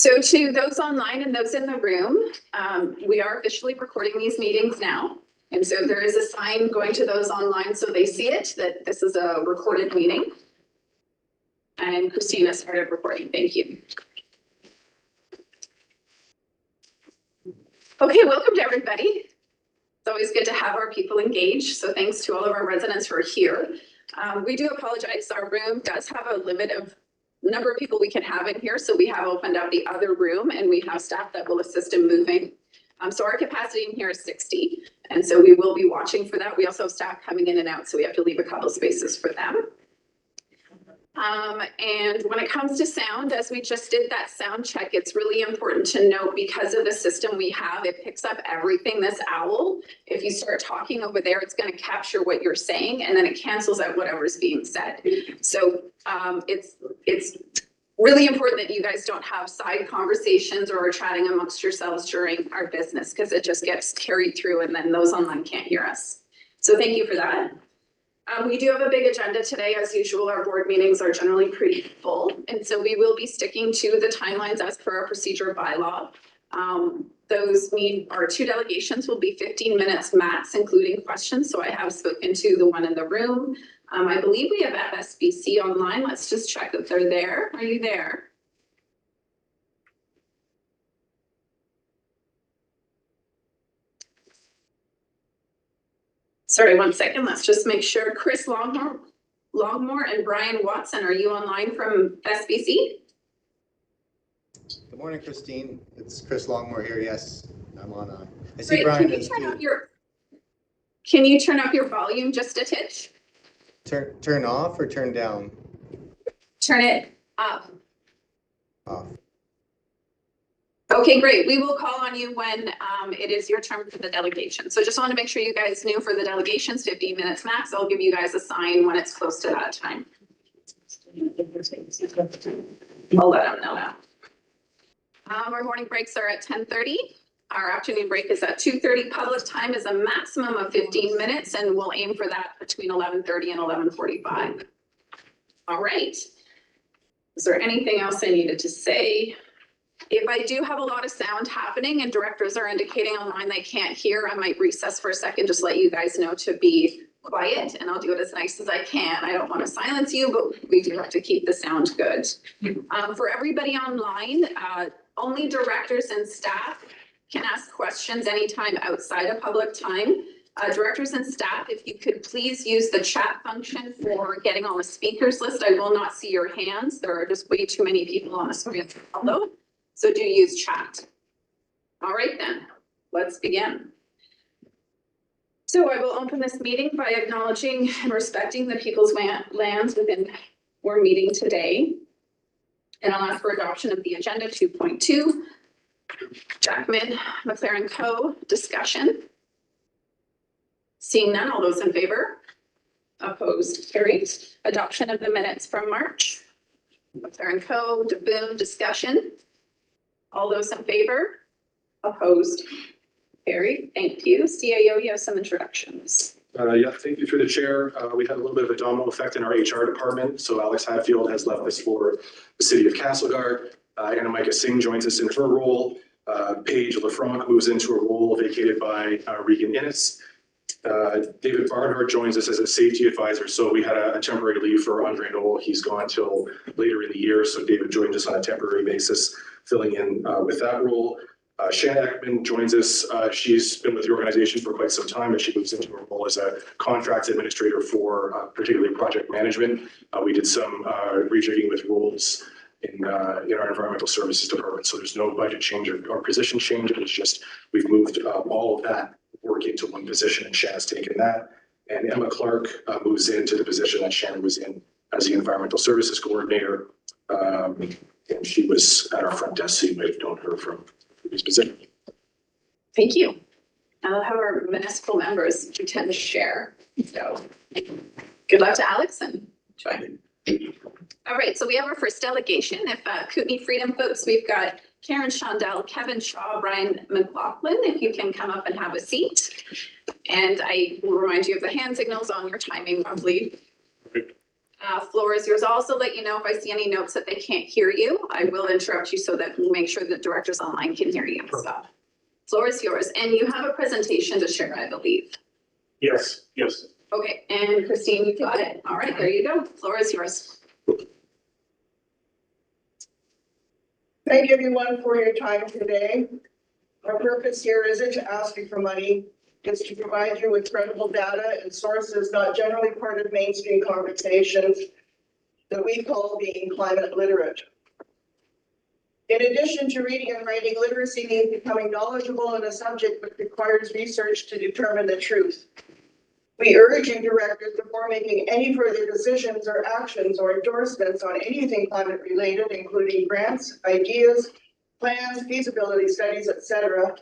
So to those online and those in the room, we are officially recording these meetings now. And so there is a sign going to those online so they see it, that this is a recorded meeting. And Christina started recording. Thank you. Okay, welcome to everybody. It's always good to have our people engaged. So thanks to all of our residents who are here. We do apologize. Our room does have a limit of number of people we can have in here. So we have opened up the other room and we have staff that will assist in moving. So our capacity in here is 60. And so we will be watching for that. We also have staff coming in and out. So we have to leave a couple spaces for them. And when it comes to sound, as we just did that sound check, it's really important to note because of the system we have, it picks up everything, this owl. If you start talking over there, it's going to capture what you're saying and then it cancels out whatever's being said. So it's really important that you guys don't have side conversations or are chatting amongst yourselves during our business because it just gets carried through and then those online can't hear us. So thank you for that. We do have a big agenda today. As usual, our board meetings are generally pretty full. And so we will be sticking to the timelines as per our procedure bylaw. Our two delegations will be 15 minutes max, including questions. So I have spoken to the one in the room. I believe we have FSBC online. Let's just check if they're there. Are you there? Sorry, 1 second. Let's just make sure. Chris Longmore and Brian Watson, are you online from SBC? Good morning, Christine. It's Chris Longmore here. Yes, I'm on. I see Great. Brian. Can you turn up your volume just a titch? Turn off or turn down? Turn it up. Off. Okay, great. We will call on you when it is your turn for the delegation. So just want to make sure you guys knew for the delegations, 15 minutes max. I'll give you guys a sign when it's close to that time. I'll let them know now. Our morning breaks are at 10:30. Our afternoon break is at 2:30. Public time is a maximum of 15 minutes and we'll aim for that between 11:30 and 11:45. All right. Is there anything else I needed to say? If I do have a lot of sound happening and directors are indicating online they can't hear, I might recess for a second, just let you guys know to be quiet and I'll do it as nice as I can. I don't want to silence you, but we do have to keep the sound good. For everybody online, only directors and staff can ask questions anytime outside of public time. Directors and staff, if you could please use the chat function for getting on the speakers list. I will not see your hands. There are just way too many people on the screen to follow. So do use chat. All right then, let's begin. So I will open this meeting by acknowledging and respecting the people's lands within we're meeting today. And I'll ask for adoption of the agenda 2.2. Jackman, McLaren Co. discussion. Seeing none, all those in favor? Opposed, carried. Adoption of the minutes from March. McLaren Co. DeBoom discussion. All those in favor? Opposed? Carried. Thank you. CAO, you have some introductions. Yeah, thank you through the chair. We had a little bit of a domino effect in our HR department. So Alex Hadfield has left us for the city of Castlegar. Anna Micah Singh joins us in her role. Paige Lafranc moves into a role vacated by Regan Innes. David Barnhart joins us as a safety advisor. So we had a temporary leave for Andre Noel. He's gone till later in the year. So David joined us on a temporary basis, filling in with that role. Shannon Ekman joins us. She's been with the organization for quite some time and she moves into a role as a contracts administrator for particularly project management. We did some rejigging with roles in our environmental services department. So there's no budget change or position change. It's just we've moved all of that work into one position and Shannon's taken that. And Emma Clark moves into the position that Shannon was in as the environmental services coordinator. And she was at our front desk, so you might have known her from previous position. Thank you. I'll have our municipal members who tend to share. So good luck to Alex and joy. All right, so we have our first delegation. If Kootenai Freedom folks, we've got Karen Shondell, Kevin Shaw, Brian McLaughlin, if you can come up and have a seat. And I will remind you of the hand signals on your timing, probably. Floor is yours. I'll also let you know if I see any notes that they can't hear you. I will interrupt you so that we make sure the directors online can hear you. So, floor is yours. And you have a presentation to share, I believe. Yes, yes. Okay, and Christine, you got it. All right, there you go. Floor is yours. Thank everyone for your time today. Our purpose here isn't to ask you for money. It's to provide you with credible data and sources not generally part of mainstream conversations that we call being climate literate. In addition to reading and writing, literacy means becoming knowledgeable in a subject which requires research to determine the truth. We urge you, directors, before making any further decisions or actions or endorsements on anything climate related, including grants, ideas, plans, feasibility studies, etc.,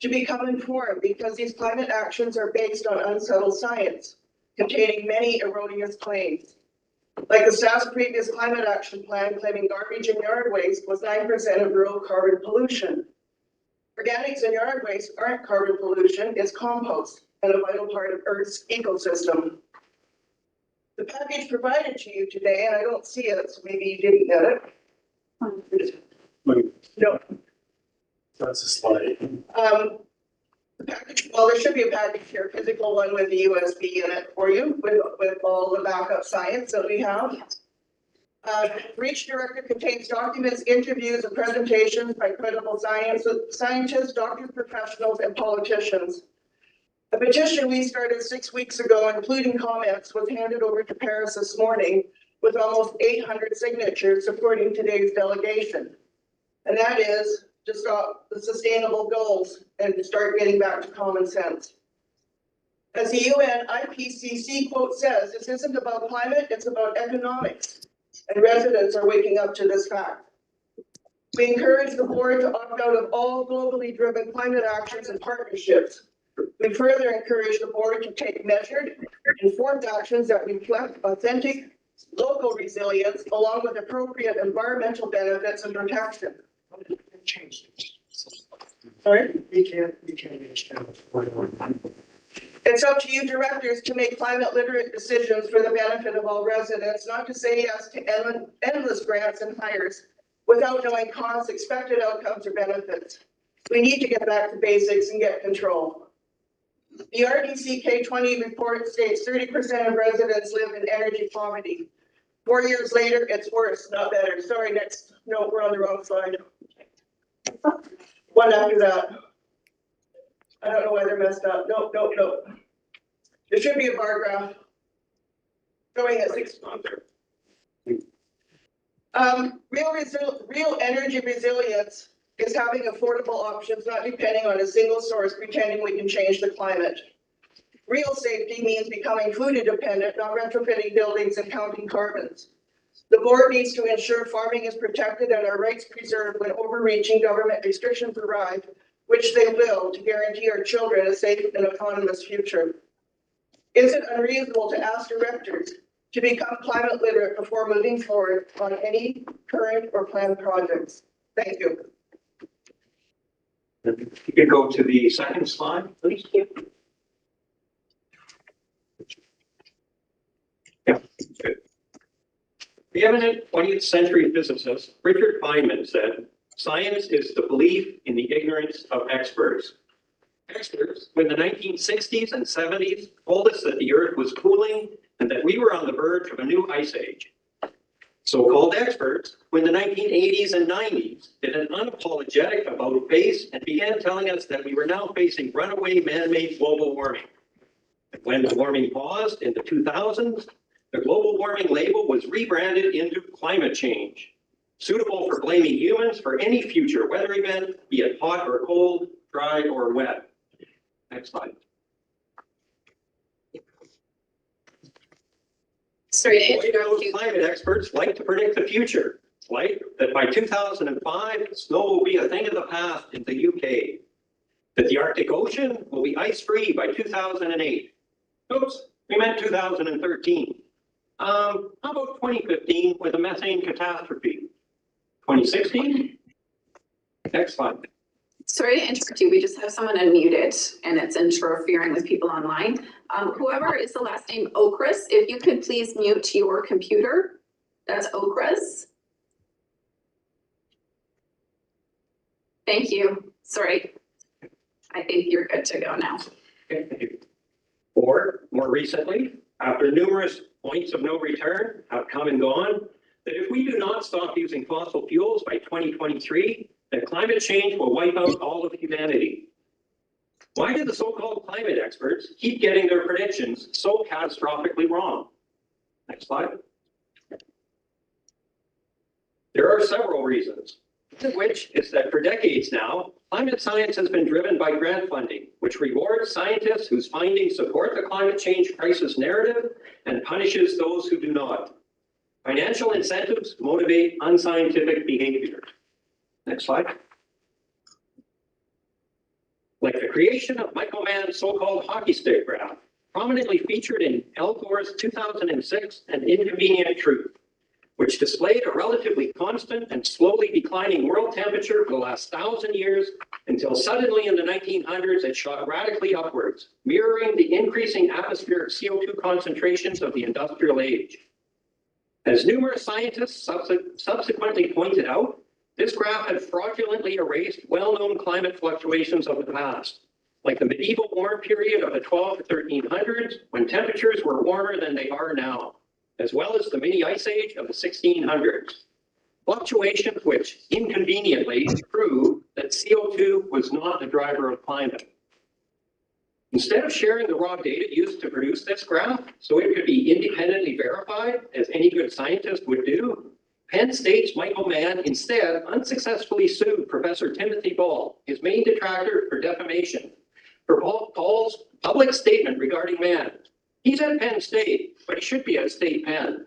to become informed, because these climate actions are based on unsettled science, containing many erroneous claims. Like the staff's previous climate action plan claiming garbage and yard waste was 9% of rural carbon pollution. Organics and yard waste aren't carbon pollution, it's compost and a vital part of Earth's ecosystem. The package provided to you today, and I don't see it, so maybe you didn't get it. No. That's a slide. The package, well, there should be a package here, physical one with the USB in it for you, with all the backup science that we have. For each director contains documents, interviews, and presentations by credible scientists, doctors, professionals, and politicians. A petition we started 6 weeks ago, including comments, was handed over to Paris this morning with almost 800 signatures supporting today's delegation. And that is to stop the sustainable goals and to start getting back to common sense. As the UN IPCC quote says, this isn't about climate, it's about economics. And residents are waking up to this fact. We encourage the board to opt out of all globally driven climate actions and partnerships. We further encourage the board to take measured, informed actions that reflect authentic local resilience along with appropriate environmental benefits and protection. Sorry? We can't understand what's going on. It's up to you directors to make climate literate decisions for the benefit of all residents, not to say yes to endless grants and hires without knowing costs, expected outcomes, or benefits. We need to get back to basics and get control. The RDC K20 report states 30% of residents live in energy poverty. 4 years later, it's worse, not better. Sorry, next. No, we're on the wrong slide. One after that. I don't know why they're messed up. Nope. There should be a bar graph showing at 6. Real energy resilience is having affordable options, not depending on a single source, pretending we can change the climate. Real safety means becoming food independent, not retrofitting buildings and counting carbons. The board needs to ensure farming is protected and our rights preserved when overreaching government restrictions arrive, which they will, to guarantee our children a safe and autonomous future. Is it unreasonable to ask directors to become climate literate before moving forward on any current or planned projects? Thank you. You can go to the second slide, please. Yeah, good. The eminent 20th century physicist Richard Feynman said, "Science is the belief in the ignorance of experts." Experts, when the 1960s and 70s told us that the Earth was cooling and that we were on the verge of a new ice age. So-called experts, when the 1980s and 90s did an unapologetic about face and began telling us that we were now facing runaway man-made global warming. And when the warming paused in the 2000s, the global warming label was rebranded into climate change, suitable for blaming humans for any future weather event, be it hot or cold, dry or wet. Next slide. Sorry to White interrupt House you. climate experts like to predict the future, like that by 2005, snow will be a thing of the past in the UK, that the Arctic Ocean will be ice-free by 2008. Oops, we meant 2013. How about 2015 with a methane catastrophe? 2016? Next slide. Sorry to interrupt you. We just have someone unmuted and it's interfering with people online. Whoever is the last name Okras, if you could please mute your computer. That's Okras. Thank you. Sorry. I think you're good to go now. Okay, thank you. Or, more recently, after numerous points of no return have come and gone, that if we do not stop using fossil fuels by 2023, that climate change will wipe out all of humanity. Why do the so-called climate experts keep getting their predictions so catastrophically wrong? Next slide. There are several reasons, one of which is that for decades now, climate science has been driven by grant funding, which rewards scientists whose findings support the climate change crisis narrative and punishes those who do not. Financial incentives motivate unscientific behavior. Next slide. Like the creation of Michael Mann's so-called hockey stick graph, prominently featured in Al Gore's 2006 An Inconvenient Truth, which displayed a relatively constant and slowly declining world temperature for the last 1,000 years until suddenly in the 1900s it shot radically upwards, mirroring the increasing atmospheric CO2 concentrations of the industrial age. As numerous scientists subsequently pointed out, this graph had fraudulently erased well-known climate fluctuations of the past, like the medieval warm period of the 12 to 1300s, when temperatures were warmer than they are now, as well as the mini ice age of the 1600s. Fluctuations which inconveniently prove that CO2 was not the driver of climate. Instead of sharing the raw data used to produce this graph so it could be independently verified, as any good scientist would do, Penn State's Michael Mann instead unsuccessfully sued Professor Timothy Ball, his main detractor, for defamation, for Ball's public statement regarding Mann. He's at Penn State, but he should be at State Penn.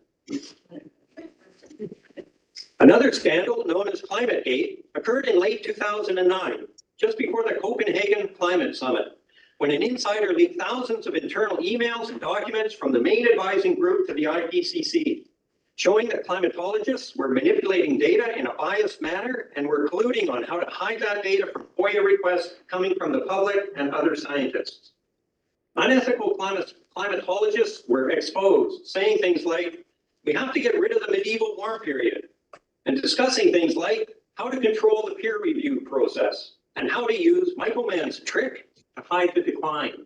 Another scandal known as ClimateGate occurred in late 2009, just before the Copenhagen Climate Summit, when an insider leaked thousands of internal emails and documents from the main advising group to the IPCC, showing that climatologists were manipulating data in a biased manner and were colluding on how to hide that data from FOIA requests coming from the public and other scientists. Unethical climatologists were exposed, saying things like, we have to get rid of the medieval warm period, and discussing things like how to control the peer review process and how to use Michael Mann's trick to hide the decline.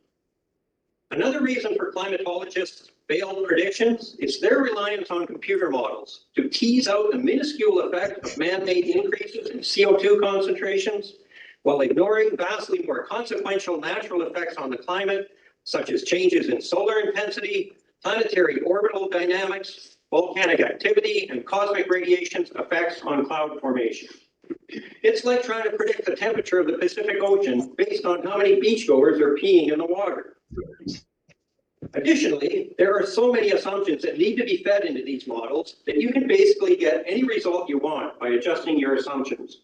Another reason for climatologists' failed predictions is their reliance on computer models to tease out the minuscule effect of man-made increases in CO2 concentrations while ignoring vastly more consequential natural effects on the climate, such as changes in solar intensity, planetary orbital dynamics, volcanic activity, and cosmic radiation's effects on cloud formation. It's like trying to predict the temperature of the Pacific Ocean based on how many beachgoers are peeing in the water. Additionally, there are so many assumptions that need to be fed into these models that you can basically get any result you want by adjusting your assumptions.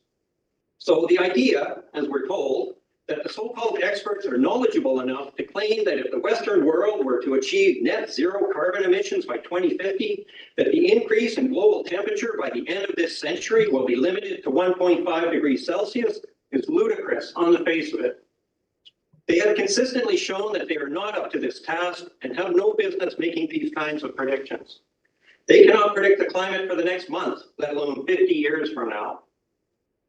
So the idea, as we're told, that the so-called experts are knowledgeable enough to claim that if the Western world were to achieve net zero carbon emissions by 2050, that the increase in global temperature by the end of this century will be limited to 1.5 degrees Celsius is ludicrous on the face of it. They have consistently shown that they are not up to this task and have no business making these kinds of predictions. They cannot predict the climate for the next month, let alone 50 years from now.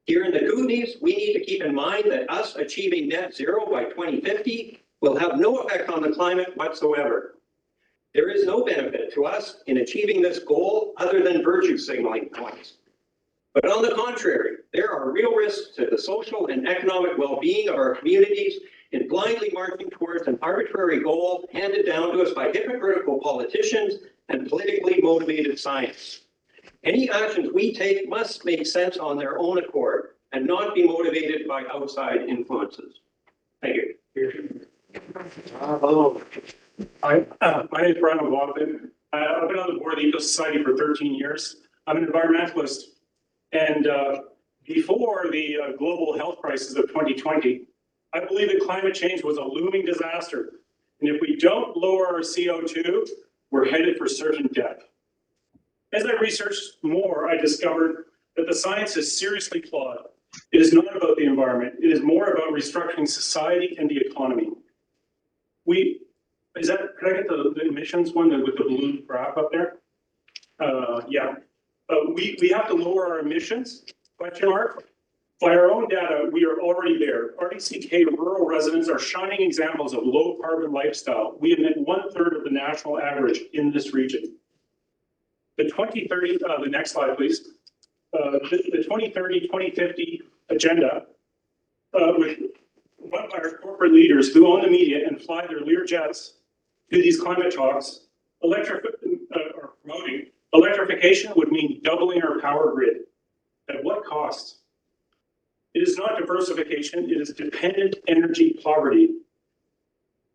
Here in the Kootenays, we need to keep in mind that us achieving net zero by 2050 will have no effect on the climate whatsoever. There is no benefit to us in achieving this goal other than virtue signaling points. But on the contrary, there are real risks to the social and economic well-being of our communities in blindly marching towards an arbitrary goal handed down to us by hypocritical politicians and politically motivated science. Any actions we take must make sense on their own accord and not be motivated by outside influences. Thank you. Hello. Hi, my name is Brian O'Bloggin. I've been on the board of the Eco Society for 13 years. I'm an environmentalist. And before the global health crisis of 2020, I believe that climate change was a looming disaster. And if we don't lower our CO2, we're headed for certain death. As I researched more, I discovered that the science is seriously flawed. It is not about the environment. It is more about restructuring society and the economy. Could I get the emissions one with the blue graph up there? Yeah. We have to lower our emissions, question mark. By our own data, we are already there. RDCK rural residents are shining examples of low carbon lifestyle. We emit 1/3 of the national average in this region. The 2030, the next slide, please. The 2030-2050 agenda, with run by our corporate leaders who own the media and fly their Lear jets to these climate talks, are promoting electrification would mean doubling our power grid. At what cost? It is not diversification, it is dependent energy poverty.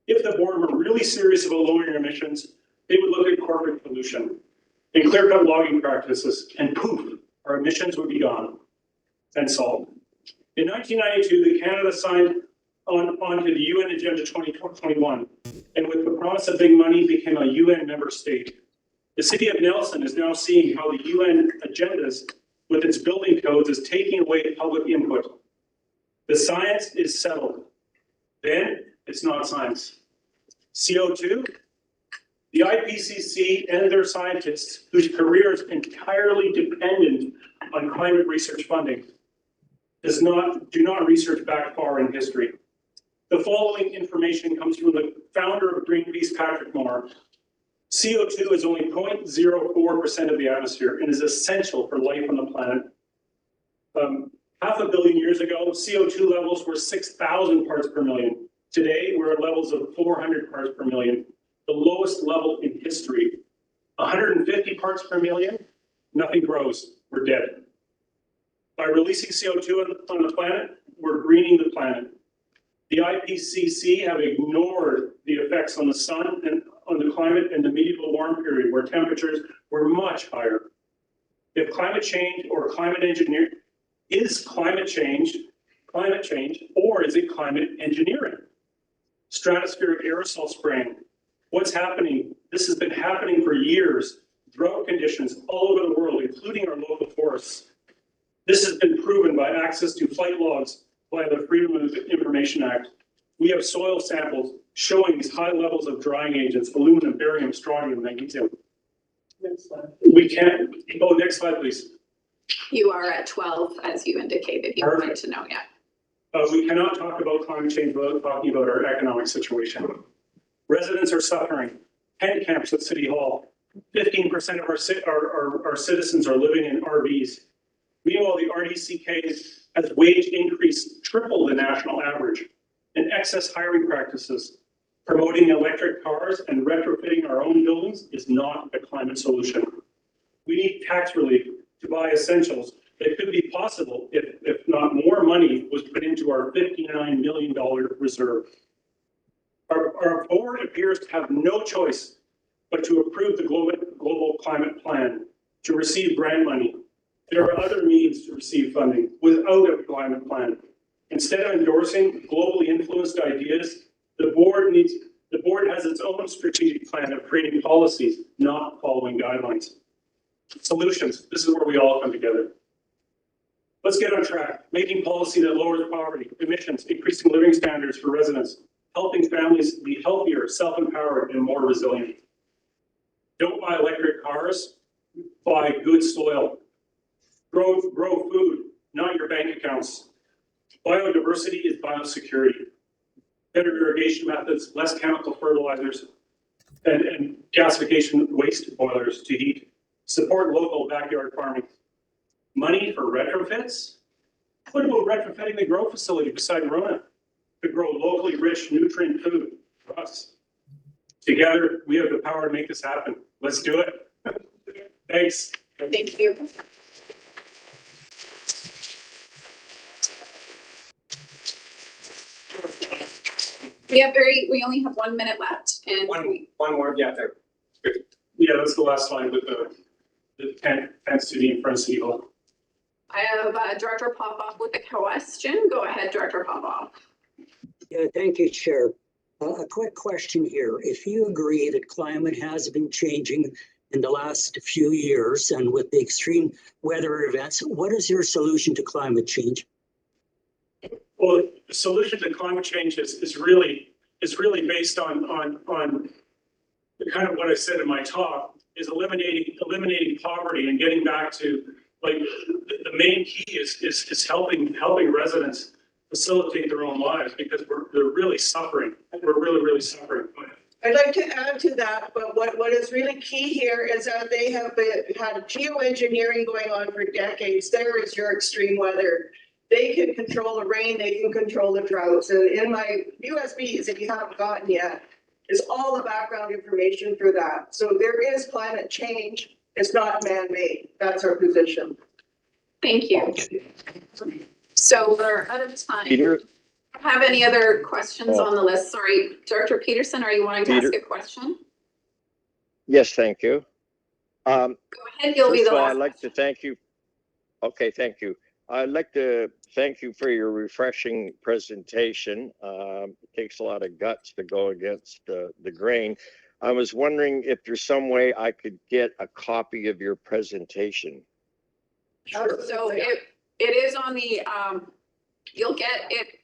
If the board were really serious about lowering emissions, they would look at corporate pollution and clear-cut logging practices, and poof, our emissions would be gone and solved. In 1992, Canada signed onto the UN Agenda 2021, and with the promise of big money, became a UN member state. The city of Nelson is now seeing how the UN agendas with its building codes is taking away public input. The science is settled. Then it's not science. CO2, the IPCC and their scientists, whose career is entirely dependent on climate research funding, do not research back far in history. The following information comes from the founder of Greenpeace, Patrick Moore. CO2 is only 0.04% of the atmosphere and is essential for life on the planet. 500 million years ago, CO2 levels were 6,000 parts per million. Today, we're at levels of 400 parts per million, the lowest level in history. 150 parts per million, nothing grows, we're dead. By releasing CO2 on the planet, we're greening the planet. The IPCC have ignored the effects on the sun and on the climate in the medieval warm period, where temperatures were much higher. If climate change or climate engineering is climate change, or is it climate engineering? Stratospheric aerosol spraying. What's happening? This has been happening for years. Drought conditions all over the world, including our local forests. This has been proven by access to flight logs by the Freedom of Information Act. We have soil samples showing these high levels of drying agents, aluminum, barium, strontium, magnesium. We can't, next slide, please. You are at 12, as you indicated. You wanted to know, yeah. We cannot talk about climate change without talking about our economic situation. Residents are suffering. Tent camps at City Hall. 15% of our citizens are living in RVs. Meanwhile, the RDCK has wage increase triple the national average. And excess hiring practices. Promoting electric cars and retrofitting our own buildings is not a climate solution. We need tax relief to buy essentials that could be possible if not more money was put into our $59 million reserve. Our board appears to have no choice but to approve the global climate plan, to receive grant money. There are other means to receive funding without a climate plan. Instead of endorsing globally influenced ideas, the board has its own strategic plan of creating policies, not following guidelines. Solutions. This is where we all come together. Let's get on track. Making policy that lowers poverty, emissions, increasing living standards for residents, helping families be healthier, self-empowered, and more resilient. Don't buy electric cars, buy good soil. Grow food, not your bank accounts. Biodiversity is biosecurity. Better irrigation methods, less chemical fertilizers, and gasification waste boilers to heat. Support local backyard farming. Money for retrofits? What about retrofitting the grow facility beside Rona to grow locally rich, nutrient food for us? Together, we have the power to make this happen. Let's do it. Thanks. Thank you. We only have 1 minute left, and One more, yeah, there. Yeah, that's the last slide with the tent city in front of City Hall. I have Director Popoff with a question. Go ahead, Director Popoff. Yeah, thank you, Chair. A quick question here. If you agree that climate has been changing in the last few years and with the extreme weather events, what is your solution to climate change? Well, the solution to climate change is really based on kind of what I said in my talk, is eliminating poverty and getting back to, like, the main key is helping residents facilitate their own lives, because they're really suffering. We're really suffering. I'd like to add to that, but what is really key here is that they have had geoengineering going on for decades. There is your extreme weather. They can control the rain, they can control the droughts. And in my USBs, if you haven't gotten yet, is all the background information for that. So there is climate change. It's not man-made. That's our position. Thank you. So we're out of time. Peter, Have any other questions on the list? Sorry, Director Peterson, are you wanting to ask a question? yes, thank you. Go ahead, you'll be First the of all, last. I'd like to thank you. Okay, thank you. I'd like to thank you for your refreshing presentation. It takes a lot of guts to go against the grain. I was wondering if there's some way I could get a copy of your presentation. Sure. So it is on the, you'll get it,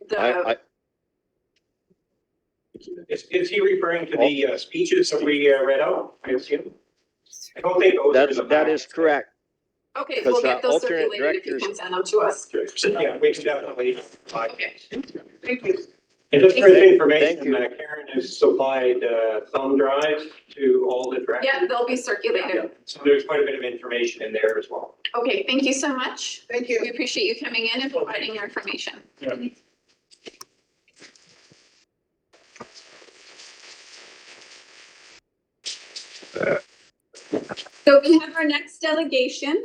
Is he referring to the speeches that we read out? I assume. I don't think those are in the That back. is correct. okay, we'll because, get those alternate circulated if you can directors- send them to us. Yeah, we can definitely. Okay. Thank you. And just for Thank information, you. Karen has supplied thumb drives to all the directors. Yeah, they'll be Yeah, circulated. so there's quite a bit of information in there as well. Okay, thank you so much. Thank We you. appreciate you coming in and providing your information. Yeah. So we have our next delegation,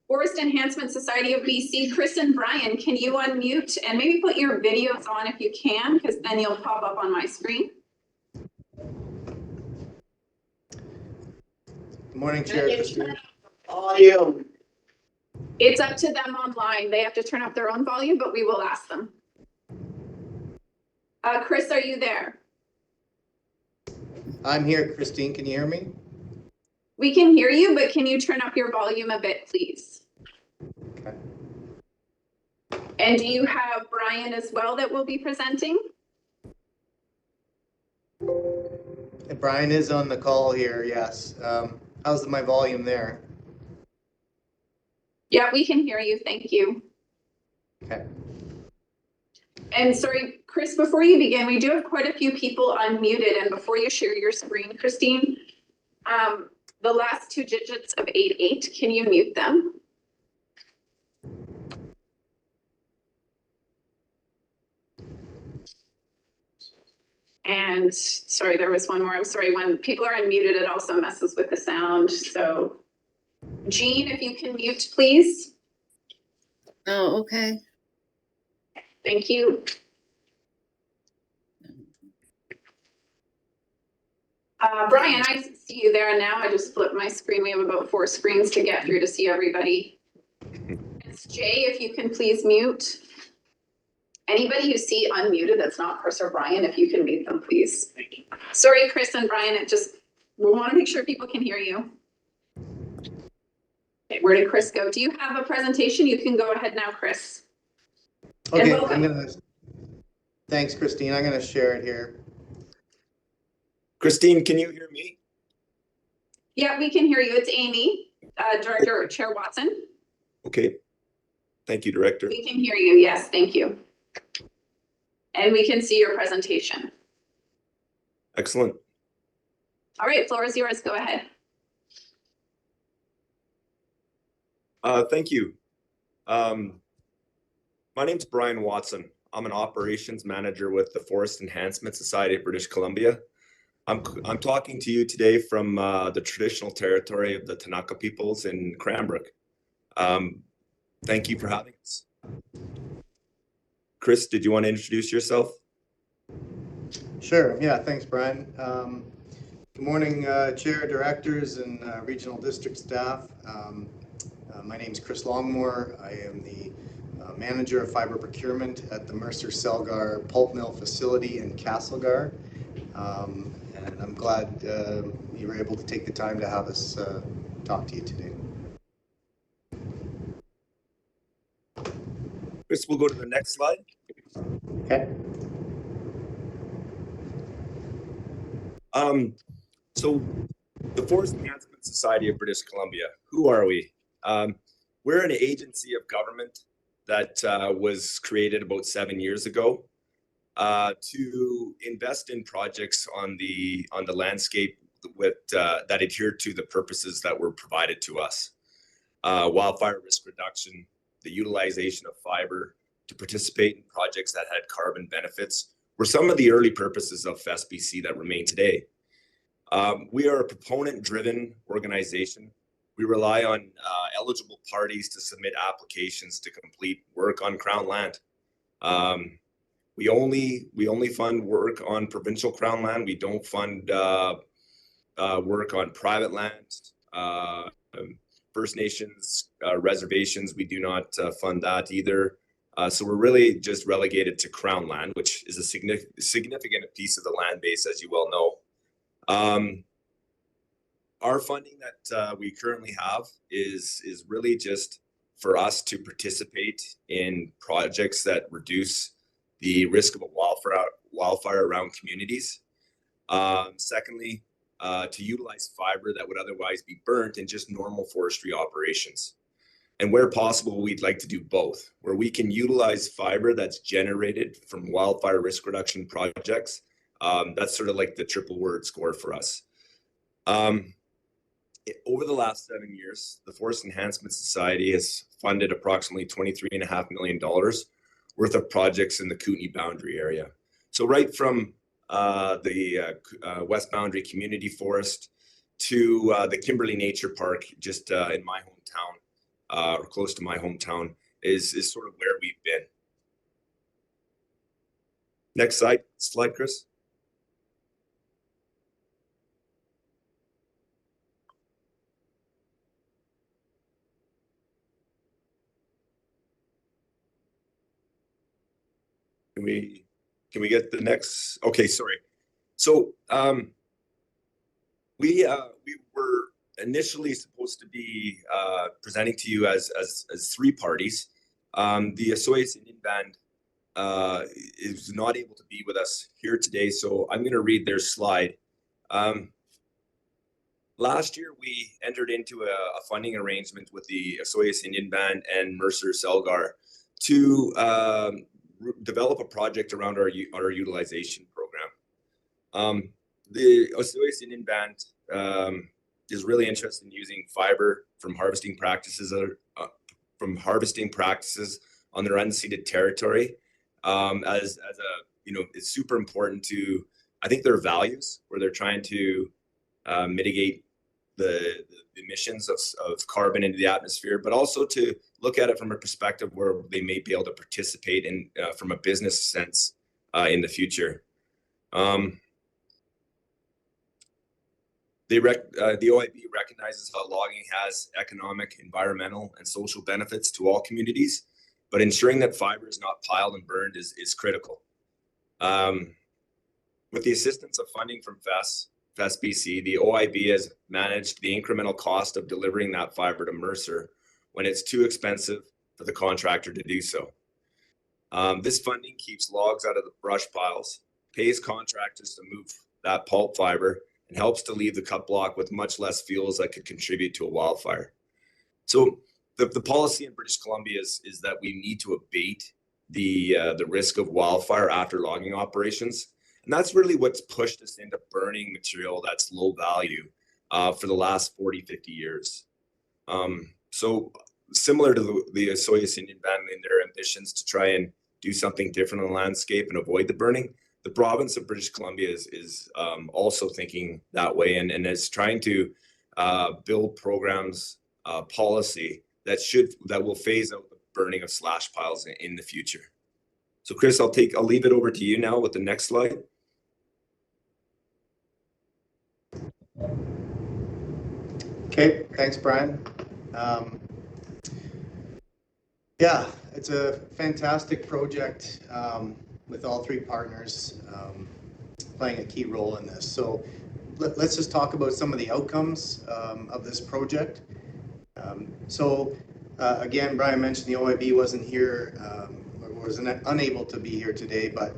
Forest Enhancement Society of BC. Chris and Brian, can you unmute and maybe put your videos on if you can, because then you'll pop up on my screen. Good morning, Chair Christine. Audio. It's up to them online. They have to turn up their own volume, but we will ask them. Chris, are you there? I'm here, Christine. Can you hear me? We can hear you, but can you turn up your volume a bit, please? Okay. And do you have Brian as well that will be presenting? Brian is on the call here, yes. How's my volume there? Yeah, we can hear you. Thank you. Okay. And sorry, Chris, before you begin, we do have quite a few people unmuted. And before you share your screen, Christine, the last two digits of 88, can you mute them? And sorry, there was one more. I'm sorry, when people are unmuted, it also messes with the sound. So Jean, if you can mute, please. Oh, okay. Thank you. Brian, I see you there now. I just flipped my screen. We have about 4 screens to get through to see everybody. It's Jay, if you can please mute. Anybody you see unmuted that's not Chris or Brian, if you can mute them, please. Sorry, Chris and Brian, we want to make sure people can hear you. Okay, where did Chris go? Do you have a presentation? You can go ahead now, Chris. And Okay, welcome. thanks, Christine. I'm gonna share it here. Christine, can you hear me? Yeah, we can hear you. It's Amy, Director Chair Watson. Okay. Thank you, Director. We can hear you. Yes, thank you. And we can see your presentation. Excellent. All right, floor is yours. Go ahead. Thank you. My name's Brian Watson. I'm an operations manager with the Forest Enhancement Society of British Columbia. I'm talking to you today from the traditional territory of the Tanaka peoples in Cranbrook. Thank you for having us. Chris, did you want to introduce yourself? Sure, yeah, thanks, Brian. Good morning, Chair, Directors, and Regional District staff. My name is Chris Longmore. I am the Manager of Fiber Procurement at the Mercer Celgar Pulp Mill facility in Castlegar. And I'm glad you were able to take the time to have us talk to you today. Chris, we'll go to the next slide. Okay. So the Forest Enhancement Society of British Columbia, who are we? We're an agency of government that was created about 7 years ago to invest in projects on the landscape with that adhere to the purposes that were provided to us. Wildfire risk reduction, the utilization of fiber, to participate in projects that had carbon benefits were some of the early purposes of FES-BC that remain today. We are a proponent-driven organization. We rely on eligible parties to submit applications to complete work on Crown land. We only fund work on provincial Crown land. We don't fund work on private land. First Nations reservations, we do not fund that either. So we're really just relegated to Crown land, which is a significant piece of the land base, as you well know. Our funding that we currently have is really just for us to participate in projects that reduce the risk of a wildfire around communities. Secondly, to utilize fiber that would otherwise be burnt in just normal forestry operations. And where possible, we'd like to do both, where we can utilize fiber that's generated from wildfire risk reduction projects. That's sort of like the triple word score for us. Over the last 7 years, the Forest Enhancement Society has funded approximately $23.5 million worth of projects in the Kootenay boundary area. So right from the West Boundary Community Forest to the Kimberley Nature Park, just in my hometown, or close to my hometown, is sort of where we've been. Next slide, Chris. Can we get the next? Okay, sorry. So we were initially supposed to be presenting to you as three parties. The Osoyoos Indian Band is not able to be with us here today, so I'm going to read their slide. Last year, we entered into a funding arrangement with the Osoyoos Indian Band and Mercer Celgar to develop a project around our utilization program. The Osoyoos Indian Band is really interested in using fiber from harvesting practices on their unceded territory. As a, it's super important to, I think, their values, where they're trying to mitigate the emissions of carbon into the atmosphere, but also to look at it from a perspective where they may be able to participate in from a business sense in the future. The OIB recognizes how logging has economic, environmental, and social benefits to all communities, but ensuring that fiber is not piled and burned is critical. With the assistance of funding from FES-BC, the OIB has managed the incremental cost of delivering that fiber to Mercer when it's too expensive for the contractor to do so. This funding keeps logs out of the brush piles, pays contractors to move that pulp fiber, and helps to leave the cut block with much less fuels that could contribute to a wildfire. So the policy in British Columbia is that we need to abate the risk of wildfire after logging operations. And that's really what's pushed us into burning material that's low value for the last 40, 50 years. So similar to the Osoyoos Indian Band in their ambitions to try and do something different on the landscape and avoid the burning, the province of British Columbia is also thinking that way and is trying to build programs, policy that will phase out the burning of slash piles in the future. So Chris, I'll leave it over to you now with the next slide. Okay, thanks, Brian. Yeah, it's a fantastic project with all three partners playing a key role in this. So let's just talk about some of the outcomes of this project. Again, Brian mentioned the OIB wasn't here, or was unable to be here today, but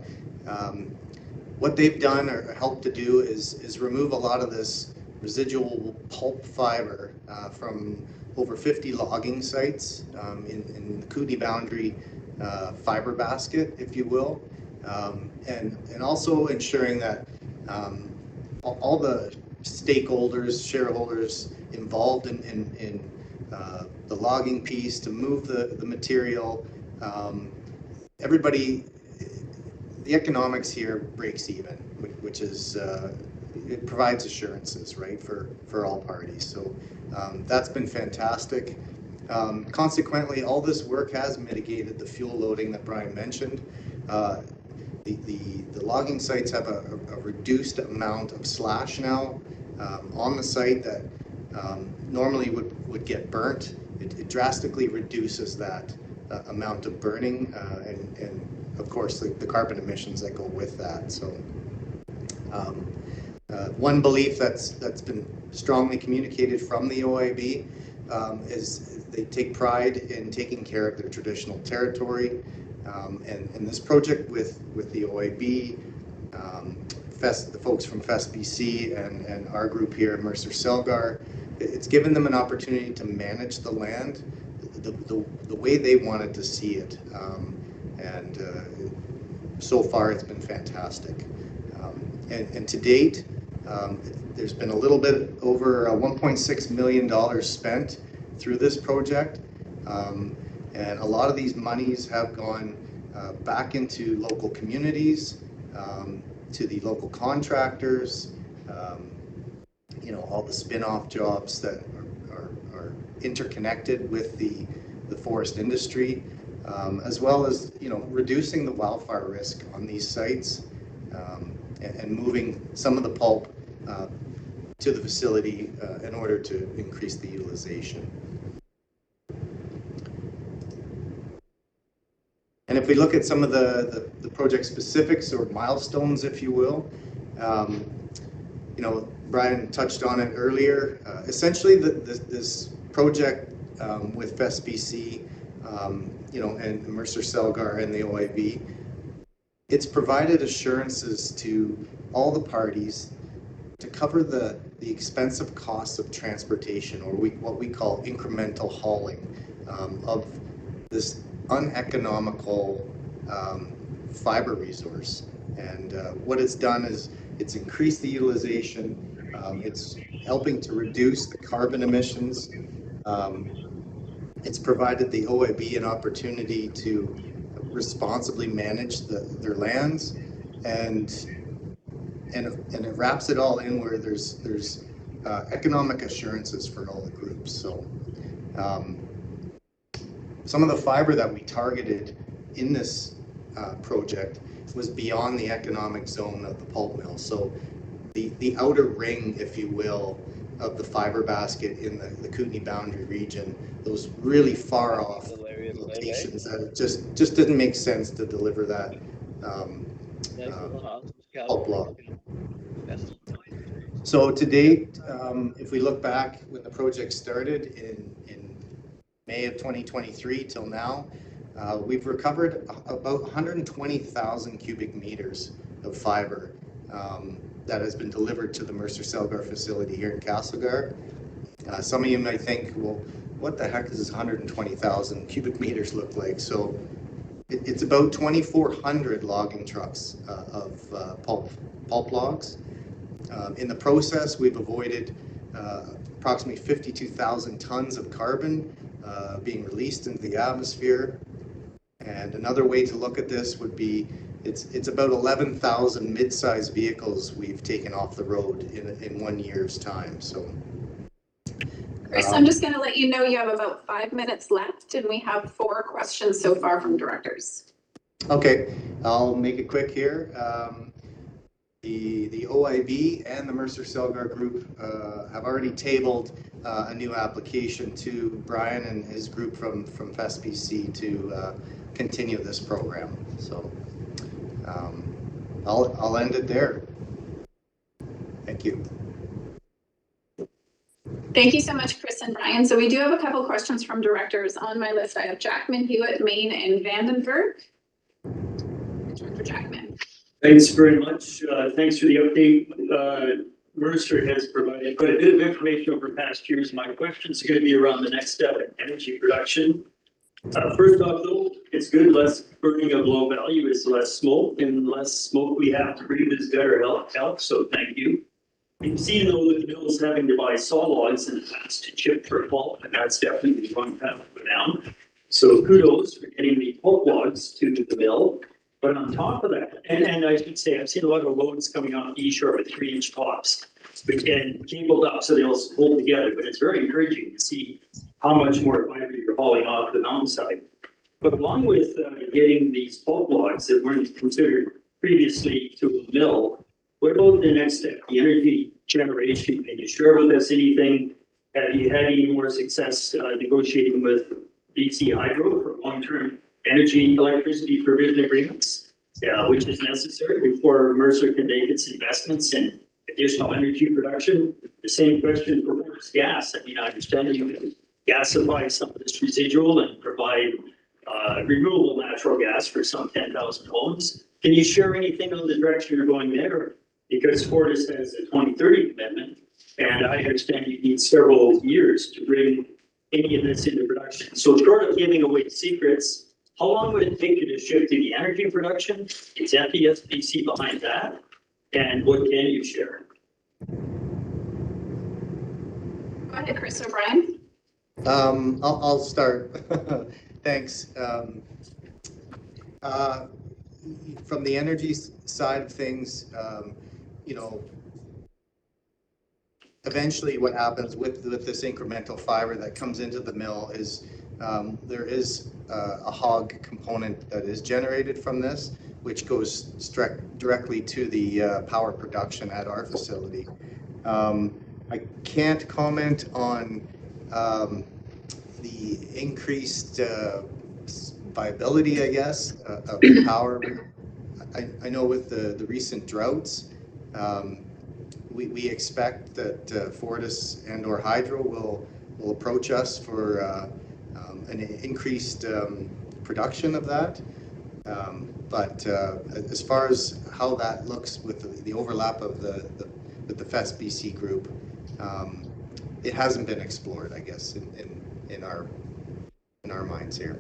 what they've done or helped to do is remove a lot of this residual pulp fiber from over 50 logging sites in the Kootenay boundary fiber basket, if you will, and also ensuring that all the stakeholders, shareholders involved in the logging piece to move the material, everybody, the economics here breaks even, which is, it provides assurances, right, for all parties. So that's been fantastic. Consequently, all this work has mitigated the fuel loading that Brian mentioned. The logging sites have a reduced amount of slash now on the site that normally would get burnt. It drastically reduces that amount of burning and of course the carbon emissions that go with that. So one belief that's been strongly communicated from the OIB is they take pride in taking care of their traditional territory. And this project with the OIB, the folks from Fest BC and our group here, Mercer Celgar, it's given them an opportunity to manage the land the way they wanted to see it. And so far it's been fantastic. And to date, there's been a little bit over $1.6 million spent through this project. And a lot of these monies have gone back into local communities, to the local contractors, all the spin-off jobs that are interconnected with the forest industry, as well as, reducing the wildfire risk on these sites and moving some of the pulp to the facility in order to increase the utilization. And if we look at some of the project specifics or milestones, if you will, Brian touched on it earlier. Essentially, this project with Fest BC, and Mercer Celgar and the OIB, it's provided assurances to all the parties to cover the expensive costs of transportation, or what we call incremental hauling of this uneconomical fiber resource. And what it's done is it's increased the utilization. It's helping to reduce the carbon emissions. It's provided the OIB an opportunity to responsibly manage their lands, and it wraps it all in where there's economic assurances for all the groups. So some of the fiber that we targeted in this project was beyond the economic zone of the pulp mill. So the outer ring, if you will, of the fiber basket in the Kootenay boundary region, those really far off locations that just didn't make sense to deliver that pulp log. So to date, if we look back when the project started in May of 2023 till now, we've recovered about 120,000 cubic meters of fiber that has been delivered to the Mercer Celgar facility here in Castlegar. Some of you might think, well, what the heck does 120,000 cubic meters look like? So it's about 2,400 logging trucks of pulp logs. In the process, we've avoided approximately 52,000 tons of carbon being released into the atmosphere. And another way to look at this would be it's about 11,000 mid-sized vehicles we've taken off the road in 1 year's time. So, Chris, I'm just going to let you know you have about 5 minutes left, and we have 4 questions so far from directors. Okay, I'll make it quick here. The OIB and the Mercer Celgar Group have already tabled a new application to Brian and his group from Fest BC to continue this program. So I'll end it there. Thank you. Thank you so much, Chris and Brian. So we do have a couple questions from directors on my list. I have Jackman, Hewitt, Main, and Vandenberg. Director Jackman. Thanks very much. Thanks for the update. Mercer has provided quite a bit of information over past years. My questions are going to be around the next step in energy production. First off, though, it's good. Less burning of low value is less smoke, and less smoke we have to breathe is better health. So thank you. We've seen though that the mills having to buy saw logs in the past to chip for pulp, and that's definitely the wrong path to go down. So kudos for getting the pulp logs to the mill. But on top of that, and I should say, I've seen a lot of loads coming off the shore with 3-inch tops, and cabled up so they'll hold together. But it's very encouraging to see how much more fiber you're hauling off the mountainside. But along with getting these pulp logs that weren't considered previously to a mill, what about the next step, the energy generation? Can you share with us anything? Have you had any more success negotiating with BC Hydro for long-term electricity provision agreements, which is necessary before Mercer can make its investments in additional energy production? The same question for Fortis Gas. I mean, I understand you can gasify some of this residual and provide renewable natural gas for some 10,000 homes. Can you share anything on the direction you're going there? Because Fortis has a 2030 commitment, and I understand you need several years to bring any of this into production. So short of giving away secrets, how long would it take you to shift to the energy production? Is FESBC behind that? And what can you share? Go ahead, Chris or Brian. I'll start. Thanks. From the energy side of things, you know, eventually what happens with this incremental fiber that comes into the mill is there is a hog component that is generated from this, which goes directly to the power production at our facility. I can't comment on the increased viability, I guess, of the power. I know with the recent droughts, we expect that Fortis and or Hydro will approach us for an increased production of that. But as far as how that looks with the overlap of with the FESBC group, it hasn't been explored, I guess, in our minds here.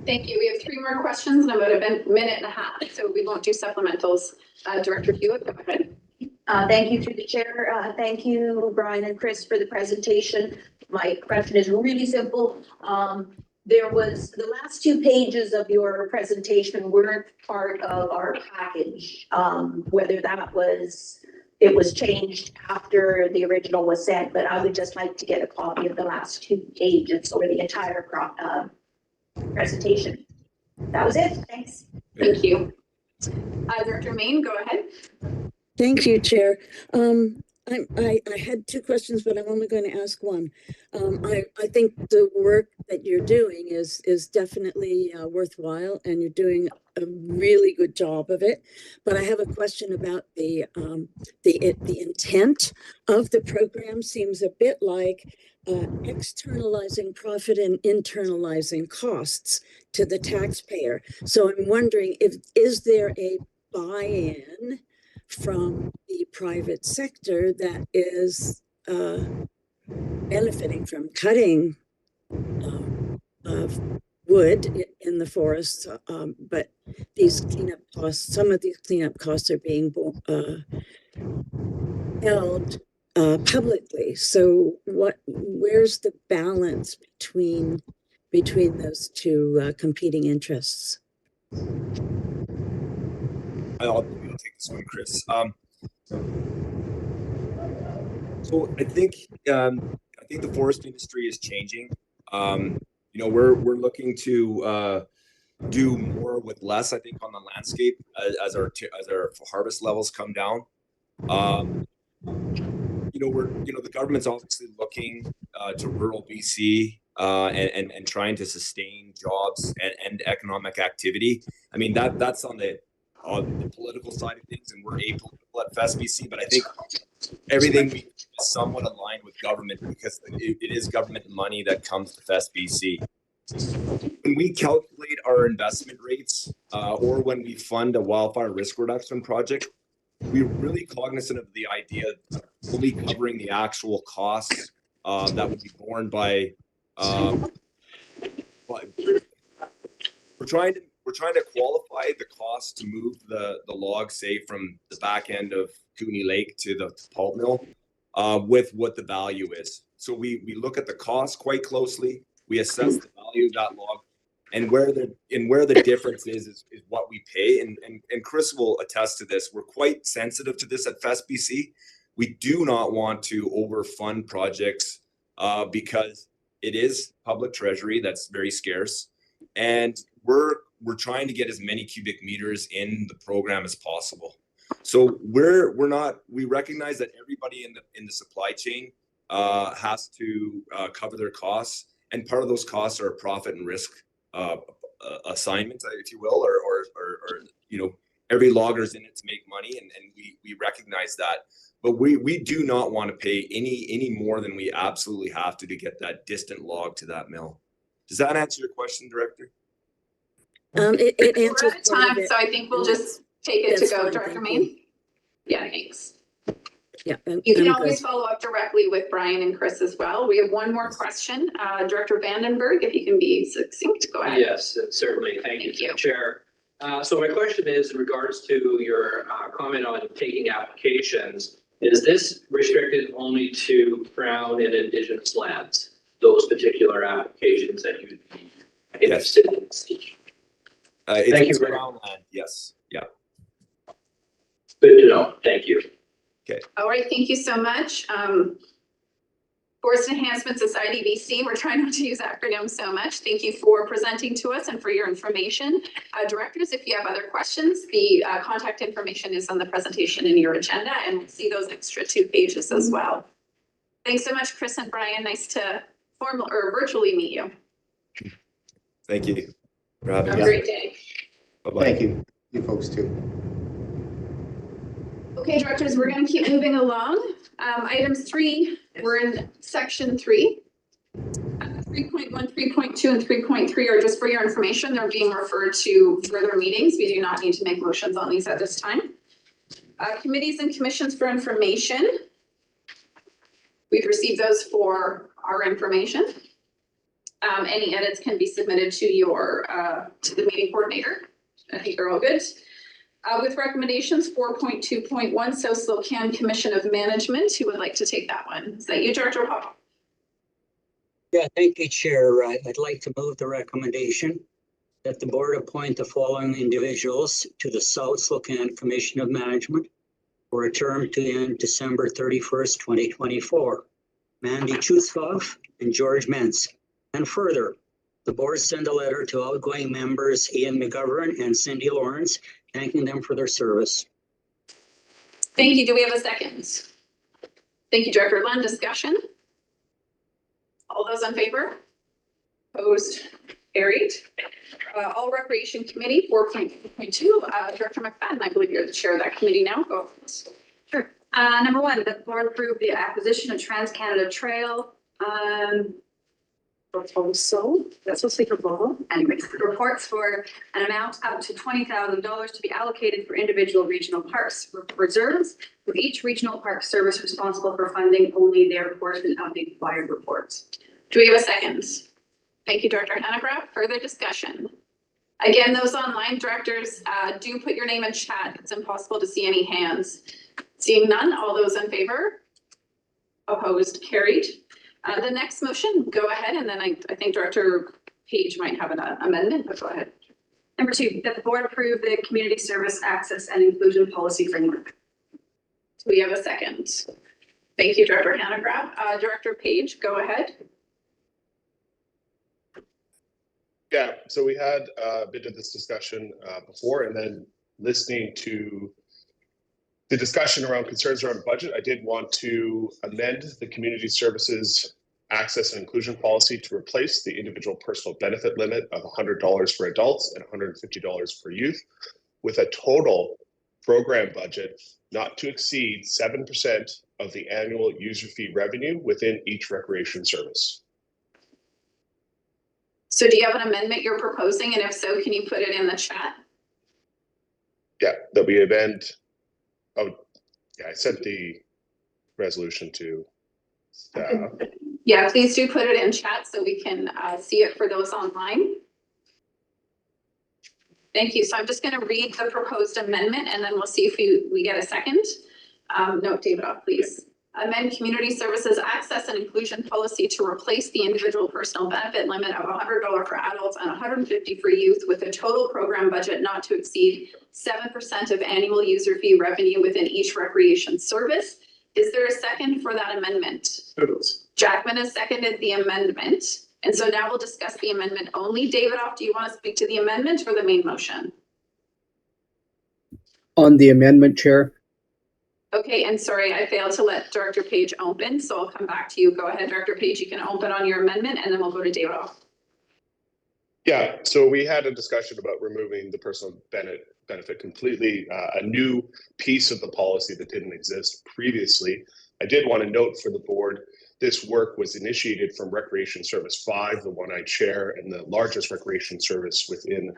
Thank you. We have 3 more questions in about a minute and a half, so we won't do supplementals. Director Hewitt, go ahead. Thank you through the chair. Thank you, Brian and Chris, for the presentation. My question is really simple. There was the last 2 pages of your presentation weren't part of our package, whether that was it was changed after the original was sent, but I would just like to get a copy of the last 2 pages or the entire presentation. That was it. Thanks. Thank you. Director Main, go ahead. Thank you, Chair. I had 2 questions, but I'm only going to ask one. I think the work that you're doing is definitely worthwhile, and you're doing a really good job of it. But I have a question about the intent of the program. Seems a bit like externalizing profit and internalizing costs to the taxpayer. So I'm wondering is there a buy-in from the private sector that is benefiting from cutting of wood in the forests, but these cleanup costs, some of these cleanup costs are being held publicly. So where's the balance between those 2 competing interests? I'll take this one, Chris. So I think the forest industry is changing. You know, we're looking to do more with less, I think, on the landscape as our harvest levels come down. The government's obviously looking to rural BC and trying to sustain jobs and economic activity. I mean, that's on the on the political side of things, and we're apolitical at FSBC, but I think everything we do is somewhat aligned with government because it is government money that comes to FSBC. When we calculate our investment rates, or when we fund a wildfire risk reduction project, we're really cognizant of the idea of fully covering the actual costs that would be borne by. We're trying to qualify the cost to move the log, say, from the back end of Kootenay Lake to the pulp mill, with what the value is. So we look at the cost quite closely. We assess the value of that log, and where the difference is what we pay. And Chris will attest to this. We're quite sensitive to this at FSBC. We do not want to overfund projects because it is public treasury that's very scarce, and we're trying to get as many cubic meters in the program as possible. So we recognize that everybody in the supply chain has to cover their costs, and part of those costs are profit and risk assignments, if you will, or every logger's in it to make money, and we recognize that. But we do not want to pay any more than we absolutely have to get that distant log to that mill. Does that answer your question, Director? It We're answers out of time, so I think we'll just take it to That's go, fine, Director thank Main. you. Yeah, thanks. Yeah. You can I'm always good. follow up directly with Brian and Chris as well. We have one more question. Director Vandenberg, if you can be succinct, go ahead. Yes, certainly. Thank you, Chair. So my question is in regards to your comment on taking applications. Is this restricted only to Crown and Indigenous lands? Those particular applications that you'd be interested in seeking? Thank you. Crown land, yes. Yeah. Good to know. Thank you. Okay. All right, thank you so much. Forest Enhancement Society BC, we're trying not to use acronyms so much. Thank you for presenting to us and for your information. Directors, if you have other questions, the contact information is on the presentation in your agenda, and we'll see those extra 2 pages as well. Thanks so much, Chris and Brian. Nice to virtually meet you. Thank you for having Have us. a great day. Bye-bye. Thank you. You folks too. Okay, directors, we're going to keep moving along. Items 3, we're in section 3. 3.1, 3.2, and 3.3 are just for your information. They're being referred to further meetings. We do not need to make motions on these at this time. Committees and commissions for information. We've received those for our information. Any edits can be submitted to to the meeting coordinator. I think they're all good. With recommendations, 4.2.1, South Slocan Commission of Management. Who would like to take that one? Is that you, Director Hall? Yeah, thank you, Chair. I'd like to move the recommendation that the board appoint the following individuals to the South Slocan Commission of Management for a term to end December 31st, 2024. Mandy Chutzkov and George Mentz. And further, the board send a letter to outgoing members Ian McGovern and Cindy Lawrence, thanking them for their service. Thank you. Do we have a second? Thank you, Director Lund. Discussion? All those in favor? Opposed? Carried. All Recreation Committee, 4.2.2. Director McFadden, I believe you're the chair of that committee now. Go. Sure. Number 1, the board approved the acquisition of Trans-Canada Trail. Proposal. That's what's the proposal. Anyways, reports for an amount up to $20,000 to be allocated for individual regional parks reserves, with each regional park service responsible for funding only their portion of the required reports. Do we have a second? Thank you, Director Hanegraaff. Further discussion? Again, those online directors, do put your name in chat. It's impossible to see any hands. Seeing none, all those in favor? Opposed? Carried. The next motion, go ahead, and then I think Director Page might have an amendment, but go ahead. Number 2, that the board approve the Community Service Access and Inclusion Policy Framework. Do we have a second? Thank you, Director Hanegraaff. Director Page, go ahead. Yeah, so we had a bit of this discussion before, and then listening to the discussion around concerns around budget, I did want to amend the Community Services Access and Inclusion Policy to replace the individual personal benefit limit of $100 for adults and $150 for youth with a total program budget not to exceed 7% of the annual user fee revenue within each recreation service. So do you have an amendment you're proposing? And if so, can you put it in the chat? Yeah, that we amend. Oh, yeah, I sent the resolution to staff. Yeah, please do put it in chat so we can see it for those online. Thank you. So I'm just going to read the proposed amendment and then we'll see if we get a second. Note David off, please. Amend community services access and inclusion policy to replace the individual personal benefit limit of $100 for adults and $150 for youth with a total program budget not to exceed 7% of annual user fee revenue within each recreation service. Is there a second for that amendment? Jackman has seconded the amendment. And so now we'll discuss the amendment only. David off, do you want to speak to the amendment or the main motion? On the amendment, Chair. Okay, and sorry, I failed to let Director Page open, so I'll come back to you. Go ahead, Director Page, you can open on your amendment and then we'll go to David off. Yeah, so we had a discussion about removing the personal benefit completely, a new piece of the policy that didn't exist previously. I did want to note for the board, this work was initiated from Recreation Service 5, the one I chair, and the largest recreation service within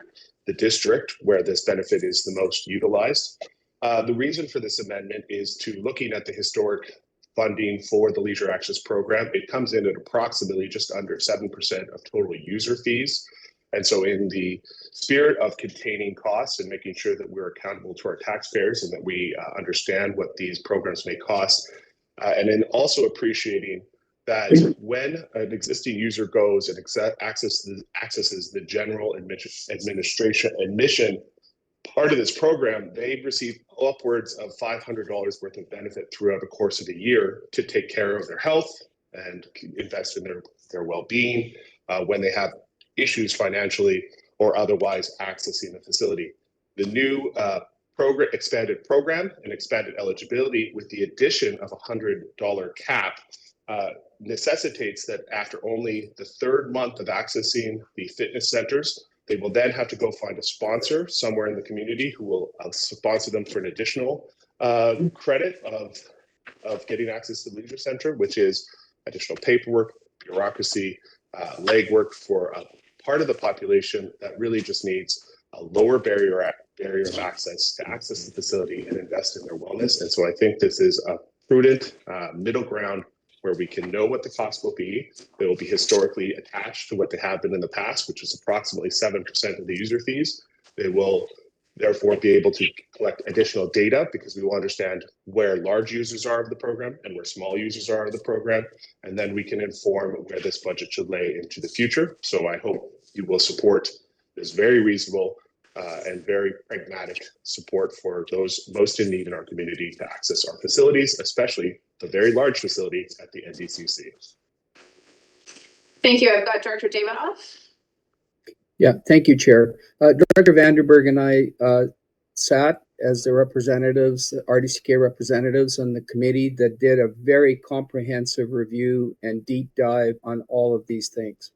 the district where this benefit is the most utilized. The reason for this amendment is to looking at the historic funding for the Leisure Access Program. It comes in at approximately just under 7% of total user fees. And so in the spirit of containing costs and making sure that we're accountable to our taxpayers and that we understand what these programs may cost, and then also appreciating that when an existing user goes and accesses the general admission part of this program, they receive upwards of $500 worth of benefit throughout the course of the year to take care of their health and invest in their well-being when they have issues financially or otherwise accessing the facility. The new expanded program and expanded eligibility with the addition of a $100 cap necessitates that after only the third month of accessing the fitness centers, they will then have to go find a sponsor somewhere in the community who will sponsor them for an additional credit of getting access to the leisure center, which is additional paperwork, bureaucracy, legwork for a part of the population that really just needs a lower barrier of access to access the facility and invest in their wellness. And so I think this is a prudent middle ground where we can know what the cost will be. They will be historically attached to what they have been in the past, which is approximately 7% of the user fees. They will therefore be able to collect additional data because we will understand where large users are of the program and where small users are of the program. And then we can inform where this budget should lay into the future. So I hope you will support this very reasonable and very pragmatic support for those most in need in our community to access our facilities, especially the very large facility at the NDCC. Thank you. I've got Director David off. Yeah, thank you, Chair. Director Vandenberg and I sat as the representatives, RDCK representatives on the committee that did a very comprehensive review and deep dive on all of these things.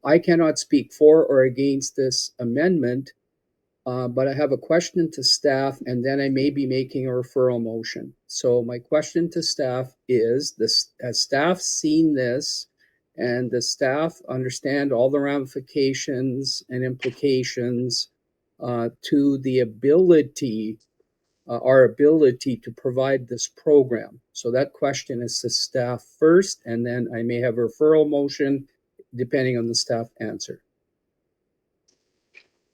I cannot speak for or against this amendment, but I have a question to staff and then I may be making a referral motion. So my question to staff is, has staff seen this and the staff understand all the ramifications and implications to the ability, our ability to provide this program? So that question is to staff first, and then I may have a referral motion depending on the staff answer.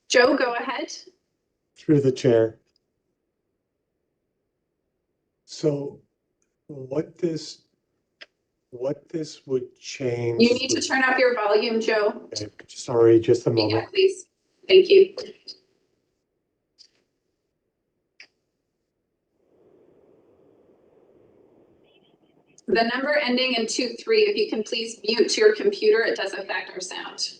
Joe, go ahead. Through the chair. So what this would change. You need to turn up your volume, Joe. Okay, sorry, just a moment. Yeah, please. Thank you. The number ending in 23, if you can please mute your computer, it does affect our sound.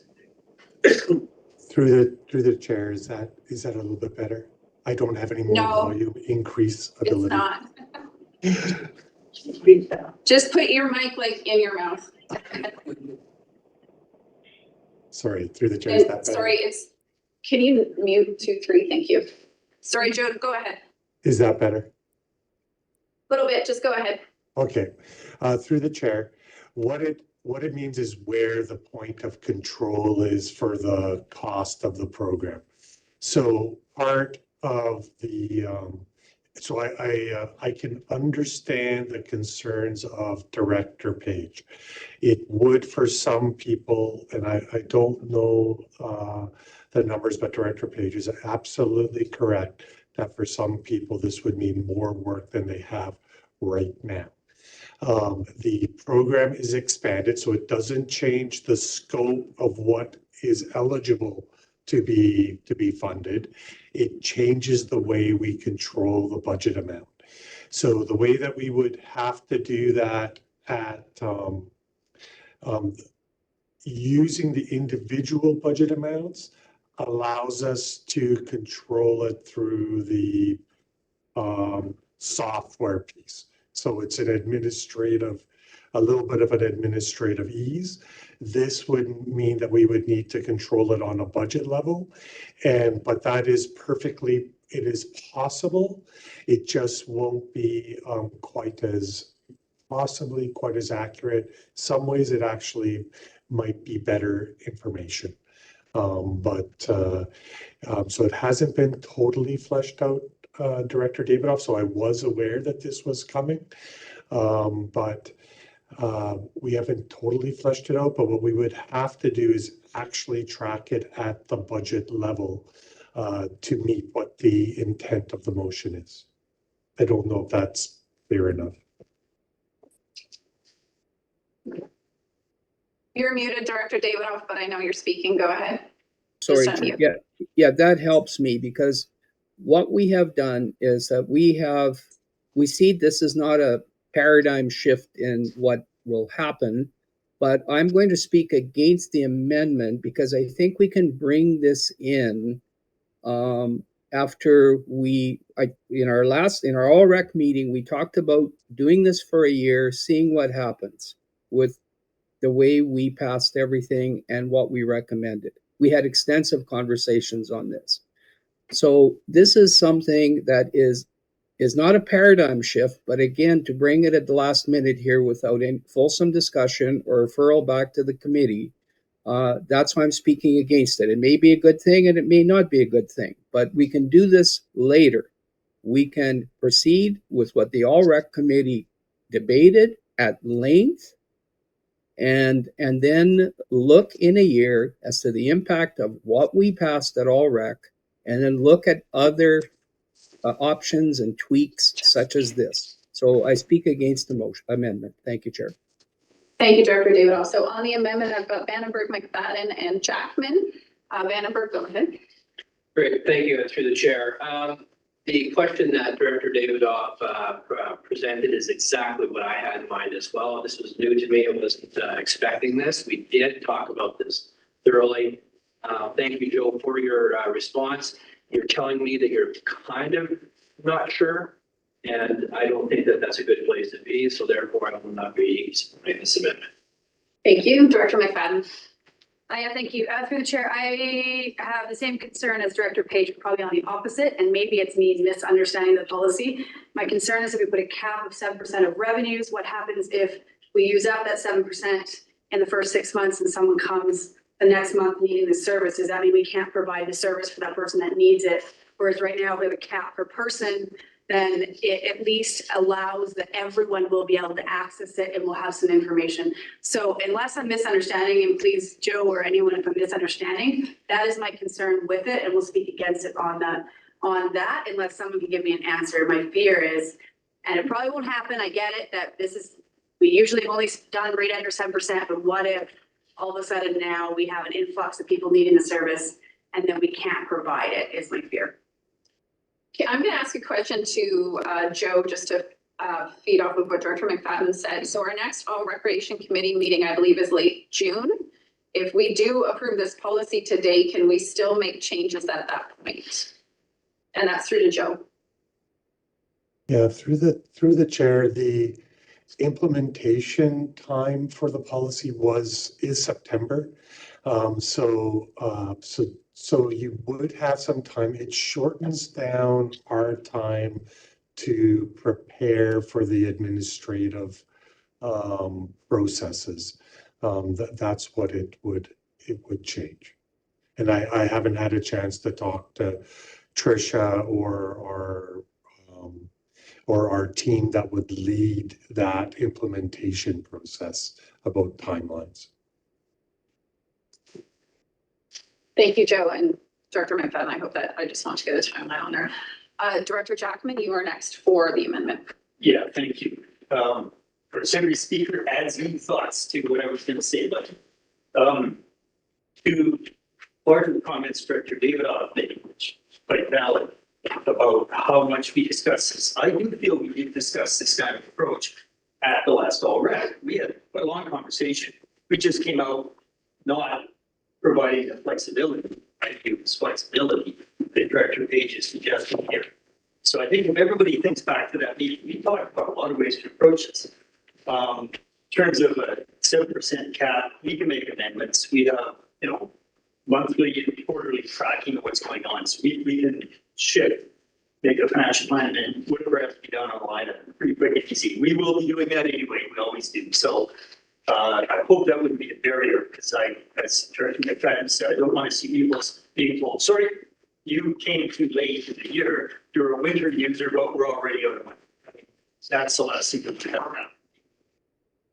Through the chair, is that a little bit better? I don't have any more volume increase ability. It's not. Just put your mic like in your mouth. Sorry, through the chair, is that better? Sorry, Can you mute 2-3? Thank you. Sorry, Joe, go ahead. Is that better? Little bit, just go ahead. Okay, through the chair, what it means is where the point of control is for the cost of the program. So part of the, so I can understand the concerns of Director Page. It would for some people, and I don't know the numbers, but Director Page is absolutely correct that for some people, this would mean more work than they have right now. The program is expanded, so it doesn't change the scope of what is eligible to be funded. It changes the way we control the budget amount. So the way that we would have to do that at using the individual budget amounts allows us to control it through the software piece. So it's an administrative, a little bit of an administrative ease. This would mean that we would need to control it on a budget level. But that is perfectly, it is possible. It just won't be quite as accurate. Some ways it actually might be better information. So it hasn't been totally fleshed out, Director Davidoff, so I was aware that this was coming, but we haven't totally fleshed it out. But what we would have to do is actually track it at the budget level to meet what the intent of the motion is. I don't know if that's clear enough. You're muted, Director Davidoff, but I know you're speaking. Go ahead. Sorry, Just unmute. yeah, that helps me because what we have done is that we see this is not a paradigm shift in what will happen, but I'm going to speak against the amendment because I think we can bring this in after in our all rec meeting, we talked about doing this for a year, seeing what happens with the way we passed everything and what we recommended. We had extensive conversations on this. So this is something that is not a paradigm shift, but again, to bring it at the last minute here without any fulsome discussion or referral back to the committee, that's why I'm speaking against it. It may be a good thing and it may not be a good thing, but we can do this later. We can proceed with what the All Rec Committee debated at length and then look in a year as to the impact of what we passed at All Rec, and then look at other options and tweaks such as this. So I speak against the amendment. Thank you, Chair. Thank you, Director Davidoff. So on the amendment, I've got Vandenberg, McFadden, and Jackman. Vandenberg, go ahead. Great, thank you, through the chair. The question that Director Davidoff presented is exactly what I had in mind as well. This was new to me. I wasn't expecting this. We did talk about this thoroughly. Thank you, Joe, for your response. You're telling me that you're kind of not sure, and I don't think that that's a good place to be. So therefore, I will not be supporting this amendment. Thank you, Director McFadden. Yeah, thank you. Through the chair, I have the same concern as Director Page, but probably on the opposite, and maybe it's me misunderstanding the policy. My concern is if we put a cap of 7% of revenues, what happens if we use up that 7% in the first 6 months and someone comes the next month needing the service? Does that mean we can't provide the service for that person that needs it? Whereas right now, if we have a cap per person, then it at least allows that everyone will be able to access it and will have some information. So unless I'm misunderstanding, and please, Joe or anyone, if I'm misunderstanding, that is my concern with it, and we'll speak against it on that, unless someone can give me an answer. My fear is, and it probably won't happen, I get it, that we usually have only done right under 7%, but what if all of a sudden now we have an influx of people needing the service and then we can't provide it, is my fear. Okay, I'm going to ask a question to Joe just to feed off of what Director McFadden said. So our next All Recreation Committee meeting, I believe, is late June. If we do approve this policy today, can we still make changes at that point? And that's through to Joe. Yeah, through the chair, the implementation time for the policy is September. So So you would have some time. It shortens down our time to prepare for the administrative processes. That's what it would change. And I haven't had a chance to talk to Tricia or our team that would lead that implementation process about timelines. Thank you, Joe, and Director McFadden. I hope that, I just want to get a timeline on there. Director Jackman, you are next for the amendment. Yeah, thank you. For every speaker adds new thoughts to what I was going to say, but to part of the comments Director Davidoff made, which is quite valid, about how much we discuss this. I do feel we did discuss this kind of approach at the last All-Rec. We had quite a long conversation. We just came out not providing the flexibility. I think it was flexibility that Director Page is suggesting here. So I think if everybody thinks back to that meeting, we talked about a lot of ways to approach this. In terms of a 7% cap, we can make amendments. We have, monthly and quarterly tracking of what's going on. So we can shift, make a financial plan, and whatever has to be done online pretty quick and easy. We will be doing that anyway. We always do. So I hope that wouldn't be a barrier, because as Director McFadden said, I don't want to see people being told, sorry, you came too late in the year. You're a winter user, but we're already out of money. That's the last thing that we have now.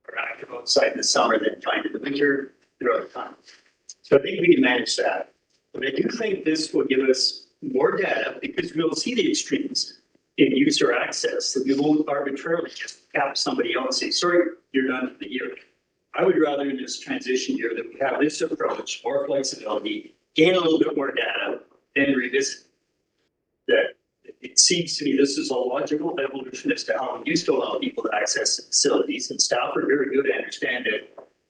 We're active outside in the summer, then fine in the winter, they're out of time. So I think we can manage that. But I do think this will give us more data, because we'll see the extremes in user access, that we won't arbitrarily just cap somebody else and say, sorry, you're done for the year. I would rather in this transition year that we have this approach, more flexibility, gain a little bit more data, then revisit. That it seems to me this is a logical evolution as to how we used to allow people to access the facilities, and staff are very good at understanding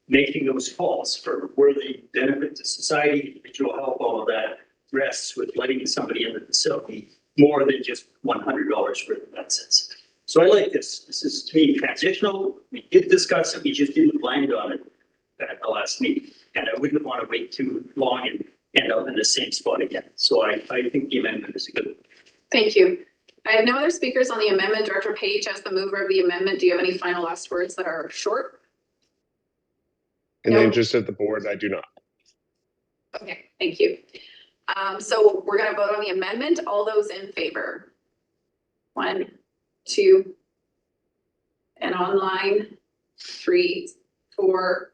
making those calls for where they benefit to society, individual health, all of that rests with letting somebody in the facility more than just $100 worth of access. So I like this. This is, to me, transitional. We did discuss it. We just didn't land on it at the last meeting. And I wouldn't want to wait too long and end up in the same spot again. So I think the amendment is a good one. Thank you. I have no other speakers on the amendment. Director Page, as the mover of the amendment, do you have any final last words that are short? In the interest of the board, I do not. Okay, thank you. So we're going to vote on the amendment. All those in favor? 1, 2, and online, 3, 4.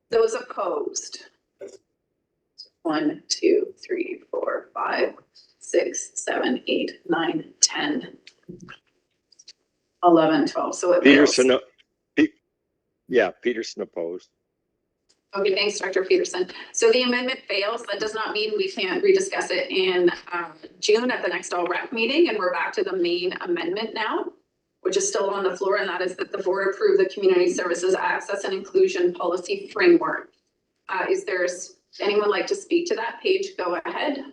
Those opposed? 1, 2, 3, 4, 5, 6, 7, 8, 9, 10, 11, 12. So it Peterson, fails. Peterson opposed. Okay, thanks, Director Peterson. So the amendment fails. That does not mean we can't rediscuss it in June at the next All-Rec meeting. And we're back to the main amendment now, which is still on the floor, and that is that the board approve the Community Services Access and Inclusion Policy Framework. Is there anyone like to speak to that? Page, go ahead.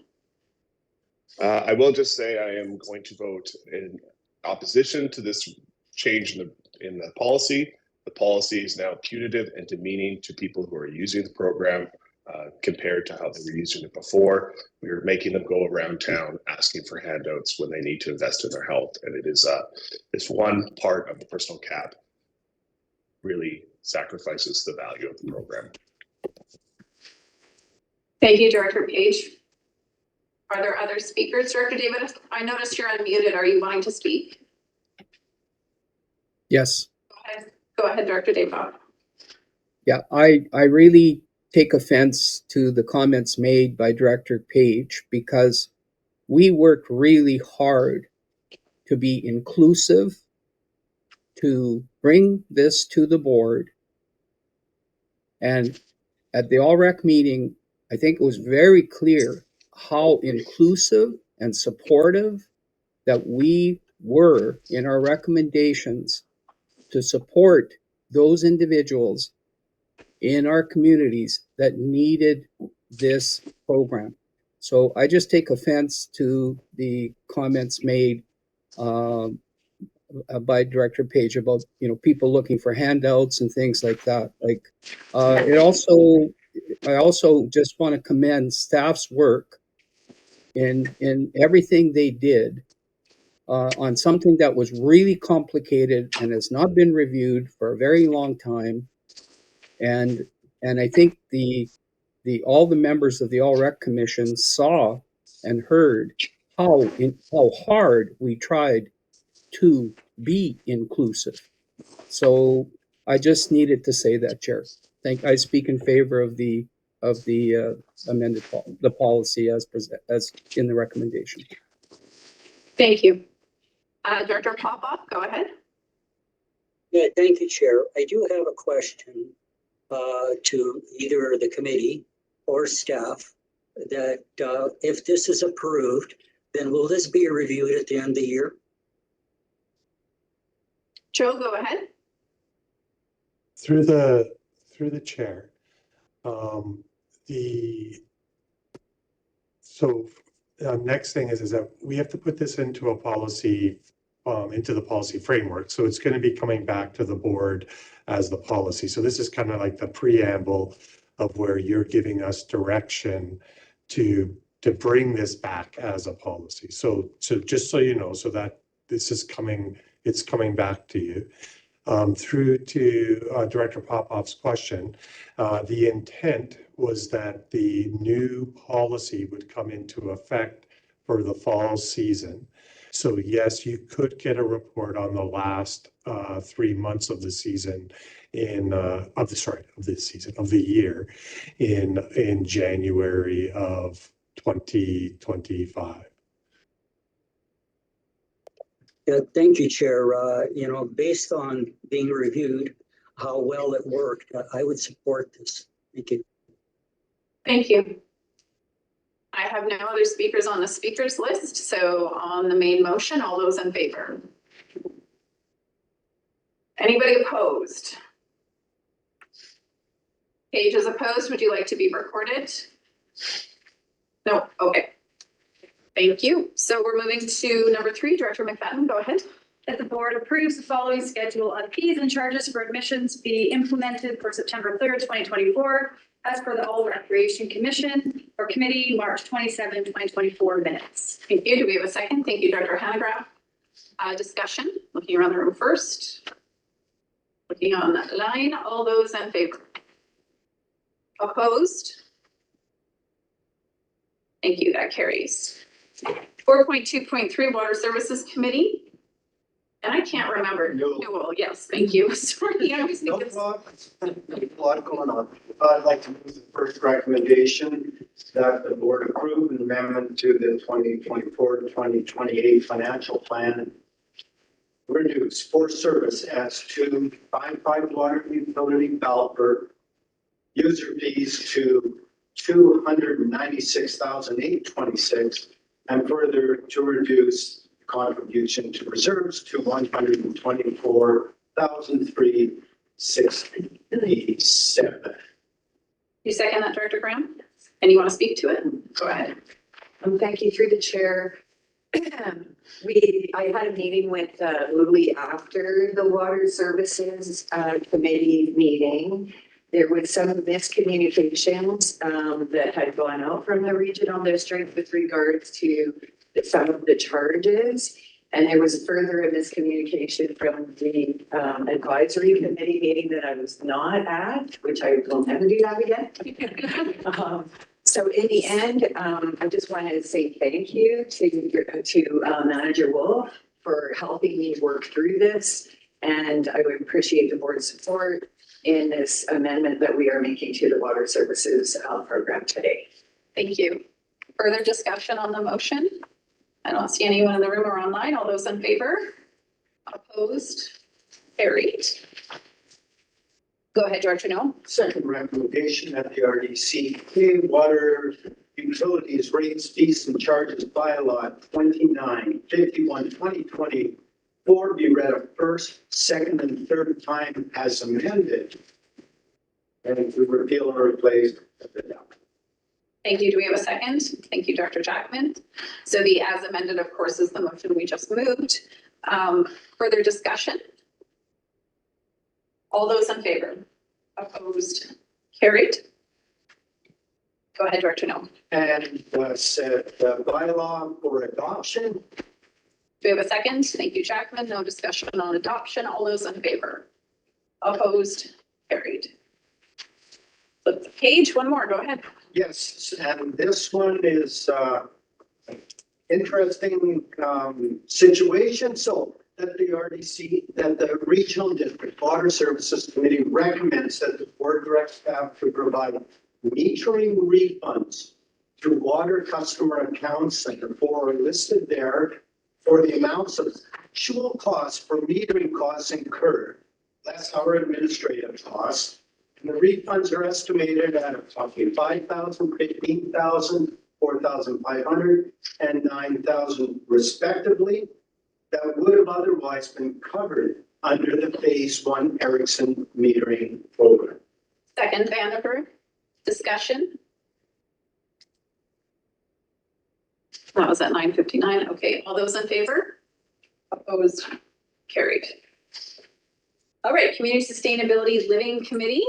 I will just say I am going to vote in opposition to this change in the policy. The policy is now punitive and demeaning to people who are using the program compared to how they were using it before. We are making them go around town asking for handouts when they need to invest in their health. And it is it's one part of the personal cap really sacrifices the value of the program. Thank you, Director Page. Are there other speakers? Director David, I noticed you're unmuted. Are you wanting to speak? Yes. Go ahead, Director David. Yeah, I really take offense to the comments made by Director Page, because we work really hard to be inclusive, to bring this to the board. And at the All-Rec meeting, I think it was very clear how inclusive and supportive that we were in our recommendations to support those individuals in our communities that needed this program. So I just take offense to the comments made by Director Page about, people looking for handouts and things like that. Like, it also I also just want to commend staff's work in everything they did on something that was really complicated and has not been reviewed for a very long time. And I think all the members of the All Rec Commission saw and heard how hard we tried to be inclusive. So I just needed to say that, Chair. I speak in favor of the amended the policy as in the recommendation. Thank you. Director Popoff, go ahead. Yeah, thank you, Chair. I do have a question to either the committee or staff that if this is approved, then will this be reviewed at the end of the year? Joe, go ahead. Through the chair, next thing is that we have to put this into a policy, into the policy framework. So it's going to be coming back to the board as the policy. So this is kind of like the preamble of where you're giving us direction to bring this back as a policy. So just so you know, so that this is coming, it's coming back to you. Through to Director Popoff's question, the intent was that the new policy would come into effect for the fall season. So yes, you could get a report on the last 3 months of the season of the year in January of 2025. Yeah, thank you, Chair. Based on being reviewed, how well it worked, I would support this. Thank you. Thank you. I have no other speakers on the speakers list. So on the main motion, all those in favor? Anybody opposed? Paige is opposed. Would you like to be recorded? No, okay. Thank you. So we're moving to number 3, Director McFadden, go ahead. That the board approves the following schedule of fees and charges for admissions be implemented for September 3rd, 2024, as per the All Recreation Commission or Committee, March 27, 2024 minutes. Thank you. Do we have a second? Thank you, Director Hanegraaff. Discussion, looking around the room first. Looking on that line, all those in favor? Opposed? Thank you, that carries. 4.2.3 Water Services Committee. And I can't remember. Newell, yes, thank you. Sorry, I always think it's. A lot going on. I'd like to move the first recommendation that the board approve an amendment to the 2024-2028 financial plan. Reduce for service S2 55 water utility Balfour user fees to $296,826 and further to reduce contribution to reserves to $124,367. You second that, Director Graham? And you want to speak to it? Go ahead. Thank you through the chair. I had a meeting with Lily after the Water Services Committee meeting. There was some miscommunications that had gone out from the regional district with regards to some of the charges. And there was further a miscommunication from the advisory committee meeting that I was not at, which I will never do that again. So in the end, I just wanted to say thank you to Manager Wolf for helping me work through this. And I would appreciate the board's support in this amendment that we are making to the water services program today. Thank you. Further discussion on the motion? I don't see anyone in the room or online. All those in favor? Opposed? Carried. Go ahead, Director Newell. Second recommendation that the RDC Clean Water Utilities Rates, Fees and Charges bylaw 2951/2024 be read a first, second, and third time as amended. And to repeal or replace the document. Thank you. Do we have a second? Thank you, Dr. Jackman. So the as amended, of course, is the motion we just moved. Further discussion? All those in favor? Opposed? Carried. Go ahead, Director No. And said bylaw for adoption. Do we have a second? Thank you, Jackman. No discussion on adoption. All those in favor? Opposed? Carried. Flip the page. One more. Go ahead. Yes, and this one is interesting situation. So that the RDC, that the Regional District Water Services Committee recommends that the board direct staff to provide metering refunds to water customer accounts that the four are listed there for the amounts of actual costs for metering costs incurred. That's our administrative costs. And the refunds are estimated at approximately 5,000, 15,000, 4,500, and 9,000 respectively. That would have otherwise been covered under the Phase 1 Erickson metering program. Second, Vandenberg. Discussion. That was at 9:59. Okay, all those in favor? Opposed? Carried. All right, Community Sustainability Living Committee.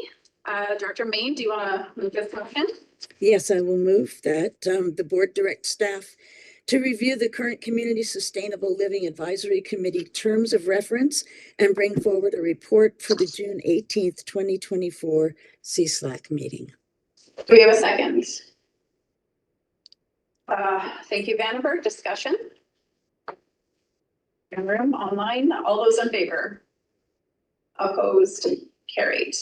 Director Main, do you want to move this motion? Yes, I will move that the board direct staff to review the current Community Sustainable Living Advisory Committee terms of reference and bring forward a report for the June 18th, 2024 CSLAC meeting. Do we have a second? Thank you, Vandenberg. Discussion? In room, online, all those in favor? Opposed? Carried.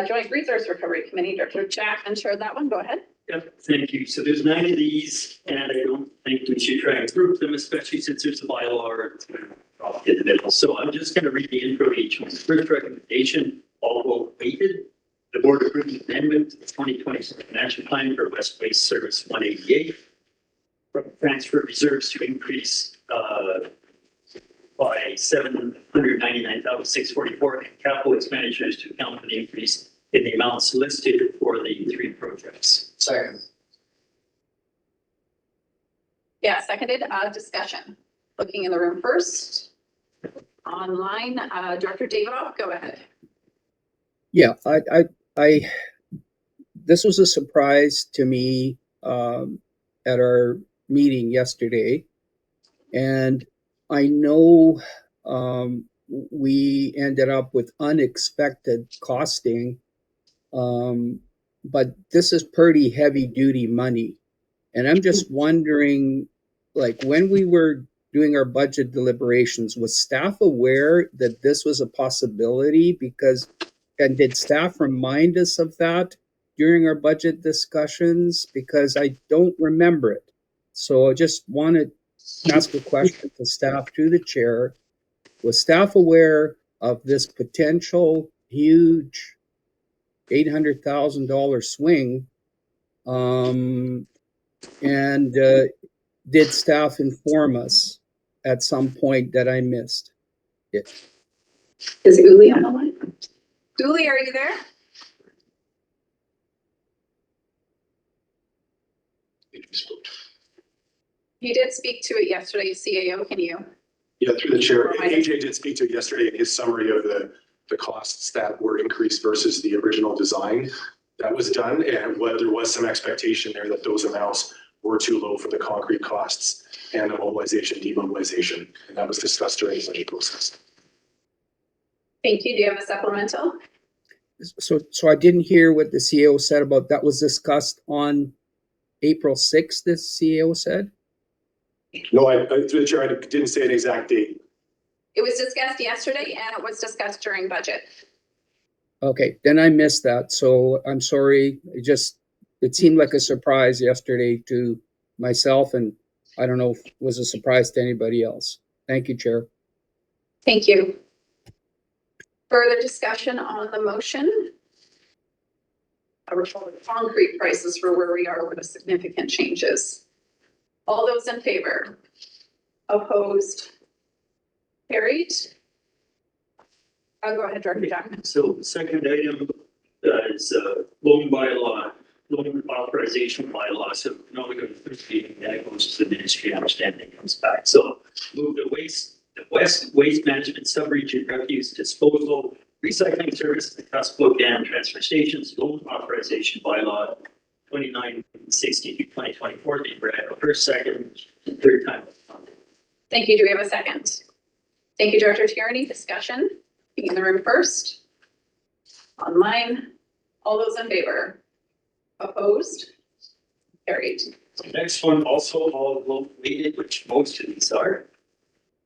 Joint Resource Recovery Committee, Director Jackman chaired that one. Go ahead. Yep, thank you. So there's 9 of these, and I don't think we should try and group them, especially since there's a bylaw or in the middle. So I'm just going to read the intro to each one. First recommendation, all vote weighted. The board approves amendment to the 2026 financial plan for West Waste Service 188. Transfer reserves to increase by 799,644 and capital expenditures to account for the increase in the amounts listed for the 3 projects. Second. Yeah, seconded. Discussion. Looking in the room first. Online, Director Davidoff, go ahead. Yeah, I this was a surprise to me at our meeting yesterday, and I know we ended up with unexpected costing, but this is pretty heavy duty money, and I'm just wondering, like, when we were doing our budget deliberations, was staff aware that this was a possibility? Because, and did staff remind us of that during our budget discussions? Because I don't remember it. So I just want to ask a question to staff, to the chair. Was staff aware of this potential huge $800,000 swing? And did staff inform us at some point that I missed it? Is Uli on the line? Uli, are you there? You did speak to it yesterday, CAO. Can you? Yeah, through the chair. AJ did speak to it yesterday in his summary of the costs that were increased versus the original design that was done. And there was some expectation there that those amounts were too low for the concrete costs and the mobilization, demobilization. And that was discussed during the budget process. Thank you. Do you have a supplemental? So I didn't hear what the CEO said about that. Was discussed on April 6th, the CEO said? No, through the chair, I didn't say an exact date. It was discussed yesterday and it was discussed during budget. Okay, then I missed that. So I'm sorry. It seemed like a surprise yesterday to myself, and I don't know if it was a surprise to anybody else. Thank you, Chair. Thank you. Further discussion on the motion? I recall the concrete prices for where we are with the significant changes. All those in favor? Opposed? Carried? I'll go ahead, Director Jackman. So the second item is loan bylaw, loan authorization bylaw. So now we go to first reading, then it goes to the ministry, I understand it comes back. So move the West Waste Management Subregion Refuse Disposal Recycling Service, the Cusco Dam Transfer Stations, loan authorization bylaw 2962/2024. They were at first, second, and third time. Thank you. Do we have a second? Thank you, Director Tierney. Discussion? Being in the room first. Online. All those in favor? Opposed? Carried. The next one also all vote weighted, which most of these are.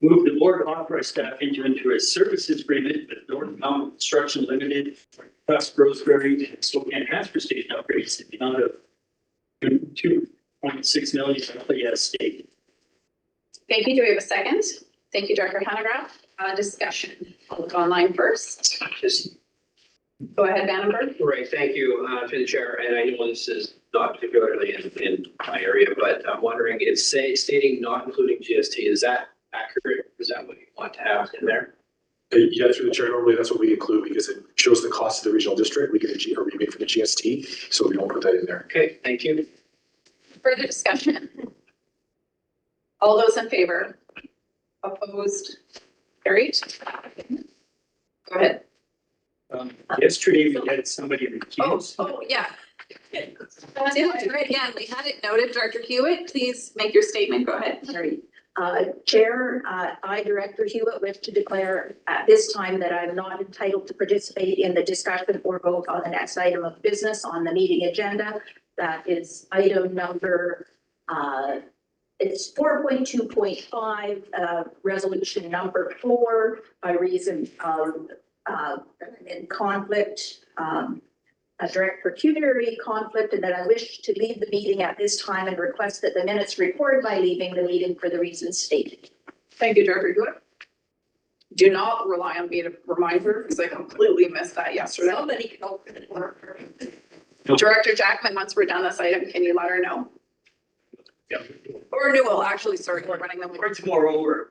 Move the board authorize staff enter into a services agreement with North Mountain Construction Limited for West Roseberry and Spokane Transfer Station upgrades in the amount of $2.6 million as stated. Thank you. Do we have a second? Thank you, Director Hanegraaff. Discussion. I'll look online first. Just Go ahead, Vandenberg. right, thank you to the chair, and I know this is not particularly in my area, but I'm wondering, is stating not including GST, is that accurate? Is that what you want to have in there? Yeah, through the chair, normally that's what we include because it shows the cost of the regional district. We get a rebate for the GST, so we don't put that in there. Okay, thank you. Further discussion? All those in favor? Opposed? Carried. Go ahead. Yesterday we had somebody recused. Oh, yeah. Did it right again. We had it noted. Director Hewitt, please make your statement. Go ahead. Sorry. Chair, I, Director Hewitt, wish to declare at this time that I'm not entitled to participate in the discussion or vote on the next item of business on the meeting agenda. That is item number, it's 4.2.5, resolution number 4, by reason of in conflict, a direct pecuniary conflict, and that I wish to leave the meeting at this time and request that the minutes record my leaving the meeting for the reasons stated. Thank you, Director Hewitt. Do not rely on me to remind her because I completely missed that yesterday. Somebody can open it. Director Jackman, once we're done this item, can you let her know? Yeah. Or Newell, actually, sorry, we're running them. Or tomorrow over.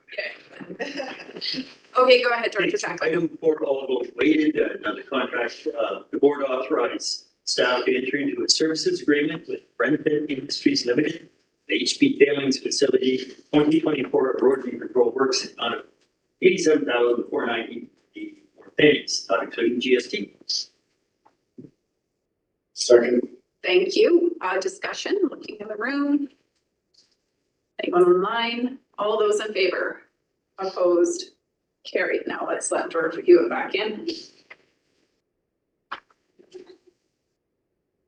Okay, go ahead, Director Jackman. Item 4, all vote weighted, another contract, the board authorized staff to enter into a services agreement with Brenfit Industries Limited, the HB Tailings Facility 2024 erosion control works in amount of $87,490 for payments, not including GST. Second. Thank you. Discussion, looking in the room. Anyone online? All those in favor? Opposed? Carried. Now let's let Director Hewitt back in.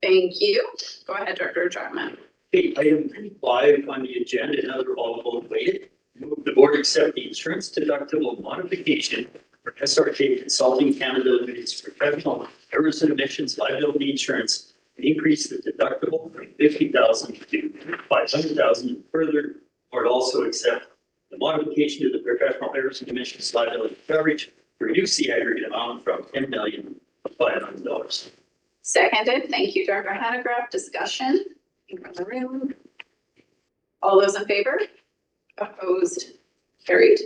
Thank you. Go ahead, Director Jackman. Okay, item 5 on the agenda, another all vote weighted. Move the board accept the insurance deductible modification for SRK Consulting Canada Limited's professional errors and omissions liability insurance and increase the deductible from $50,000 to $500,000. Further, board also accept the modification to the professional errors and omissions liability coverage to reduce the aggregate amount from $10 million to $500. Seconded. Thank you, Director Hanegraaff. Discussion from the room. All those in favor? Opposed? Carried.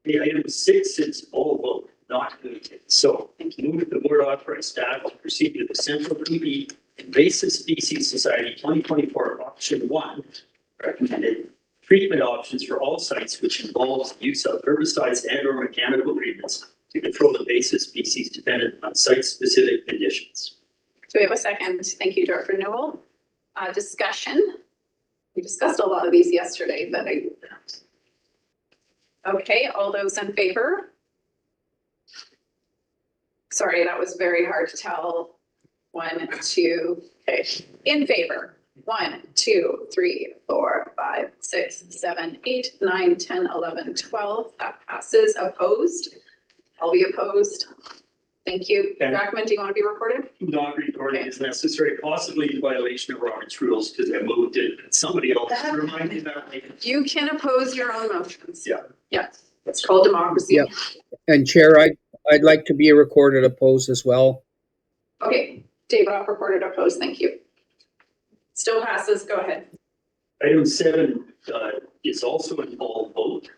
The item 6 is all vote not mooted. So move the board authorize staff to proceed to the Central PB Invasive Species Society 2024 Option 1 recommended treatment options for all sites, which involves use of herbicides and or mechanical treatments to control invasive species dependent on site-specific conditions. Do we have a second? Thank you, Director Newell. Discussion. We discussed a lot of these yesterday, but okay, all those in favor? Sorry, that was very hard to tell. 1, 2, okay. In favor. 1, 2, 3, 4, 5, 6, 7, 8, 9, 10, 11, 12. That passes. Opposed? I'll be opposed. Thank you. Okay. Jackman, do you want to be recorded? Not recording is necessary, possibly in violation of Robert's rules because I moved it. Somebody else remind me that later. You can oppose your own motions. Yeah. Yeah. It's called democracy. Yep. And Chair, I'd like to be recorded opposed as well. Okay, David, I'll record it opposed. Thank you. Still passes. Go ahead. Item 7 is also an all vote.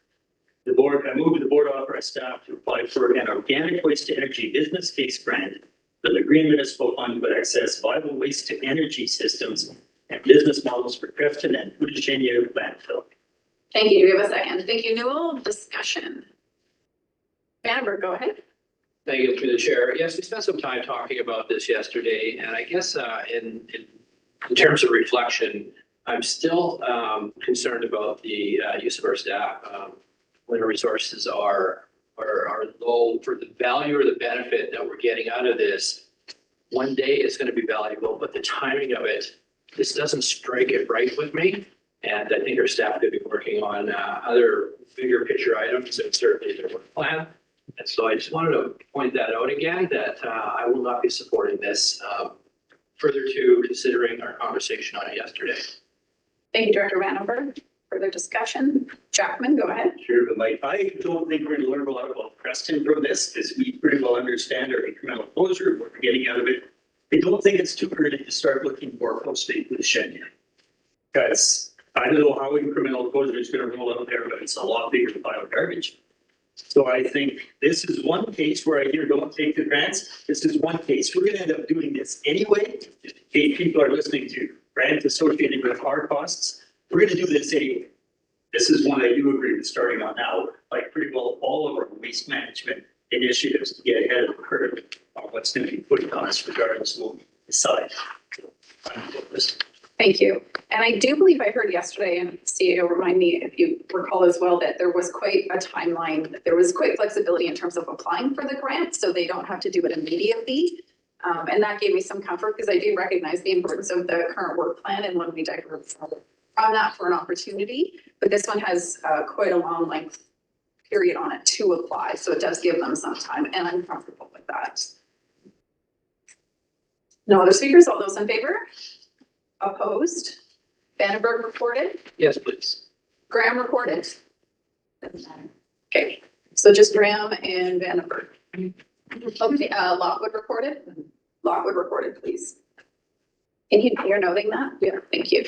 I move the board authorize staff to apply for an organic waste to energy business case grant for the Green Municipal Fund to access viable waste to energy systems and business models for Crefton and Udashenia landfill. Thank you. Do we have a second? Thank you, Newell. Discussion. Vandenberg, go ahead. Thank you, through the chair. Yes, we spent some time talking about this yesterday, and I guess in in terms of reflection, I'm still concerned about the use of our staff when our resources are low for the value or the benefit that we're getting out of this. One day it's going to be valuable, but the timing of it, this doesn't strike it right with me. And I think our staff could be working on other bigger picture items and certainly their work plan. And so I just wanted to point that out again, that I will not be supporting this further to considering our conversation on it yesterday. Thank you, Director Vandenberg. Further discussion? Jackman, go ahead. Sure, but Mike, I don't think we're gonna learn a lot about Preston from this, because we pretty well understand our incremental closure, what we're getting out of it. I don't think it's too early to start looking more closely at the shed yet. Because I don't know how incremental closure is gonna roll out there, but it's a lot bigger than pile of garbage. So I think this is one case where I hear don't take the grants. This is one case. We're gonna end up doing this anyway. Just in case people are listening to grants associated with our costs, we're gonna do this anyway. This is one I do agree with starting on now, like pretty well all of our waste management initiatives to get ahead of the curve on what's gonna be put on us regardless of what we decide. Thank you. And I do believe I heard yesterday, and CEO remind me if you recall as well, that there was quite a timeline. There was quite flexibility in terms of applying for the grant, so they don't have to do it immediately. And that gave me some comfort because I do recognize the importance of the current work plan and when we divert from that for an opportunity. But this one has quite a long length period on it to apply, so it does give them some time, and I'm comfortable with that. No other speakers? All those in favor? Opposed? Vandenberg reported? Yes, please. Graham reported? Okay, so just Graham and Vandenberg. Okay, Lockwood reported? Lockwood reported, please. And you're noting that? Yeah, thank you.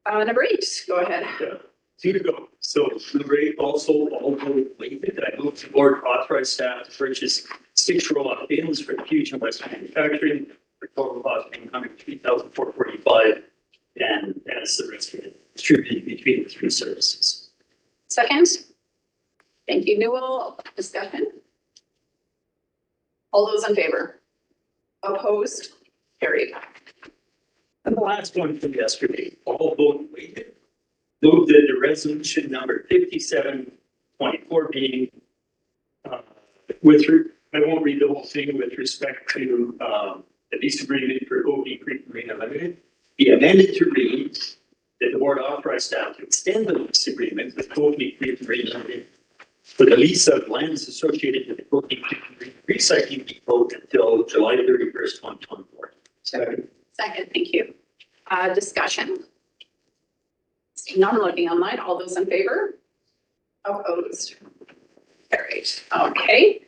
Number 8, go ahead. Yeah, 2 to go. So number 8, also all vote waived. I move the board authorize staff to purchase 6 roll-off bins for the Fusion West Manufacturing for total cost being $103,445, and as the rest of it distributed between the 3 services. Second. Thank you, Newell. Discussion? All those in favor? Opposed? Carried. And the last one from yesterday, all vote waived. Move that the resolution number 5724 being I won't read the whole thing with respect to the lease agreement for Oakney Creek Marina Limited, be amended to read that the board authorized staff to extend the lease agreement with Oakney Creek Marina Limited for the lease of lands associated with the Oakney Creek Recycling Depot until July 31st, 2024. Second, thank you. Discussion? Seeing none, looking online, all those in favor? Opposed? Carried. Okay.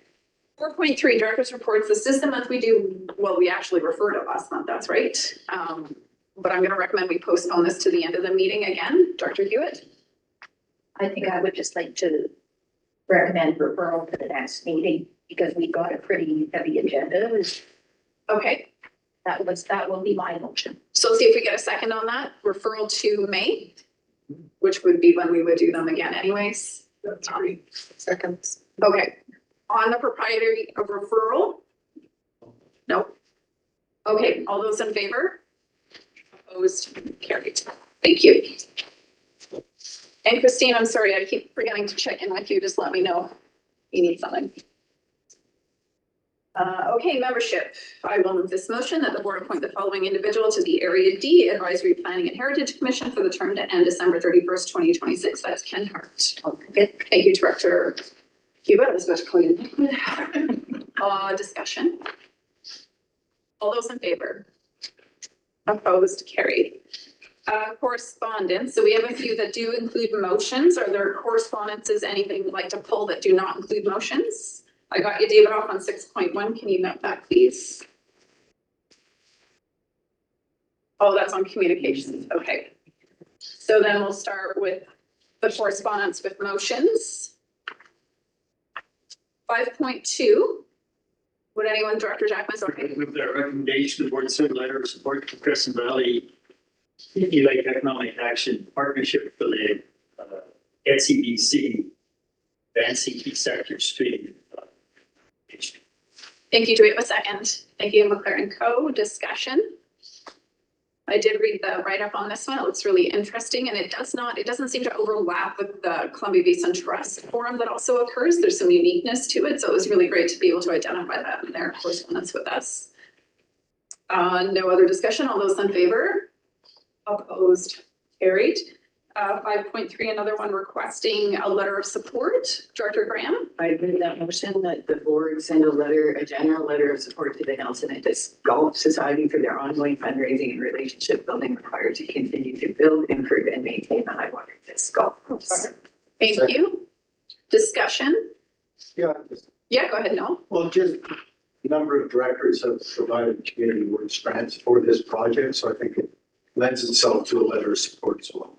4.3, Director's Reports. This is the month we do, well, we actually referred it last month, that's right. But I'm going to recommend we postpone this to the end of the meeting again. Director Hewitt? I think I would just like to recommend referral to the next meeting because we got a pretty heavy agenda. Okay. That will be my motion. So see if we get a second on that. Referral to May, which would be when we would do them again anyways. That's 3 seconds. Okay. On the proprietary of referral? Nope. Okay, all those in favor? Opposed? Carried. Thank you. And Christine, I'm sorry, I keep forgetting to check in with you. Just let me know if you need something. Okay, membership. I will move this motion that the board appoint the following individual to the Area D Advisory Planning and Heritage Commission for the term to end December 31st, 2026. That's Ken Hart. Okay. Thank you, Director Hewitt. I was about to call you. Discussion. All those in favor? Opposed? Carried. Correspondence. So we have a few that do include motions. Are there correspondences, anything you'd like to pull that do not include motions? I got you, David, off on 6.1. Can you note that, please? Oh, that's on communications. Okay. So then we'll start with the correspondence with motions. 5.2. Would anyone, Director Jackman, okay? With their recommendation, the board sent a letter of support to Crescent Valley Lake Economic Action Partnership for the NCBC Advancing Key Sector Street. Thank you. Do we have a second? Thank you, McLaren Co. Discussion. I did read the write-up on this one. It looks really interesting, and it doesn't seem to overlap with the Columbia Basin Trust Forum that also occurs. There's some uniqueness to it, so it was really great to be able to identify that in their correspondence with us. No other discussion. All those in favor? Opposed? Carried. 5.3, another one requesting a letter of support. Director Graham? I move that motion that the board send a general letter of support to the Nelsonitis Golf Society for their ongoing fundraising and relationship building required to continue to build, improve, and maintain the high water disc golf course. Thank you. Discussion? Yeah, Yeah, go ahead, Noel. well, just a number of directors have provided community works grants for this project, so I think it lends itself to a letter of support as well.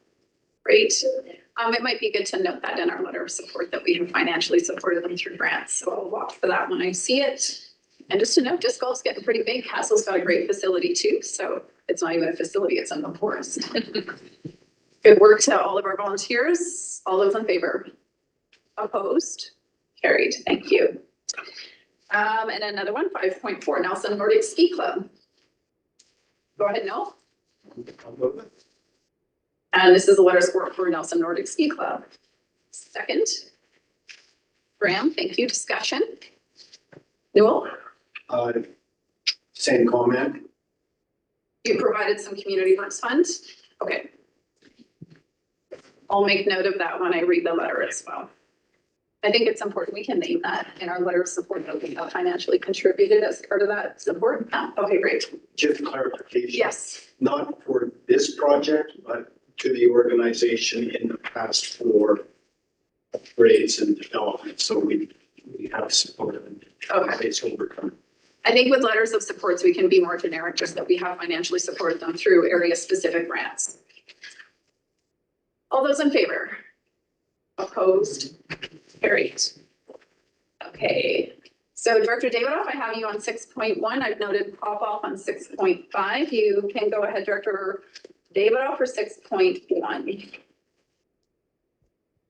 Great. It might be good to note that in our letter of support that we have financially supported them through grants. So I'll watch for that when I see it. And just to note, disc golf's getting pretty big. Castle's got a great facility too. So it's not even a facility, it's in the forest. Good work to all of our volunteers. All those in favor? Opposed? Carried. Thank you. And another one, 5.4, Nelson Nordic Ski Club. Go ahead, Noel. And this is a letter of support for Nelson Nordic Ski Club. Second. Graham, thank you. Discussion. Newell? Same comment. You provided some community works funds? Okay. I'll make note of that when I read the letter as well. I think it's important we can name that in our letter of support that we have financially contributed as part of that support. Okay, great. Just clarification. Yes. Not for this project, but to the organization in the past for upgrades and development. So we have supported them. Okay. Over time. I think with letters of supports, we can be more generic, just that we have financially supported them through area specific grants. All those in favor? Opposed? Carried. Okay, so Director Davidoff, I have you on 6.1. I've noted pop off on 6.5. You can go ahead, Director Davidoff, for 6.1.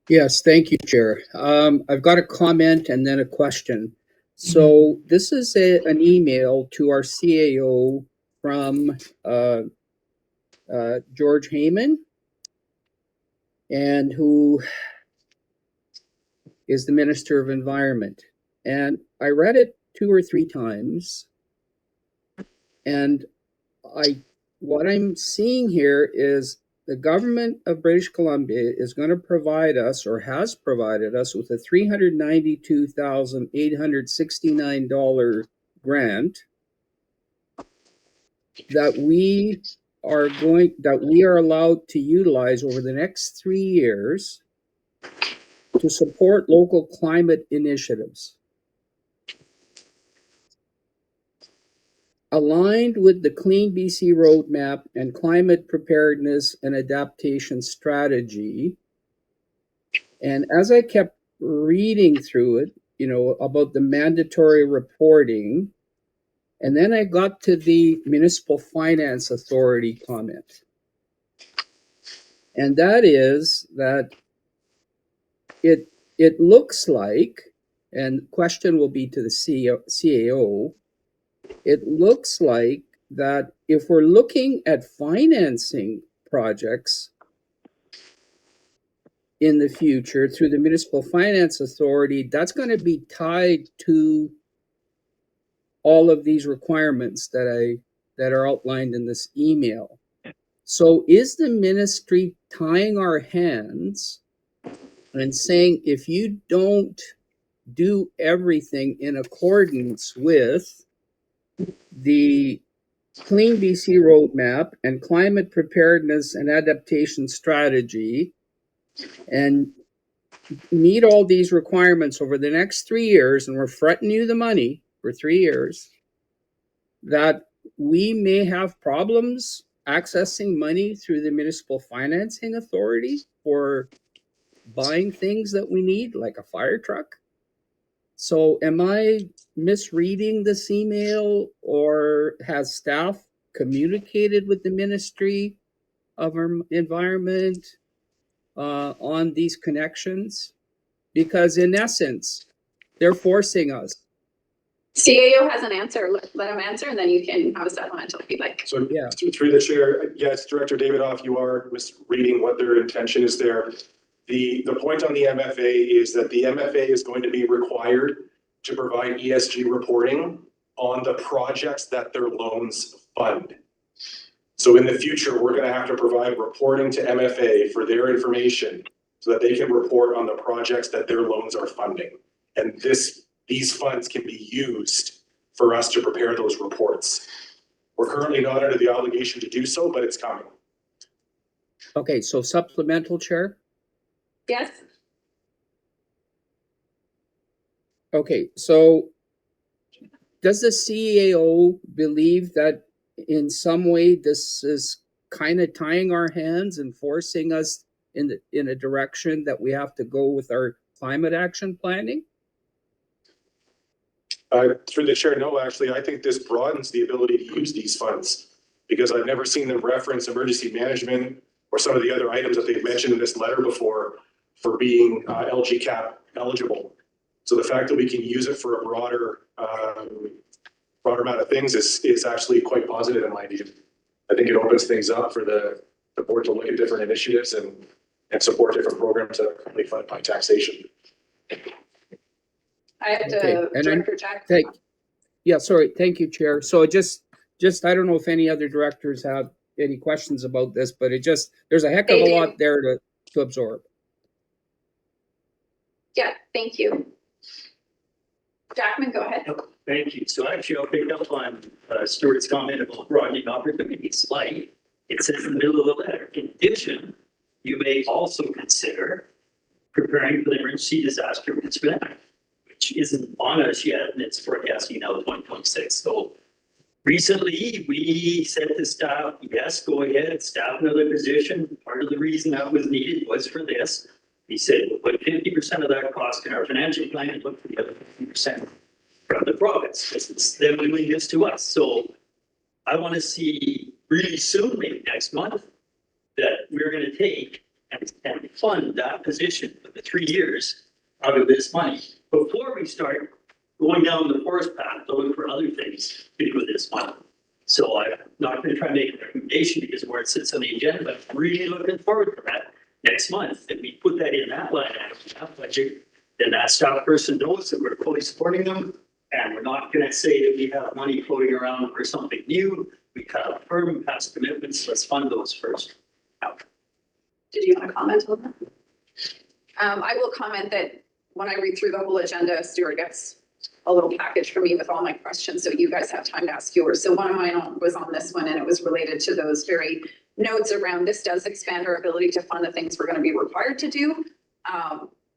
Yes, thank you, Chair. I've got a comment and then a question. So this is an email to our CAO from George Heyman, and who is the Minister of Environment. And I read it 2 or 3 times, and what I'm seeing here is the government of British Columbia is going to provide us, or has provided us, with a $392,869 grant that we are allowed to utilize over the next 3 years to support local climate initiatives. Aligned with the Clean BC Roadmap and Climate Preparedness and Adaptation Strategy. And as I kept reading through it, about the mandatory reporting, and then I got to the Municipal Finance Authority comment. And that is that it looks like, and question will be to the CAO, it looks like that if we're looking at financing projects in the future through the Municipal Finance Authority, that's going to be tied to all of these requirements that are outlined in this email. So is the ministry tying our hands and saying, if you don't do everything in accordance with the Clean BC Roadmap and Climate Preparedness and Adaptation Strategy and meet all these requirements over the next 3 years, and we're fretting you the money for 3 years, that we may have problems accessing money through the Municipal Financing Authority for buying things that we need, like a fire truck? So am I misreading this email, or has staff communicated with the Ministry of Environment on these connections? Because in essence, they're forcing us CAO has an answer. Let him answer, and then you can have a supplemental if you'd like. So through the chair, yes, Director Davidoff, you are misreading what their intention is there. The point on the MFA is that the MFA is going to be required to provide ESG reporting on the projects that their loans fund. So in the future, we're going to have to provide reporting to MFA for their information so that they can report on the projects that their loans are funding. And these funds can be used for us to prepare those reports. We're currently not under the obligation to do so, but it's coming. Okay, so supplemental, Chair? Yes. Okay, so does the CAO believe that in some way this is kind of tying our hands and forcing us in a direction that we have to go with our climate action planning? Through the chair, no, actually, I think this broadens the ability to use these funds because I've never seen them reference emergency management or some of the other items that they've mentioned in this letter before for being LGCAP eligible. So the fact that we can use it for a broader amount of things is actually quite positive in my view. I think it opens things up for the board to look at different initiatives and support different programs that are currently funded by taxation. I have to, Director Jack. Thank you, Chair. So just I don't know if any other directors have any questions about this, but there's a heck of a lot there to absorb. Yeah, thank you. Jackman, go ahead. Thank you. So actually, I'll pick up on Stuart's comment about broadening opportunities. Like it says in the middle of the letter, in addition, you may also consider preparing for the emergency disaster management act, which isn't on us yet, and it's forecasting now 2026. So recently, we said to staff, yes, go ahead, staff another position. Part of the reason that was needed was for this. We said, we'll put 50% of that cost in our financial plan and look for the other 50% from the province, because it's them doing this to us. So I want to see really soon, maybe next month, that we're going to take and fund that position for the 3 years out of this money before we start going down the forest path to look for other things to do with this money. So I'm not going to try to make a recommendation because of where it sits on the agenda, but I'm really looking forward to that next month. If we put that in that line item, that budget, then that staff person knows that we're fully supporting them. And we're not going to say that we have money floating around for something new. We have firm past commitments. Let's fund those first. Did you want to comment on that? I will comment that when I read through the whole agenda, Stuart gets a little package for me with all my questions, so you guys have time to ask yours. So one of mine was on this one, and it was related to those very notes around this does expand our ability to fund the things we're going to be required to do,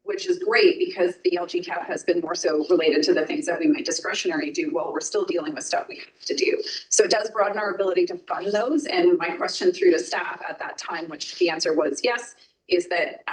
which is great because the LGCAP has been more so related to the things that we might discretionary do while we're still dealing with stuff we have to do. So it does broaden our ability to fund those. And my question through to staff at that time, which the answer was yes, is that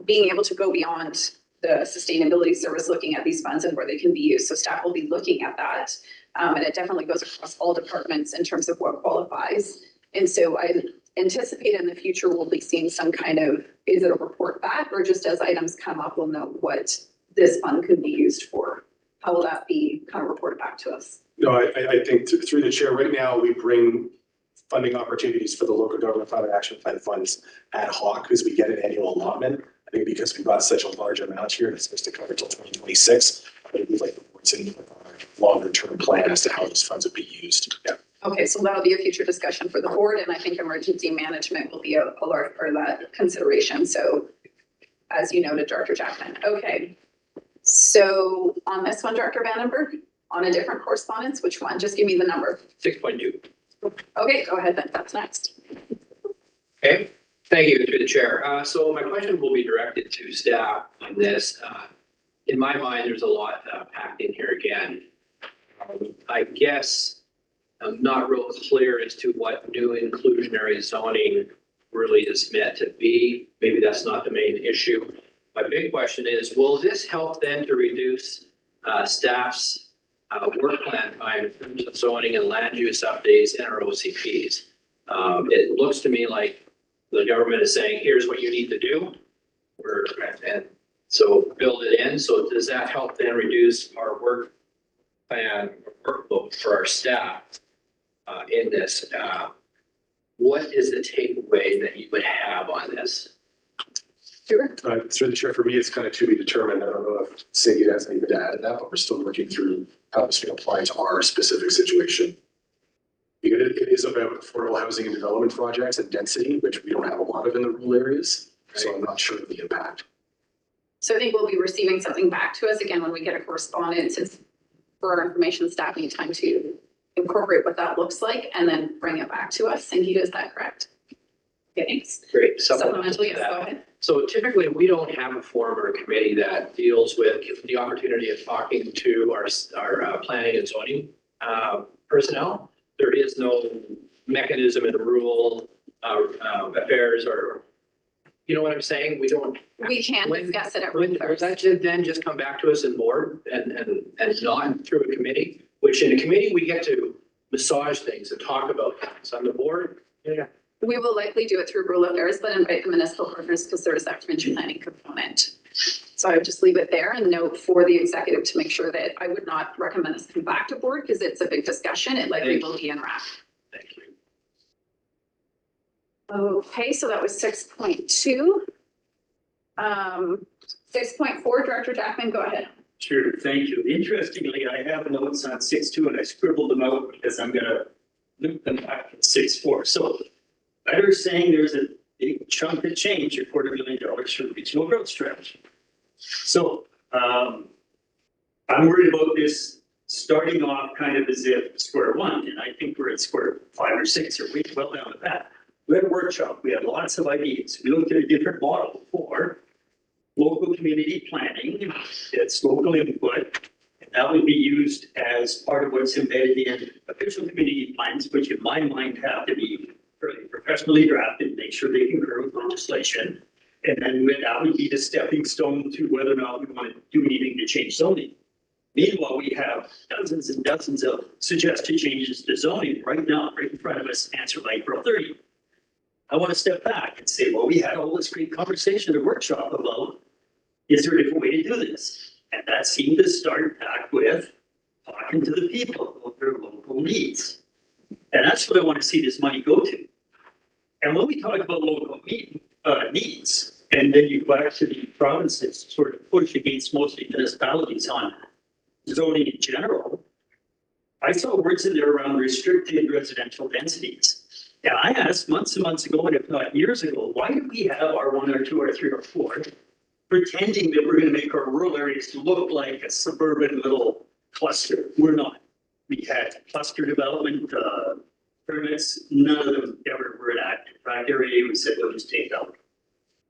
being able to go beyond the sustainability service, looking at these funds and where they can be used. So staff will be looking at that. And it definitely goes across all departments in terms of what qualifies. And so I anticipate in the future, we'll be seeing some kind of, is it a report back or just as items come up, we'll know what this fund could be used for? How will that be kind of reported back to us? No, I think through the chair right now, we bring funding opportunities for the local government climate action plan funds ad hoc because we get an annual allotment. I think because we've got such a large amount here, it's supposed to cover until 2026. But we'd like reports in our longer term plan as to how those funds would be used. Yeah. Okay, so that'll be a future discussion for the board, and I think emergency management will be a large part of that consideration. So as you noted, Director Jackman. Okay, so on this one, Director Vandenberg, on a different correspondence, which one? Just give me the number. 6.2. Okay, go ahead then. That's next. Okay, thank you through the chair. So my question will be directed to staff on this. In my mind, there's a lot packed in here again. I guess I'm not real clear as to what new inclusionary zoning really is meant to be. Maybe that's not the main issue. My big question is, will this help then to reduce staff's work plan time in terms of zoning and land use updates in our OCPs? It looks to me like the government is saying, here's what you need to do. And so build it in. So does that help then reduce our work plan workbook for our staff in this, what is the takeaway that you would have on this? Sure. Through the chair, for me, it's kind of to be determined. I don't know if Cindy has anything to add to that, but we're still working through how this can apply to our specific situation. Because it is about affordable housing and development projects and density, which we don't have a lot of in the rural areas. So I'm not sure of the impact. So I think we'll be receiving something back to us again when we get a correspondence. It's for our information staff need time to incorporate what that looks like and then bring it back to us. And is that correct? Okay, thanks. Great. Supplemental, yes, go ahead. So typically, we don't have a forum or a committee that deals with the opportunity of talking to our planning and zoning personnel. There is no mechanism in the rural affairs or, you know what I'm saying? We don't. We can discuss it at Would that then just come back to us in board and not through a committee? Which in a committee, we get to massage things and talk about things. On the board, yeah. We will likely do it through rural affairs, but invite the municipal partners because there's that provincial planning component. So I would just leave it there and note for the executive to make sure that I would not recommend this come back to board because it's a big discussion. It likely will be in wrap. Thank you. Okay, so that was 6.2. 6.4, Director Jackman, go ahead. Sure, thank you. Interestingly, I have notes on 6.2 and I scribbled them out because I'm gonna loop them back to 6.4. So better saying there's a big chunk of change, $250,000 for regional growth strategy. So I'm worried about this starting off kind of as if square one, and I think we're at square 5 or 6 or way well down the path. We had a workshop, we had lots of ideas. We looked at a different model for local community planning, it's local input, and that would be used as part of what's embedded in official community plans, which in my mind have to be fairly professionally drafted, make sure they concur with legislation. And then that would be the stepping stone to whether or not we want to do anything to change zoning. Meanwhile, we have dozens and dozens of suggested changes to zoning right now, right in front of us, answer like April 30. I want to step back and say, well, we had all this great conversation at a workshop about, is there a different way to do this? And that seemed to start back with talking to the people about their local needs. And that's what I want to see this money go to. And when we talk about local needs, and then you go back to the provinces sort of push against mostly municipalities on zoning in general, I saw words in there around restricted residential densities. And I asked months and months ago, and if not years ago, why do we have R1, R2, R3, R4, pretending that we're going to make our rural areas look like a suburban little cluster? We're not. We had cluster development permits, none of them ever were enacted. Right, we said we'll just take out.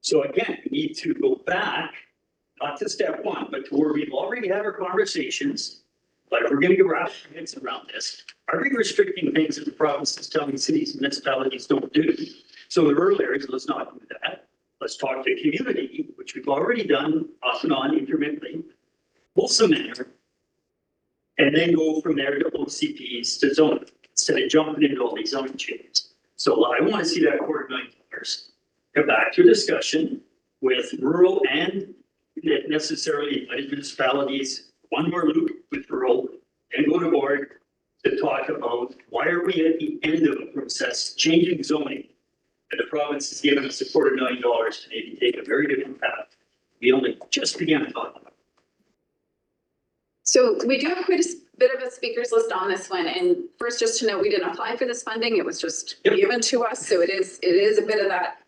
So again, we need to go back, not to step one, but to where we've already had our conversations. But if we're going to wrap our heads around this, are we restricting things that the province is telling cities and municipalities don't do? So in the rural areas, let's not do that. Let's talk to community, which we've already done off and on intermittently, wholesome manner, and then go from there to OCPs to zoning, instead of jumping into all these zoning changes. So I want to see that $250,000 come back to discussion with rural and necessarily municipalities, one more loop with rural, and go to board to talk about why are we at the end of a process changing zoning, and the province has given us $250,000 to maybe take a very different path. We only just began to talk about it. So we do have quite a bit of a speakers list on this one. And first, just to note, we didn't apply for this funding. It was just given to us. So it is a bit of that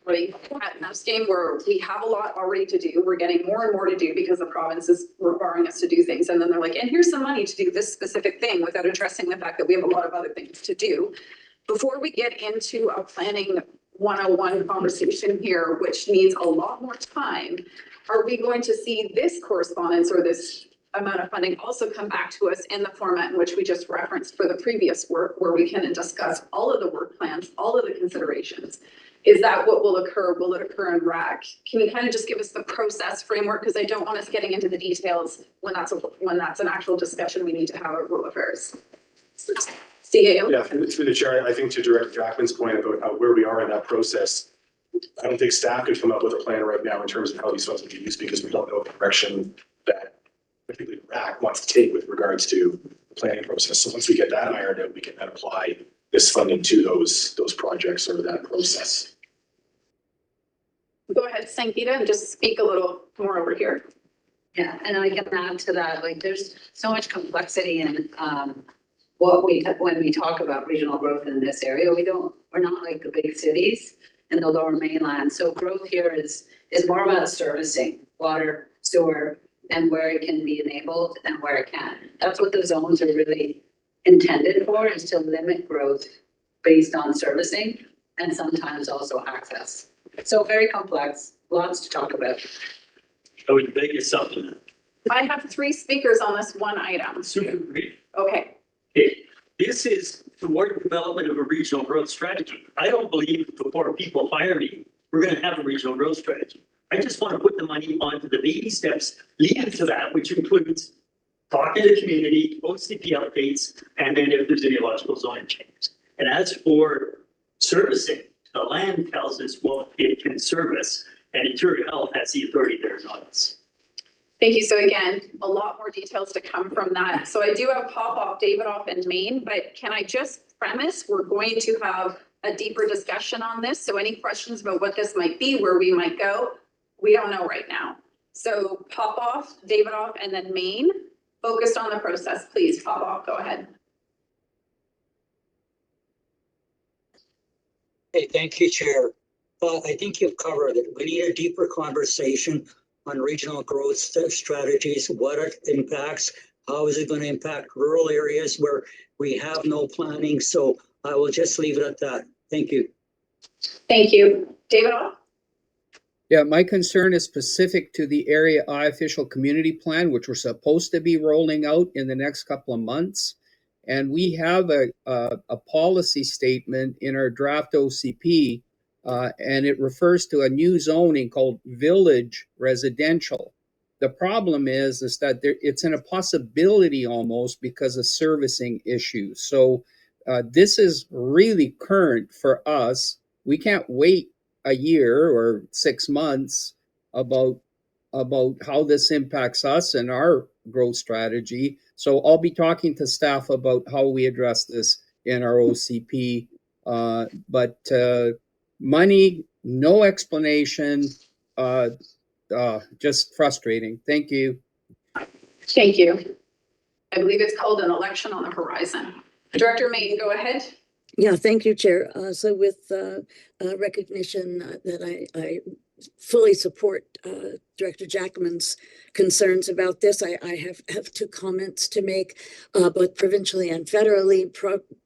cat and mouse game where we have a lot already to do. We're getting more and more to do because the province is requiring us to do things. And then they're like, and here's some money to do this specific thing without addressing the fact that we have a lot of other things to do. Before we get into a planning 101 conversation here, which needs a lot more time, are we going to see this correspondence or this amount of funding also come back to us in the format in which we just referenced for the previous work, where we can discuss all of the work plans, all of the considerations? Is that what will occur? Will it occur in RAC? Can you kind of just give us the process framework? Because I don't want us getting into the details when that's an actual discussion we need to have at Rural Affairs. CAO? Yeah, through the chair, I think to Director Jackman's point about where we are in that process, I don't think staff could come up with a plan right now in terms of how these funds would be used because we don't know the direction that particularly RAC wants to take with regards to the planning process. So once we get that ironed out, we can then apply this funding to those projects or that process. Go ahead, Sangeeta, and just speak a little more over here. Yeah, and I can add to that, like, there's so much complexity in, what when we talk about regional growth in this area, we're not like the big cities in the Lower Mainland. So growth here is more about servicing water, sewer, and where it can be enabled and where it can. That's what the zones are really intended for, is to limit growth based on servicing and sometimes also access. So very complex, lots to talk about. I would beg your supplement. I have 3 speakers on this one item. Super brief. Okay. Okay, this is toward development of a regional growth strategy. I don't believe before people hire me, we're gonna have a regional growth strategy. I just want to put the money onto the baby steps leading to that, which includes talking to the community, OCP updates, and then if there's any logical zoning changes. And as for servicing, the land tells us what it can service, and Interior Health has the authority there, not us. Thank you. So again, a lot more details to come from that. So I do have Popoff, Davidoff, and Maine, but can I just premise we're going to have a deeper discussion on this? So any questions about what this might be, where we might go, we don't know right now. So Popoff, Davidoff, and then Maine, focused on the process, please. Popoff, go ahead. Hey, thank you, Chair. I think you've covered it. We need a deeper conversation on regional growth strategies, what it impacts, how is it going to impact rural areas where we have no planning. So I will just leave it at that. Thank you. Thank you. Davidoff? Yeah, my concern is specific to the Area I official community plan, which we're supposed to be rolling out in the next couple of months. And we have a policy statement in our draft OCP, and it refers to a new zoning called village residential. The problem is that it's in a possibility almost because of servicing issues. So this is really current for us. We can't wait a year or 6 months about how this impacts us and our growth strategy. So I'll be talking to staff about how we address this in our OCP. But money, no explanation, just frustrating. Thank you. Thank you. I believe it's called an election on the horizon. Director Maine, go ahead. Yeah, thank you, Chair. So with recognition that I fully support Director Jackman's concerns about this, I have 2 comments to make, both provincially and federally.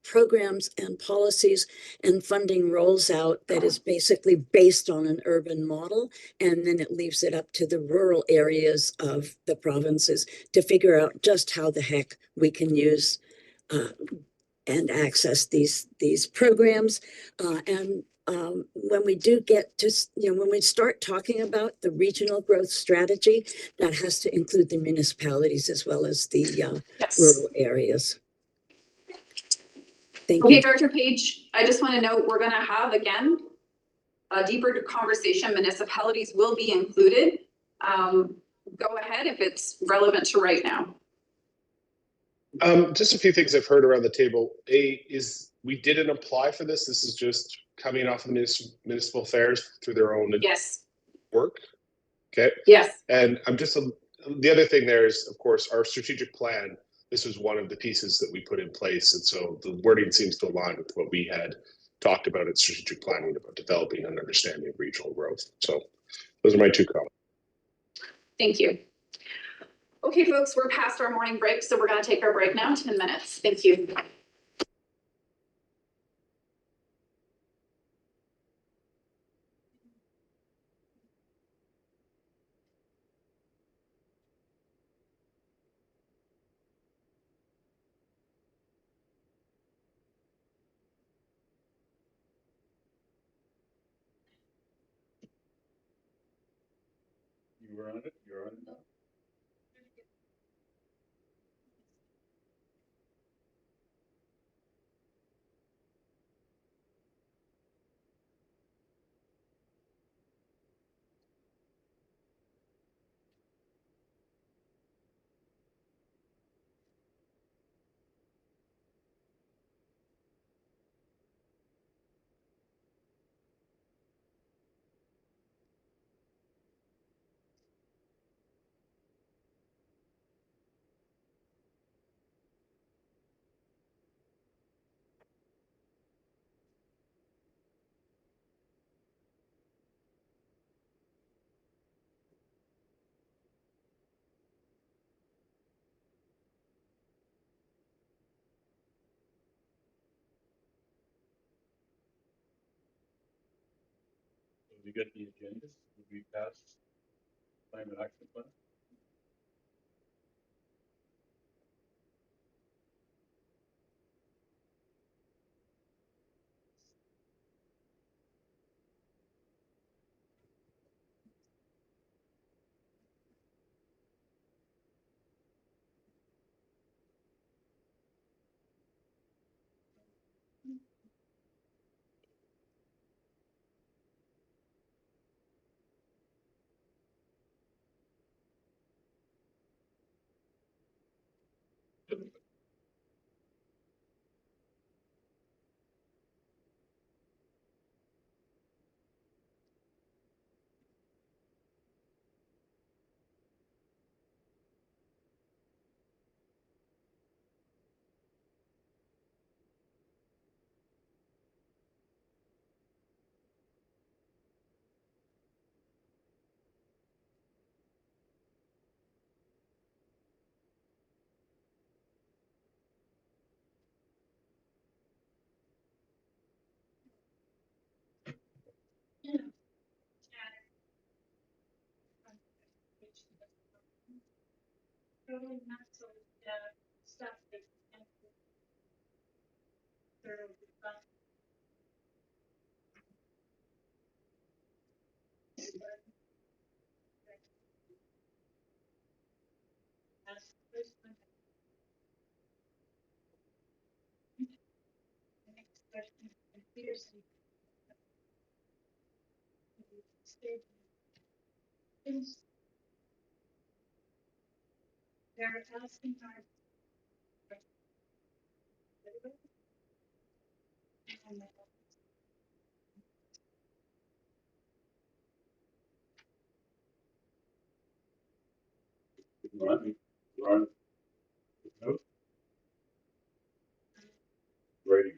Programs and policies and funding rolls out that is basically based on an urban model, and then it leaves it up to the rural areas of the provinces to figure out just how the heck we can use and access these programs. When we do get to, when we start talking about the regional growth strategy, that has to include the municipalities as well as the rural areas. Thank Okay, you. Director Page, I just want to note we're going to have, again, a deeper conversation. Municipalities will be included. Go ahead if it's relevant to right now. Just a few things I've heard around the table. We didn't apply for this. This is just coming off of municipal affairs through their own work. Okay. Yes. And the other thing there is, of course, our strategic plan. This was one of the pieces that we put in place. And so the wording seems to align with what we had talked about in strategic planning about developing an understanding of regional growth. So those are my 2 comments. Thank you. Okay, folks, we're past our morning break, so we're going to take our break now, 10 minutes. Thank you. You're on it. You're on it now. Did we get the agenda? Did we pass climate action plan? Run. Nope. Ready.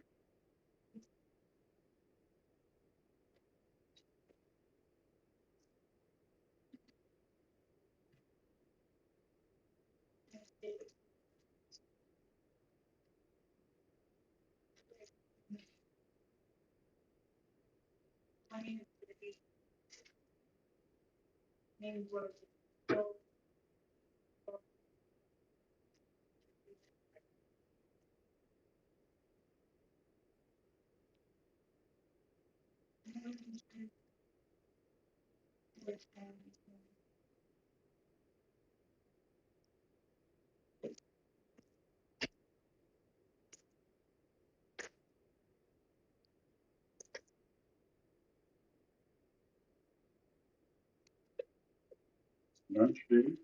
Lunch, baby.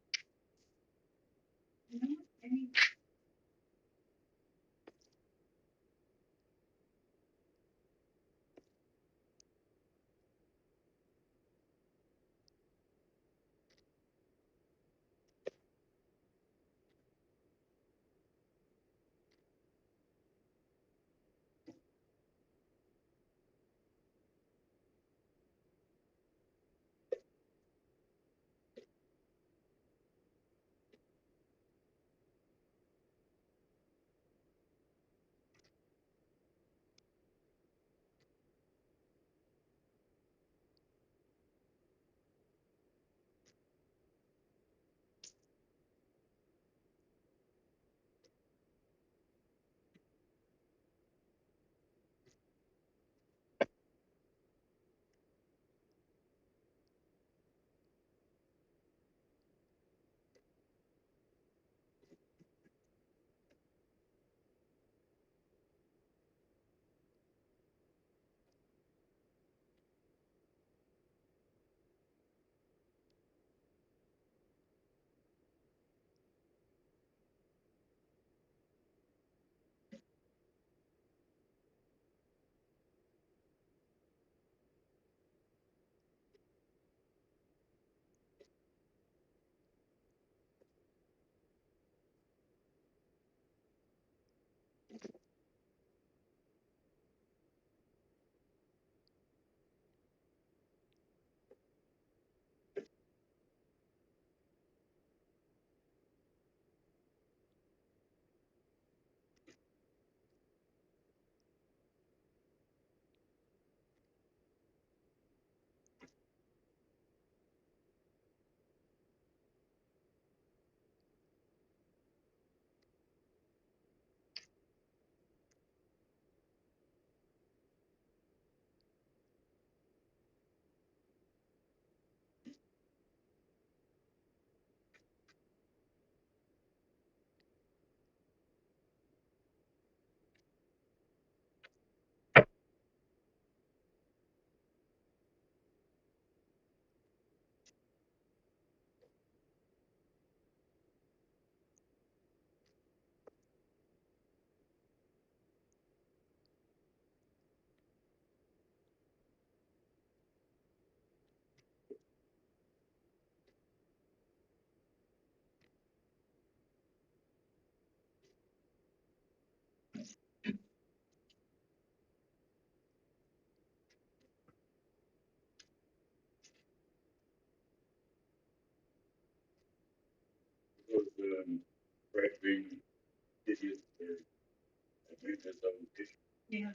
Yeah.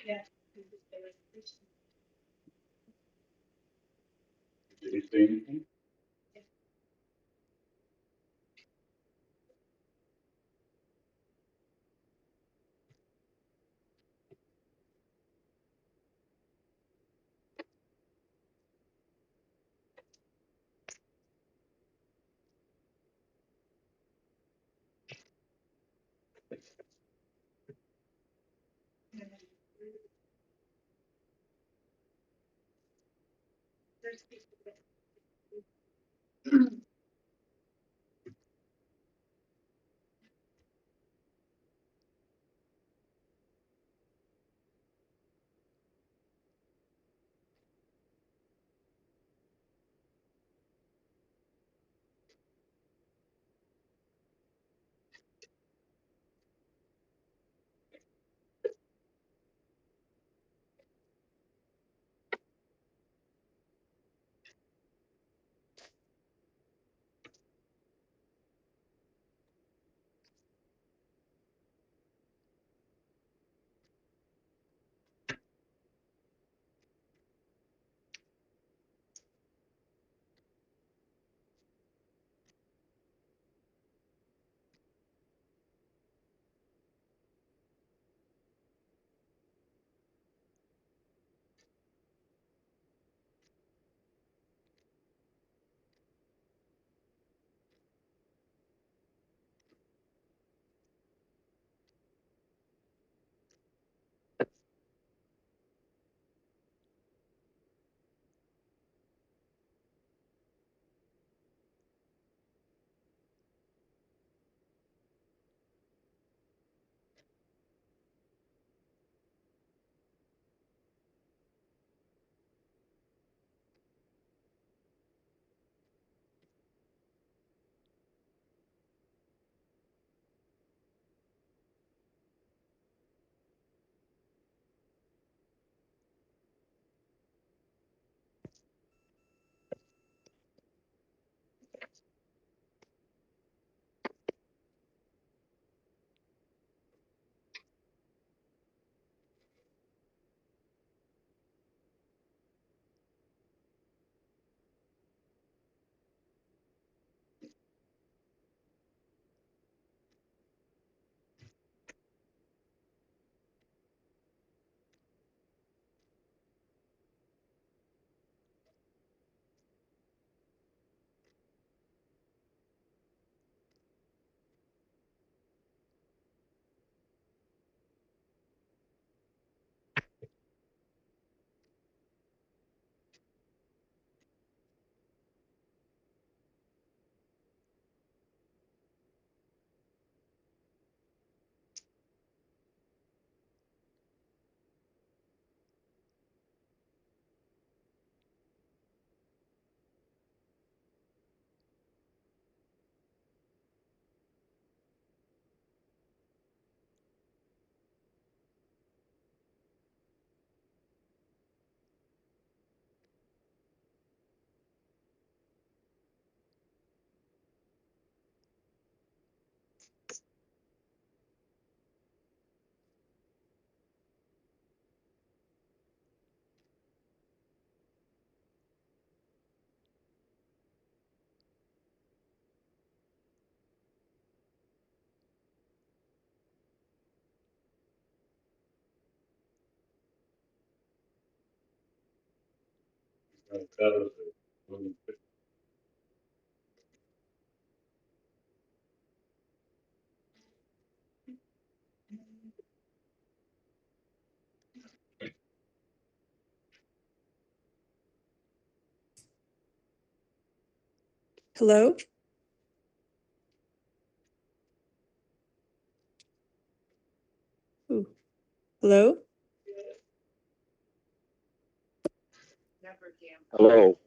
Yeah. Hello? Ooh. Hello? Hello.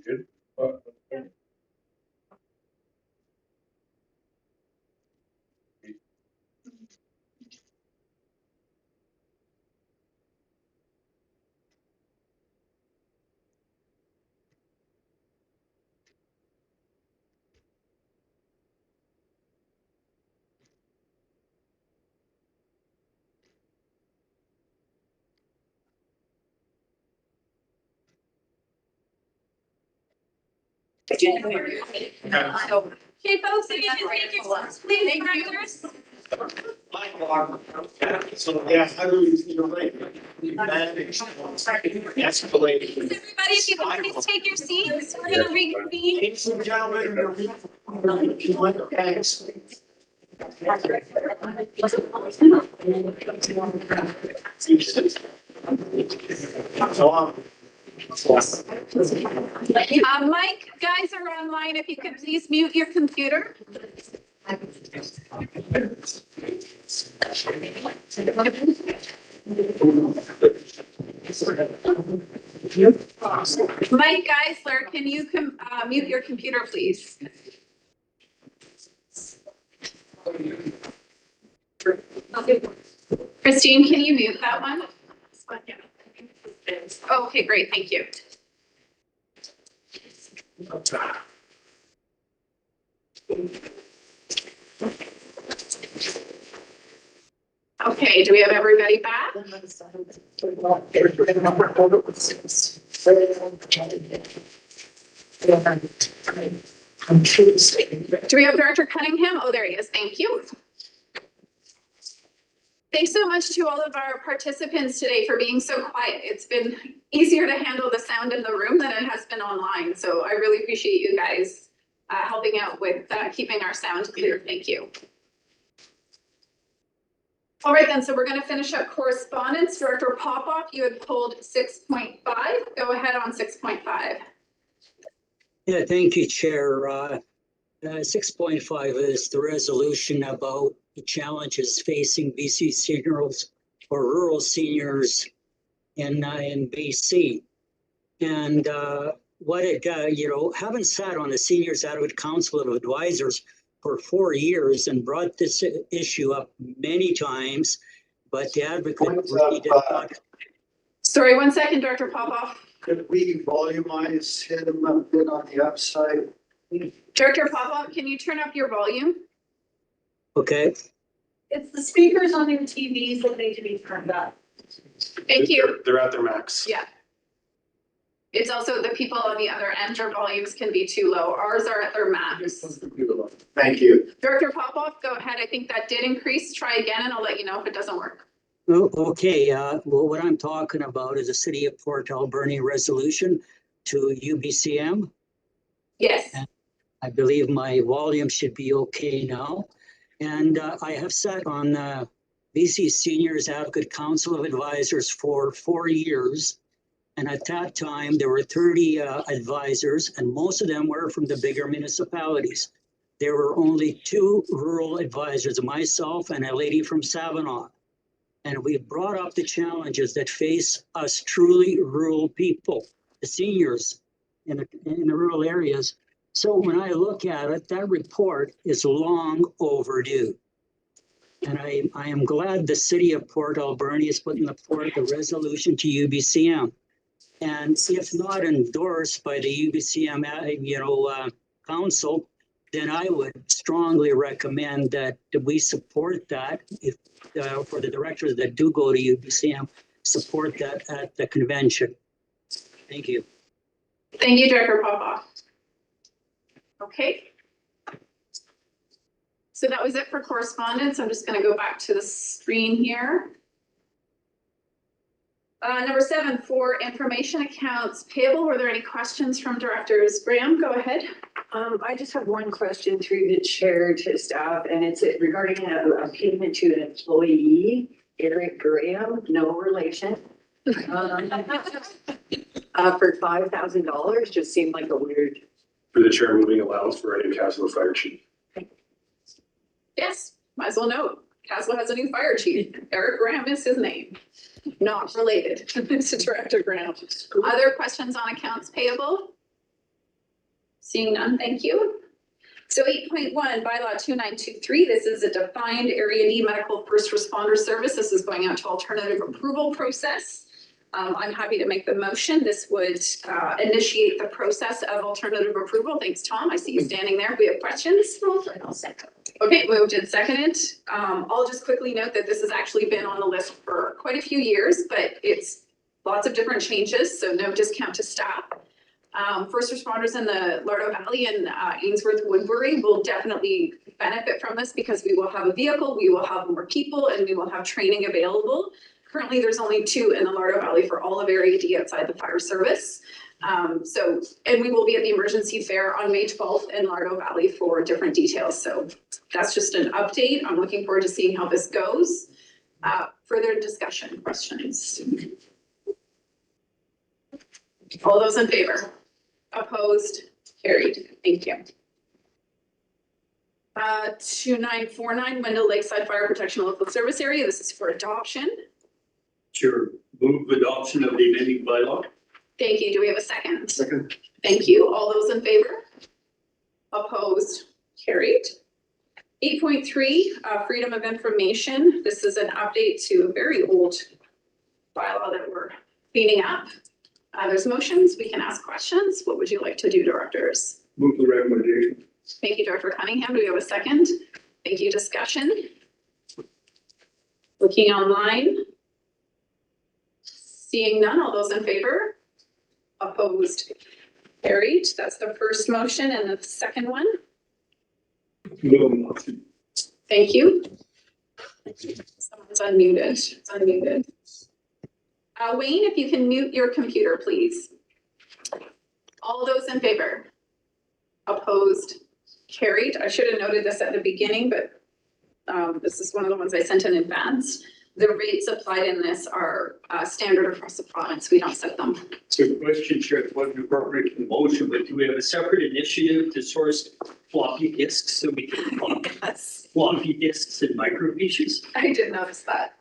Good. Okay, folks, if you can take your seats, please, directors. So, yeah, you're right. Escalating. Everybody, if you can please take your seats, we're gonna reconvene. Ladies and gentlemen, thanks. Mike, guys are online. If you could please mute your computer. Mike Geisler, can you mute your computer, please? Christine, can you mute that one? Okay, great, thank you. Okay, do we have everybody back? Do we have Director Cunningham? Oh, there he is. Thank you. Thanks so much to all of our participants today for being so quiet. It's been easier to handle the sound in the room than it has been online. So I really appreciate you guys helping out with keeping our sound clear. Thank you. All right then, so we're gonna finish up correspondence. Director Popoff, you had pulled 6.5. Go ahead on 6.5. Yeah, thank you, Chair. 6.5 is the resolution about the challenges facing BC seniors or rural seniors in BC. And what it, having sat on the Seniors Advocate Council of Advisors for 4 years and brought this issue up many times, but the advocate really did not. Sorry, 1 second, Director Popoff. Could we volumize him a bit on the upside? Director Popoff, can you turn up your volume? Okay. It's the speakers on their TVs that need to be turned up. Thank you. They're at their max. Yeah. It's also the people on the other end, your volumes can be too low. Ours are at their max. Thank you. Director Popoff, go ahead. I think that did increase. Try again and I'll let you know if it doesn't work. Oh, okay, well, what I'm talking about is a City of Port Alberni resolution to UBCM. Yes. And I believe my volume should be okay now. And I have sat on the BC Seniors Advocate Council of Advisors for 4 years. And at that time, there were 30 advisors, and most of them were from the bigger municipalities. There were only 2 rural advisors, myself and a lady from Savanaugh. And we brought up the challenges that face us truly rural people, the seniors in the rural areas. So when I look at it, that report is long overdue. And I am glad the City of Port Alberni is putting forth a resolution to UBCM. And if not endorsed by the UBCM, council, then I would strongly recommend that we support that. If for the directors that do go to UBCM, support that at the convention. Thank you. Thank you, Director Popoff. Okay. So that was it for correspondence. I'm just going to go back to the screen here. Number 7, for information accounts payable, were there any questions from directors? Graham, go ahead. I just have one question through the chair to staff, and it's regarding a payment to an employee, Eric Graham, no relation. For $5,000, just seemed like a weird. For the chair, moving allowance for a new Castle Fire Chief. Yes, might as well note. Castle has a new fire chief. Eric Graham is his name. Not related to Director Graham. Other questions on accounts payable? Seeing none, thank you. So 8.1, bylaw 2923, this is a defined Area D medical first responder service. This is going out to alternative approval process. I'm happy to make the motion. This would initiate the process of alternative approval. Thanks, Tom. I see you standing there. We have questions. I'll second. Okay, moved and seconded. I'll just quickly note that this has actually been on the list for quite a few years, but it's lots of different changes, so no discount to staff. First responders in the Lardo Valley and Ainsworth Woodbury will definitely benefit from this because we will have a vehicle, we will have more people, and we will have training available. Currently, there's only 2 in the Lardo Valley for all of Area D outside the fire service. And we will be at the emergency fair on May 12th in Lardo Valley for different details. So that's just an update. I'm looking forward to seeing how this goes. Further discussion, questions? All those in favor? Opposed? Carried. Thank you. 2949 Wendell Lakeside Fire Protection Local Service Area. This is for adoption. Sure. Move adoption of the amending bylaw. Thank you. Do we have a second? Second. Thank you. All those in favor? Opposed? Carried. 8.3, freedom of information. This is an update to a very old bylaw that we're cleaning up. There's motions. We can ask questions. What would you like to do, directors? Move the recommendation. Thank you, Director Cunningham. Do we have a second? Thank you. Discussion. Looking online. Seeing none. All those in favor? Opposed? Carried. That's the first motion, and the second one. Thank you. Someone's unmuted. It's unmuted. Wayne, if you can mute your computer, please. All those in favor? Opposed? Carried. I should have noted this at the beginning, but This is one of the ones I sent in advance. The rates applied in this are standard across the province. We don't set them. So question, Chair, it wasn't appropriate in the motion, but do we have a separate initiative to source floppy disks so we can floppy disks and microfiches? I did notice that.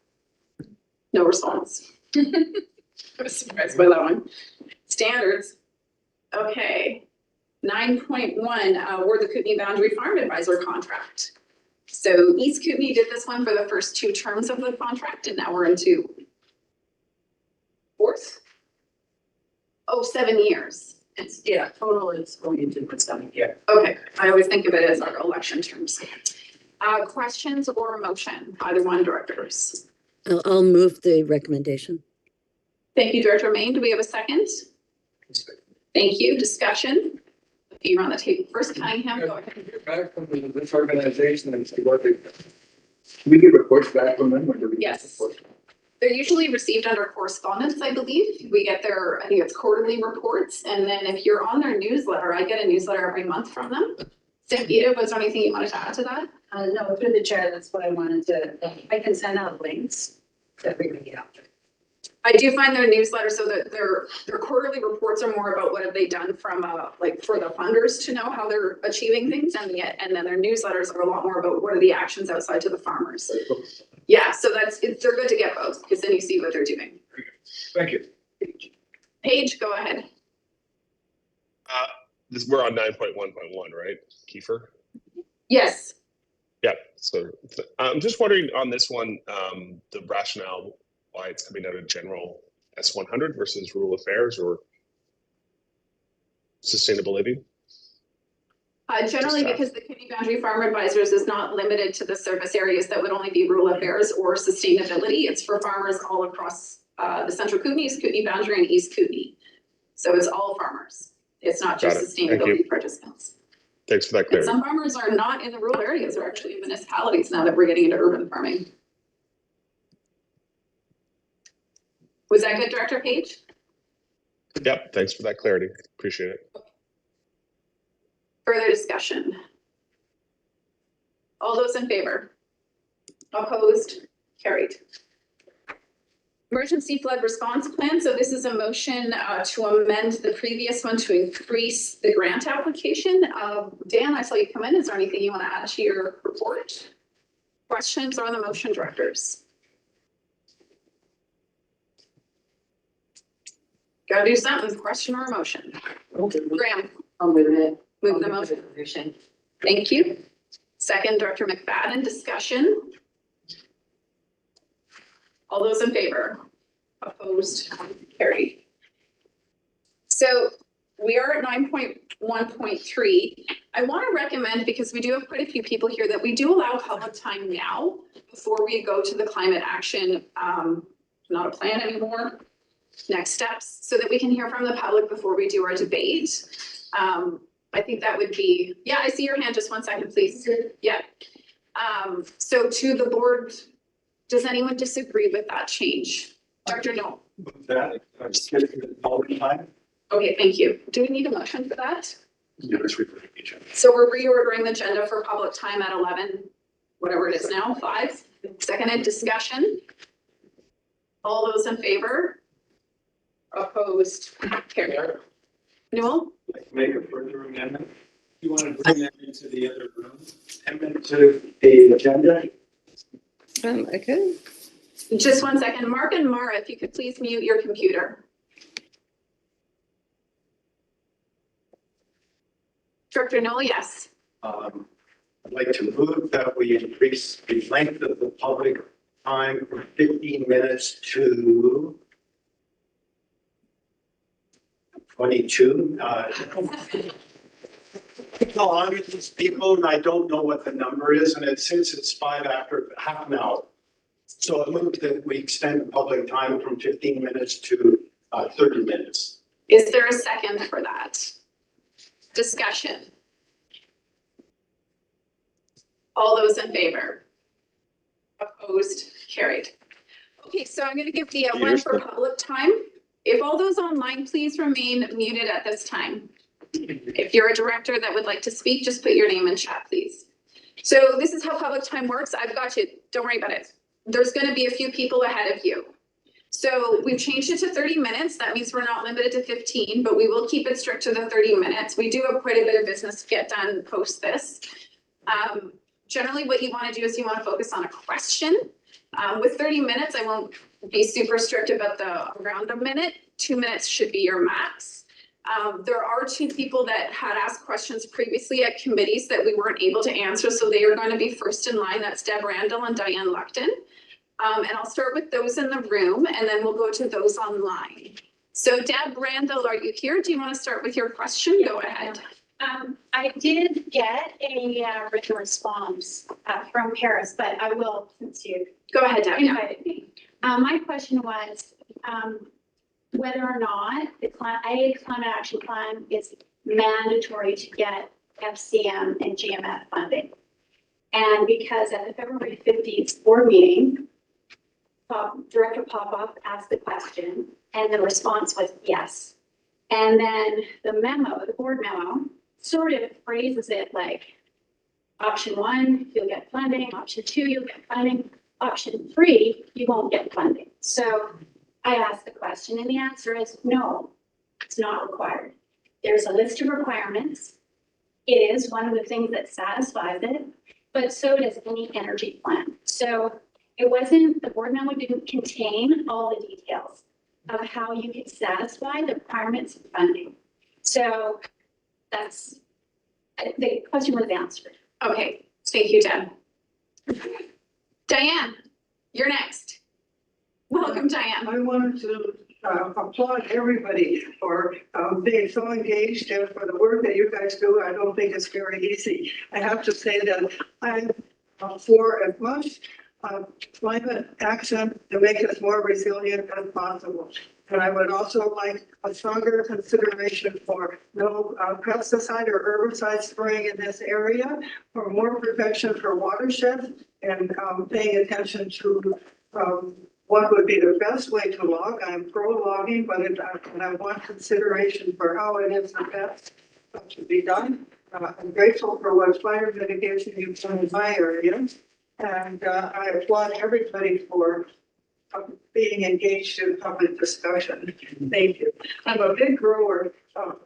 No response. I was surprised by that one. Standards. Okay. 9.1, were the Kootenai Boundary Farm Advisor contract. So East Kootenai did this one for the first 2 terms of the contract, and now we're into 4th? Oh, 7 years. It's, yeah, total is going into 7 years. Okay, I always think of it as our election terms. Questions or motion, either one, directors? I'll move the recommendation. Thank you, Director Main. Do we have a second? Thank you. Discussion? You're on the table. First, Cunningham, go ahead. Back from this organization and see what they, we get reports back from them, or do we? Yes. They're usually received under correspondence, I believe. We get their, I think it's quarterly reports. And then if you're on their newsletter, I get a newsletter every month from them. Cynthia, was there anything you wanted to add to that? No, through the chair, that's what I wanted to, I can send out links to everybody after. I do find their newsletter so that their quarterly reports are more about what have they done from like for the funders to know how they're achieving things, and then their newsletters are a lot more about what are the actions outside to the farmers. Yeah, so they're good to get both because then you see what they're doing. Thank you. Paige, go ahead. We're on 9.1.1, right, Kiefer? Yes. Yeah, so I'm just wondering on this one, the rationale why it's coming out of general S100 versus rural affairs or sustainability? Generally, because the Kootenai Boundary Farm Advisors is not limited to the service areas that would only be rural affairs or sustainability. It's for farmers all across the Central Kootenai, Kootenai Boundary, and East Kootenai. So it's all farmers. It's not just sustainability participants. Thanks for that And clarity. some farmers are not in the rural areas, they're actually in municipalities now that we're getting into urban farming. Was that good, Director Page? Yep, thanks for that clarity. Appreciate it. Further discussion? All those in favor? Opposed? Carried. Emergency flood response plan. So this is a motion to amend the previous one to increase the grant application. Dan, I saw you come in. Is there anything you want to add to your report? Questions on the motion, directors? Gotta do something, question or motion. Graham. I'll move it. Move the motion. Thank you. Second, Director McFadden, discussion. All those in favor? Opposed? Carried. So we are at 9.1.3. I want to recommend, because we do have quite a few people here, that we do allow public time now before we go to the climate action, not a plan anymore, next steps, so that we can hear from the public before we do our debate. I think that would be, yeah, I see your hand. Just 1 second, please. Yeah. So to the board, does anyone disagree with that change? Dr. No. That, just get it to the public time. Okay, thank you. Do we need a motion for that? Yeah, let's read the agenda. So we're reordering the agenda for public time at 11, whatever it is now, 5. Seconded, discussion. All those in favor? Opposed? Carried. Newell? Make a further amendment. You want to bring that into the other room? Amendment to the agenda? Okay. Just 1 second. Mark and Mara, if you could please mute your computer. Director Noel, yes. I'd like to move that we increase the length of the public time from 15 minutes to 22. No, hundreds of people, and I don't know what the number is, and since it's 5 after half an hour. So I move that we extend the public time from 15 minutes to 30 minutes. Is there a second for that? Discussion. All those in favor? Opposed? Carried. Okay, so I'm going to give the one for public time. If all those online, please remain muted at this time. If you're a director that would like to speak, just put your name in chat, please. So this is how public time works. I've got you. Don't worry about it. There's going to be a few people ahead of you. So we've changed it to 30 minutes. That means we're not limited to 15, but we will keep it strict to the 30 minutes. We do have quite a bit of business to get done post this. Generally, what you want to do is you want to focus on a question. With 30 minutes, I won't be super strict about around a minute. 2 minutes should be your max. There are 2 people that had asked questions previously at committees that we weren't able to answer, so they are going to be first in line. That's Deb Randall and Diane Luckton. And I'll start with those in the room, and then we'll go to those online. So Deb Randall, are you here? Do you want to start with your question? Go ahead. I did get a written response from Paris, but I will, since you go ahead, Deb. invited me. My question was whether or not the climate action plan is mandatory to get FCM and GMF funding. And because at the February 15th board meeting, Director Popoff asked the question and the response was yes. And then the memo, the board memo, sort of phrases it like option 1, you'll get funding, option 2, you'll get funding, option 3, you won't get funding. So I asked the question and the answer is no, it's not required. There's a list of requirements. It is one of the things that satisfies it, but so does any energy plan. So it wasn't, the board memo didn't contain all the details of how you could satisfy the requirements of funding. So that's, the question was answered. Okay, thank you, Deb. Diane, you're next. Welcome, Diane. I wanted to applaud everybody for being so engaged and for the work that you guys do. I don't think it's very easy. I have to say that I'm for as much climate action to make us more resilient as possible. And I would also like a stronger consideration for no pesticide or herbicide spraying in this area, for more protection for watersheds, and paying attention to what would be the best way to log. I'm pro logging, but I want consideration for how it is the best to be done. I'm grateful for what fire mitigation you've done in my area. And I applaud everybody for being engaged in public discussion. Thank you. I'm a big grower of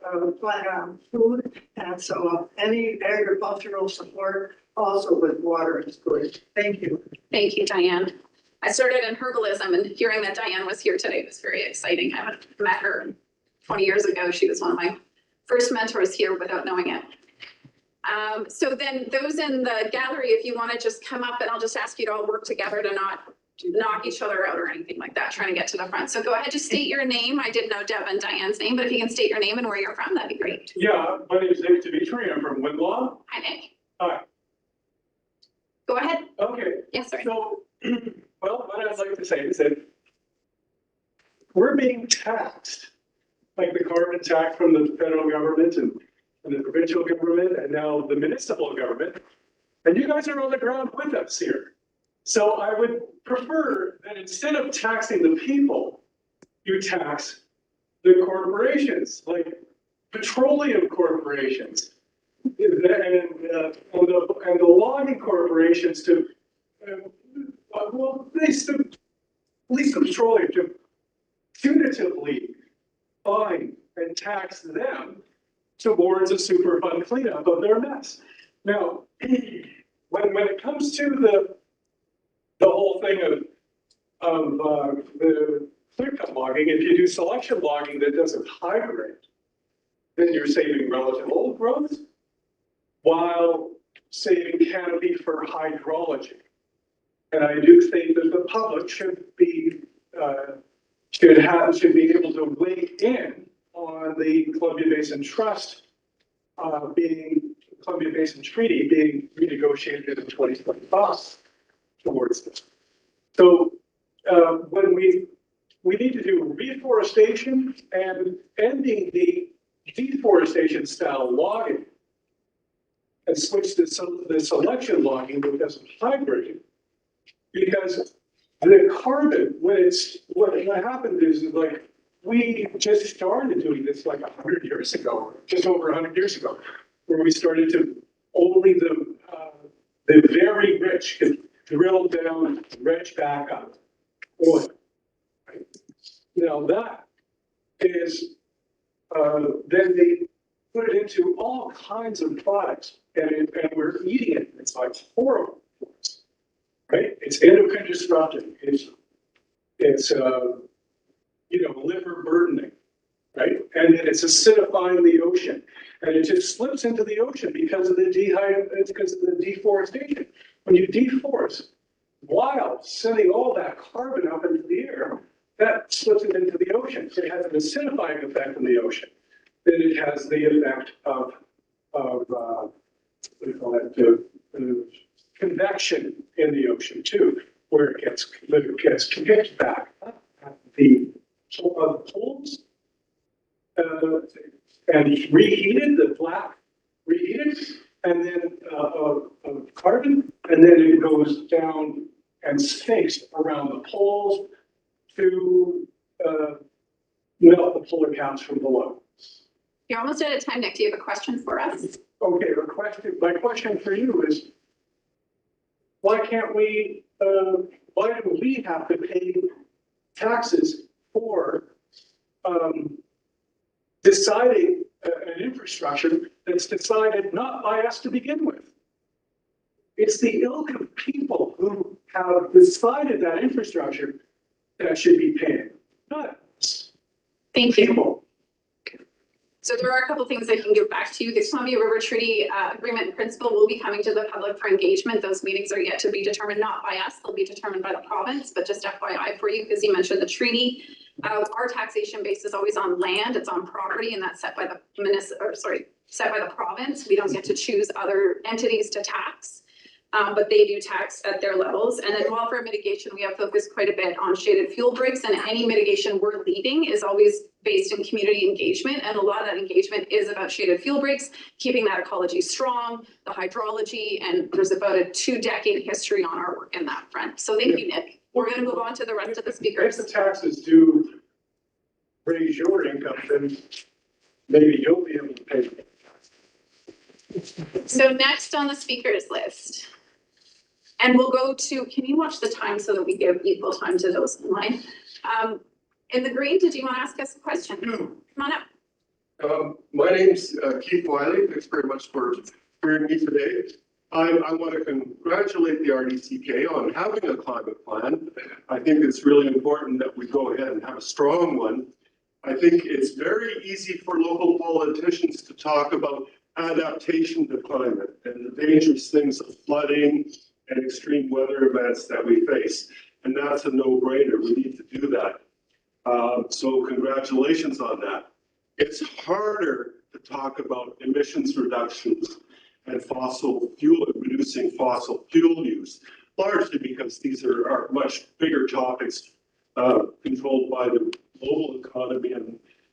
food, and so any agricultural support also with water is good. Thank you. Thank you, Diane. I started in herbalism, and hearing that Diane was here today was very exciting. I haven't met her 20 years ago. She was one of my first mentors here without knowing it. So then those in the gallery, if you want to just come up, and I'll just ask you to all work together to not knock each other out or anything like that, trying to get to the front. So go ahead, just state your name. I did know Deb and Diane's name, but if you can state your name and where you're from, that'd be great. Yeah, my name is Nick Dimitri. I'm from Windlaw. Hi, Nick. Hi. Go ahead. Okay. Yes, sir. So, well, what I'd like to say is that we're being taxed, like the carbon tax from the federal government and the provincial government and now the municipal government. And you guys are on the ground with us here. So I would prefer that instead of taxing the people, you tax the corporations, like petroleum corporations and the logging corporations to, well, at least the petroleum to punitively fine and tax them towards a Superfund cleanup of their mess. Now, when it comes to the whole thing of the clear-cut logging, if you do selection logging that doesn't hybrid, then you're saving relative old growth while saving canopy for hydrology. And I do think that the public should be able to weigh in on the Columbia Basin Trust Columbia Basin Treaty being renegotiated in 2025 towards this. So when we need to do reforestation and ending the deforestation style logging and switch to the selection logging that doesn't hybrid, because the carbon, what happened is like we just started doing this like 100 years ago, just over 100 years ago, where we started to only The very rich can drill down, dredge back up oil. Right? Now that is, then they put it into all kinds of products and we're eating it. It's like horrible. Right? It's endocrine disrupting. It's liver burdening, right? And then it's acidifying the ocean. And it just slips into the ocean because of the deforestation. When you deforest, while sending all that carbon up into the air, that slips it into the ocean. So it has an acidifying effect in the ocean. Then it has the effect of what do you call it, convection in the ocean too, where it gets kicked back up at the poles and reheated, the black reheated, and then carbon, and then it goes down and sinks around the poles to melt the polar caps from below. You're almost out of time, Nick. Do you have a question for us? Okay, my question for you is, why can't we, why do we have to pay taxes for deciding an infrastructure that's decided not by us to begin with? It's the ilk of people who have decided that infrastructure that should be paying, not us. Thank you. So there are a couple things I can give back to you. The Columbia River Treaty Agreement in principle will be coming to the public for engagement. Those meetings are yet to be determined, not by us. They'll be determined by the province, but just FYI for you, because you mentioned the treaty. Our taxation base is always on land. It's on property, and that's set by the set by the province. We don't get to choose other entities to tax. But they do tax at their levels. And then welfare mitigation, we have focused quite a bit on shaded fuel breaks, and any mitigation we're leading is always based in community engagement. And a lot of that engagement is about shaded fuel breaks, keeping that ecology strong, the hydrology, and there's about a 2-decade history on our work in that front. So thank you, Nick. We're going to move on to the rest of the speakers. If the taxes do raise your income, then maybe you'll be able to pay. So next on the speakers list. And we'll go to, can you watch the time so that we give equal time to those online? In the green, did you want to ask us a question? Come on up. My name's Keith Wiley. Thanks very much for hearing me today. I want to congratulate the RDCK on having a climate plan. I think it's really important that we go ahead and have a strong one. I think it's very easy for local politicians to talk about adaptation to climate and the dangerous things of flooding and extreme weather events that we face. And that's a no-brainer. We need to do that. So congratulations on that. It's harder to talk about emissions reductions and reducing fossil fuel use, largely because these are much bigger topics controlled by the global economy.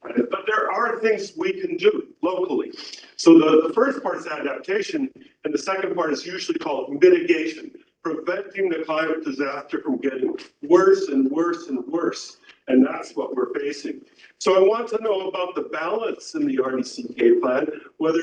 But there are things we can do locally. So the first part is adaptation, and the second part is usually called mitigation, preventing the climate disaster from getting worse and worse and worse. And that's what we're facing. So I want to know about the balance in the RDCK plan, whether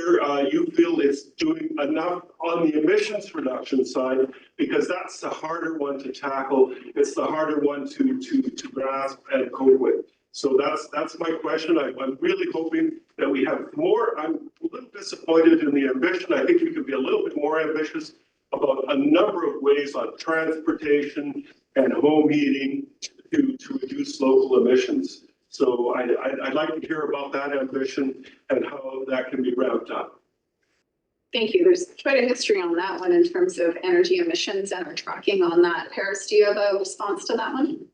you feel it's doing enough on the emissions reduction side, because that's the harder one to tackle. It's the harder one to grasp and cope with. So that's my question. I'm really hoping that we have more. I'm a little disappointed in the ambition. I think we could be a little bit more ambitious about a number of ways on transportation and home heating to reduce local emissions. So I'd like to hear about that ambition and how that can be ramped up. Thank you. There's quite a history on that one in terms of energy emissions and our tracking on that. Paris, do you have a response to that one?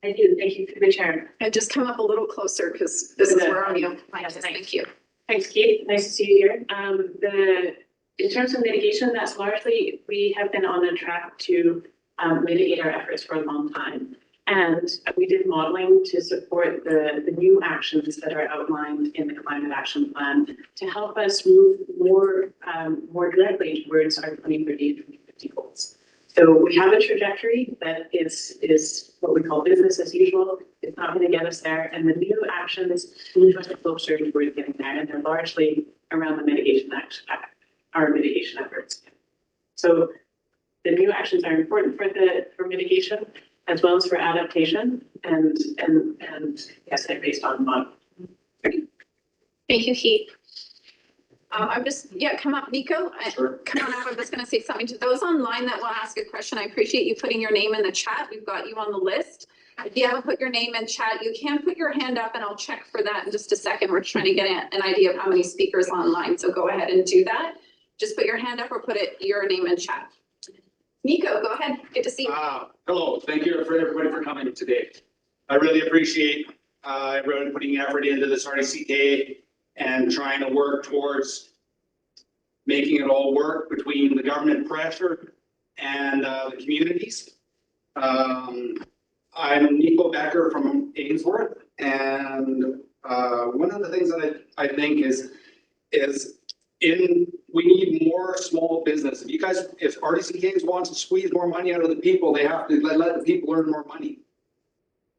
I do. Thank you for the chair. And just come up a little closer because this is where I'm you. Thank you. Thanks, Kate. Nice to see you here. In terms of mitigation, that's largely, we have been on a track to mitigate our efforts for a long time. And we did modeling to support the new actions that are outlined in the Climate Action Plan to help us move more directly towards our 2030 and 2050 goals. So we have a trajectory that is what we call business as usual. It's not going to get us there. And the new actions move us closer towards getting there. And they're largely around the mitigation our mitigation efforts. So the new actions are important for mitigation as well as for adaptation and yes, they're based on model. Thank you, Heath. I'm just, come up, Nico. Sure. Come on up. I'm just gonna say something to those online that will ask a question. I appreciate you putting your name in the chat. We've got you on the list. If you haven't put your name in chat, you can put your hand up and I'll check for that in just a second. We're trying to get an idea of how many speakers online, so go ahead and do that. Just put your hand up or put your name in chat. Nico, go ahead. Good to see you. Hello, thank you for everybody for coming today. I really appreciate everyone putting effort into this RDCK and trying to work towards making it all work between the government pressure and the communities. I'm Nico Becker from Ainsworth, and one of the things that I think is we need more small business. If RDCK wants to squeeze more money out of the people, they have to let the people earn more money.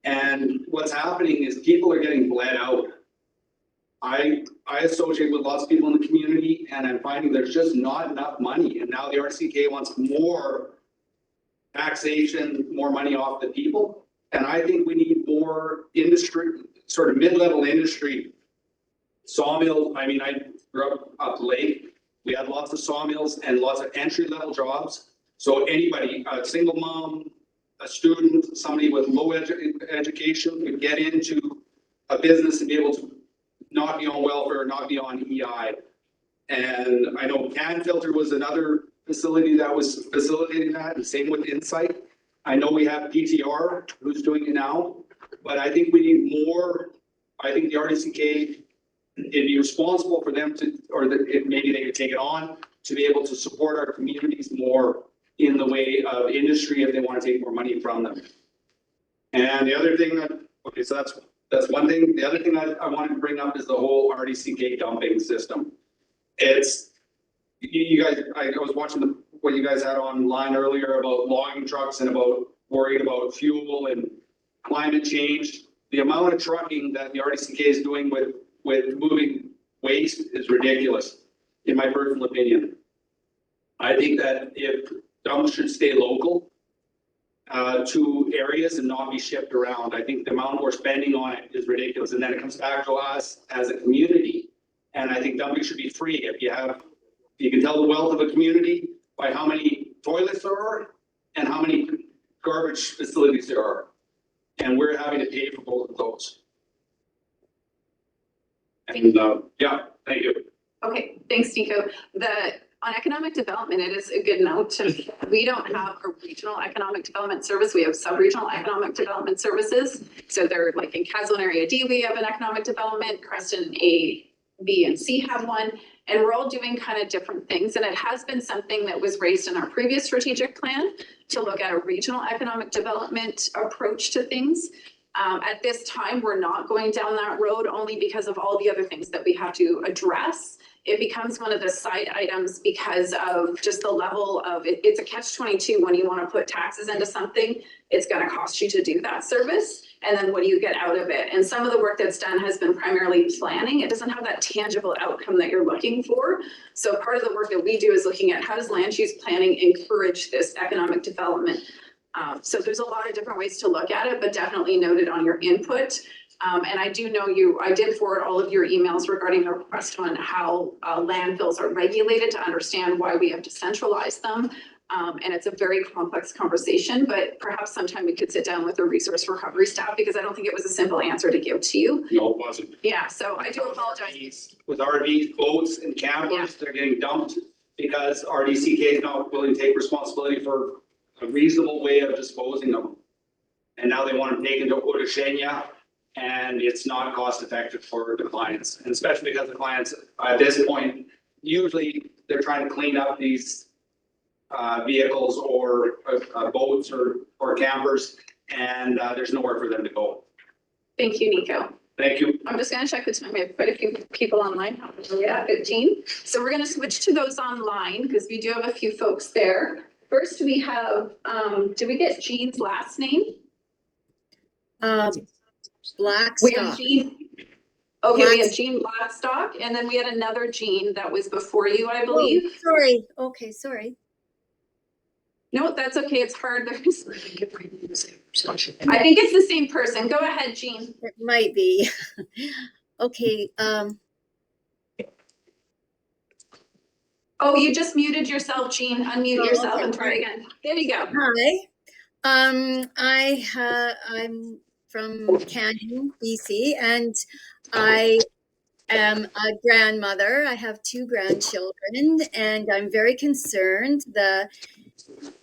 And what's happening is people are getting bled out. I associate with lots of people in the community, and I'm finding there's just not enough money. And now the RDCK wants more taxation, more money off the people. And I think we need more industry, sort of mid-level industry. Sawmill, I mean, I grew up late. We had lots of sawmills and lots of entry-level jobs. So anybody, a single mom, a student, somebody with low education could get into a business and be able to not be on welfare, not be on EI. And I know CanFilter was another facility that was facilitating that, and same with Insight. I know we have PTR who's doing it now, but I think we need more. I think the RDCK, it'd be responsible for them to, or maybe they could take it on to be able to support our communities more in the way of industry if they want to take more money from them. And the other thing okay, so that's one thing. The other thing I wanted to bring up is the whole RDCK dumping system. It's, you guys, I was watching what you guys had online earlier about logging trucks and about worrying about fuel and climate change. The amount of trucking that the RDCK is doing with moving waste is ridiculous, in my personal opinion. I think that if dumps should stay local to areas and not be shipped around. I think the amount we're spending on it is ridiculous. And then it comes back to us as a community. And I think dumping should be free. You can tell the wealth of a community by how many toilets there are and how many garbage facilities there are. And we're having to pay for both of those. And yeah, thank you. Okay, thanks, Nico. On economic development, it is a good note. We don't have a regional economic development service. We have sub-regional economic development services. So they're like in Caswell Area D, we have an economic development, Creston A, B, and C have one. And we're all doing kind of different things. And it has been something that was raised in our previous strategic plan to look at a regional economic development approach to things. At this time, we're not going down that road only because of all the other things that we have to address. It becomes one of the side items because of just the level of it's a catch-22 when you want to put taxes into something. It's going to cost you to do that service. And then what do you get out of it? And some of the work that's done has been primarily planning. It doesn't have that tangible outcome that you're looking for. So part of the work that we do is looking at how does land use planning encourage this economic development? So there's a lot of different ways to look at it, but definitely noted on your input. And I do know I did forward all of your emails regarding the request on how landfills are regulated to understand why we have to centralize them. And it's a very complex conversation, but perhaps sometime we could sit down with the resource recovery staff because I don't think it was a simple answer to give to you. No, it wasn't. Yeah, so I do apologize. With RVs, boats, and campers, they're getting dumped because RDCK is not willing to take responsibility for a reasonable way of disposing of them. And now they want to take into Otoshenya, and it's not cost effective for the clients. And especially because the clients at this point, usually they're trying to clean up these vehicles or boats or campers, and there's nowhere for them to go. Thank you, Nico. Thank you. I'm just gonna check the time. We have quite a few people online. We're at 15. So we're gonna switch to those online because we do have a few folks there. First, we have, did we get Jean's last name? Blackstock. We have Jean. Okay, we have Jean Blackstock, and then we had another Jean that was before you, I believe. Oh, sorry. Okay, sorry. No, that's okay. It's hard. There's, I think it's the same person. Go ahead, Jean. It might be. Okay, Oh, you just muted yourself, Jean. Unmute yourself okay, and try sorry. again. There you go. Hi. I'm from Canyon, BC, and I am a grandmother. I have 2 grandchildren, and I'm very concerned.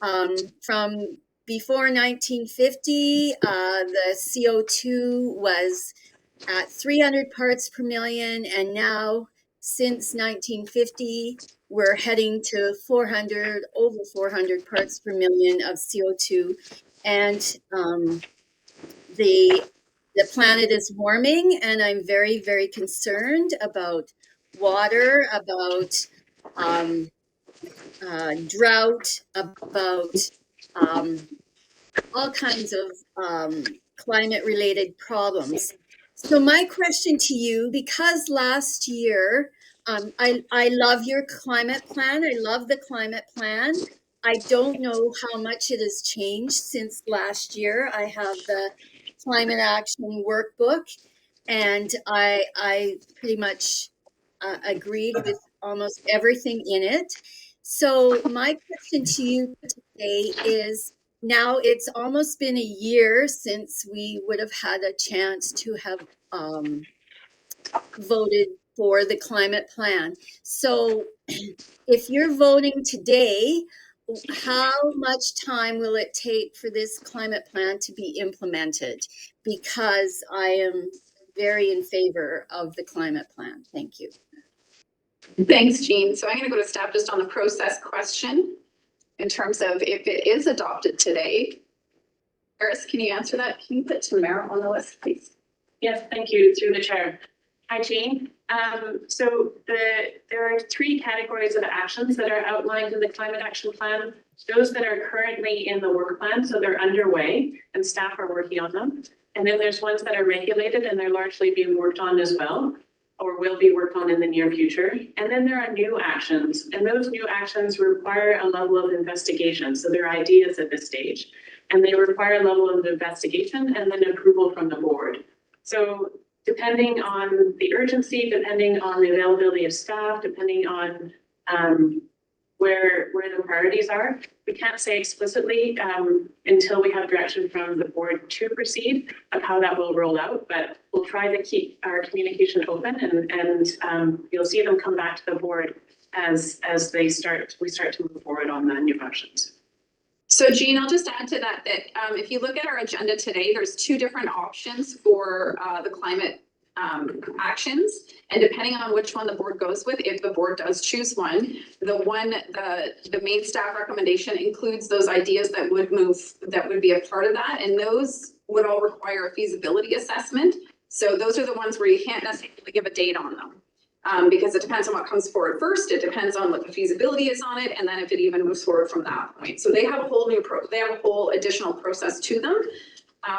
From before 1950, the CO2 was at 300 parts per million, and now since 1950, we're heading to over 400 parts per million of CO2, and the planet is warming, and I'm very, very concerned about water, about drought, about all kinds of climate-related problems. So my question to you, because last year, I love your climate plan. I love the climate plan. I don't know how much it has changed since last year. I have the climate action workbook, and I pretty much agreed with almost everything in it. So my question to you today is, now it's almost been a year since we would have had a chance to have voted for the climate plan. So if you're voting today, how much time will it take for this climate plan to be implemented? Because I am very in favor of the climate plan. Thank you. Thanks, Jean. So I'm going to go to staff just on the process question in terms of if it is adopted today. Eris, can you answer that? Can you put Tamara on the list, please? Yes, thank you, through the chair. Hi, Jean. So there are 3 categories of actions that are outlined in the climate action plan. Those that are currently in the work plan, so they're underway and staff are working on them. And then there's ones that are regulated and they're largely being worked on as well, or will be worked on in the near future. And then there are new actions, and those new actions require a level of investigation. So they're ideas at this stage, and they require a level of investigation and then approval from the board. So depending on the urgency, depending on the availability of staff, depending on where the priorities are, we can't say explicitly until we have direction from the board to proceed of how that will roll out, but we'll try to keep our communication open, and you'll see them come back to the board as we start to move forward on the new actions. So Jean, I'll just add to that, if you look at our agenda today, there's 2 different options for the climate actions. And depending on which one the board goes with, if the board does choose one, the main staff recommendation includes those ideas that would be a part of that. And those would all require a feasibility assessment. So those are the ones where you can't necessarily give a date on them. Because it depends on what comes forward first. It depends on what the feasibility is on it, and then if it even moves forward from that point. So they have a whole additional process to them.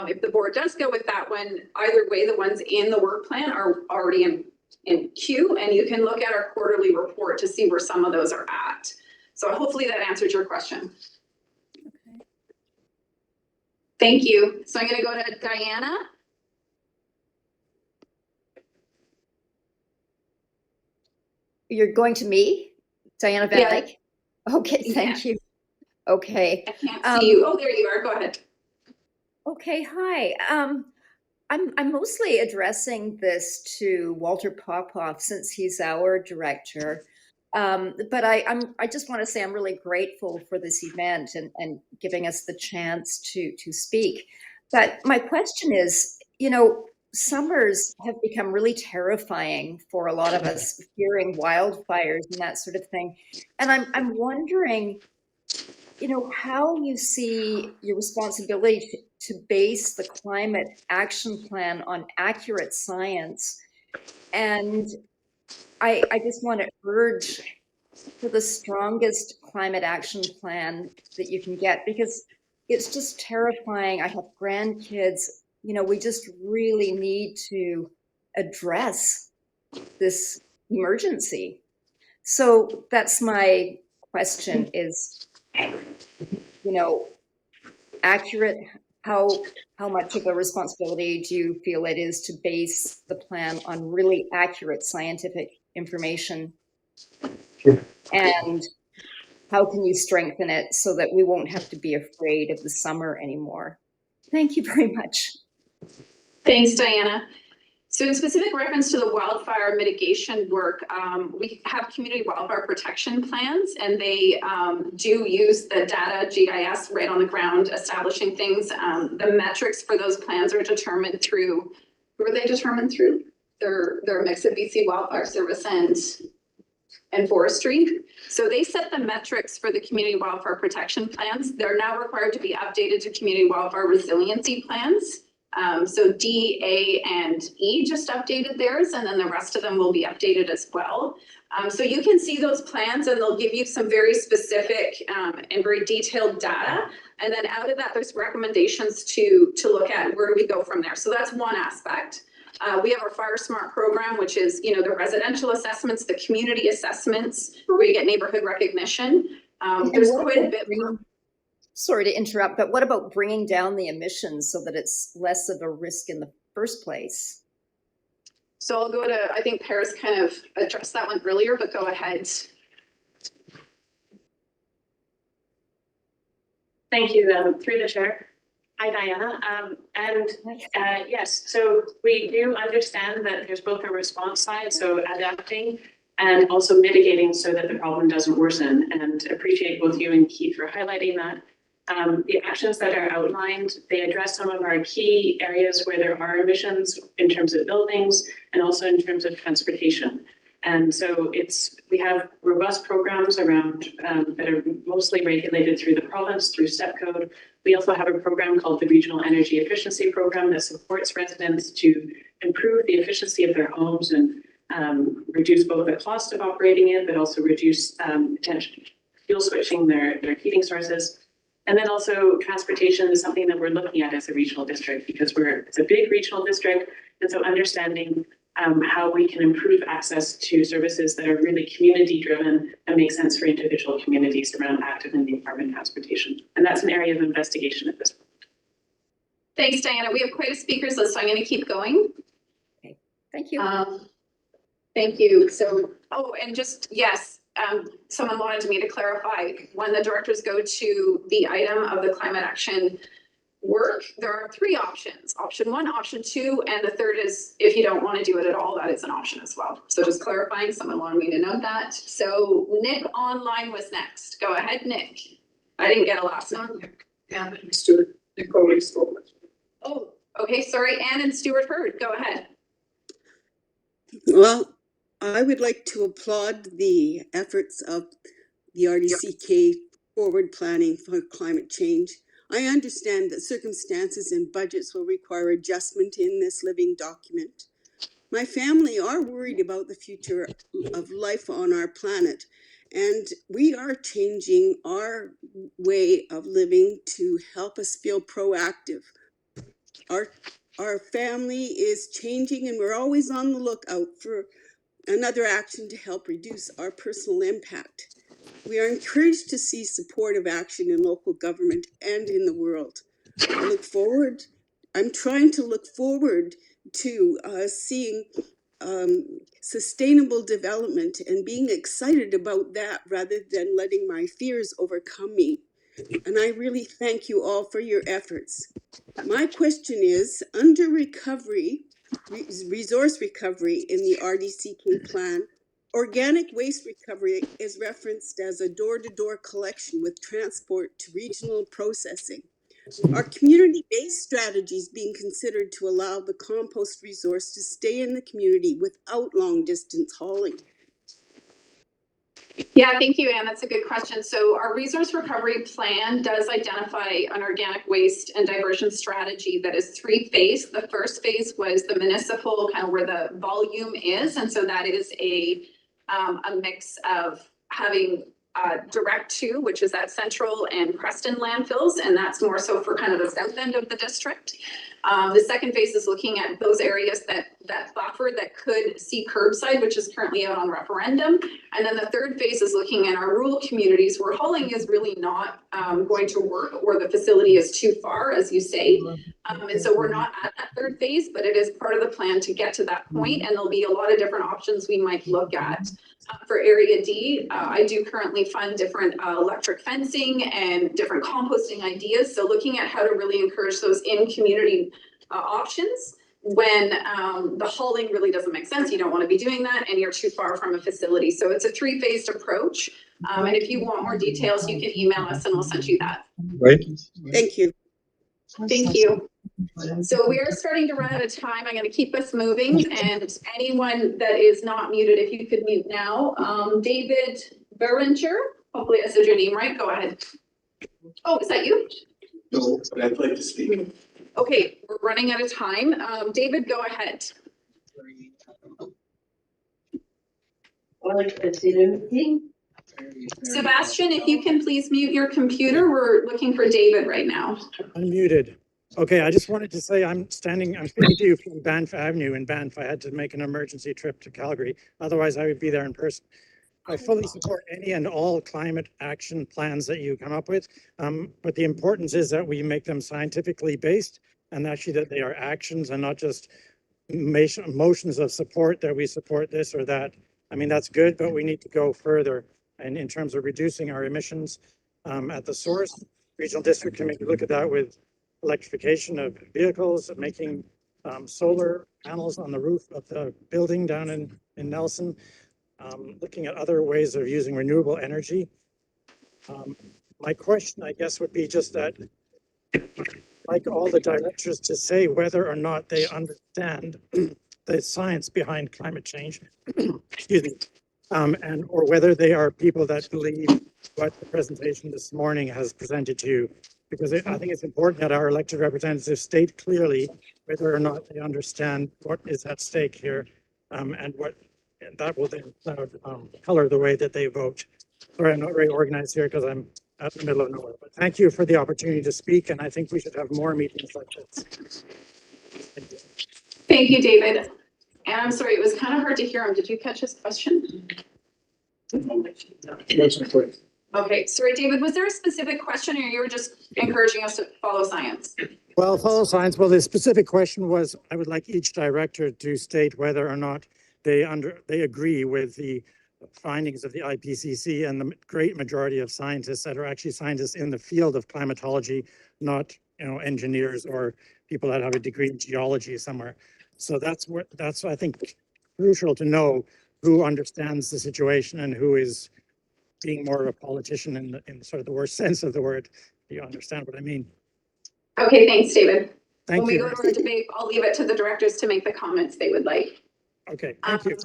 If the board does go with that one, either way, the ones in the work plan are already in queue, and you can look at our quarterly report to see where some of those are at. So hopefully that answered your question. Okay. Thank you. So I'm going to go to Diana. You're going to me, Diana Van Yeah. Dyke? Okay, thank you. Okay. I can't see you. Oh, there you are. Go ahead. Okay, hi. I'm mostly addressing this to Walter Popoff since he's our director. But I just want to say I'm really grateful for this event and giving us the chance to speak. But my question is, summers have become really terrifying for a lot of us, fearing wildfires and that sort of thing. And I'm wondering, how you see your responsibility to base the climate action plan on accurate science. And I just want to urge for the strongest climate action plan that you can get, because it's just terrifying. I have grandkids. We just really need to address this emergency. So that's my question is, you know, accurate? How much of a responsibility do you feel it is to base the plan on really accurate scientific information? And how can you strengthen it so that we won't have to be afraid of the summer anymore? Thank you very much. Thanks, Diana. So in specific reference to the wildfire mitigation work, we have community wildfire protection plans, and they do use the data GIS right on the ground, establishing things. The metrics for those plans are determined through, who are they determined through? They're a mix of BC Wildfire Service and forestry. So they set the metrics for the community wildfire protection plans. They're now required to be updated to community wildfire resiliency plans. So D, A, and E just updated theirs, and then the rest of them will be updated as well. So you can see those plans, and they'll give you some very specific and very detailed data. And then out of that, there's recommendations to look at where do we go from there. So that's one aspect. We have our Fire Smart program, which is, you know, the residential assessments, the community assessments, where you get neighborhood recognition. There's quite a bit more. Sorry to interrupt, but what about bringing down the emissions so that it's less of a risk in the first place? So I'll go to, I think Paris kind of addressed that one earlier, but go ahead. Thank you, through the chair. Hi, Diana. Yes, so we do understand that there's both a response side, so adapting, and also mitigating so that the problem doesn't worsen, and appreciate both you and Keith for highlighting that. The actions that are outlined, they address some of our key areas where there are emissions in terms of buildings and also in terms of transportation. And so we have robust programs around that are mostly regulated through the province, through STEP code. We also have a program called the Regional Energy Efficiency Program that supports residents to improve the efficiency of their homes and reduce both the cost of operating it, but also reduce potential fuel switching their heating sources. And then also transportation is something that we're looking at as a regional district, because it's a big regional district. And so understanding how we can improve access to services that are really community driven and make sense for individual communities around active and decarbonized transportation. And that's an area of investigation at this point. Thanks, Diana. We have quite a speakers list, so I'm going to keep going. Okay. Thank you. Thank you. So, and just, yes, someone wanted me to clarify, when the directors go to the item of the climate action work, there are three options. Option 1, option 2, and the third is if you don't want to do it at all, that is an option as well. So just clarifying, someone wanted me to note that. So Nick online was next. Go ahead, Nick. I didn't get a last one. And Stuart, Nicole Stoltz. Oh, okay, sorry. Ann and Stuart Hurd, go ahead. Well, I would like to applaud the efforts of the RDCK forward planning for climate change. I understand that circumstances and budgets will require adjustment in this living document. My family are worried about the future of life on our planet, and we are changing our way of living to help us feel proactive. Our family is changing, and we're always on the lookout for another action to help reduce our personal impact. We are encouraged to see supportive action in local government and in the world. I'm trying to look forward to seeing sustainable development and being excited about that rather than letting my fears overcome me. And I really thank you all for your efforts. My question is, under resource recovery in the RDCK plan, organic waste recovery is referenced as a door-to-door collection with transport to regional processing. Are community-based strategies being considered to allow the compost resource to stay in the community without long-distance hauling? Yeah, thank you, Anne. That's a good question. So our resource recovery plan does identify an organic waste and diversion strategy that is 3-phase. The first phase was the municipal, kind of where the volume is. And so that is a mix of having direct to, which is at Central and Preston landfills. And that's more so for kind of the south end of the district. The second phase is looking at those areas that buffer that could see curbside, which is currently out on referendum. And then the third phase is looking at our rural communities where hauling is really not going to work, or the facility is too far, as you say. And so we're not at that third phase, but it is part of the plan to get to that point, and there'll be a lot of different options we might look at. For Area D, I do currently fund different electric fencing and different composting ideas. So looking at how to really encourage those in-community options when the hauling really doesn't make sense. You don't want to be doing that and you're too far from a facility. So it's a three-phased approach. And if you want more details, you can email us and we'll send you that. Right. Thank you. Thank you. So we are starting to run out of time. I'm going to keep us moving, and anyone that is not muted, if you could mute now. David Berenger, hopefully I said your name right. Go ahead. Oh, is that you? No, but I'd like to speak. Okay, we're running out of time. David, go ahead. Sebastian, if you can please mute your computer. We're looking for David right now. Unmuted. Okay, I just wanted to say I'm speaking to you from Banff Avenue in Banff. I had to make an emergency trip to Calgary. Otherwise, I would be there in person. I fully support any and all climate action plans that you come up with. But the importance is that we make them scientifically based, and actually that they are actions and not just motions of support that we support this or that. I mean, that's good, but we need to go further. And in terms of reducing our emissions at the source, regional district can maybe look at that with electrification of vehicles, making solar panels on the roof of the building down in Nelson, looking at other ways of using renewable energy. My question, I guess, would be just that, like all the directors, to say whether or not they understand the science behind climate change, excuse me, and or whether they are people that believe what the presentation this morning has presented to you. Because I think it's important that our elected representatives state clearly whether or not they understand what is at stake here, and that will then color the way that they vote. Sorry, I'm not very organized here because I'm at the middle of nowhere. But thank you for the opportunity to speak, and I think we should have more meetings like this. Thank you. Thank you, David. And I'm sorry, it was kind of hard to hear him. Did you catch his question? Okay, sorry, David, was there a specific question, or you were just encouraging us to follow science? Well, follow science. Well, the specific question was, I would like each director to state whether or not they agree with the findings of the IPCC and the great majority of scientists that are actually scientists in the field of climatology, not engineers or people that have a degree in geology somewhere. So that's I think crucial to know who understands the situation and who is being more of a politician in sort of the worst sense of the word. Do you understand what I mean? Okay, thanks, David. Thank when you. we go to our debate, I'll leave it to the directors to make the comments they would like. Okay, thank you.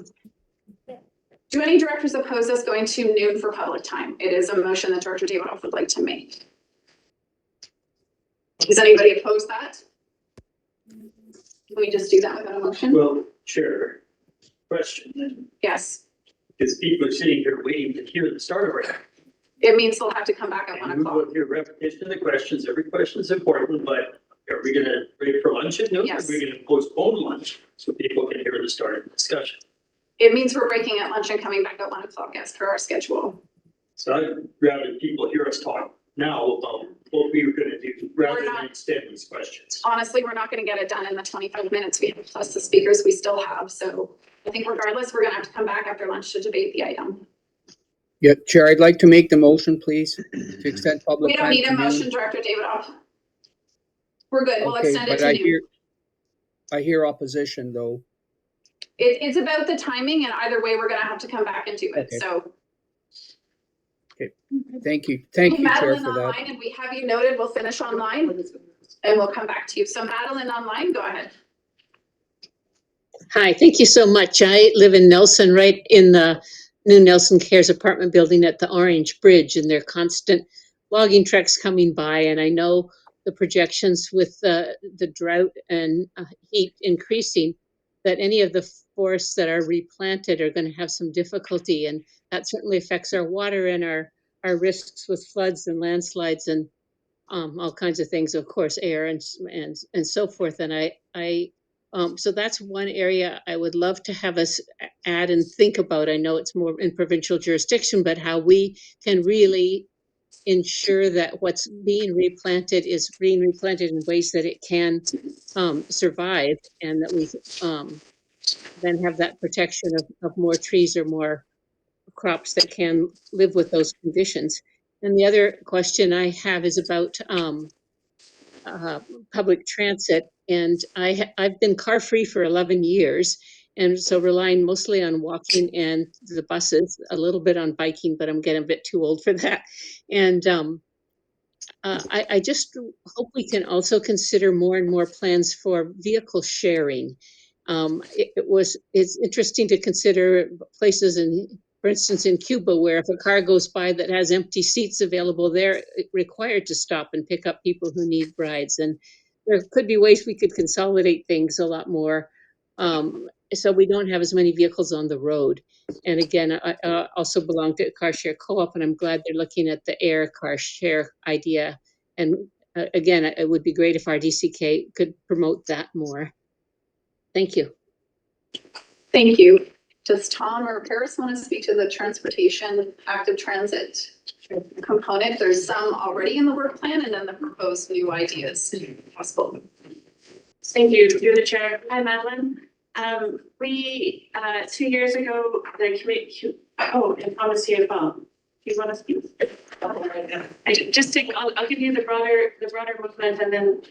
Do any directors oppose us going to noon for public time? It is a motion that Director Davidoff would like to make. Does anybody oppose that? Can we just do that without a motion? Well, Chair, question. Yes. Because people are sitting here waiting to hear the start of our. It means they'll have to come back at 1 o'clock. We will hear repetition of the questions. Every question is important, but are we gonna break for lunch at noon? Yes. Are we gonna postpone lunch so people can hear the start of the discussion? It means we're breaking at lunch and coming back at 1 o'clock as per our schedule. So I'd rather people hear us talk now about what we were gonna do rather than extend these questions. Honestly, we're not going to get it done in the 25 minutes we have, plus the speakers we still have. So I think regardless, we're going to have to come back after lunch to debate the item. Yeah, Chair, I'd like to make the motion, please, to extend public We don't time need to a noon. motion, Director Davidoff. We're good. We'll Okay, extend it but to noon. I hear opposition, though. It's about the timing, and either way, we're going to have to come back and do it. Okay. So. Okay, thank you. Thank you, Chair, Madeline for that. online, and we have you noted. We'll finish online and we'll come back to you. So Madeline online, go ahead. Hi, thank you so much. I live in Nelson, right in the new Nelson Cares apartment building at the Orange Bridge, and there are constant logging trucks coming by. And I know the projections with the drought and heat increasing, that any of the forests that are replanted are going to have some difficulty. And that certainly affects our water and our risks with floods and landslides and all kinds of things, of course, air and so forth. And so that's one area I would love to have us add and think about. I know it's more in provincial jurisdiction, but how we can really ensure that what's being replanted is being replanted in ways that it can survive, and that we then have that protection of more trees or more crops that can live with those conditions. And the other question I have is about public transit. And I've been car free for 11 years. And so relying mostly on walking and the buses, a little bit on biking, but I'm getting a bit too old for that. And I just hope we can also consider more and more plans for vehicle sharing. It's interesting to consider places for instance, in Cuba, where if a car goes by that has empty seats available, they're required to stop and pick up people who need rides. And there could be ways we could consolidate things a lot more, so we don't have as many vehicles on the road. And again, I also belong to a car share co-op, and I'm glad they're looking at the air car share idea. And again, it would be great if our DCK could promote that more. Thank you. Thank you. Does Tom or Paris want to speak to the transportation active transit component? There's some already in the work plan, and then the proposed new ideas possible. Thank you, through the chair. Hi, Madeline. We 2 years ago, the committee. Oh, and Thomas here as well. Do you want to speak? I'll give you the broader movement, and then.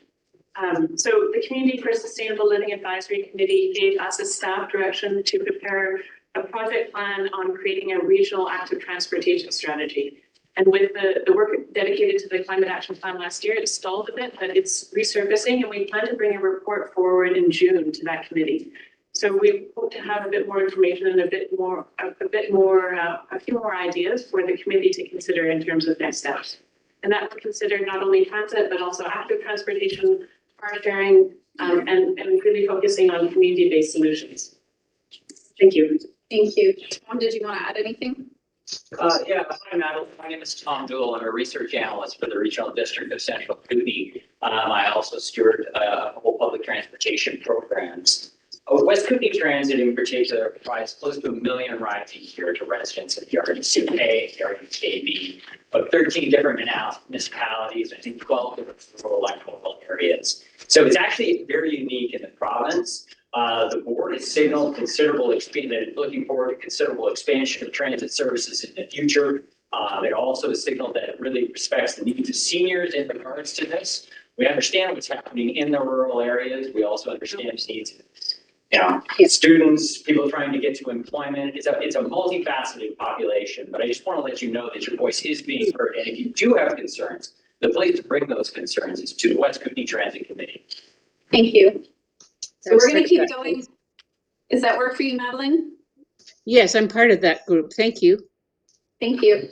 So the Community for Sustainable Living Advisory Committee gave us a staff direction to prepare a project plan on creating a regional active transportation strategy. And with the work dedicated to the climate action plan last year, it stalled a bit, but it's resurfacing, and we plan to bring a report forward in June to that committee. So we hope to have a bit more information and a few more ideas for the committee to consider in terms of next steps. And that will consider not only transit, but also active transportation, car sharing, and really focusing on community-based solutions. Thank you. Thank you. Tom, did you want to add anything? Yeah, hi, Madeline. My name is Tom Dool. I'm a research analyst for the Regional District of Central Kootenay. I also steward a couple public transportation programs. West Kootenay Transit in particular provides close to 1 million rides a year to residents of the RDCK, RDKB, of 13 different municipalities, I think 12 different rural electoral areas. So it's actually very unique in the province. The board has signaled considerable expansion, looking forward to considerable expansion of transit services in the future. It also has signaled that it really respects the needs of seniors in regards to this. We understand what's happening in the rural areas. We also understand the needs of students, people trying to get to employment. It's a multifaceted population, but I just want to let you know that your voice is being heard. And if you do have concerns, the place to bring those concerns is to the West Kootenay Transit Committee. Thank you. So we're going to keep going. Does that work for you, Madeline? Yes, I'm part of that group. Thank you. Thank you.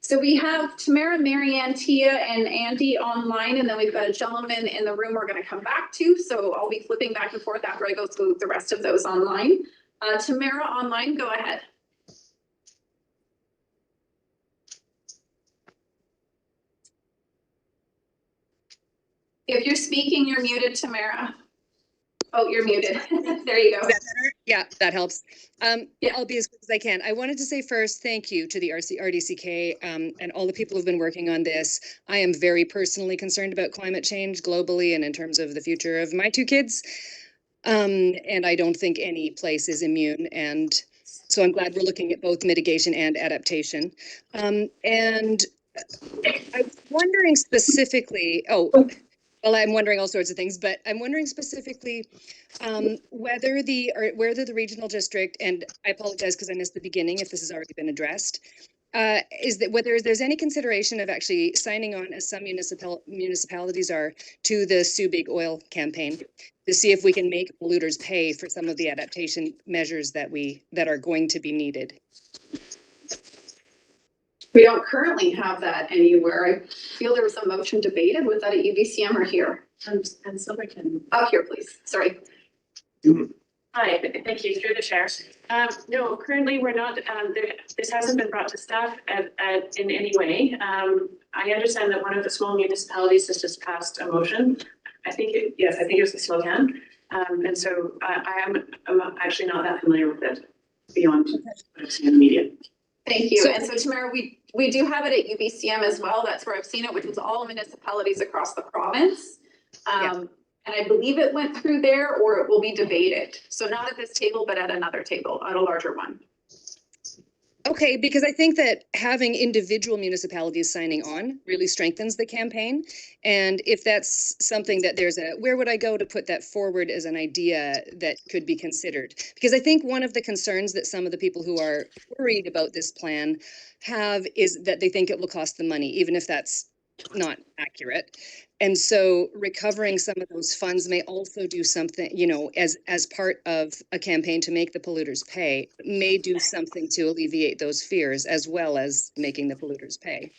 So we have Tamara, Marianne, Tia, and Andy online, and then we've got a gentleman in the room we're going to come back to. So I'll be flipping back and forth after I go through the rest of those online. Tamara online, go ahead. If you're speaking, you're muted, Tamara. Oh, you're muted. There you go. Yeah, that helps. I'll be as quick as I can. I wanted to say first, thank you to the RDCK and all the people who've been working on this. I am very personally concerned about climate change globally and in terms of the future of my 2 kids. And I don't think any place is immune. And so I'm glad we're looking at both mitigation and adaptation. And I was wondering specifically, well, I'm wondering all sorts of things, but I'm wondering specifically whether the regional district, and I apologize because I missed the beginning if this has already been addressed, is that whether there's any consideration of actually signing on, as some municipalities are, to the Sue Big Oil campaign to see if we can make polluters pay for some of the adaptation measures that are going to be needed. We don't currently have that anywhere. I feel there was a motion debated. Was that at UBCM or here? And somebody can. Up here, please. Sorry. Hi, thank you, through the chair. No, currently we're not, this hasn't been brought to staff in any way. I understand that one of the small municipalities has just passed a motion. I think it was the Slocan. And so I'm actually not that familiar with it beyond what I've seen in the media. Thank you. And so Tamara, we do have it at UBCM as well. That's where I've seen it, which is all municipalities across the province. And I believe it went through there, or it will be debated. So not at this table, but at another table, at a larger one. Okay, because I think that having individual municipalities signing on really strengthens the campaign. And if that's something that where would I go to put that forward as an idea that could be considered? Because I think one of the concerns that some of the people who are worried about this plan have is that they think it will cost them money, even if that's not accurate. And so recovering some of those funds may also do something, as part of a campaign to make the polluters pay, may do something to alleviate those fears as well as making the polluters pay.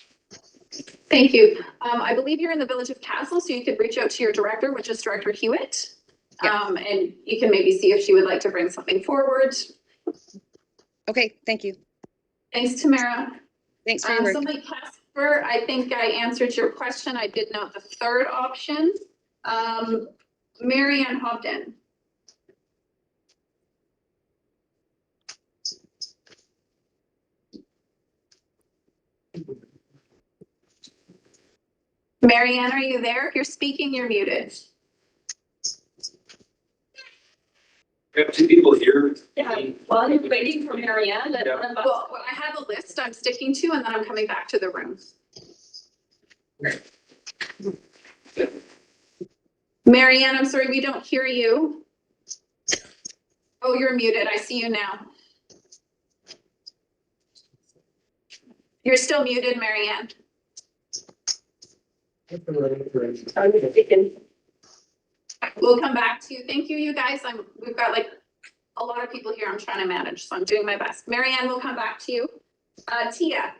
Thank you. I believe you're in the Village of Castle, so you could reach out to your director, which is Director Hewitt. And you can maybe see if she would like to bring something forward. Okay, thank you. Thanks, Tamara. Thanks for your work. So Mike Casper, I think I answered your question. I did note the third option. Mary Ann Hobden. Mary Ann, are you there? If you're speaking, you're muted. We have two people here. Yeah, well, you're waiting for Mary Ann. Well, I have a list I'm sticking to, and then I'm coming back to the room. Mary Ann, I'm sorry, we don't hear you. Oh, you're muted. I see you now. You're still muted, Mary Ann. We'll come back to you. Thank you, you guys. We've got like a lot of people here I'm trying to manage, so I'm doing my best. Mary Ann, we'll come back to you. Tia.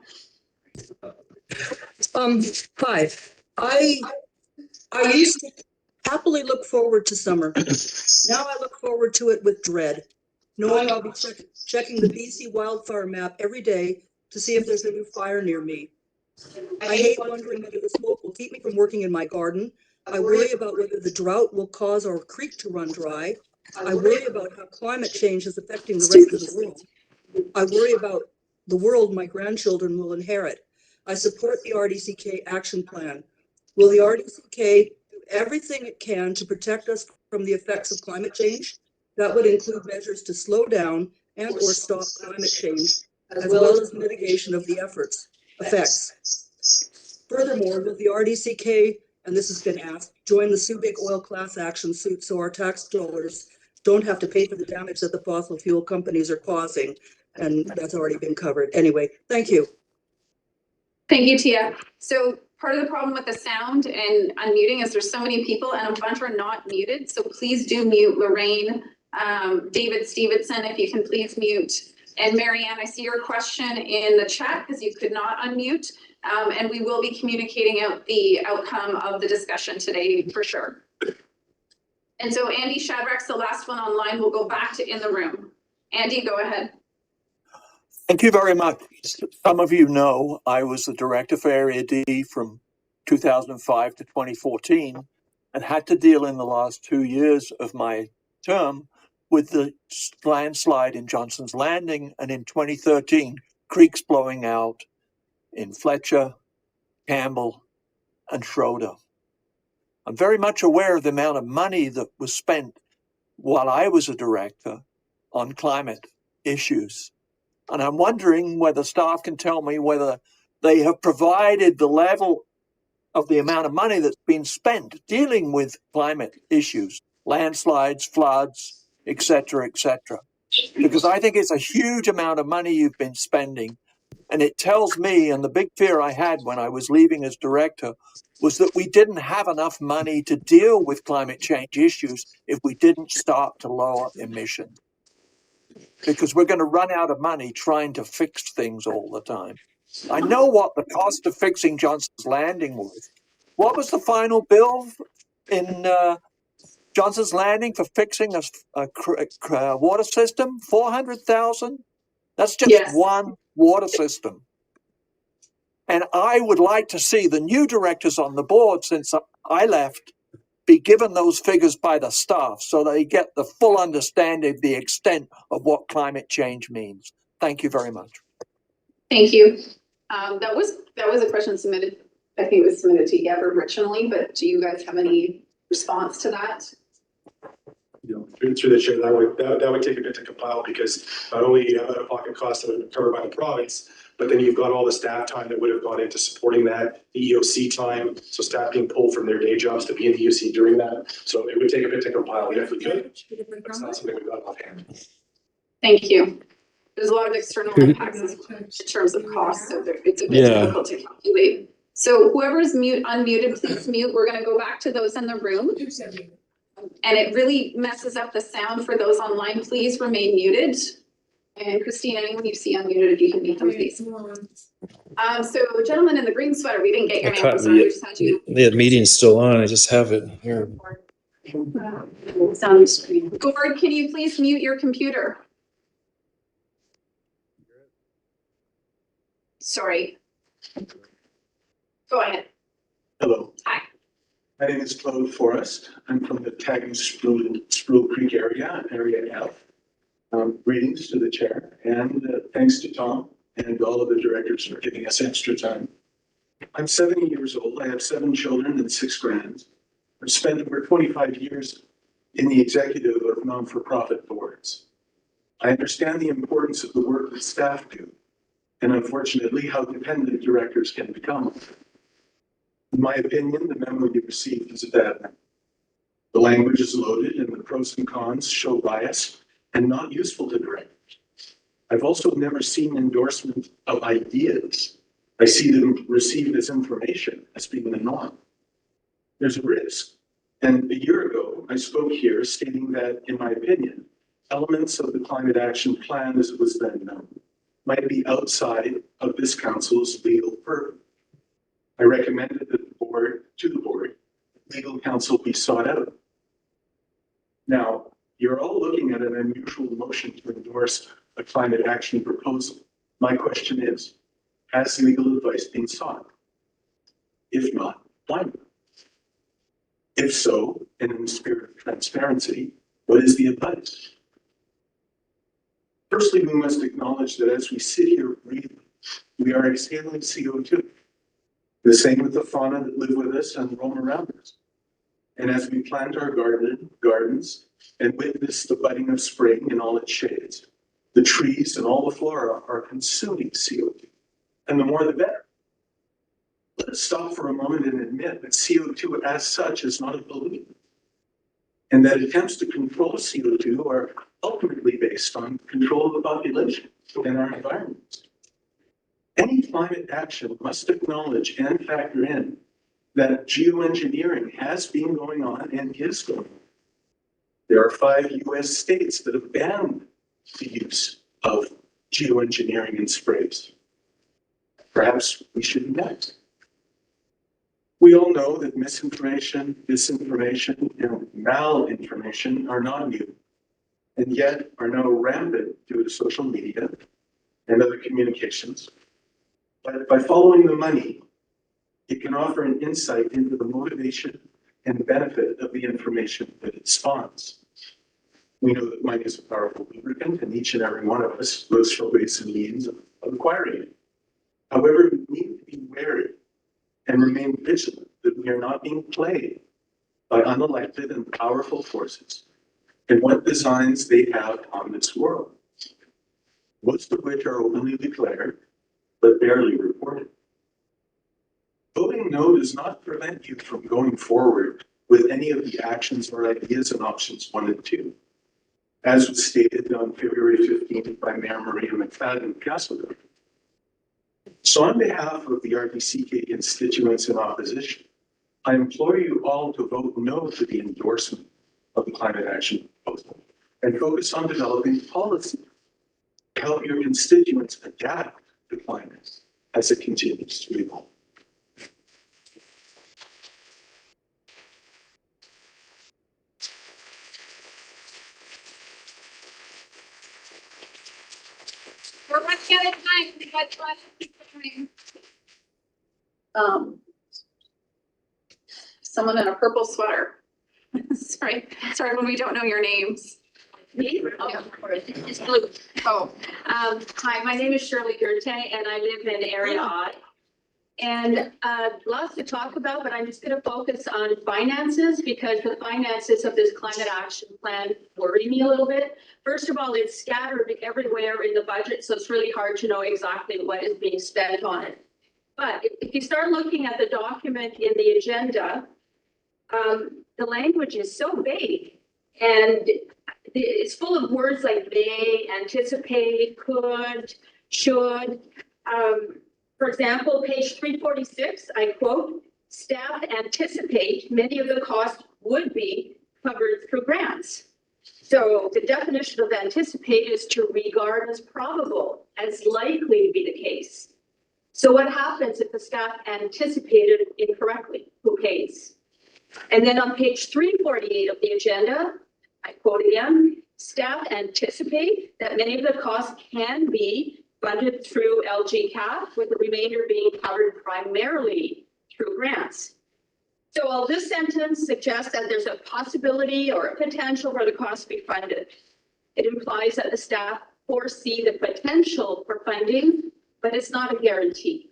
Hi. I used to happily look forward to summer. Now I look forward to it with dread, knowing I'll be checking the BC wildfire map every day to see if there's a new fire near me. I hate wondering whether the smoke will keep me from working in my garden. I worry about whether the drought will cause our creek to run dry. I worry about how climate change is affecting the rest of the world. I worry about the world my grandchildren will inherit. I support the RDCK action plan. Will the RDCK do everything it can to protect us from the effects of climate change? That would include measures to slow down and or stop climate change, as well as mitigation of the effects. Furthermore, will the RDCK, and this has been asked, join the Subic oil class action suit so our tax dollars don't have to pay for the damage that the fossil fuel companies are causing? And that's already been covered. Anyway, thank you. Thank you, Tia. So part of the problem with the sound and unmuting is there's so many people and a bunch are not muted. So please do mute Lorraine, David Stevenson, if you can please mute. And Mary Ann, I see your question in the chat because you could not unmute. And we will be communicating out the outcome of the discussion today for sure. And so Andy Shadrack's the last one online. We'll go back to in the room. Andy, go ahead. Thank you very much. Some of you know I was the director for Area D from 2005 to 2014 and had to deal in the last 2 years of my term with the landslide in Johnson's Landing, and in 2013, creeks blowing out in Fletcher, Campbell, and Schroeder. I'm very much aware of the amount of money that was spent while I was a director on climate issues. And I'm wondering whether staff can tell me whether they have provided the level of the amount of money that's been spent dealing with climate issues, landslides, floods, et cetera, because I think it's a huge amount of money you've been spending. And it tells me, and the big fear I had when I was leaving as director, was that we didn't have enough money to deal with climate change issues if we didn't start to lower emissions. Because we're going to run out of money trying to fix things all the time. I know what the cost of fixing Johnson's Landing was. What was the final bill in Johnson's Landing for fixing a water system, 400,000? That's just Yes. one water system. And I would like to see the new directors on the board, since I left, be given those figures by the staff so they get the full understanding of the extent of what climate change means. Thank you very much. Thank you. That was a question submitted, I think it was submitted to Gavin originally, but do you guys have any response to that? Through the chair, that would take a bit to compile, because not only you have out-of-pocket costs that are covered by the province, but then you've got all the staff time that would have gone into supporting that, the EOC time, so staff being pulled from their day jobs to be in the EOC during that. So it would take a bit to compile, if we could. That's not something we've got offhand. Thank you. There's a lot of external impacts in terms of costs, so it's a bit difficult to calculate. So whoever's unmuted, please mute. We're gonna go back to those in the room. And it really messes up the sound for those online. Please remain muted. And Christine, anyone you see unmuted, if you can mute them, please. So gentlemen in the green sweater, we didn't get your name. I'm sorry, we just had you. The meeting's still on. I just have it here. Sound screen. Gord, can you please mute your computer? Sorry. Go ahead. Hello. Hi. My name is Claude Forrest. I'm from the Tagging Spruill Creek area F. Greetings to the chair, and thanks to Tom and all of the directors for giving us extra time. I'm 70 years old. I have 7 children and 6 grands. I've spent over 25 years in the executive of non-for-profit boards. I understand the importance of the work that staff do, and unfortunately how dependent directors can become. In my opinion, the memo you received is a bad one. The language is loaded and the pros and cons show bias and not useful to directors. I've also never seen endorsement of ideas. I see them received as information, as being the norm. There's a risk. And a year ago, I spoke here stating that, in my opinion, elements of the climate action plan as it was then known might be outside of this council's legal purview. I recommended that to the board, legal counsel be sought out. Now, you're all looking at an unusual motion to endorse a climate action proposal. My question is, has legal advice been sought? If not, why not? If so, and in the spirit of transparency, what is the advice? Firstly, we must acknowledge that as we sit here breathing, we are exhaling CO2. The same with the fauna that live with us and roam around us. And as we plant our gardens and witness the budding of spring in all its shades, the trees and all the flora are consuming CO2. And the more the better. Let us stop for a moment and admit that CO2 as such is not a pollutant. And that attempts to control CO2 are ultimately based on control of the population and our environment. Any climate action must acknowledge and factor in that geoengineering has been going on and is going on. There are 5 US states that have banned the use of geoengineering in sprays. Perhaps we should be next. We all know that misinformation, disinformation, and malinformation are not new, and yet are now rampant due to social media and other communications. But by following the money, it can offer an insight into the motivation and benefit of the information that it spawns. We know that money is a powerful lubricant, and each and every one of us looks for ways and means of acquiring it. However, we need to be wary and remain vigilant that we are not being played by unelected and powerful forces and what designs they have on this world, most of which are openly declared but barely reported. Voting no does not prevent you from going forward with any of the actions or ideas in options 1 and 2, as was stated on February 15th by Mayor Maria McFadden of Castlegar. So on behalf of the RDCK constituents in opposition, I implore you all to vote no to the endorsement of the climate action proposal and focus on developing policy to help your constituents adapt to climate as it continues to evolve. we're running out of time. Someone in a purple sweater. Sorry when we don't know your names. Me? Oh, it's blue. Oh, Hi, my name is Shirley Gerte and I live in Area I. And lots to talk about, but I'm just going to focus on finances because the finances of this climate action plan worry me a little bit. First of all, it's scattered everywhere in the budget, so it's really hard to know exactly what is being spent on it. But if you start looking at the document in the agenda, the language is so vague and it's full of words like may, anticipate, could, should. For example, page 346, I quote, staff anticipate many of the costs would be covered through grants. So the definition of anticipate is to regard as probable, as likely to be the case. So what happens if the staff anticipated incorrectly? Who pays? And then on page 348 of the agenda, I quote again, staff anticipate that many of the costs can be funded through LGCAP, with the remainder being covered primarily through grants. So while this sentence suggests that there's a possibility or a potential for the cost to be funded, it implies that the staff foresee the potential for funding, but it's not a guarantee.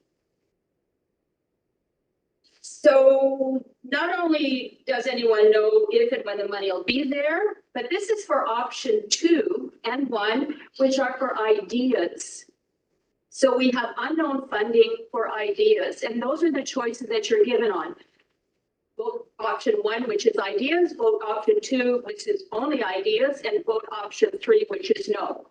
So not only does anyone know if and when the money will be there, but this is for option 2 and 1, which are for ideas. So we have unknown funding for ideas, and those are the choices that you're given on. Vote option 1, which is ideas, vote option 2, which is only ideas, and vote option 3, which is no.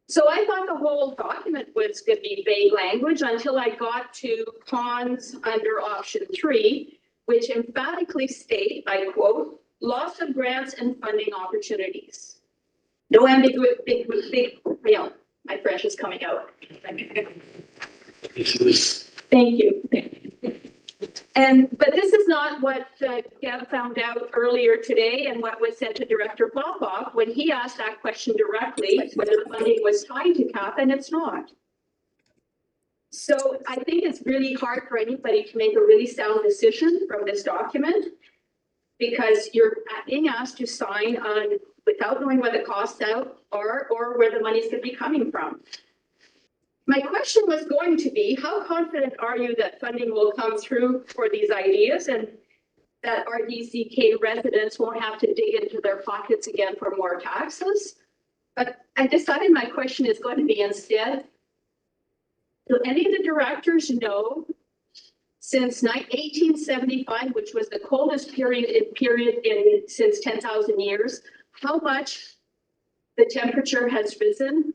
So I thought the whole document was going to be vague language until I got to cons under option 3, which emphatically state, I quote, loss of grants and funding opportunities. No ambiguity, big, my French is coming out. Thank you. But this is not what Gab found out earlier today and what was said to Director Popoff when he asked that question directly, whether funding was tied to CAP, and it's not. So I think it's really hard for anybody to make a really sound decision from this document because you're being asked to sign on without knowing what the costs out are or where the money's going to be coming from. My question was going to be, how confident are you that funding will come through for these ideas and that RDCK residents won't have to dig into their pockets again for more taxes? But I decided my question is going to be instead, do any of the directors know since 1875, which was the coldest period since 10,000 years, how much the temperature has risen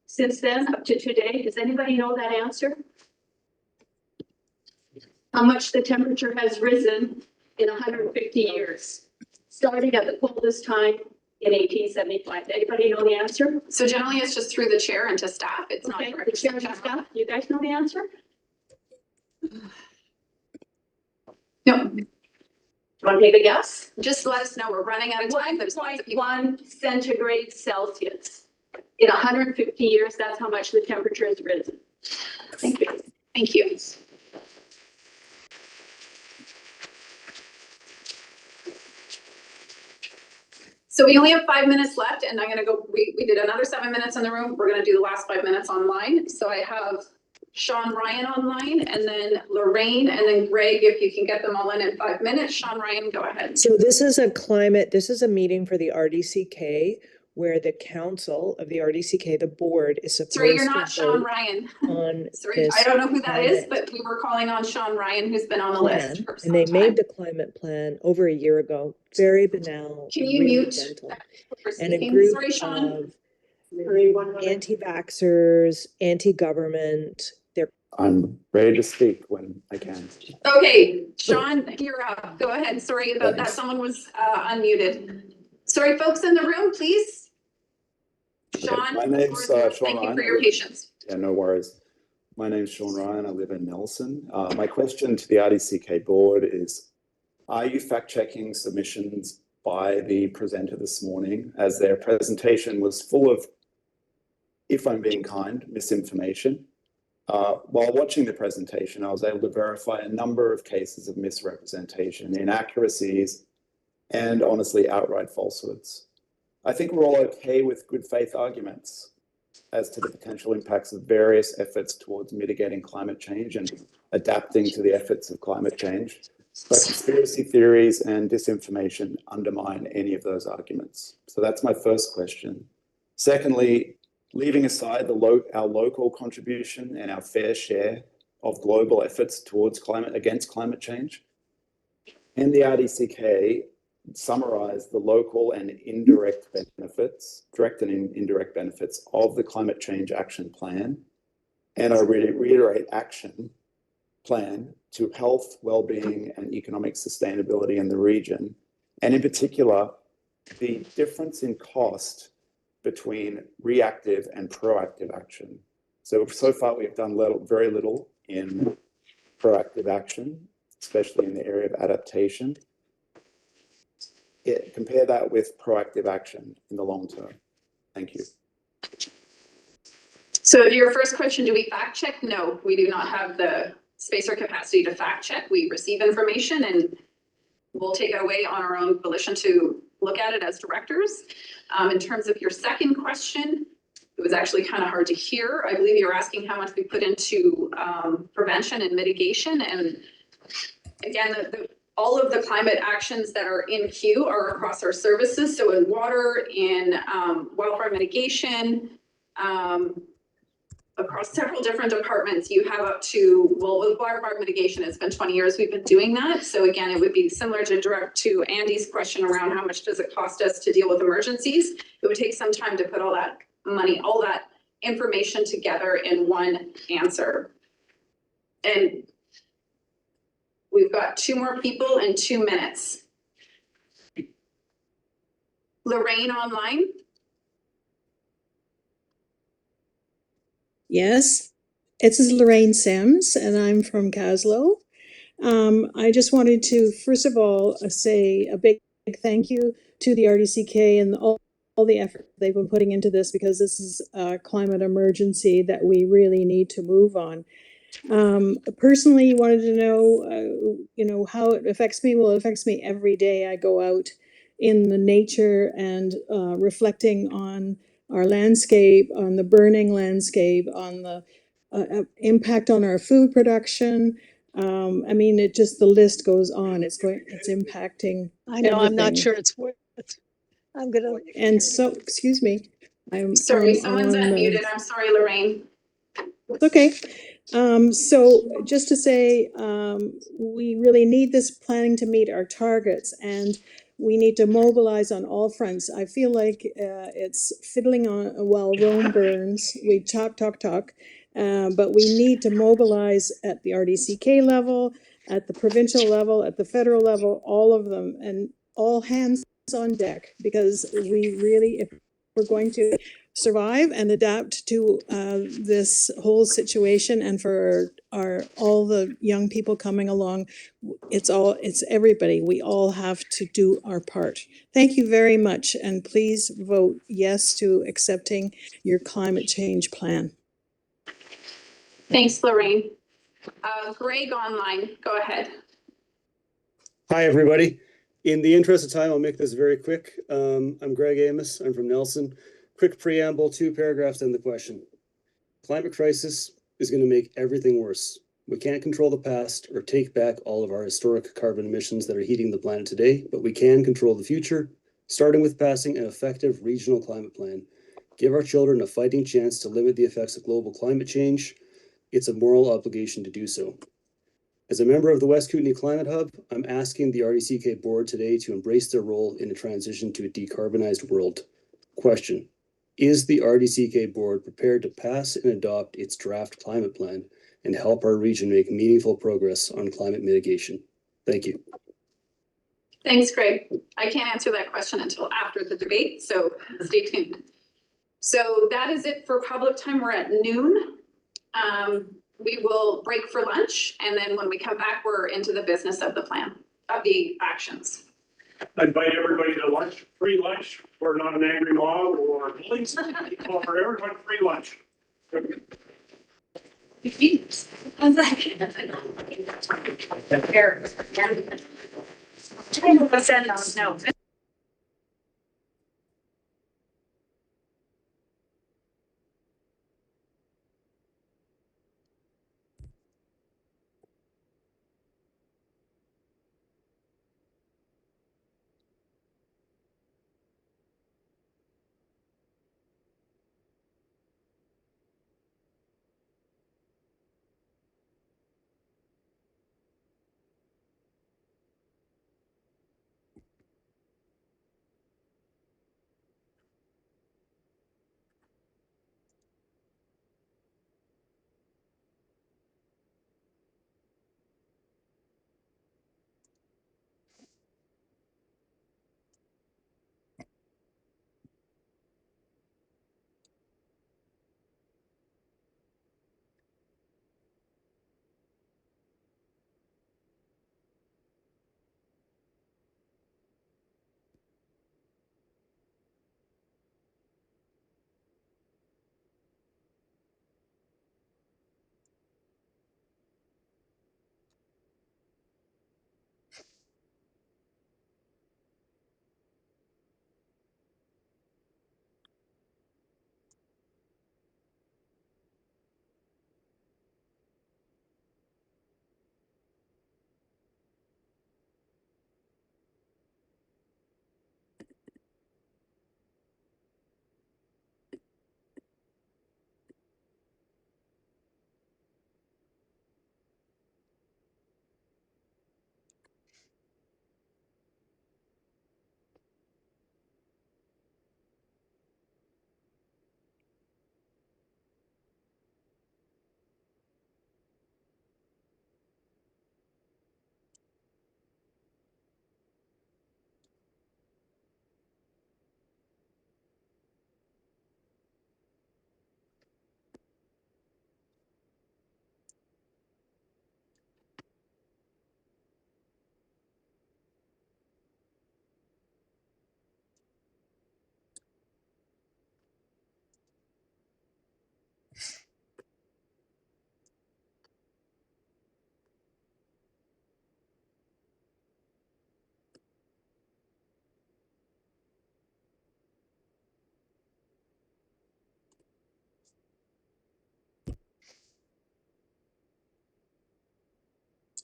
since then up to today? Does anybody know that answer? How much the temperature has risen in 150 years, starting at the coldest time in 1875. Anybody know the answer? so generally it's just through the chair and to staff. It's not Okay, direct the chair and staff. You guys know the answer? No, Want to take a guess? just let us know. We're running out of time. There's lots of people. 1.1 centigrade Celsius. In 150 years, that's how much the temperature has risen. Thank you. Thank you. So we only have 5 minutes left and I'm gonna go, we did another 7 minutes in the room. We're gonna do the last 5 minutes online. So I have Sean Ryan online and then Lorraine and then Greg, if you can get them all in 5 minutes. Sean Ryan, go ahead. So this is a meeting for the RDCK where the council of the RDCK, the board, is supposed to Sorry, you're not Sean vote Ryan. on Sorry, this I don't know who that is, climate but we were calling on Sean Ryan, who's been on the plan, list for some and they time. made the climate plan over a year ago. Very banal. Can you really mute gentle. that person And a speaking? group Sorry, Sean. of anti-vaxxers, anti-government. They're I'm ready to speak when I can. Okay, Sean, you're up. Go ahead. Sorry about that. Thanks. Someone was unmuted. Sorry, folks in the room, please. Sean, My name's Sean Sean Thank you Ryan. for your patience. Yeah, no worries. My name's Sean Ryan. I live in Nelson. My question to the RDCK board is, are you fact-checking submissions by the presenter this morning, as their presentation was full of if I'm being kind, misinformation. While watching the presentation, I was able to verify a number of cases of misrepresentation, inaccuracies, and honestly, outright falsehoods. I think we're all okay with good faith arguments as to the potential impacts of various efforts towards mitigating climate change and adapting to the efforts of climate change. But conspiracy theories and disinformation undermine any of those arguments. So that's my first question. Secondly, leaving aside our local contribution and our fair share of global efforts towards against climate change, and the RDCK summarize the local and indirect benefits, direct and indirect benefits of the Climate Change Action Plan, and I reiterate action plan to health, well-being, and economic sustainability in the region, and in particular, the difference in cost between reactive and proactive action. So far we have done very little in proactive action, especially in the area of adaptation. Compare that with proactive action in the long term. Thank you. So your first question, do we fact check? No, we do not have the space or capacity to fact check. We receive information and we'll take it away on our own volition to look at it as directors. In terms of your second question, it was actually kind of hard to hear. I believe you're asking how much we put into prevention and mitigation. And again, all of the climate actions that are in queue are across our services. So in water, in wildfire mitigation, across several different departments, you have up to, well, with wildfire mitigation, it's been 20 years we've been doing that. So again, it would be similar to Andy's question around how much does it cost us to deal with emergencies. It would take some time to put all that money, all that information together in one answer. And we've got 2 more people in 2 minutes. Lorraine online. Yes, this is Lorraine Sims, and I'm from Caslow. I just wanted to, first of all, say a big thank you to the RDCK and all the effort they've been putting into this, because this is a climate emergency that we really need to move on. Personally, wanted to know, how it affects me. Well, it affects me every day. I go out in the nature and reflecting on our landscape, on the burning landscape, on the impact on our food production. I mean, the list goes on. It's impacting. I know, I'm not everything. sure it's worth it. I'm gonna. And so, excuse me. I'm sorry, someone's unmuted. I'm sorry, Lorraine. Okay. So just to say, we really need this planning to meet our targets, and we need to mobilize on all fronts. I feel like it's fiddling on while Rome burns. We talk, but we need to mobilize at the RDCK level, at the provincial level, at the federal level, all of them, and all hands on deck, because we really, if we're going to survive and adapt to this whole situation, and for all the young people coming along, it's everybody. We all have to do our part. Thank you very much, and please vote yes to accepting your climate change plan. Thanks, Lorraine. Greg online, go ahead. Hi, everybody. In the interest of time, I'll make this very quick. I'm Greg Amos. I'm from Nelson. Quick preamble, 2 paragraphs in the question. Climate crisis is going to make everything worse. We can't control the past or take back all of our historic carbon emissions that are heating the planet today, but we can control the future, starting with passing an effective regional climate plan. Give our children a fighting chance to limit the effects of global climate change. It's a moral obligation to do so. As a member of the West Kootenay Climate Hub, I'm asking the RDCK board today to embrace their role in a transition to a decarbonized world. Question: is the RDCK board prepared to pass and adopt its draft climate plan and help our region make meaningful progress on climate mitigation? Thank you. Thanks, Greg. I can't answer that question until after the debate, so stay tuned. So that is it for public time. We're at noon. We will break for lunch, and then when we come back, we're into the business of the plan, of the actions. invite everybody to lunch, free lunch, for not an angry mob or bullies, well, for everyone, free lunch. I was like. No.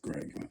Greg.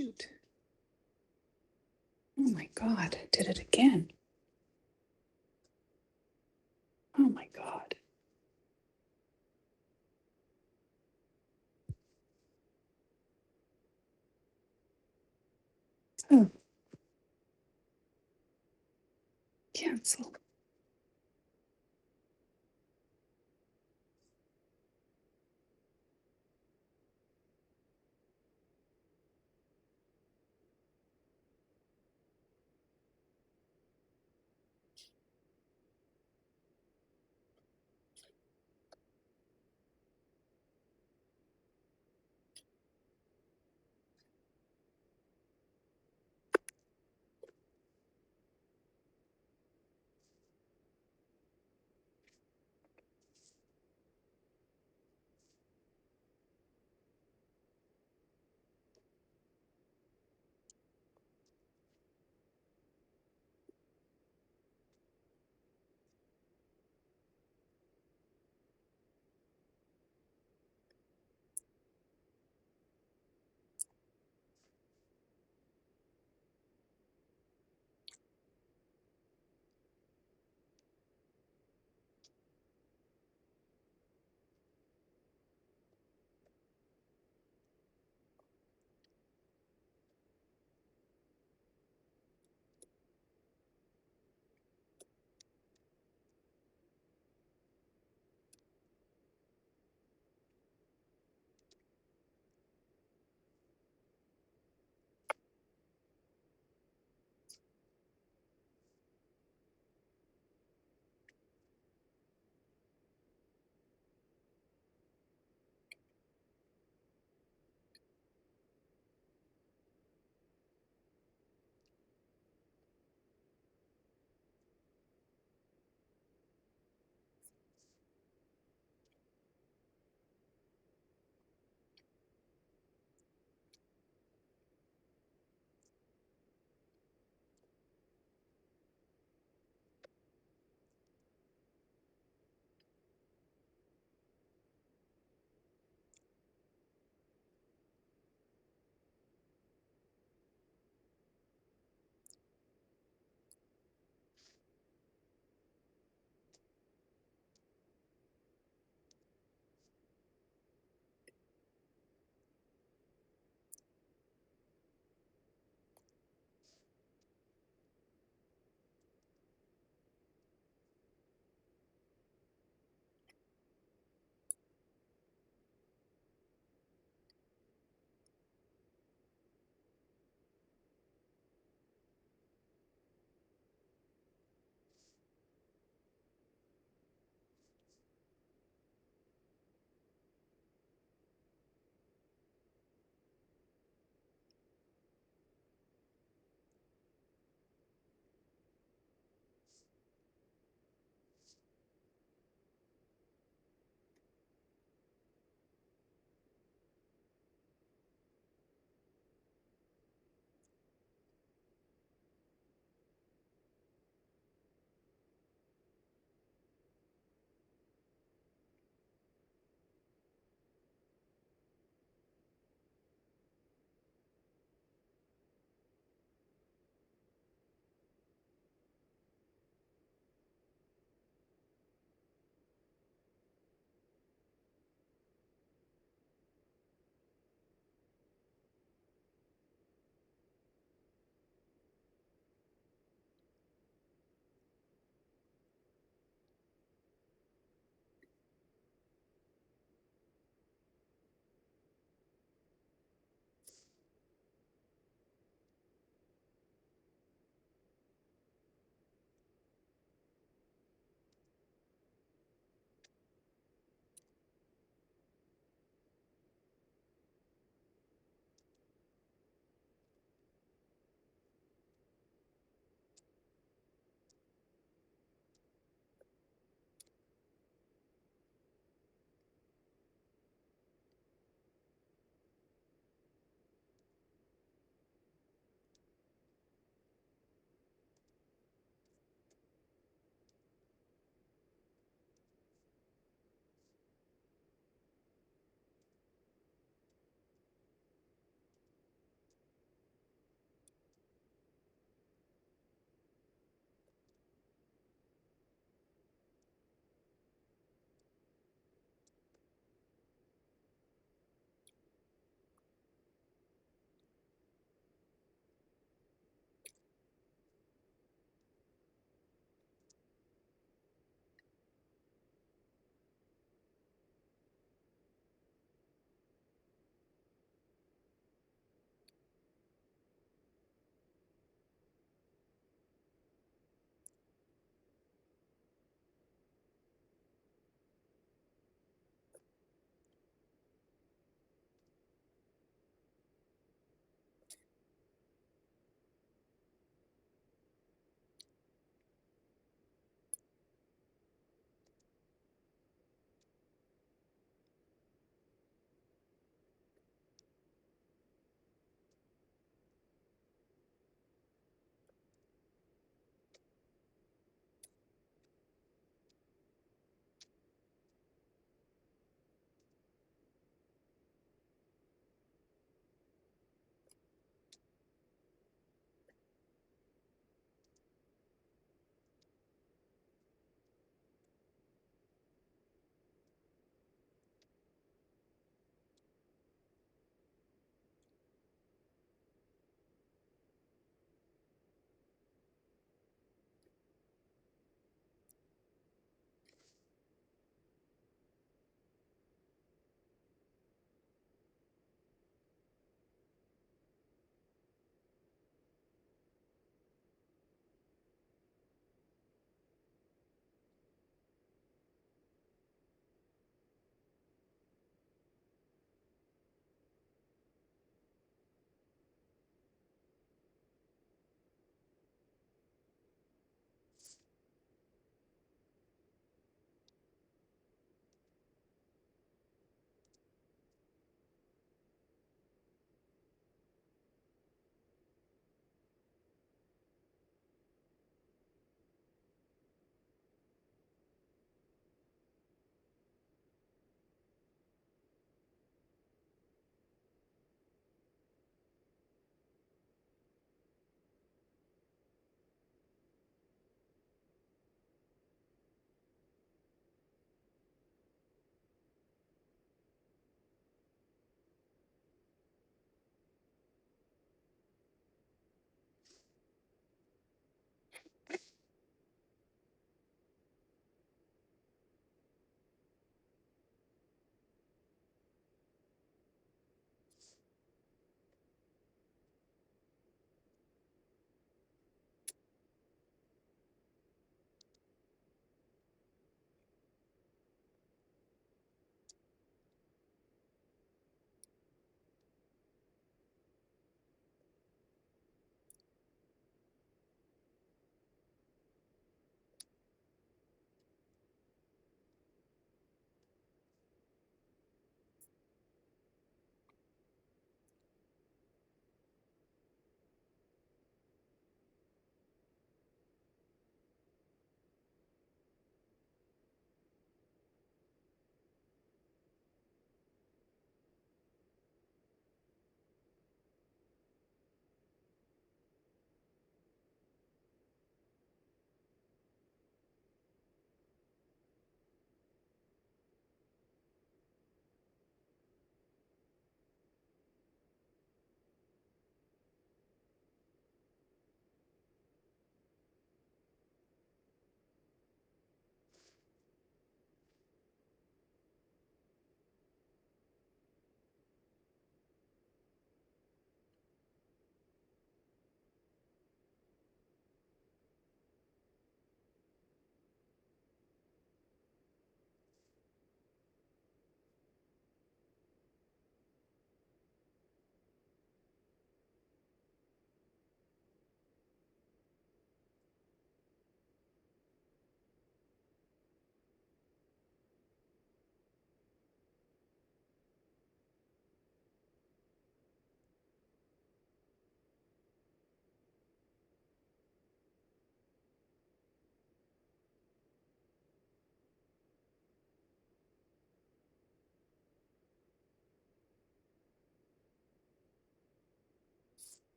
shoot. Oh my God, I did it again. Oh my God. Oh. Cancel.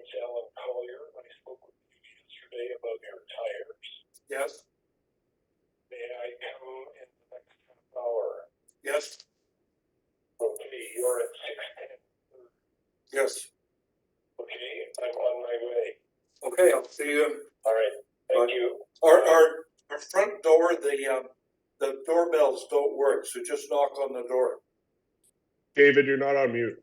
name's Alan Collier. I spoke with you yesterday about your tires. Yes. May I come in the next half hour? Yes. Okay, you're at 6:10. Yes. Okay, I'm on my way. Okay, I'll see you. All right, thank you. Our front door, the doorbells don't work, so just knock on the door. David, you're not on mute.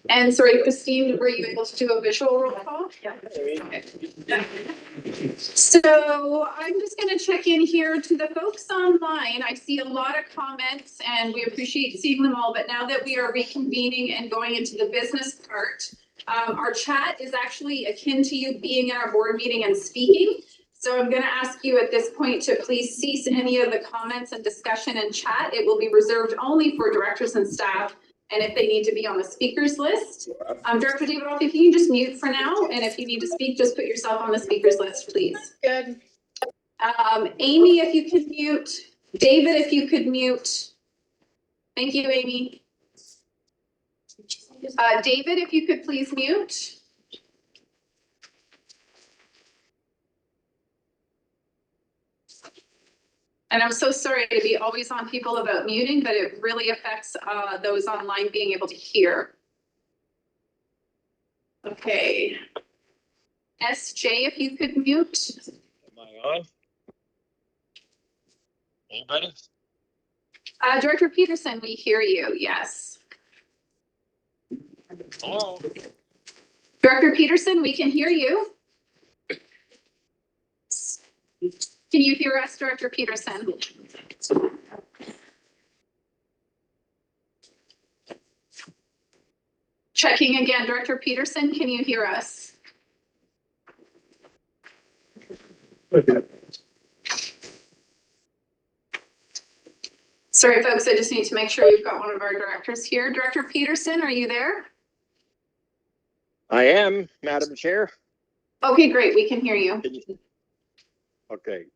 And sorry, Christine, were you able to do a visual roll call? Yeah. So I'm just gonna check in here to the folks online. I see a lot of comments and we appreciate seeing them all, but now that we are reconvening and going into the business part, our chat is actually akin to you being in our board meeting and speaking. So I'm gonna ask you at this point to please cease any of the comments and discussion and chat. It will be reserved only for directors and staff, and if they need to be on the speakers list. Director David Roth, if you can just mute for now, and if you need to speak, just put yourself on the speakers list, please. Good. Amy, if you could mute. David, if you could mute. Thank you, Amy. David, if you could please mute. And I'm so sorry to be always on people about muting, but it really affects those online being able to hear. Okay. SJ, if you could mute. Am I on? Anybody? Director Peterson, we hear you, yes. Hello? Director Peterson, we can hear you. Can you hear us, Director Peterson? Checking again, Director Peterson, can you hear us? Sorry, folks, I just need to make sure we've got one of our directors here. Director Peterson, are you there? I am, Madam Chair. Okay, great, we can hear you. Okay.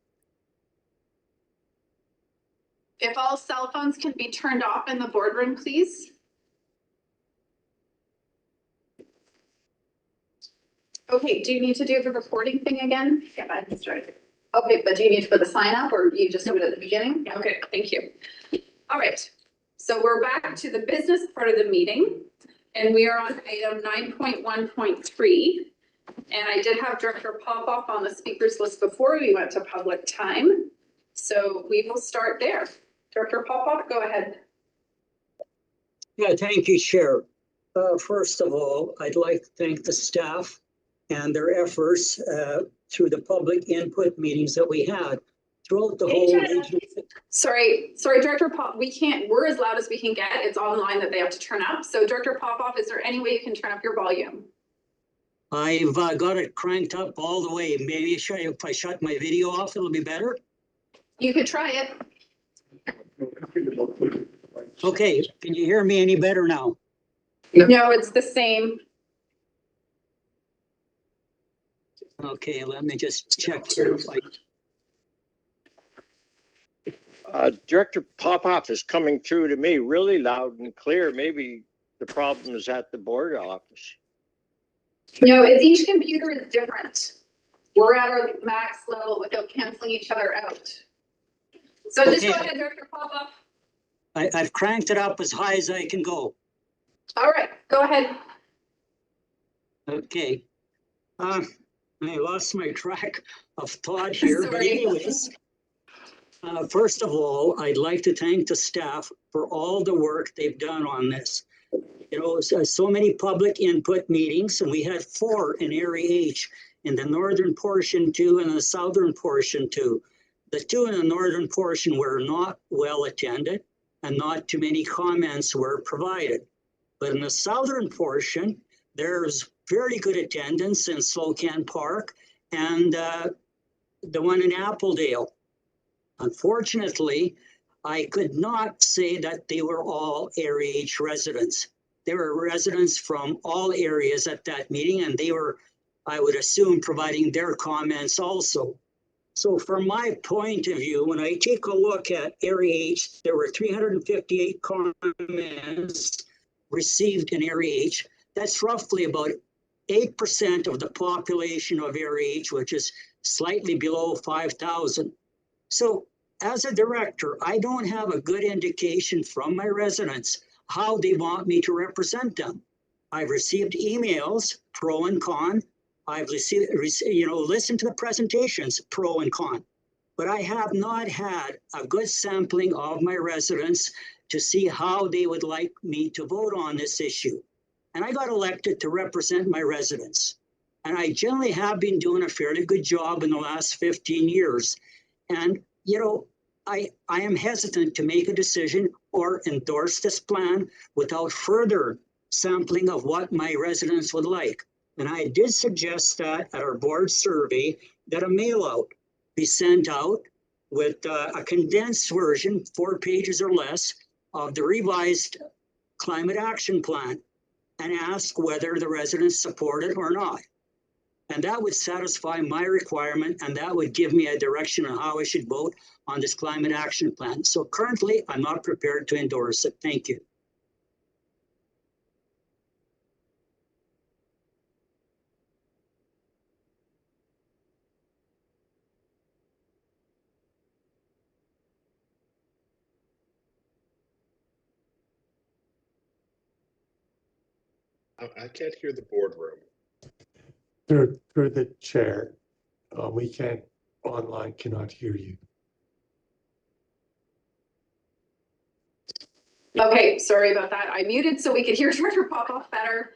If all cell phones can be turned off in the boardroom, please. Okay, do you need to do the recording thing again? Yeah, that's right. Okay, but do you need to put the sign up or you just do it at the beginning? Okay, thank you. All right, so we're back to the business part of the meeting and we are on item 9.1.3. And I did have Director Popoff on the speakers list before we went to public time. So we will start there. Director Popoff, go ahead. Yeah, thank you, Chair. First of all, I'd like to thank the staff and their efforts through the public input meetings that we had throughout the whole region. Sorry, Director Pop, we're as loud as we can get. It's online that they have to turn up. So Director Popoff, is there any way you can turn up your volume? I've got it cranked up all the way. Maybe if I shut my video off, it'll be better. You could try it. Okay, can you hear me any better now? No, it's the same. Okay, let me just check here. Director Popoff is coming through to me really loud and clear. Maybe the problem is at the board office. No, it's each computer is different. We're at our max level without canceling each other out. So just go ahead, Director Popoff. I've cranked it up as high as I can go. All right, go ahead. Okay. I lost my track of thought here, but anyways. First of all, I'd like to thank the staff for all the work they've done on this. You know, so many public input meetings, and we had 4 in Area H, in the northern portion 2 and the southern portion 2. The 2 in the northern portion were not well attended and not too many comments were provided. But in the southern portion, there's very good attendance in Slocan Park and the one in Appledale. Unfortunately, I could not say that they were all Area H residents. There were residents from all areas at that meeting, and they were, I would assume, providing their comments also. So from my point of view, when I take a look at Area H, there were 358 comments received in Area H. That's roughly about 8% of the population of Area H, which is slightly below 5,000. So as a director, I don't have a good indication from my residents how they want me to represent them. I've received emails, pro and con. I've listened to the presentations, pro and con. but I have not had a good sampling of my residents to see how they would like me to vote on this issue. And I got elected to represent my residents. And I generally have been doing a fairly good job in the last 15 years. And, you know, I am hesitant to make a decision or endorse this plan without further sampling of what my residents would like. And I did suggest that at our board survey that a mail out be sent out with a condensed version, 4 pages or less, of the revised climate action plan and ask whether the residents support it or not. And that would satisfy my requirement, and that would give me a direction on how I should vote on this climate action plan. So currently, I'm not prepared to endorse it. Thank you. I can't hear the boardroom. Through the chair, we can't, online cannot hear you. Okay, sorry about that. I muted so we could hear Director Popoff better.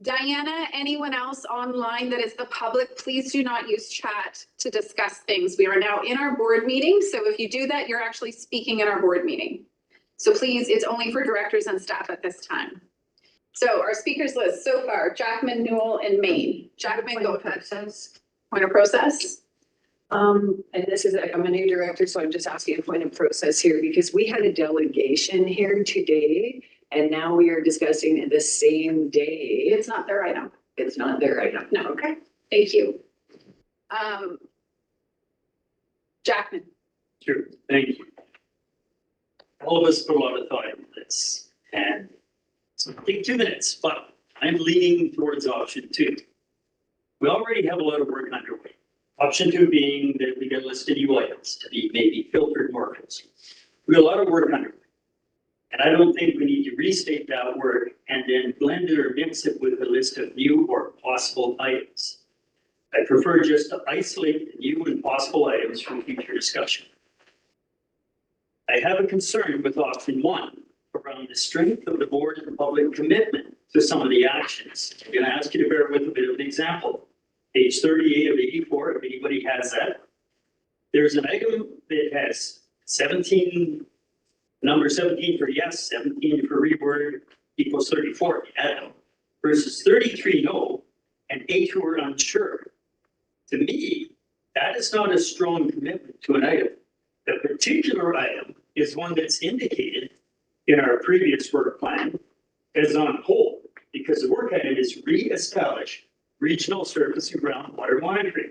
Diana, anyone else online that is the public, please do not use chat to discuss things. We are now in our board meeting, so if you do that, you're actually speaking in our board meeting. So please, it's only for directors and staff at this time. So our speakers list so far, Jackman, Newell, and Maine. Jackman, go ahead. Point of process. And this is, I'm a new director, so I'm just asking a point of process here because we had a delegation here today and now we are discussing the same day. It's not their item. It's not their item. No, okay, thank you. Jackman. Sure, thank you. All of us put a lot of thought into this, and so it'll take 2 minutes, but I'm leaning towards option 2. We already have a lot of work underway. Option 2 being that we get listed new items to be maybe filtered more closely. We have a lot of work underway. And I don't think we need to restate that work and then blend it or mix it with a list of new or possible items. I prefer just to isolate the new and possible items from future discussion. I have a concern with option 1 around the strength of the board and public commitment to some of the actions. I'm going to ask you to bear with a bit of an example. Page 38 of 84, if anybody has that. There's an item that has 17, number 17 for yes, 17 for reword equals 34, yeah, versus 33 no, and 8 who are unsure. To me, that is not a strong commitment to an item. The particular item is one that's indicated in our previous work plan as on hold, because the work item is re-establish regional surface and groundwater monitoring.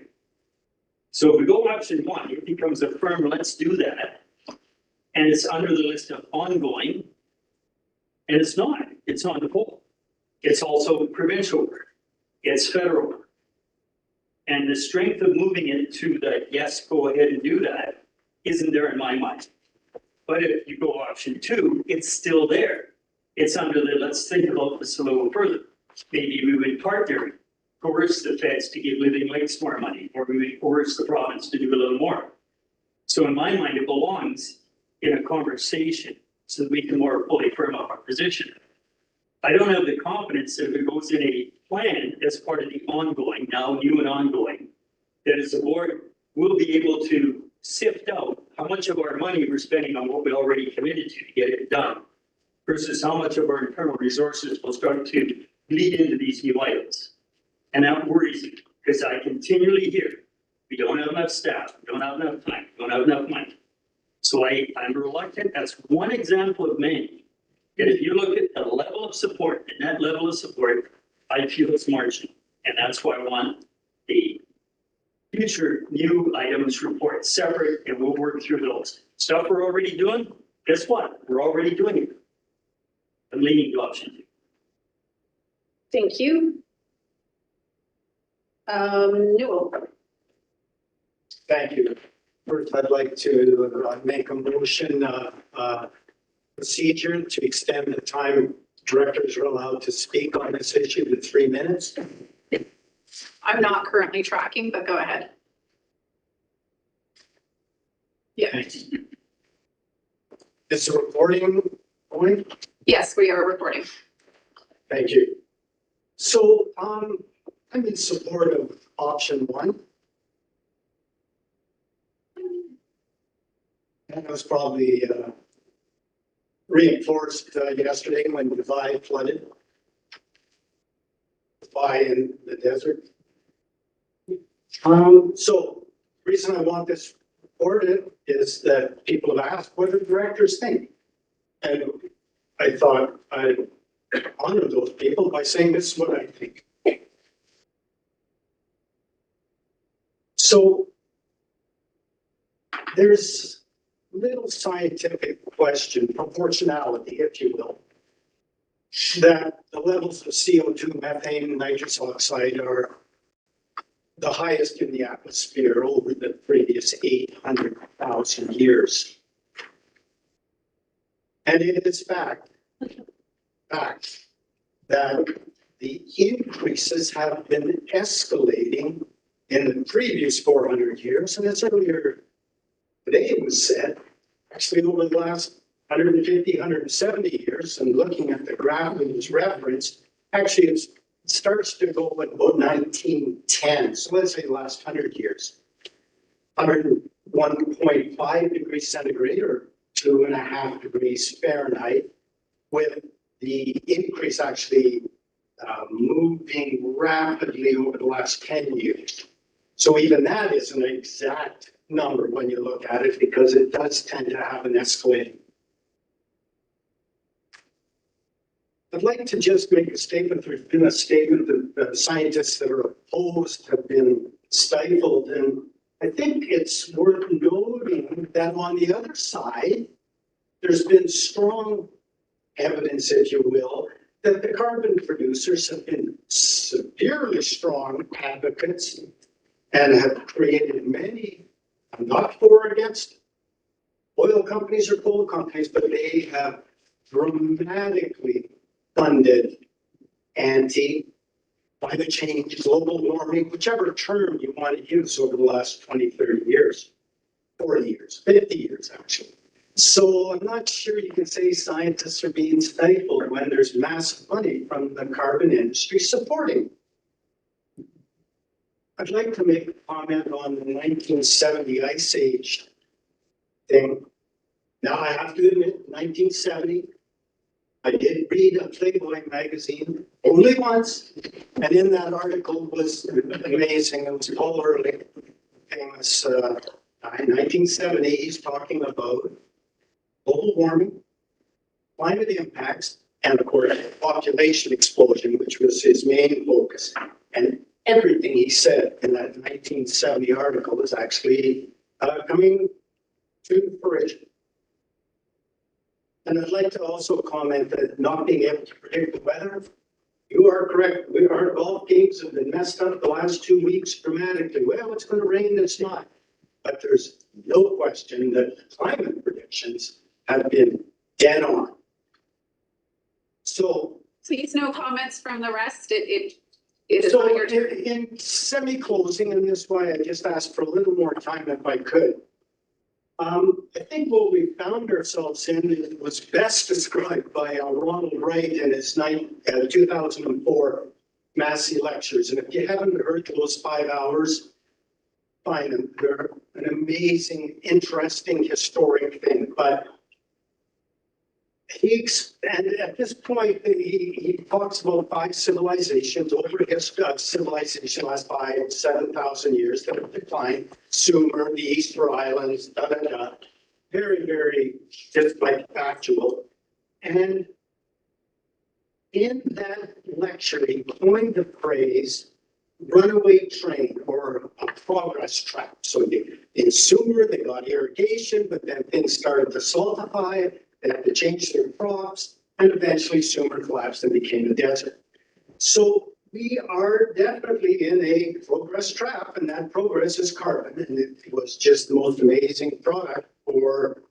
So if we go option 1, it becomes a firm, let's do that. And it's under the list of ongoing. And it's not, it's on hold. It's also provincial work. It's federal work. And the strength of moving it to the yes, go ahead and do that isn't there in my mind. But if you go option 2, it's still there. It's under the, let's think about this a little further. Maybe we would partner, coerce the feds to give Living Lakes more money, or we would coerce the province to do a little more. So in my mind, it belongs in a conversation so that we can more fully firm up our position. I don't have the confidence that if it goes in a plan as part of the ongoing, now new and ongoing, that as a board, we'll be able to sift out how much of our money we're spending on what we already committed to get it done versus how much of our internal resources will start to bleed into these new items. And that worries me because I continually hear we don't have enough staff, we don't have enough time, we don't have enough money. So I'm reluctant. That's one example of many. And if you look at the level of support, and that level of support, I feel it's marginal. And that's why I want the future new items report separate, and we'll work through those. Stuff we're already doing, guess what? We're already doing it. I'm leaning to option 2. Thank you. Newell. Thank you. First, I'd like to make a motion procedure to extend the time directors are allowed to speak on this issue to 3 minutes. I'm not currently tracking, but go ahead. Yeah. Is the recording going? Yes, we are recording. Thank you. So, I'm in support of option one. That was probably, reinforced, yesterday when Divide flooded. Divide in the desert. So reason I want this recorded is that people have asked what do the directors think? And I thought I'd honor those people by saying this is what I think. So there's little scientific question, proportionality, if you will, that the levels of CO2, methane, and nitrous oxide are the highest in the atmosphere over the previous 800,000 years. And it is fact that the increases have been escalating in the previous 400 years. And as earlier today was said, actually over the last 150, 170 years, and looking at the graph that was referenced, actually it starts to go at about 1910. So let's say the last 100 years, 101.5 degrees centigrade or 2.5 degrees Fahrenheit, with the increase actually moving rapidly over the last 10 years. So even that isn't an exact number when you look at it, because it does tend to have an escalating. I'd like to just make a statement. There's been a statement that the scientists that are opposed have been stifled. And I think it's worth noting that on the other side, there's been strong evidence, if you will, that the carbon producers have been severely strong advocates and have created many, I'm not for or against oil companies or coal companies, but they have dramatically funded anti-climate change, global warming, whichever term you want to use over the last 20, 30 years, 40 years, 50 years, actually. So I'm not sure you can say scientists are being stifled when there's massive money from the carbon industry supporting. I'd like to make a comment on the 1970 Ice Age thing. Now, I have to admit, 1970, I did read a Playboy magazine only once, and in that article was amazing. It was Paul Ehrlich, famous, in 1970, he's talking about global warming, climate impacts, and of course, population explosion, which was his main focus. And everything he said in that 1970 article is actually coming to fruition. And I'd like to also comment that not being able to predict the weather, you are correct. Our golf games have been messed up the last 2 weeks dramatically. Well, it's going to rain, it's not. But there's no question that climate predictions have been dead on. So Please, no comments from the rest. It is so on your turn. in semi-closing, and this is why I just asked for a little more time if I could. I think what we found ourselves in was best described by Ronald Wright in his 2004 Massey lectures. And if you haven't heard those 5 hours, find them. They're an amazing, interesting, historic thing. But and at this point, he talks about 5 civilizations over his civilization last 7,000 years that have declined. Sumer, the Easter Islands, very, very just like factual. And in that lecture, he coined the phrase runaway train or a progress trap. So in Sumer, they got irrigation, but then things started to saltify. They had to change their crops, and eventually Sumer collapsed and became a desert. So we are definitely in a progress trap, and that progress is carbon. And it was just the most amazing product for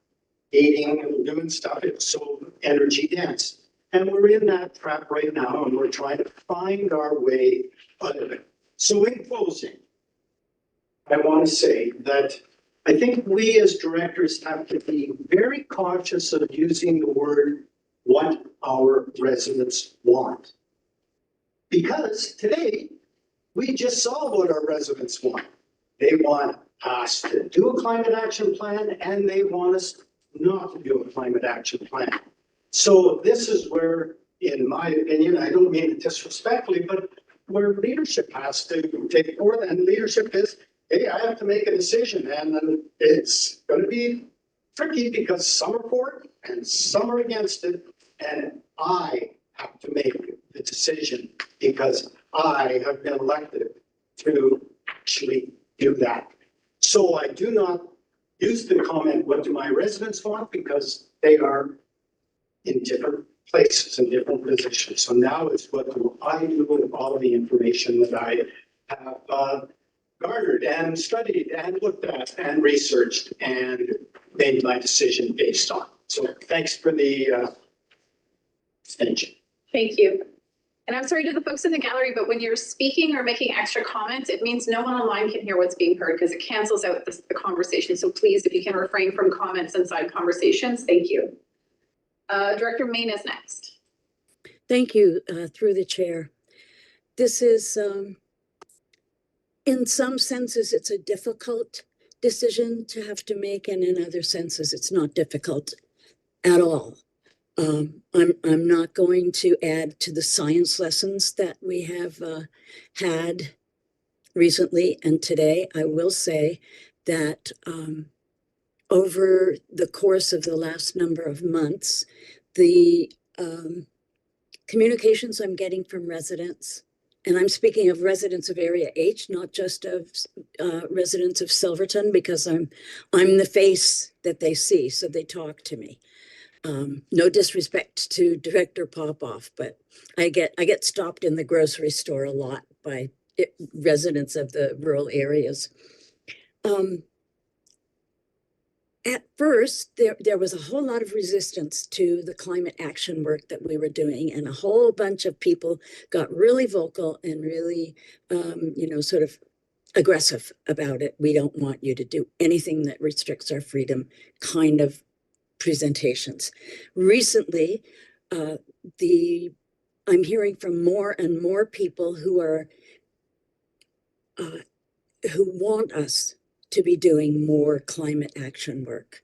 eating and doing stuff. It was so energy dense. And we're in that trap right now, and we're trying to find our way out of it. So in closing, I want to say that I think we as directors have to be very cautious of using the word what our residents want. Because today, we just saw what our residents want. They want us to do a climate action plan and they want us not to do a climate action plan. So this is where, in my opinion, I don't mean it disrespectfully, but where leadership has to take forward, and leadership is, hey, I have to make a decision, and then it's gonna be tricky because some are for it and some are against it, and I have to make the decision because I have been elected to actually do that. So I do not use the comment, what do my residents want? Because they are in different places and different positions. So now it's what do I do with all of the information that I have garnered and studied and looked at and researched and made my decision based on. So thanks for the extension. Thank you. And I'm sorry to the folks in the gallery, but when you're speaking or making extra comments, it means no one online can hear what's being heard because it cancels out the conversation. So please, if you can refrain from comments inside conversations, thank you. Director Main is next. Thank you, through the chair. This is, in some senses, it's a difficult decision to have to make, and in other senses, it's not difficult at all. I'm not going to add to the science lessons that we have had recently and today. I will say that over the course of the last number of months, the communications I'm getting from residents, and I'm speaking of residents of Area H, not just of residents of Silverton, because I'm the face that they see, so they talk to me. No disrespect to Director Popoff, but I get stopped in the grocery store a lot by residents of the rural areas. At first, there was a whole lot of resistance to the climate action work that we were doing, and a whole bunch of people got really vocal and really, sort of aggressive about it. We don't want you to do anything that restricts our freedom, kind of presentations. Recently, I'm hearing from more and more people who are who want us to be doing more climate action work.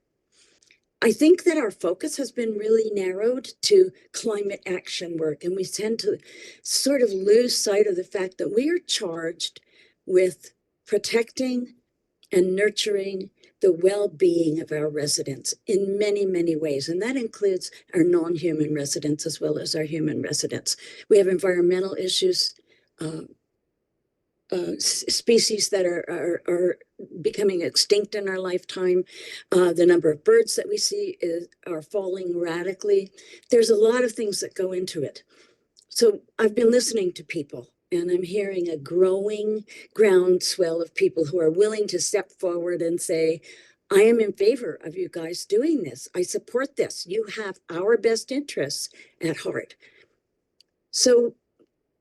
I think that our focus has been really narrowed to climate action work, and we tend to sort of lose sight of the fact that we are charged with protecting and nurturing the well-being of our residents in many, many ways. And that includes our non-human residents as well as our human residents. We have environmental issues, species that are becoming extinct in our lifetime. The number of birds that we see are falling radically. There's a lot of things that go into it. So I've been listening to people, and I'm hearing a growing groundswell of people who are willing to step forward and say, I am in favor of you guys doing this. I support this. You have our best interests at heart. So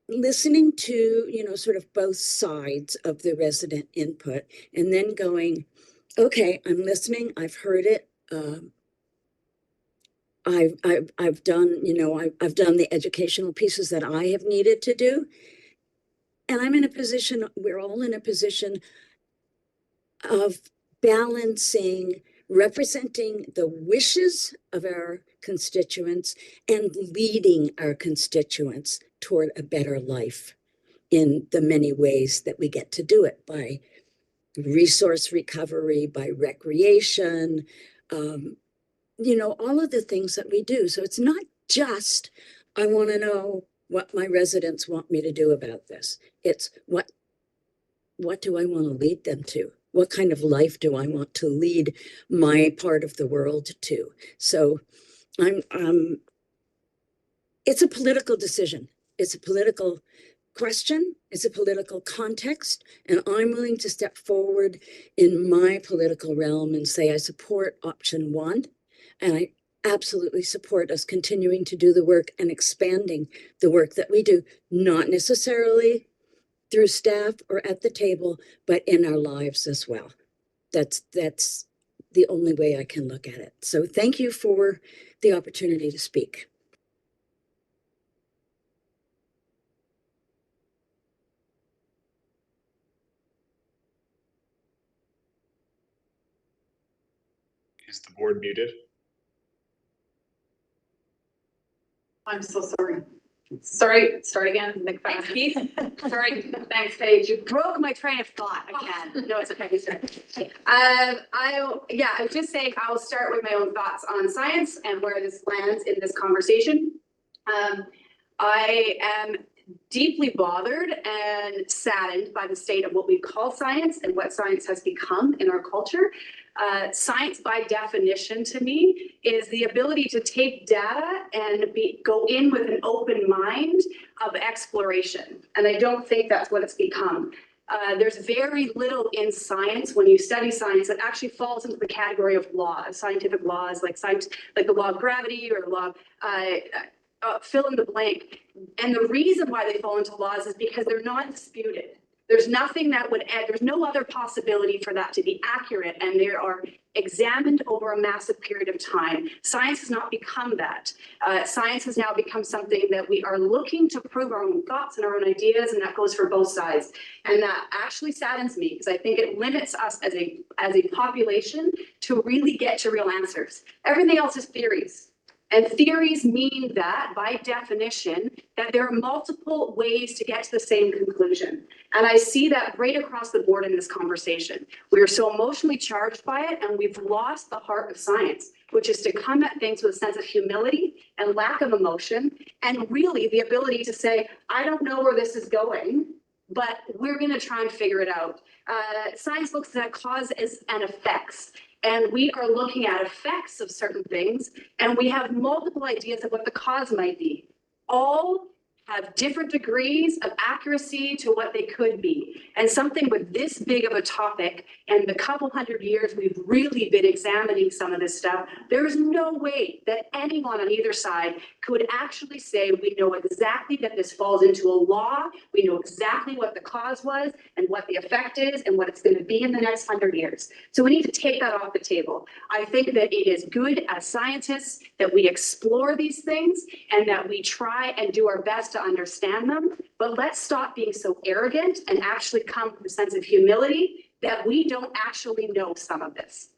listening to, sort of both sides of the resident input, and then going, okay, I'm listening, I've heard it. I've done, I've done the educational pieces that I have needed to do. And I'm in a position, we're all in a position of balancing, representing the wishes of our constituents and leading our constituents toward a better life in the many ways that we get to do it, by resource recovery, by recreation, all of the things that we do. So it's not just, I want to know what my residents want me to do about this. It's what do I want to lead them to? What kind of life do I want to lead my part of the world to? So it's a political decision. It's a political question. It's a political context. And I'm willing to step forward in my political realm and say, I support option one. And I absolutely support us continuing to do the work and expanding the work that we do, not necessarily through staff or at the table, but in our lives as well. That's the only way I can look at it. So thank you for the opportunity to speak. Is the board muted? I'm so sorry. Sorry, start again, Nick. Thanks, Keith. Sorry, thanks, Paige. You broke my train of thought again. No, it's okay. I was just saying I'll start with my own thoughts on science and where this lands in this conversation. I am deeply bothered and saddened by the state of what we call science and what science has become in our culture. Science, by definition, to me, is the ability to take data and go in with an open mind of exploration. And I don't think that's what it's become. There's very little in science, when you study science, that actually falls into the category of laws, scientific laws, like the law of gravity or the law of fill in the blank. And the reason why they fall into laws is because they're not disputed. There's nothing that would add, there's no other possibility for that to be accurate, and they are examined over a massive period of time. Science has not become that. Science has now become something that we are looking to prove our own thoughts and our own ideas, and that goes for both sides. And that actually saddens me, because I think it limits us as a population to really get to real answers. Everything else is theories. And theories mean that, by definition, that there are multiple ways to get to the same conclusion. And I see that right across the board in this conversation. We are so emotionally charged by it, and we've lost the heart of science, which is to come at things with a sense of humility and lack of emotion, and really the ability to say, I don't know where this is going, but we're going to try and figure it out. Science looks at causes and effects. And we are looking at effects of certain things, and we have multiple ideas of what the cause might be. All have different degrees of accuracy to what they could be. And something with this big of a topic, and the couple hundred years we've really been examining some of this stuff, there's no way that anyone on either side could actually say, we know exactly that this falls into a law, we know exactly what the cause was, and what the effect is, and what it's going to be in the next 100 years. So we need to take that off the table. I think that it is good as scientists that we explore these things, and that we try and do our best to understand them, but let's stop being so arrogant and actually come with a sense of humility that we don't actually know some of this.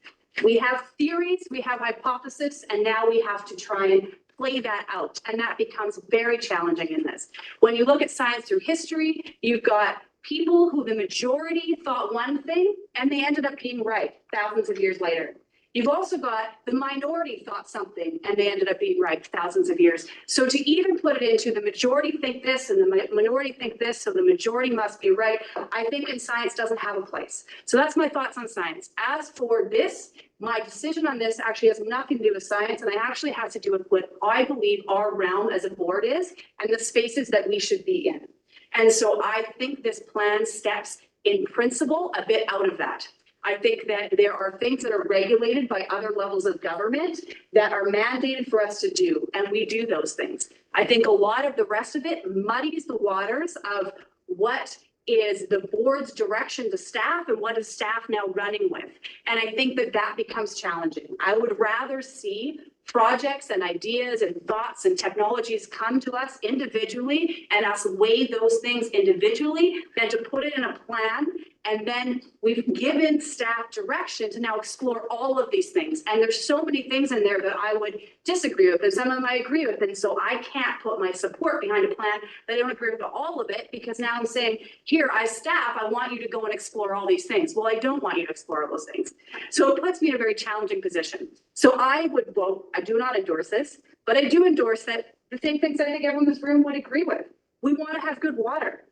We have theories, we have hypotheses, and now we have to try and play that out. And that becomes very challenging in this. When you look at science through history, you've got people who the majority thought one thing and they ended up being right thousands of years later. You've also got the minority thought something and they ended up being right thousands of years. So to even put it into the majority think this and the minority think this, so the majority must be right, I think in science doesn't have a place. So that's my thoughts on science. As for this, my decision on this actually has nothing to do with science, and I actually have to do with what I believe our realm as a board is and the spaces that we should be in. And so I think this plan steps in principle a bit out of that. I think that there are things that are regulated by other levels of government that are mandated for us to do, and we do those things. I think a lot of the rest of it muddies the waters of what is the board's direction to staff and what is staff now running with. And I think that that becomes challenging. I would rather see projects and ideas and thoughts and technologies come to us individually and us weigh those things individually than to put it in a plan. And then we've given staff direction to now explore all of these things. And there's so many things in there that I would disagree with, and some of them I agree with. And so I can't put my support behind a plan that I don't agree with all of it, because now I'm saying, here, as staff, I want you to go and explore all these things. Well, I don't want you to explore all those things. So it puts me in a very challenging position. So I would vote, I do not endorse this, but I do endorse that the same things I think everyone in this room would agree with. We want to have good water.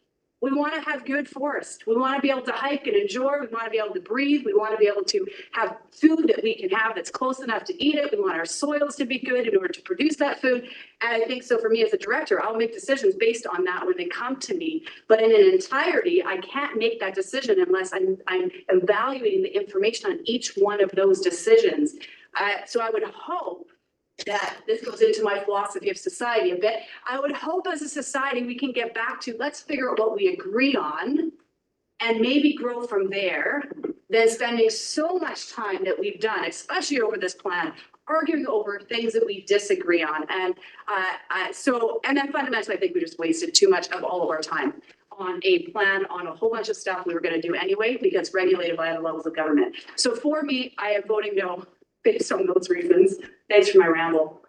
We want to have good forest. We want to be able to hike and enjoy. We want to be able to breathe. We want to be able to have food that we can have that's close enough to eat it. We want our soils to be good in order to produce that food. And I think so for me as a director, I'll make decisions based on that when they come to me. But in an entirety, I can't make that decision unless I'm evaluating the information on each one of those decisions. So I would hope that this goes into my philosophy of society a bit. I would hope as a society we can get back to, let's figure out what we agree on and maybe grow from there, than spending so much time that we've done, especially over this plan, arguing over things that we disagree on. And then fundamentally, I think we just wasted too much of all of our time on a plan on a whole bunch of stuff we were going to do anyway, because regulated by the levels of government. So for me, I am voting no based on those reasons. Thanks for my ramble.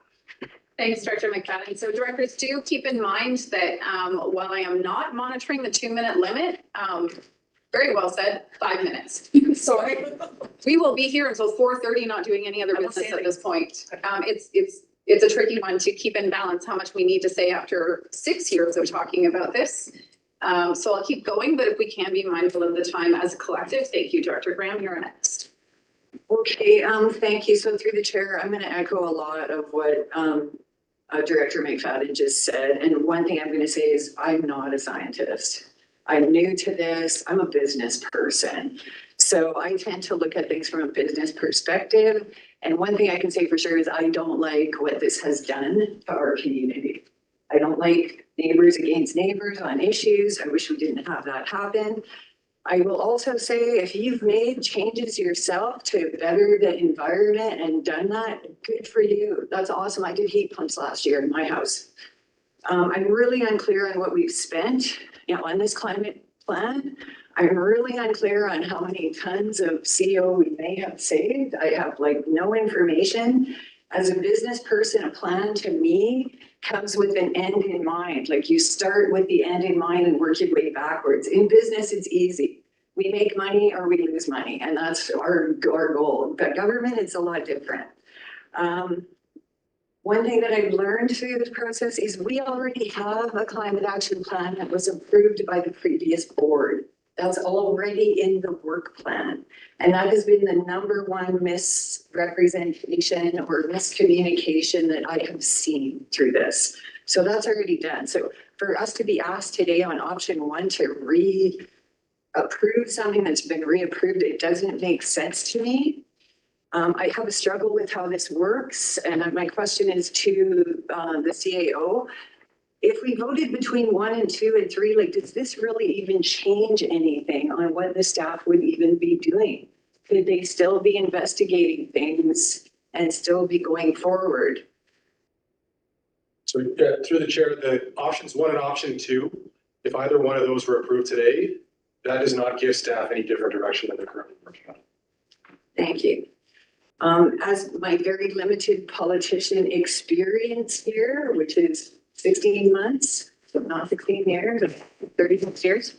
Thanks, Director McFadden. So directors, do keep in mind that while I am not monitoring the 2-minute limit, very well said, 5 minutes. Sorry. We will be here until 4:30, not doing any other business at this point. It's a tricky one to keep in balance how much we need to say after 6 years of talking about this. So I'll keep going, but if we can be mindful of the time as a collective. Thank you, Director Graham. You're next. Okay, thank you. So through the chair, I'm going to echo a lot of what Director McFadden just said. And one thing I'm going to say is I'm not a scientist. I'm new to this. I'm a business person. So I tend to look at things from a business perspective. And one thing I can say for sure is I don't like what this has done to our community. I don't like neighbors against neighbors on issues. I wish we didn't have that happen. I will also say if you've made changes yourself to better the environment and done that, good for you. That's awesome. I did heat pumps last year in my house. I'm really unclear on what we've spent, on this climate plan. I'm really unclear on how many tons of CO we may have saved. I have no information. As a business person, a plan to me comes with an end in mind. You start with the end in mind and work your way backwards. In business, it's easy. We make money or we lose money, and that's our goal. But government, it's a lot different. One thing that I've learned through this process is we already have a climate action plan that was approved by the previous board. That's already in the work plan. And that has been the #1 misrepresentation or miscommunication that I have seen through this. So that's already done. So for us to be asked today on option 1 to re-approve something that's been reapproved, it doesn't make sense to me. I have a struggle with how this works. And my question is to the CAO. If we voted between 1 and 2 and 3, does this really even change anything on what the staff would even be doing? Could they still be investigating things and still be going forward? So through the chair, the options 1 and option 2, if either one of those were approved today, that does not give staff any different direction than they're currently working on. Thank you. As my very limited politician experience here, which is 16 months, so not 16 years, 36 years.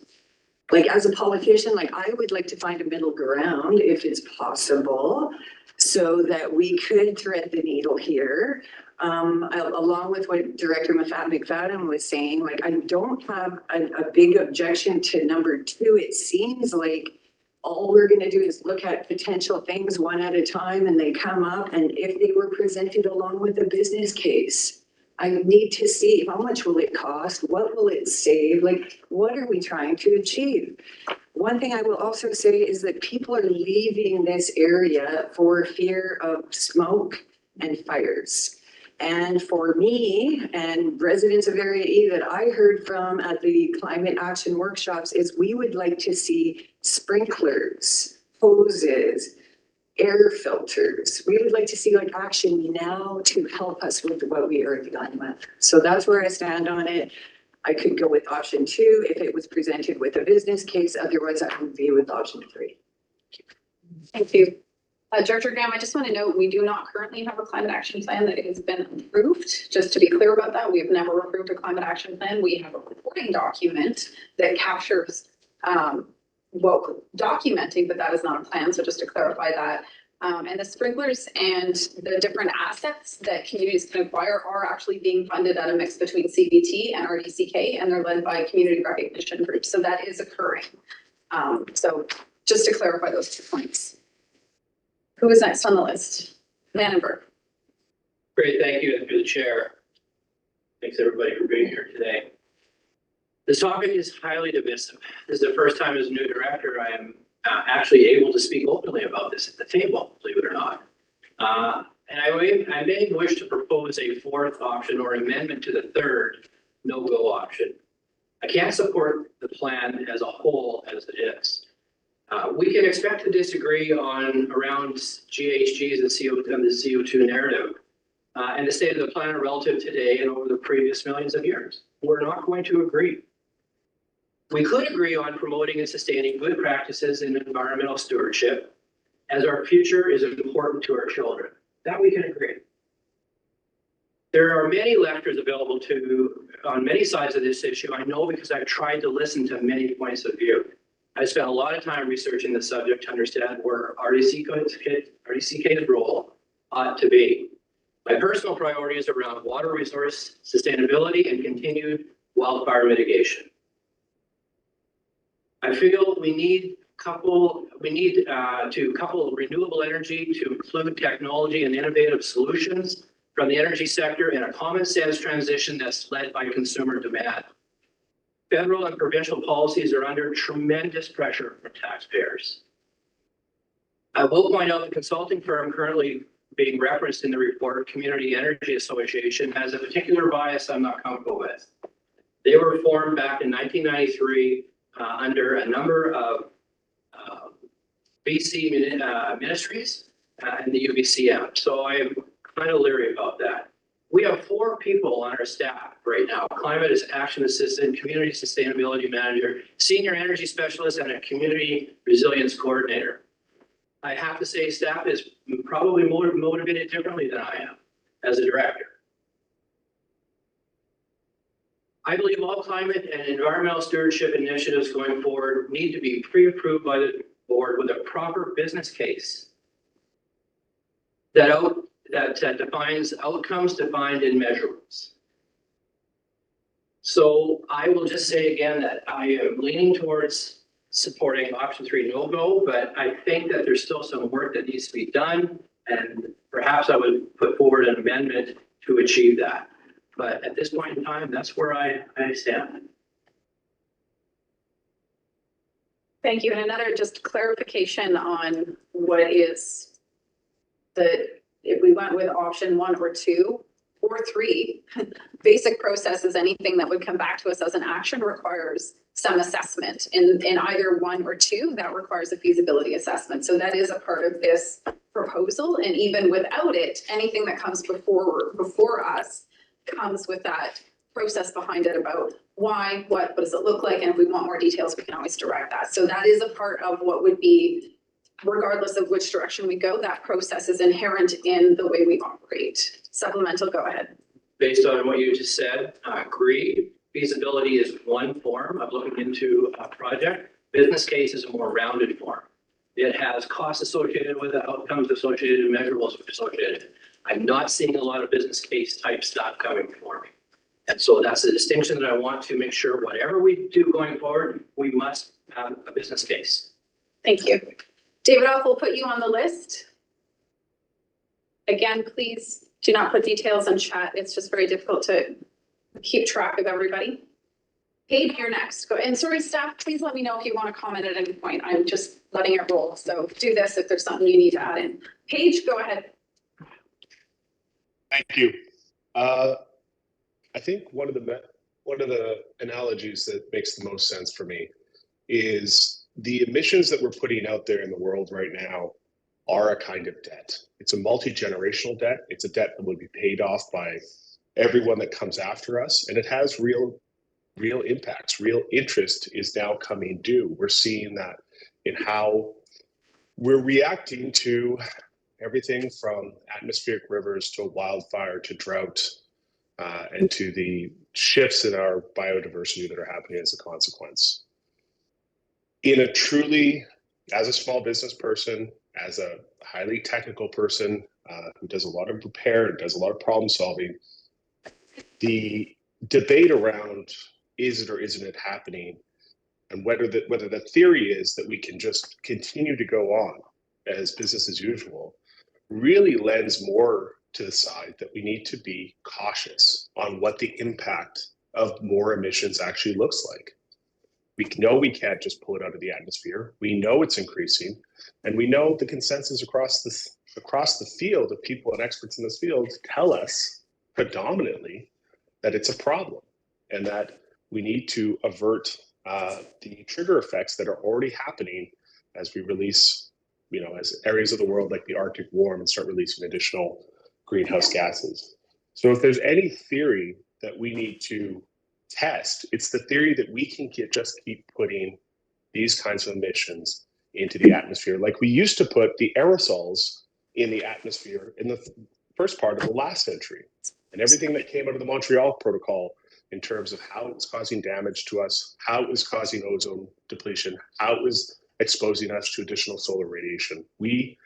As a politician, I would like to find a middle ground if it's possible so that we could thread the needle here. Along with what Director McFadden was saying, I don't have a big objection to #2. It seems like all we're going to do is look at potential things one at a time and they come up, and if they were presented along with a business case, I need to see how much will it cost, what will it save, what are we trying to achieve? One thing I will also say is that people are leaving this area for fear of smoke and fires. And for me and residents of Area E that I heard from at the climate action workshops is we would like to see sprinklers, hoses, air filters. We would like to see action now to help us with what we are dealing with. So that's where I stand on it. I could go with option 2 if it was presented with a business case. Otherwise, I would be with option 3. Thank you. Director Graham, I just want to note, we do not currently have a climate action plan that has been approved. Just to be clear about that, we have never approved a climate action plan. We have a reporting document that captures documenting, but that is not a plan. So just to clarify that. And the sprinklers and the different assets that communities can acquire are actually being funded at a mix between CBT and RDCK, and they're led by community recognition groups. So that is occurring. So just to clarify those 2 points. Who is next on the list? Vandenberg. Great, thank you, and through the chair. Thanks everybody for being here today. This topic is highly divisive. This is the first time as a new director I am actually able to speak openly about this at the table, believe it or not. And I may wish to propose a 4th option or amendment to the 3rd no-go option. I can't support the plan as a whole as it is. We can expect to disagree on around GHGs and the CO2 narrative and the state of the planet relative today and over the previous millions of years. We're not going to agree. We could agree on promoting and sustaining good practices in environmental stewardship, as our future is important to our children. That we can agree. There are many lectures available on many sides of this issue. I know because I've tried to listen to many points of view. I spent a lot of time researching the subject to understand where RDCK's role ought to be. My personal priorities around water resource sustainability and continued wildfire mitigation. I feel we need to couple renewable energy to include technology and innovative solutions from the energy sector in a common sense transition that's led by consumer demand. Federal and provincial policies are under tremendous pressure from taxpayers. I will point out the consulting firm currently being referenced in the report, Community Energy Association, has a particular bias I'm not comfortable with. They were formed back in 1993 under a number of BC ministries and the UBCM. So I am kind of leery about that. We have 4 people on our staff right now: climate action assistant, community sustainability manager, senior energy specialist, and a community resilience coordinator. I have to say staff is probably motivated differently than I am as a director. I believe all climate and environmental stewardship initiatives going forward need to be pre-approved by the board with a proper business case that defines outcomes defined in measurables. So I will just say again that I am leaning towards supporting option 3 no-go, but I think that there's still some work that needs to be done, and perhaps I would put forward an amendment to achieve that. But at this point in time, that's where I stand. Thank you. And another just clarification on what is if we went with option 1 or 2 or 3, basic processes, anything that would come back to us as an action requires some assessment. In either 1 or 2, that requires a feasibility assessment. So that is a part of this proposal. And even without it, anything that comes before us comes with that process behind it about why, what does it look like? And if we want more details, we can always direct that. So that is a part of what would be, regardless of which direction we go, that process is inherent in the way we operate. Supplemental, go ahead. Based on what you just said, agree. Feasibility is one form of looking into a project. Business case is a more rounded form. It has costs associated with it, outcomes associated, measurables associated. I'm not seeing a lot of business case type stuff coming for me. And so that's the distinction that I want to make sure whatever we do going forward, we must have a business case. Thank you. David, we'll put you on the list. Again, please do not put details in chat. It's just very difficult to keep track of everybody. Paige, you're next. Go. And sorry, staff, please let me know if you want to comment at any point. I'm just letting it roll. So do this if there's something you need to add in. Paige, go ahead. Thank you. I think one of the analogies that makes the most sense for me is the emissions that we're putting out there in the world right now are a kind of debt. It's a multi-generational debt. It's a debt that will be paid off by everyone that comes after us, and it has real impacts. Real interest is now coming due. We're seeing that in how we're reacting to everything from atmospheric rivers to wildfire to drought and to the shifts in our biodiversity that are happening as a consequence. In a truly, as a small business person, as a highly technical person who does a lot of repair and does a lot of problem solving, the debate around is it or isn't it happening, and whether the theory is that we can just continue to go on as business as usual, really lends more to the side that we need to be cautious on what the impact of more emissions actually looks like. We know we can't just pull it out of the atmosphere. We know it's increasing, and we know the consensus across the field of people and experts in this field tell us predominantly that it's a problem and that we need to avert the trigger effects that are already happening as we release, as areas of the world like the Arctic warm and start releasing additional greenhouse gases. So if there's any theory that we need to test, it's the theory that we can just keep putting these kinds of emissions into the atmosphere, like we used to put the aerosols in the atmosphere in the first part of the last century. And everything that came out of the Montreal Protocol in terms of how it was causing damage to us, how it was causing ozone depletion, how it was exposing us to additional solar radiation. We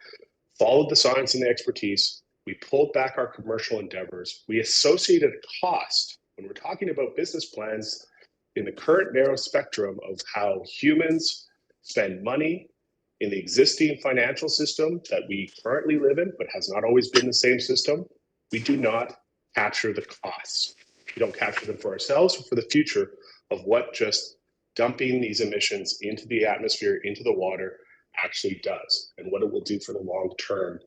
followed the science and the expertise. We pulled back our commercial endeavors. We associated a cost when we're talking about business plans in the current narrow spectrum of how humans spend money in the existing financial system that we currently live in, but has not always been the same system. We do not capture the costs. We don't capture them for ourselves or for the future of what just dumping these emissions into the atmosphere, into the water actually does, and what it will do for the long-term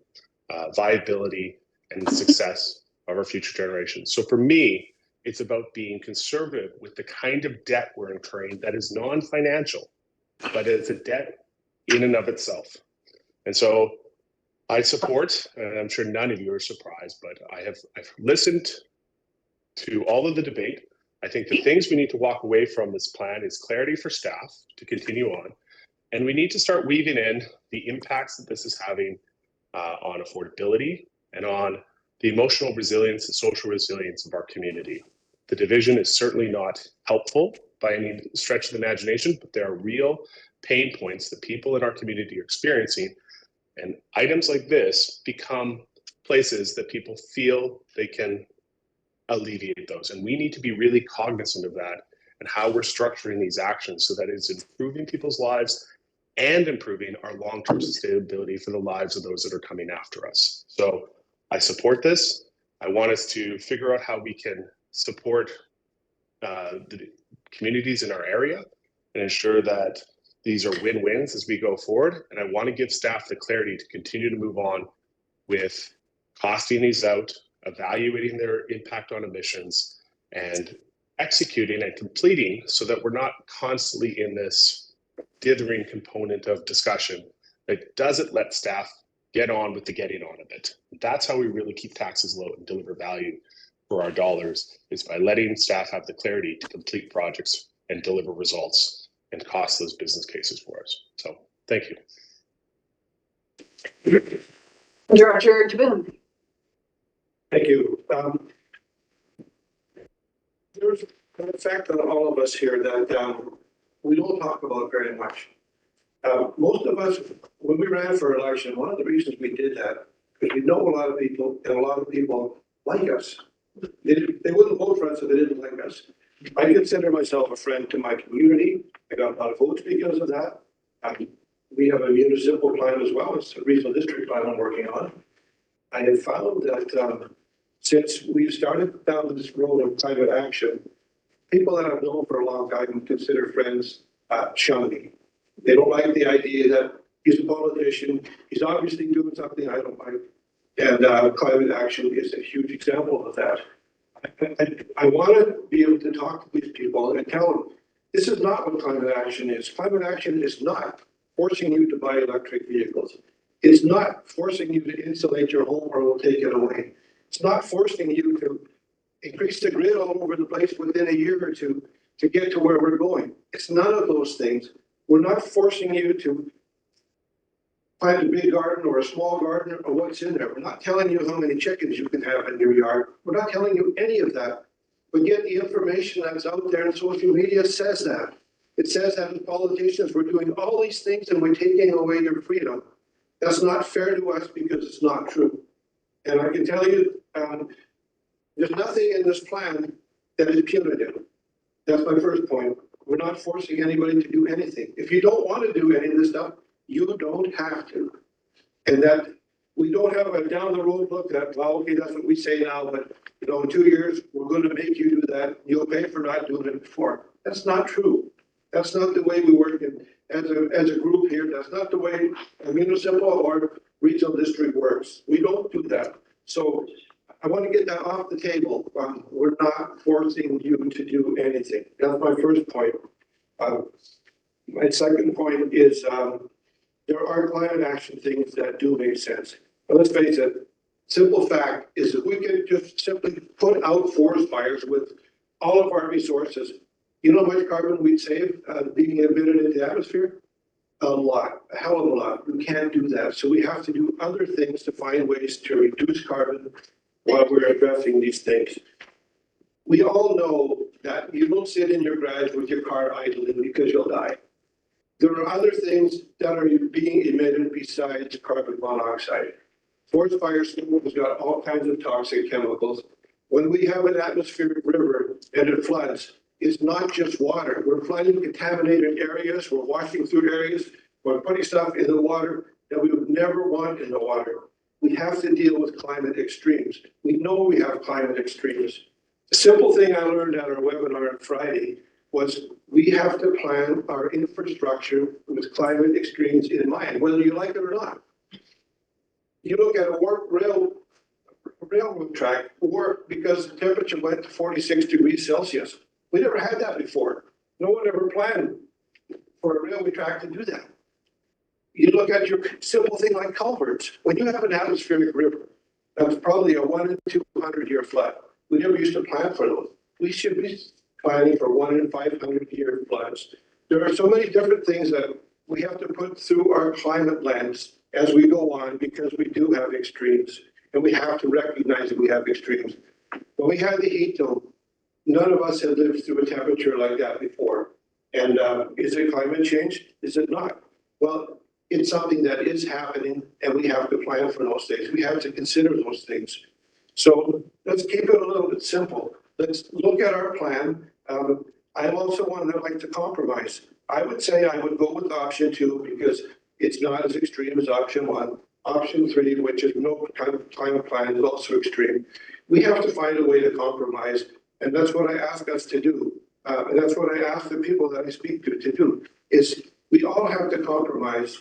viability and success of our future generations. So for me, it's about being conservative with the kind of debt we're incurring that is non-financial, but it's a debt in and of itself. And so I support, and I'm sure none of you are surprised, but I've listened to all of the debate. I think the things we need to walk away from this plan is clarity for staff to continue on. And we need to start weaving in the impacts that this is having on affordability and on the emotional resilience and social resilience of our community. The division is certainly not helpful by any stretch of the imagination, but there are real pain points that people in our community are experiencing. And items like this become places that people feel they can alleviate those. And we need to be really cognizant of that and how we're structuring these actions so that it's improving people's lives and improving our long-term sustainability for the lives of those that are coming after us. So I support this. I want us to figure out how we can support the communities in our area and ensure that these are win-wins as we go forward. And I want to give staff the clarity to continue to move on with costing these out, evaluating their impact on emissions, and executing and completing so that we're not constantly in this dithering component of discussion that doesn't let staff get on with the getting on of it. That's how we really keep taxes low and deliver value for our dollars, is by letting staff have the clarity to complete projects and deliver results and cost those business cases for us. So thank you. Roger DeBoon. Thank you. There's an effect on all of us here that we don't talk about very much. Most of us, when we ran for election, one of the reasons we did that, because we know a lot of people, and a lot of people like us. They wouldn't vote for us if they didn't like us. I consider myself a friend to my community. I got a lot of votes because of that. We have a municipal plan as well. It's a regional district plan I'm working on. I have found that since we started down this road of climate action, people that I've known for a long time consider friends shun me. They don't like the idea that he's a politician. He's obviously doing something I don't like. And climate action is a huge example of that. I want to be able to talk to these people and tell them, this is not what climate action is. Climate action is not forcing you to buy electric vehicles. It's not forcing you to insulate your home or we'll take it away. It's not forcing you to increase the grid all over the place within a year or two to get to where we're going. It's none of those things. We're not forcing you to plant a big garden or a small garden or what's in there. We're not telling you how many chickens you can have in your yard. We're not telling you any of that. But yet the information that's out there in social media says that. It says that as politicians, we're doing all these things and we're taking away your freedom. That's not fair to us because it's not true. And I can tell you, there's nothing in this plan that is punitive. That's my first point. We're not forcing anybody to do anything. If you don't want to do any of this stuff, you don't have to. And that we don't have a down the road look at, well, okay, that's what we say now, but in 2 years, we're going to make you do that. You'll pay for not doing it before. That's not true. That's not the way we work as a group here. That's not the way a municipal or regional district works. We don't do that. So I want to get that off the table. We're not forcing you to do anything. That's my first point. My second point is there are climate action things that do make sense. But let's face it, simple fact is that we could just simply put out forest fires with all of our resources. You know how much carbon we'd save being emitted into the atmosphere? A lot, a hell of a lot. We can't do that. So we have to do other things to find ways to reduce carbon while we're addressing these things. We all know that you don't sit in your garage with your car idling because you'll die. There are other things that are being emitted besides carbon monoxide. Forest fire smoke has got all kinds of toxic chemicals. When we have an atmospheric river and it floods, it's not just water. We're flooding contaminated areas. We're washing through areas. We're putting stuff in the water that we would never want in the water. We have to deal with climate extremes. We know we have climate extremes. The simple thing I learned at our webinar on Friday was we have to plan our infrastructure with climate extremes in mind, whether you like it or not. You look at a railroad track work because the temperature went to 46 degrees Celsius. We never had that before. No one ever planned for a railway track to do that. You look at your simple thing like culverts. When you have an atmospheric river, that's probably a 1 in 200 year flood. We never used to plan for those. We should be planning for 1 in 500 year floods. There are so many different things that we have to put through our climate lens as we go on because we do have extremes and we have to recognize that we have extremes. When we had the heat dome, none of us had lived through a temperature like that before. And is it climate change? Is it not? Well, it's something that is happening and we have to plan for those things. We have to consider those things. So let's keep it a little bit simple. Let's look at our plan. I'm also one that like to compromise. I would say I would go with option 2 because it's not as extreme as option 1. Option 3, which is no kind of climate plan, is also extreme. We have to find a way to compromise. And that's what I ask us to do. And that's what I ask the people that I speak to do, is we all have to compromise.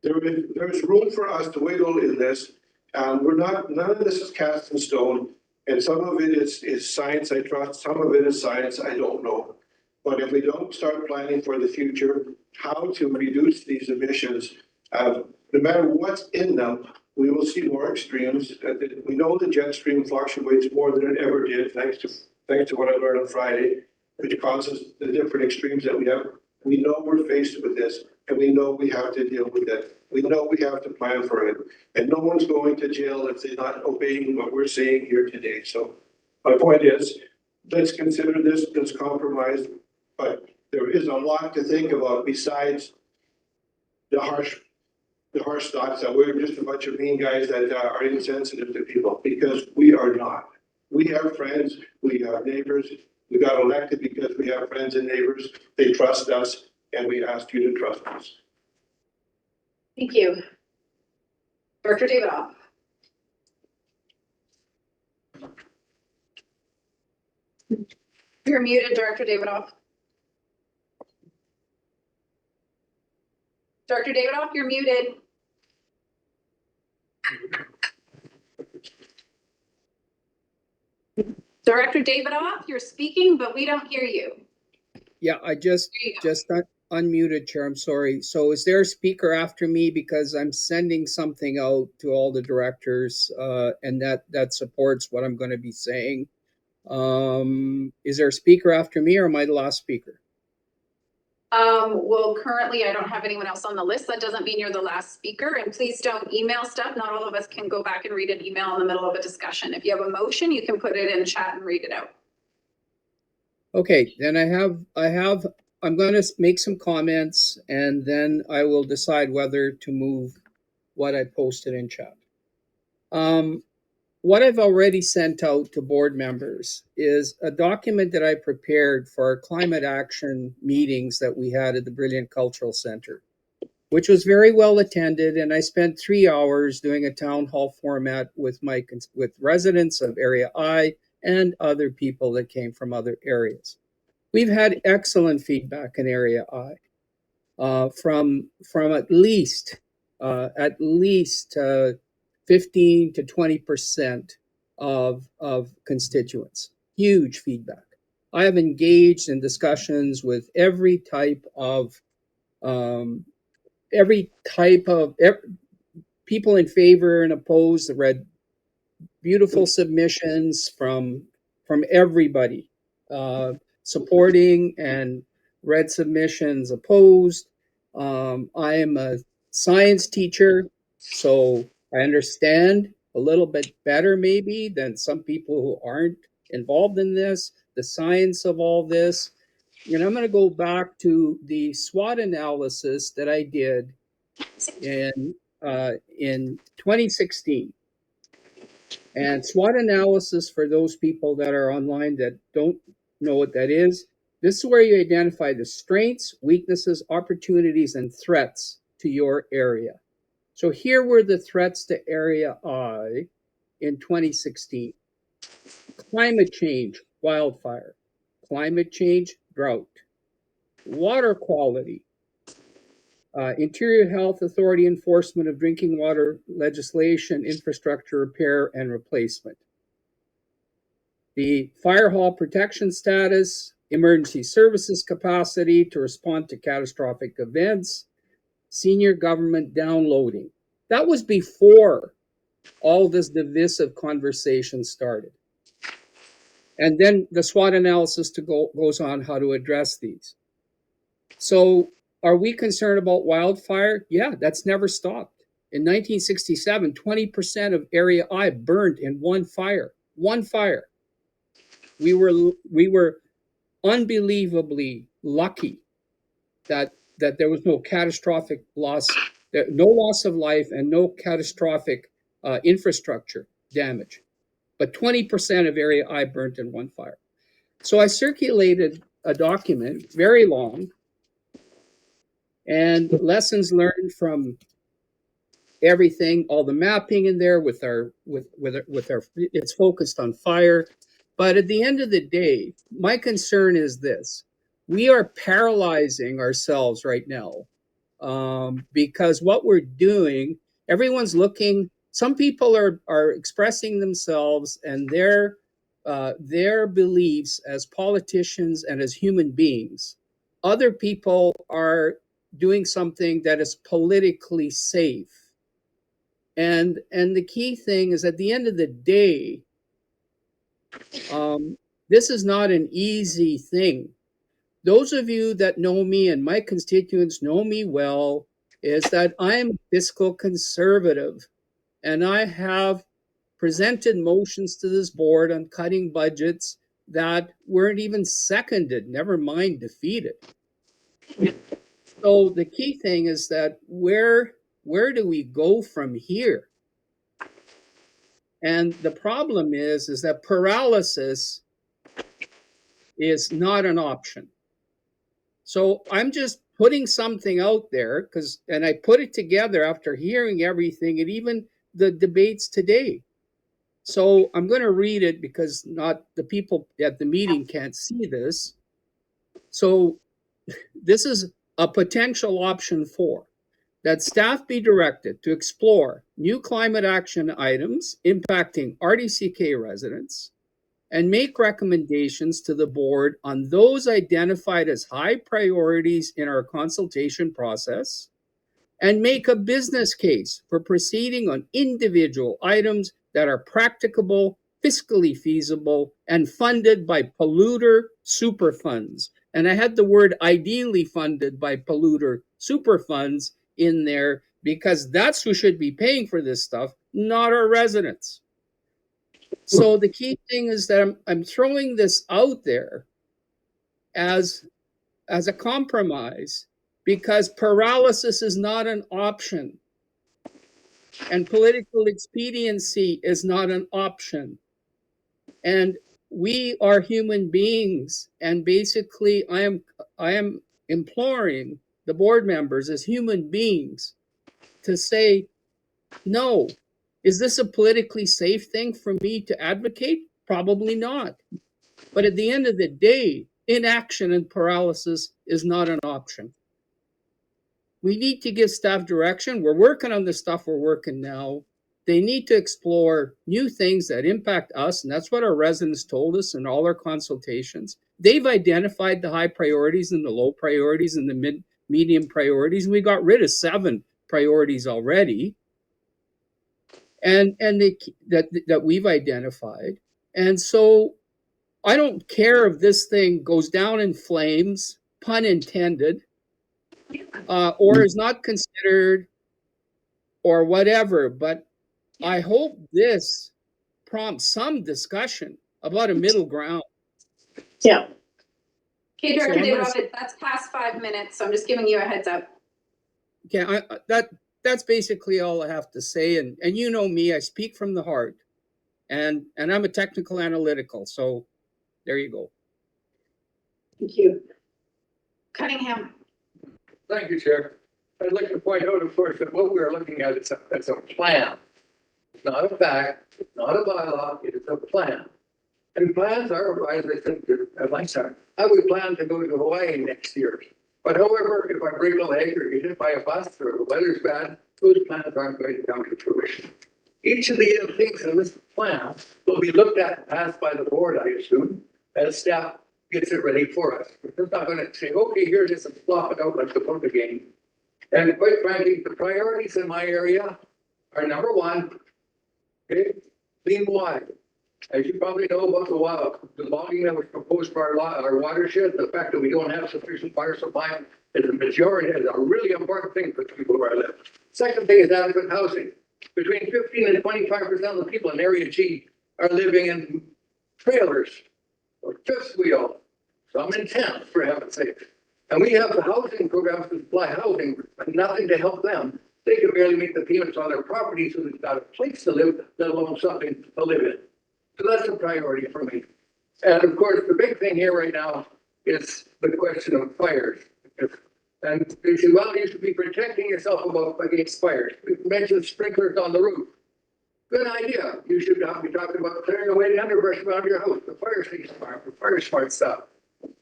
There's room for us to wiggle in this. None of this is cast in stone. And some of it is science I trust, some of it is science I don't know. But if we don't start planning for the future, how to reduce these emissions, no matter what's in them, we will see more extremes. We know the jet stream fluctuates more than it ever did, thanks to what I learned on Friday, which causes the different extremes that we have. We know we're faced with this, and we know we have to deal with it. We know we have to plan for it, and no one's going to jail if they're not obeying what we're saying here today. So my point is, let's consider this, let's compromise, but there is a lot to think about besides the harsh thoughts that we're just a bunch of mean guys that are insensitive to people, because we are not. We have friends, we have neighbors, we got elected because we have friends and neighbors. They trust us, and we ask you to trust us. Thank you. Director Davidoff. You're muted, Director Davidoff. Director Davidoff, you're muted. Director Davidoff, you're speaking, but we don't hear you. Yeah, I just unmuted, Chair. I'm sorry. So is there a speaker after me? Because I'm sending something out to all the directors and that supports what I'm going to be saying. Is there a speaker after me or am I the last speaker? Well, currently I don't have anyone else on the list. That doesn't mean you're the last speaker, and please don't email stuff. Not all of us can go back and read an email in the middle of a discussion. If you have a motion, you can put it in chat and read it out. Okay, then I'm going to make some comments and then I will decide whether to move what I posted in chat. What I've already sent out to board members is a document that I prepared for our climate action meetings that we had at the Brilliant Cultural Center, which was very well attended. And I spent 3 hours doing a town hall format with residents of Area I and other people that came from other areas. We've had excellent feedback in Area I from at least 15 to 20% of constituents. Huge feedback. I have engaged in discussions with every type of every type of people in favor and opposed. I read beautiful submissions from everybody, supporting, and read submissions opposed. I am a science teacher, so I understand a little bit better maybe than some people who aren't involved in this, the science of all this. And I'm going to go back to the SWOT analysis that I did in 2016. And SWOT analysis, for those people that are online that don't know what that is, this is where you identify the strengths, weaknesses, opportunities, and threats to your area. So here were the threats to Area I in 2016. Climate change, wildfire. Climate change, drought. Water quality. Interior Health Authority enforcement of drinking water legislation, infrastructure repair and replacement. The fire hall protection status, emergency services capacity to respond to catastrophic events, senior government downloading. That was before all this divisive conversation started. And then the SWOT analysis goes on how to address these. So are we concerned about wildfire? Yeah, that's never stopped. In 1967, 20% of Area I burned in one fire. One fire. We were unbelievably lucky that there was no catastrophic loss, no loss of life, and no catastrophic infrastructure damage. But 20% of Area I burnt in one fire. So I circulated a document, very long, and lessons learned from everything, all the mapping in there with our it's focused on fire. But at the end of the day, my concern is this: we are paralyzing ourselves right now because what we're doing, everyone's looking. Some people are expressing themselves and their beliefs as politicians and as human beings. Other people are doing something that is politically safe. And the key thing is, at the end of the day, this is not an easy thing. Those of you that know me and my constituents know me well, is that I'm fiscal conservative, and I have presented motions to this board on cutting budgets that weren't even seconded, never mind defeated. So the key thing is that where do we go from here? And the problem is that paralysis is not an option. So I'm just putting something out there and I put it together after hearing everything and even the debates today. So I'm going to read it because not the people at the meeting can't see this. So this is a potential option 4, that staff be directed to explore new climate action items impacting RDCK residents and make recommendations to the board on those identified as high priorities in our consultation process, and make a business case for proceeding on individual items that are practicable, fiscally feasible, and funded by polluter super funds. And I had the word ideally funded by polluter super funds in there because that's who should be paying for this stuff, not our residents. So the key thing is that I'm throwing this out there as a compromise, because paralysis is not an option and political expediency is not an option. And we are human beings, and basically I am imploring the board members as human beings to say, no. Is this a politically safe thing for me to advocate? Probably not. But at the end of the day, inaction and paralysis is not an option. We need to give staff direction. We're working on the stuff we're working now. They need to explore new things that impact us, and that's what our residents told us in all our consultations. They've identified the high priorities and the low priorities and the medium priorities. We got rid of 7 priorities already. And that we've identified. And so I don't care if this thing goes down in flames, pun intended, or is not considered or whatever, but I hope this prompts some discussion about a middle ground. Yeah. Okay, So Director I'm gonna David, that's past 5 minutes, so I'm just giving you a heads up. Yeah, that's basically all I have to say. And you know me, I speak from the heart, and I'm a technical analytical. So there you go. Thank you. Cunningham. Thank you, Chair. I'd like to point out, of course, that what we're looking at is a plan. It's not a fact, it's not a bylaw, it is a plan. And plans are, as I said, at lunchtime, I would plan to go to Hawaii next year. But however, if I break a leg or get hit by a bus or the weather's bad, those plans aren't going to come to fruition. Each of the things in this plan will be looked at and passed by the board, I assume, as staff gets it ready for us. It's not going to say, okay, here it is, and flop it out like the poker game. And quite frankly, the priorities in my area are number 1, okay, clean water. As you probably know about the logging that was proposed for our watershed, the fact that we don't have sufficient water supply is a majority, is a really important thing for the people where I live. Second thing is adequate housing. Between 15 and 25% of the people in Area G are living in trailers or fifth wheel, some in tents, for heaven's sake. And we have the housing programs to supply housing, but nothing to help them. They can barely make the payments on their property, so they've got a place to live, let alone something to live in. So that's a priority for me. And of course, the big thing here right now is the question of fires. And they say, well, you should be protecting yourself against fires. We've mentioned sprinklers on the roof. Good idea. You should not be talking about clearing away the underbrush around your house, the fire station, the fire smart stuff.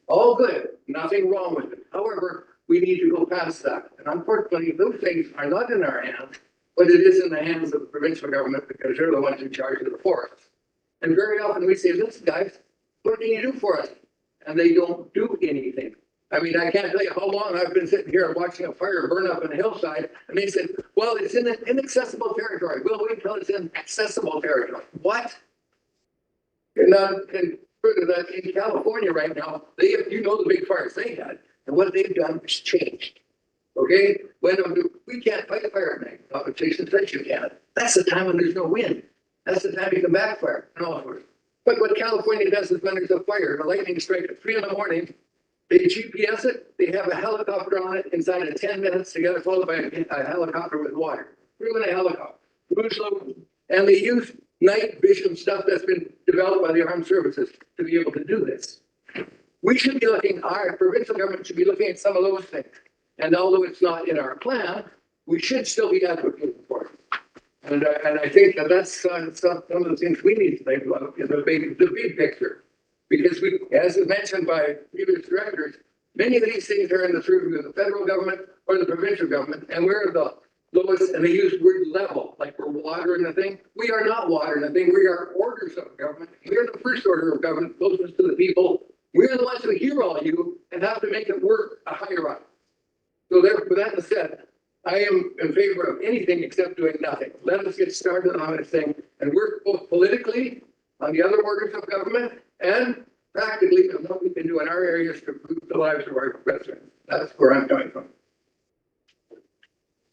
All good, nothing wrong with it. However, we need to go past that. And unfortunately, those things are not in our hands, but it is in the hands of the provincial government because they're the ones in charge of the forests. And very often we say, listen, guys, what can you do for us? And they don't do anything. I mean, I can't tell you how long I've been sitting here watching a fire burn up in a hillside, and they said, well, it's in inaccessible territory. We'll wait until it's in accessible territory. What? And further that in California right now, you know the big fires they had, and what they've done is changed. Okay? When we can't fight a fire at night, competition says you can. That's the time when there's no wind. That's the time you can backfire and all sorts. But what California does is when there's a fire, a lightning strike at 3 a.m, they GPS it, they have a helicopter on it inside of 10 minutes to get it followed by a helicopter with water. Through in a helicopter. And they use night vision stuff that's been developed by the armed services to be able to do this. We should be looking, our provincial government should be looking at some of those things. And although it's not in our plan, we should still be advocating for it. And I think that's some of the things we need to think about in the big picture. Because we, as mentioned by previous directors, many of these things are in the purview of the federal government or the provincial government, and we're the lowest, and they use the word level, like we're watering the thing. We are not watering the thing, we are orders of government. We're the first order of government, closest to the people. We're the ones who hear all you and have to make it work a higher up. So therefore, with that said, I am in favor of anything except doing nothing. Let us get started on this thing and work both politically on the other orders of government and practically on what we can do in our areas to improve the lives of our residents. That's where I'm coming from.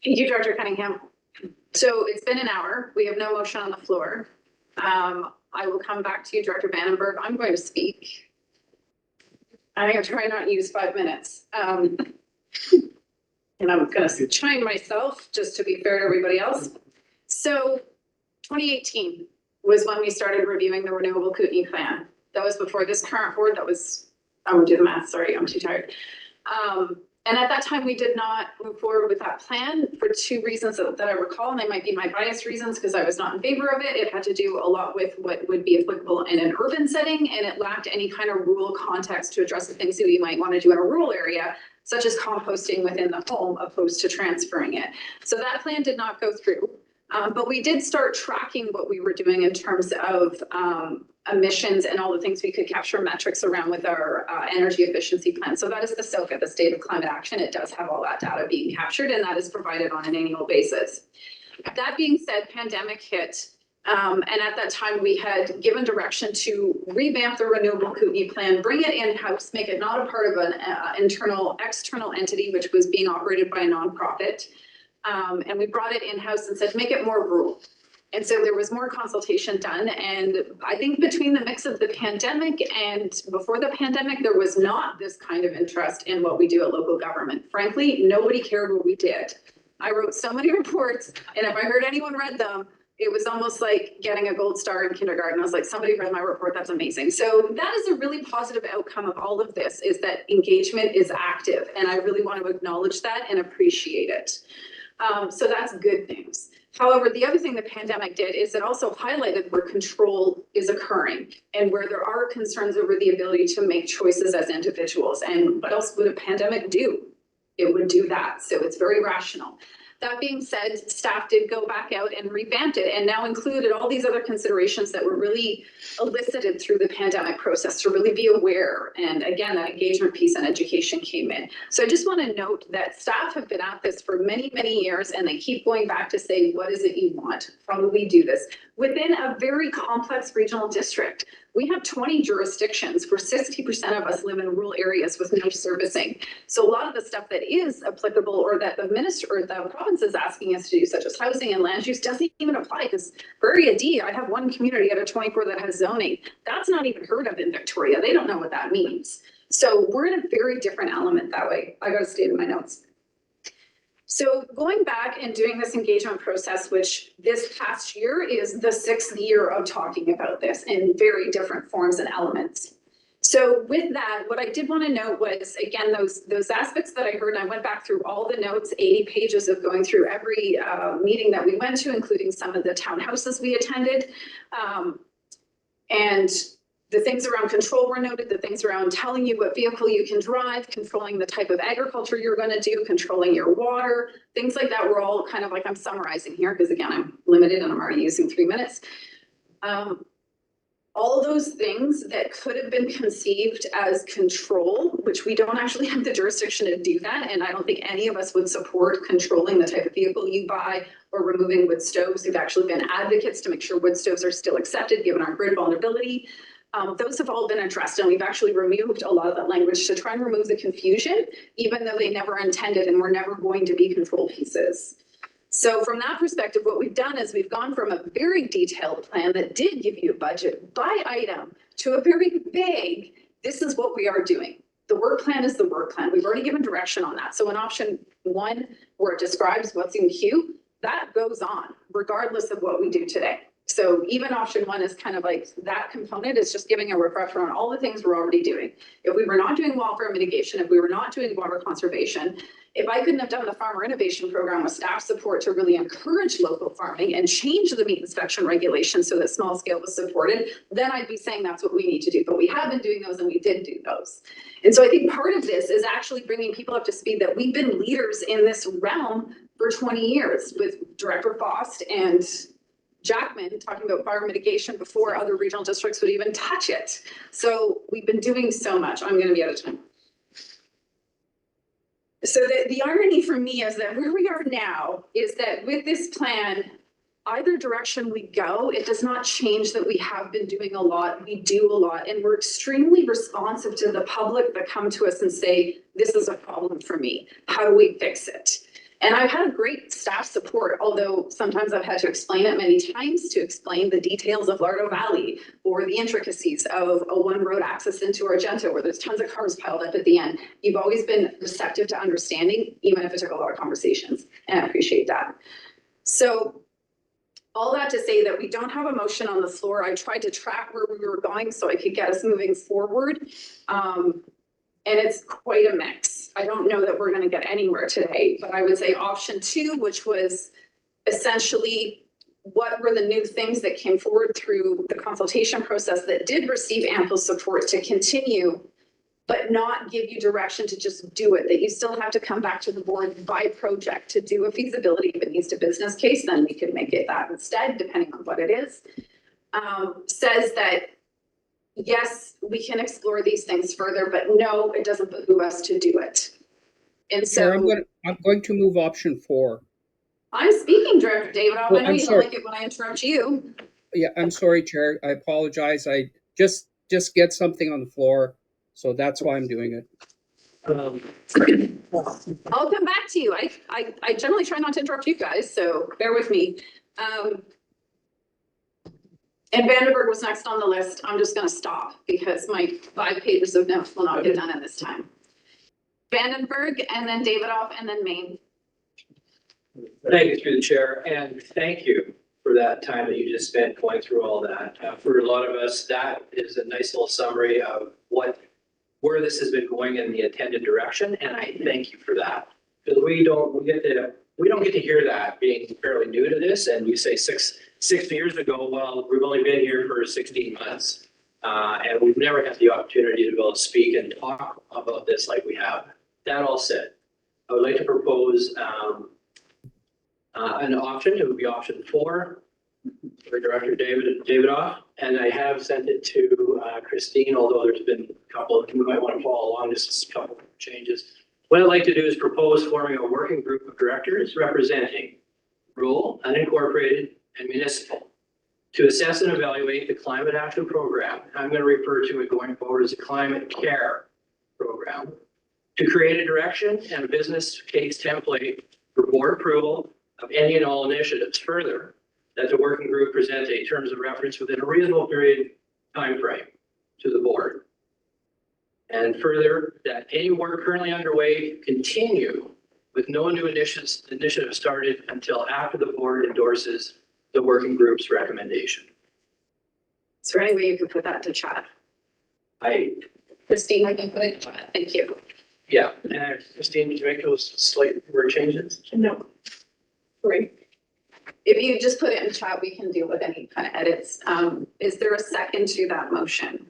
Thank you, Director Cunningham. So it's been an hour. We have no motion on the floor. I will come back to you, Director Vandenberg. I'm going to speak. I'm going to try not to use 5 minutes. And I'm going to chime myself just to be fair to everybody else. So 2018 was when we started reviewing the Renewable Kootenai Plan. That was before this current board. That was, I won't do the math, sorry, I'm too tired. And at that time, we did not move forward with that plan for 2 reasons that I recall, and they might be my biased reasons because I was not in favor of it. It had to do a lot with what would be applicable in an urban setting, and it lacked any kind of rural context to address the things that we might want to do in a rural area, such as composting within the home opposed to transferring it. So that plan did not go through. But we did start tracking what we were doing in terms of emissions and all the things we could capture metrics around with our energy efficiency plan. So that is the SOCA, the State of Climate Action. It does have all that data being captured, and that is provided on an annual basis. That being said, pandemic hit. And at that time, we had given direction to revamp the Renewable Kootenai Plan, bring it in-house, make it not a part of an external entity, which was being operated by a nonprofit. And we brought it in-house and said, make it more rural. And so there was more consultation done. And I think between the mix of the pandemic and before the pandemic, there was not this kind of interest in what we do at local government. Frankly, nobody cared what we did. I wrote so many reports, and if I heard anyone read them, it was almost like getting a gold star in kindergarten. I was like, somebody read my report, that's amazing. So that is a really positive outcome of all of this, is that engagement is active. And I really want to acknowledge that and appreciate it. So that's good news. However, the other thing the pandemic did is it also highlighted where control is occurring and where there are concerns over the ability to make choices as individuals. And what else would a pandemic do? It would do that. So it's very rational. That being said, staff did go back out and revamped it and now included all these other considerations that were really elicited through the pandemic process to really be aware. And again, that engagement piece and education came in. So I just want to note that staff have been at this for many, many years, and they keep going back to say, what is it you want? How do we do this? Within a very complex regional district, we have 20 jurisdictions where 60% of us live in rural areas with no servicing. So a lot of the stuff that is applicable or that the minister or the province is asking us to do, such as housing and land use, doesn't even apply, because Prairie D, I have one community out of 24 that has zoning. That's not even heard of in Victoria. They don't know what that means. So we're in a very different element that way. I got to state in my notes. So going back and doing this engagement process, which this past year is the 6th year of talking about this in very different forms and elements. So with that, what I did want to note was, again, those aspects that I heard, and I went back through all the notes, 80 pages of going through every meeting that we went to, including some of the townhouses we attended. And the things around control were noted, the things around telling you what vehicle you can drive, controlling the type of agriculture you're going to do, controlling your water, things like that were all kind of like, I'm summarizing here because again, I'm limited and I'm already using 3 minutes. All those things that could have been conceived as control, which we don't actually have the jurisdiction to do that. And I don't think any of us would support controlling the type of vehicle you buy or removing wood stoves. We've actually been advocates to make sure wood stoves are still accepted given our grid vulnerability. Those have all been addressed, and we've actually removed a lot of that language to try and remove the confusion, even though they never intended and were never going to be control pieces. So from that perspective, what we've done is we've gone from a very detailed plan that did give you a budget by item to a very vague, this is what we are doing. The work plan is the work plan. We've already given direction on that. So in option 1, where it describes what's in queue, that goes on regardless of what we do today. So even option 1 is kind of like that component is just giving a refresher on all the things we're already doing. If we were not doing wildfire mitigation, if we were not doing water conservation, if I couldn't have done the farmer innovation program with staff support to really encourage local farming and change the meat inspection regulations so that small scale was supported, then I'd be saying that's what we need to do. But we have been doing those and we did do those. And so I think part of this is actually bringing people up to speed that we've been leaders in this realm for 20 years with Director Faust and Jackman talking about fire mitigation before other regional districts would even touch it. So we've been doing so much. I'm going to be out of time. So the irony for me is that where we are now is that with this plan, either direction we go, it does not change that we have been doing a lot, we do a lot, and we're extremely responsive to the public that come to us and say, this is a problem for me. How do we fix it? And I've had great staff support, although sometimes I've had to explain it many times to explain the details of Lardo Valley or the intricacies of a one road access into Argento where there's tons of cars piled up at the end. You've always been receptive to understanding, even if it took a lot of conversations, and I appreciate that. So all that to say that we don't have a motion on the floor. I tried to track where we were going so I could get us moving forward. And it's quite a mix. I don't know that we're going to get anywhere today, but I would say option 2, which was essentially what were the new things that came forward through the consultation process that did receive ample support to continue but not give you direction to just do it, that you still have to come back to the board by project to do a feasibility. If it needs a business case, then we could make it that instead, depending on what it is. Says that, yes, we can explore these things further, but no, it doesn't behoove us to do it. And Chair, so I'm going to move option 4. I'm speaking, Director David. I Oh, know I'm you don't sorry. like it when I interrupt you. Yeah, I'm sorry, Chair. I apologize. I just get something on the floor, so that's why I'm doing it. I'll come back to you. I generally try not to interrupt you guys, so bear with me. And Vandenberg was next on the list. I'm just gonna stop because my 5 pages of notes will not get done in this time. Vandenberg, and then Davidoff, and then Maine. Thank you through the chair, and thank you for that time that you just spent going through all that. For a lot of us, that is a nice little summary of where this has been going in the intended direction, and I thank you for that. Because we don't get to hear that being fairly new to this, and you say six years ago, well, we've only been here for 16 months. And we've never had the opportunity to be able to speak and talk about this like we have. That all said, I would like to propose an option. It would be option 4 for Director Davidoff. And I have sent it to Christine, although there's been a couple of, you might want to follow along, just a couple of changes. What I'd like to do is propose forming a working group of directors representing rural, unincorporated, and municipal to assess and evaluate the climate action program. I'm going to refer to it going forward as a climate care program, to create a direction and a business case template for board approval of any and all initiatives. Further, that the working group present a terms of reference within a reasonable timeframe to the board. And further, that any work currently underway continue with no new initiatives started until after the board endorses the working group's recommendation. Is there any way you can put that to chat? Christine, I can put it in chat. Thank you. Yeah, and Christine, did you make those slight word changes? No. Great. If you just put it in chat, we can deal with any kind of edits. Is there a second to that motion?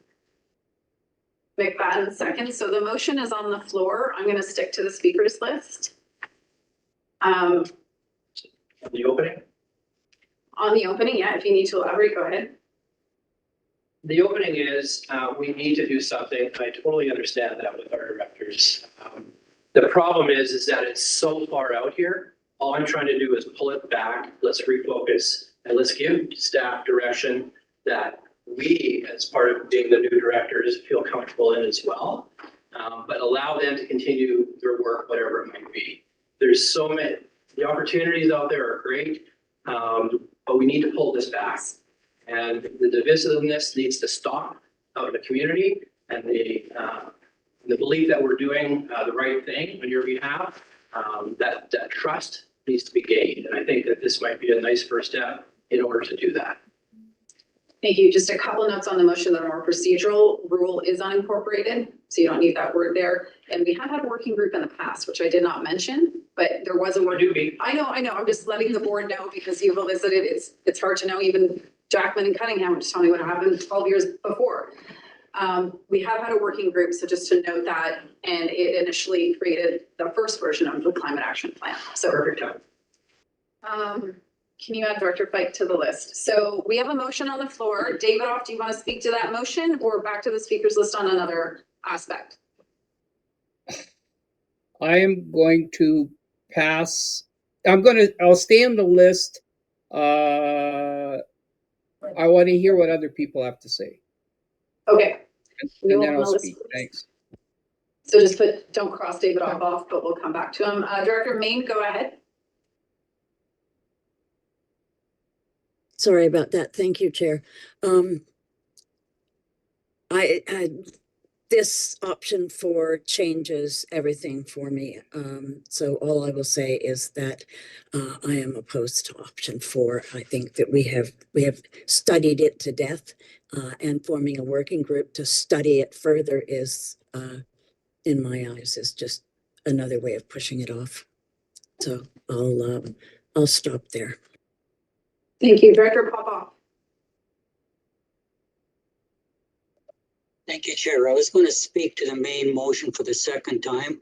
McFadden second. So the motion is on the floor. I'm going to stick to the speakers list. The opening? On the opening, yeah, if you need to elaborate, go ahead. The opening is, we need to do something. I totally understand that with our directors. The problem is that it's so far out here. All I'm trying to do is pull it back. Let's refocus and let's give staff direction that we, as part of being the new directors, feel comfortable in as well. But allow them to continue their work, whatever it might be. There's so many, the opportunities out there are great, but we need to pull this back. And the divisiveness needs to stop out of the community, and the belief that we're doing the right thing on your behalf, that trust needs to be gained. And I think that this might be a nice first step in order to do that. Thank you. Just a couple notes on the motion that our procedural rule is unincorporated, so you don't need that word there. And we have had a working group in the past, which I did not mention, but there was a working group. I know. I'm just letting the board know because you've elicited, it's hard to know. Even Jackman and Cunningham just told me what happened 12 years before. We have had a working group, so just to note that, and it initially created the first version of the climate action plan. So perfect time. Can you add Director Fike to the list? So we have a motion on the floor. Davidoff, do you want to speak to that motion or back to the speakers list on another aspect? I am going to pass. I'll stay on the list. I want to hear what other people have to say. Okay. And then I'll speak. Thanks. So just don't cross Davidoff off, but we'll come back to him. Director Maine, go ahead. Sorry about that. Thank you, Chair. This option 4 changes everything for me. So all I will say is that I am opposed to option 4. I think that we have studied it to death, and forming a working group to study it further is, in my eyes, is just another way of pushing it off. So I'll stop there. Thank you. Director Popoff. Thank you, Chair. I was going to speak to the main motion for the second time,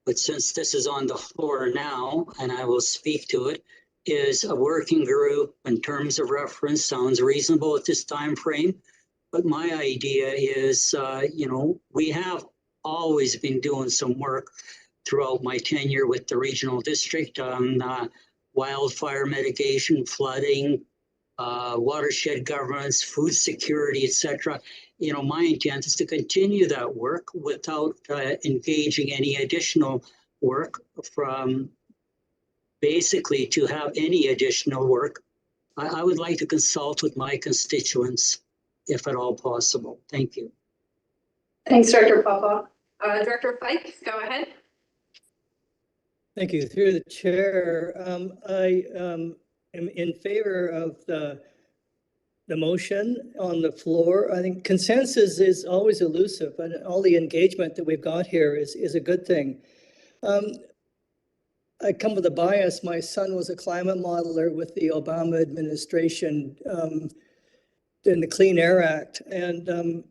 but since this is on the floor now, and I will speak to it, is a working group in terms of reference sounds reasonable at this time frame. But my idea is, we have always been doing some work throughout my tenure with the regional district on wildfire mitigation, flooding, watershed governance, food security, etc. My intent is to continue that work without engaging any additional work from basically to have any additional work. I would like to consult with my constituents if at all possible. Thank you. Thanks, Director Papa. Director Fike, go ahead. Thank you. Through the chair, I am in favor of the motion on the floor. I think consensus is always elusive, and all the engagement that we've got here is a good thing. I come with a bias. My son was a climate modeler with the Obama administration in the Clean Air Act, and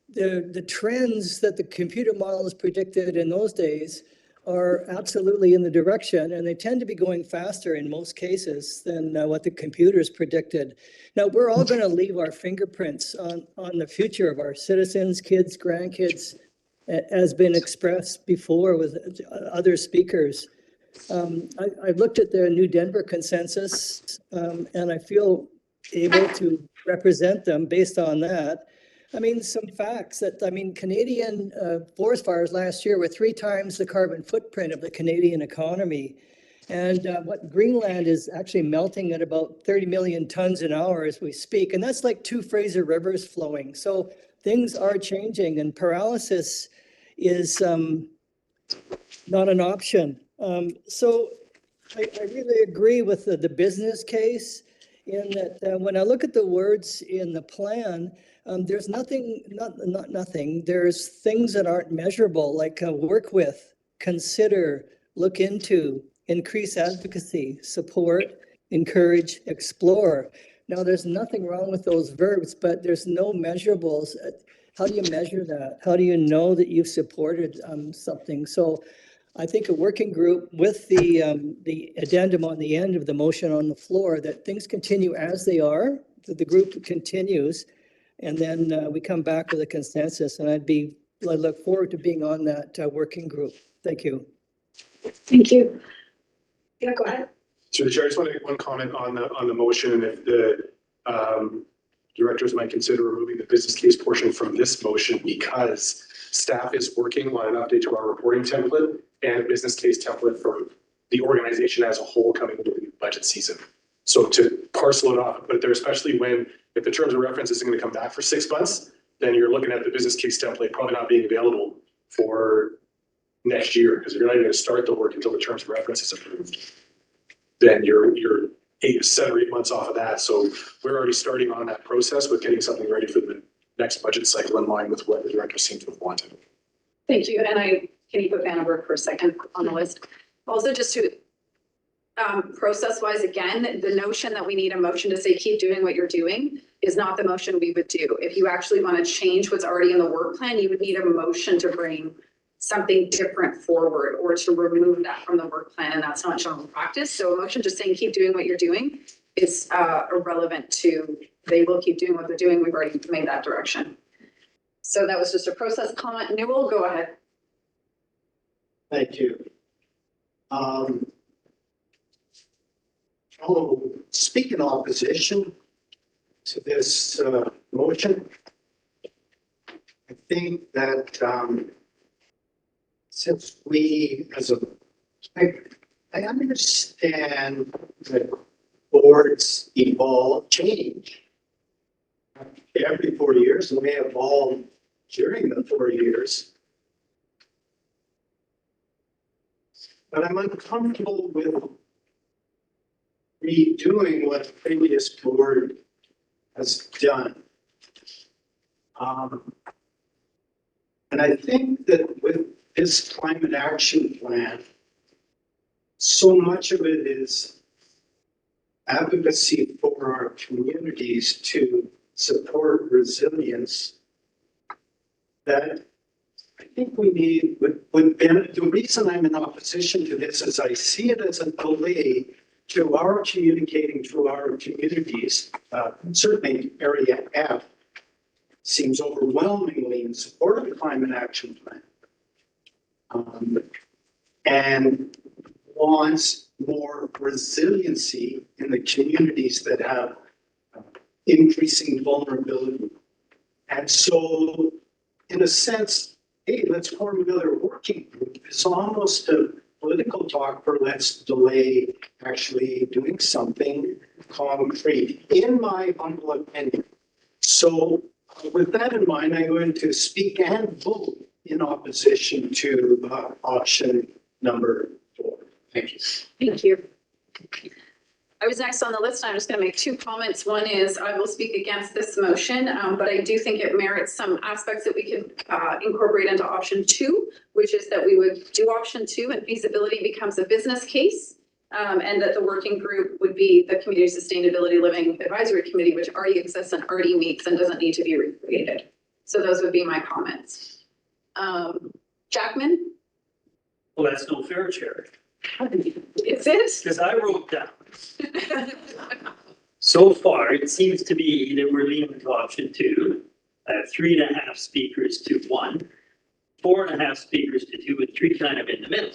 the trends that the computer models predicted in those days are absolutely in the direction, and they tend to be going faster in most cases than what the computers predicted. Now, we're all going to leave our fingerprints on the future of our citizens, kids, grandkids, as been expressed before with other speakers. I've looked at the New Denver consensus, and I feel able to represent them based on that. I mean, some facts that, Canadian forest fires last year were 3 times the carbon footprint of the Canadian economy. And what Greenland is actually melting at about 30 million tons an hour as we speak. And that's like 2 Fraser rivers flowing. So things are changing, and paralysis is not an option. So I really agree with the business case in that when I look at the words in the plan, there's nothing, not nothing. There's things that aren't measurable, like work with, consider, look into, increase advocacy, support, encourage, explore. Now, there's nothing wrong with those verbs, but there's no measurables. How do you measure that? How do you know that you've supported something? So I think a working group with the addendum on the end of the motion on the floor, that things continue as they are, that the group continues, and then we come back with a consensus. And I look forward to being on that working group. Thank you. Thank you. Yeah, go ahead. Through the chair, I just want to make one comment on the motion. If the directors might consider removing the business case portion from this motion, because staff is working on an update to our reporting template and a business case template for the organization as a whole coming into the budget season. So to parcel it off, but there, especially if the terms of reference isn't going to come back for 6 months, then you're looking at the business case template probably not being available for next year, because if you're not even going to start the work until the terms of reference is approved, then you're 7 or 8 months off of that. So we're already starting on that process with getting something ready for the next budget cycle in line with what the directors seem to have wanted. Thank you. And can you put Vandenberg for a second on the list? Also, just to process-wise, again, the notion that we need a motion to say keep doing what you're doing is not the motion we would do. If you actually want to change what's already in the work plan, you would need a motion to bring something different forward or to remove that from the work plan, and that's not general practice. So a motion just saying keep doing what you're doing is irrelevant to they will keep doing what they're doing. We've already made that direction. So that was just a process comment. Newell, go ahead. Thank you. I'll speak in opposition to this motion. I think that since we, I understand that boards change every 4 years, and may evolve during the 4 years. But I'm uncomfortable with redoing what the previous board has done. And I think that with this climate action plan, so much of it is advocacy for our communities to support resilience that I think we need, the reason I'm in opposition to this is I see it as a delay to our communicating to our communities. Certainly Area F seems overwhelmingly in support of the climate action plan. And wants more resiliency in the communities that have increasing vulnerability. And so, in a sense, hey, let's form another working group. It's almost a political talk for let's delay actually doing something concrete, in my humble opinion. So with that in mind, I'm going to speak and vote in opposition to option number 4. Thank you. Thank you. I was next on the list. I'm just going to make 2 comments. One is I will speak against this motion, but I do think it merits some aspects that we could incorporate into option 2, which is that we would do option 2 and feasibility becomes a business case, and that the working group would be the Community Sustainability Living Advisory Committee, which already exists and already meets and doesn't need to be recreated. So those would be my comments. Jackman? Well, that's no fair, Chair. Is it? Because I wrote down. So far, it seems to be that we're leaning to option 2. I have 3.5 speakers to 1, 4.5 speakers to 2, and 3 kind of in the middle.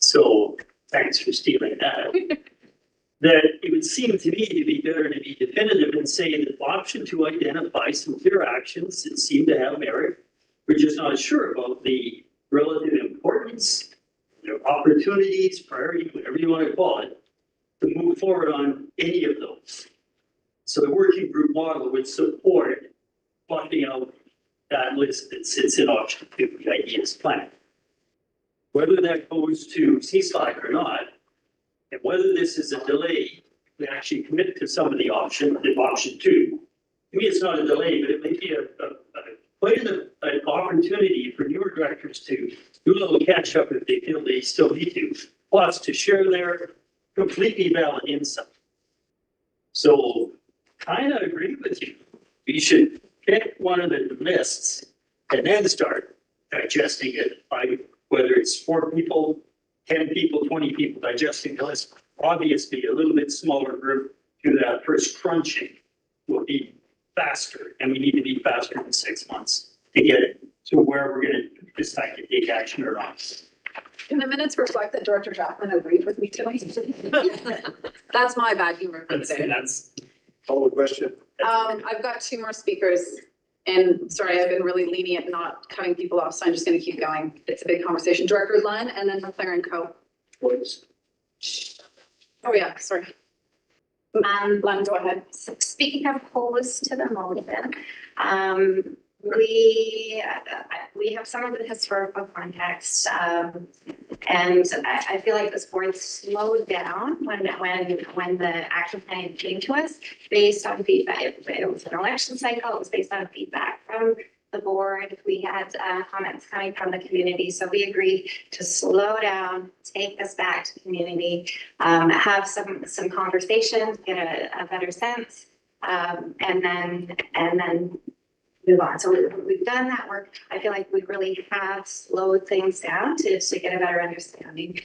So thanks for stealing that. That it would seem to me to be better to be definitive and say that option 2 identifies some clear actions that seem to have merit. We're just not sure about the relative importance, their opportunities, priority, whatever you want to call it, to move forward on any of those. So the working group model would support flushing out that list that sits in option 2, the ideas plan. Whether that goes to CSLAC or not, and whether this is a delay, we actually commit to some of the option 2. To me, it's not a delay, but it may be quite an opportunity for newer directors to do a little catch up if they feel they still need to, plus to share their completely valid insight. So kind of agree with you. We should pick one of the lists and then start digesting it by whether it's 4 people, 10 people, 20 people digesting the list. Obviously, a little bit smaller group do that first crunching will be faster, and we need to be faster than 6 months to get it to where we're going to decide to take action or not. Can the minutes reflect that Director Jackman agreed with me tonight? That's my bad humor for today. Call the question. I've got 2 more speakers, and sorry, I've been really lenient not cutting people off, so I'm just going to keep going. It's a big conversation. Director Lund, and then McLaren Co. Oh yeah, sorry. Lund, go ahead. Speaking of opposed to the motion, we have some of the historical context, and I feel like this board slowed down when the action plan came to us based on feedback. It was an election cycle. It was based on feedback from the board. We had comments coming from the community, so we agreed to slow down, take this back to the community, have some conversations, get a better sense, and then move on. So we've done that work. I feel like we really have slowed things down to get a better understanding.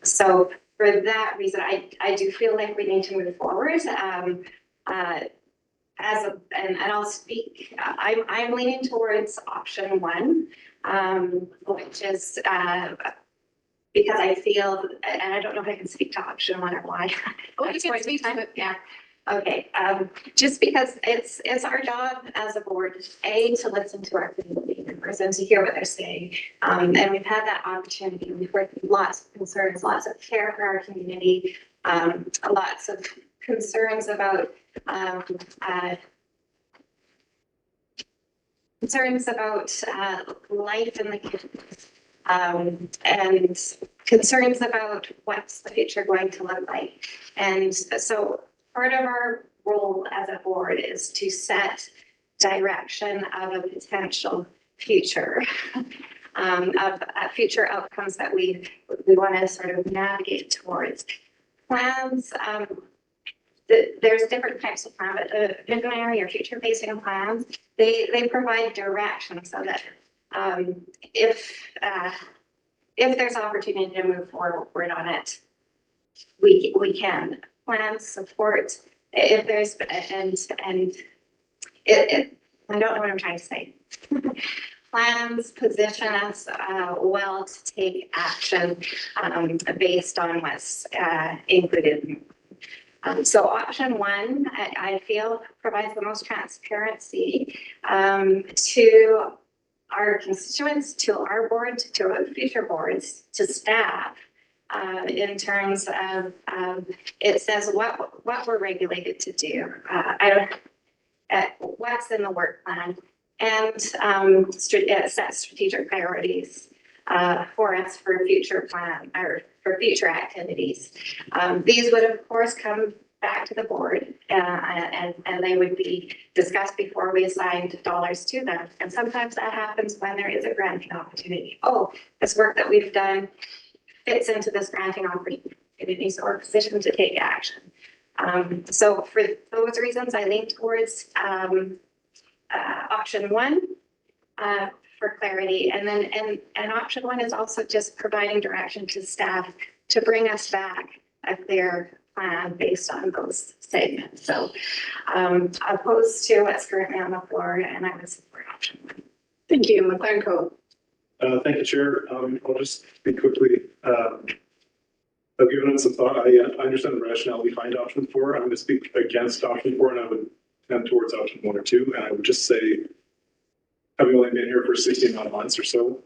So for that reason, I do feel like we need to move forward. And I'll speak, I'm leaning towards option 1, which is because I feel, and I don't know if I can speak to option 1 or why. Oh, you can speak to it. Yeah. Okay. Just because it's our job as a board, to listen to our community members and to hear what they're saying. And we've had that opportunity. We've heard lots of concerns, lots of care for our community, lots of concerns about life in the community, and concerns about what's the future going to look like. And so part of our role as a board is to set direction of a potential future, of future outcomes that we want to sort of navigate towards. Plans there's different types of plan, but visionary or future facing plans, they provide direction so that if there's opportunity to move forward on it, we can plan support if there's and it I don't know what I'm trying to say. Plans position us well to take action based on what's included. So option one, I feel provides the most transparency to our constituents, to our board, to our future boards, to staff. In terms of it says what we're regulated to do. What's in the work plan, and it sets strategic priorities for us for future plan or for future activities. These would of course come back to the board and they would be discussed before we assigned dollars to them. And sometimes that happens when there is a granting opportunity. Oh, this work that we've done fits into this granting opportunity, so we're positioned to take action. So for those reasons, I lean towards option one for clarity, and then and option one is also just providing direction to staff to bring us back a clear plan based on those segments. So opposed to what's currently on the floor, and I would support option one. Thank you, McLaren Co. Thank you, Chair. I'll just speak quickly. I've given it some thought. I understand the rationale behind option 4. I'm going to speak against option 4, and I would tend towards option 1 or 2. And I would just say, having only been here for 16 odd months or so,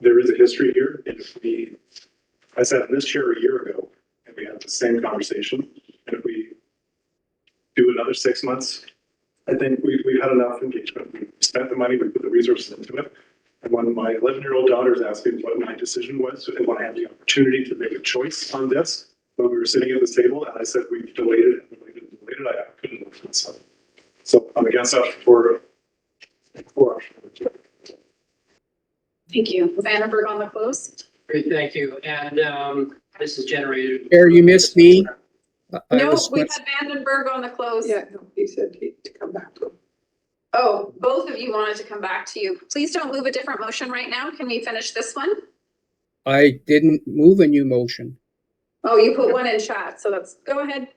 there is a history here. And if I sat in this chair a year ago, and we had the same conversation, and if we do another 6 months, I think we've had enough engagement. We spent the money, we put the resources into it. And when my 11-year-old daughters asked me what my decision was, and when I had the opportunity to make a choice on this, when we were sitting at this table, and I said we've delayed it, I couldn't move this. So I'm against option 4. Thank you. Vandenberg on the close. Great, thank you. And this is generated. Chair, you missed me. No, we had Vandenberg on the close. Yeah, no, he said to come back to him. Oh, both of you wanted to come back to you. Please don't move a different motion right now. Can we finish this one? I didn't move a new motion. Oh, you put one in chat, so let's go ahead.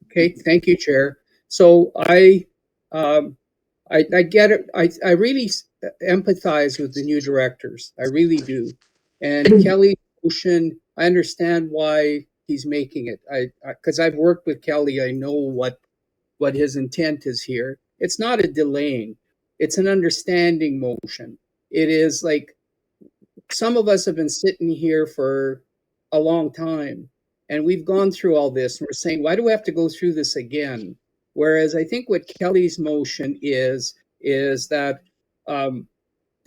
Okay, thank you, Chair. So I get it. I really empathize with the new directors. I really do. And Kelly's motion, I understand why he's making it. Because I've worked with Kelly, I know what his intent is here. It's not a delaying. It's an understanding motion. It is like some of us have been sitting here for a long time, and we've gone through all this, and we're saying, why do we have to go through this again? Whereas I think what Kelly's motion is that the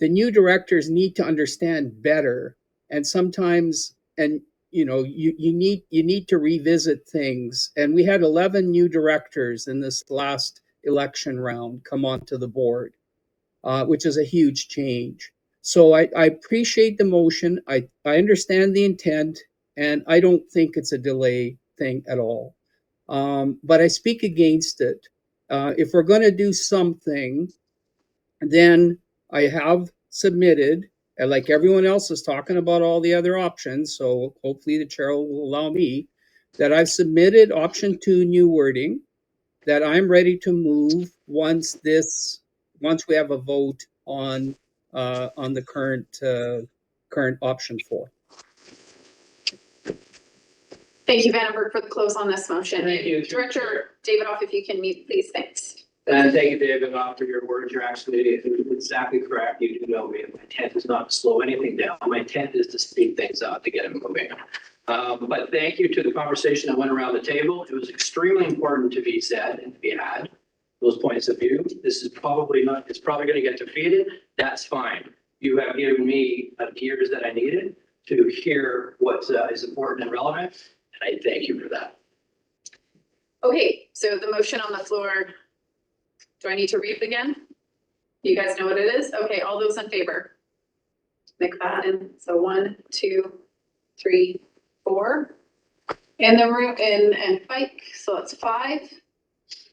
new directors need to understand better, and sometimes, and you know, you need to revisit things. And we had 11 new directors in this last election round come onto the board, which is a huge change. So I appreciate the motion. I understand the intent, and I don't think it's a delay thing at all. But I speak against it. If we're going to do something, then I have submitted, and like everyone else is talking about all the other options, so hopefully the chair will allow me, that I've submitted option 2 new wording, that I'm ready to move once we have a vote on the current option 4. Thank you, Vandenberg, for the close on this motion. Thank you. Director Davidoff, if you can mute, please. Thanks. And thank you, David, for your words. You're actually exactly correct. You do know me. My intent is not to slow anything down. My intent is to speed things up to get it moving. But thank you to the conversation that went around the table. It was extremely important to be said and to be had. Those points of view. This is probably not, it's probably going to get defeated. That's fine. You have given me the ears that I needed to hear what is important and relevant. And I thank you for that. Okay, so the motion on the floor, do I need to read it again? You guys know what it is? Okay, all those in favor? McFadden, so 1, 2, 3, 4. In the room, and Pike, so that's 5.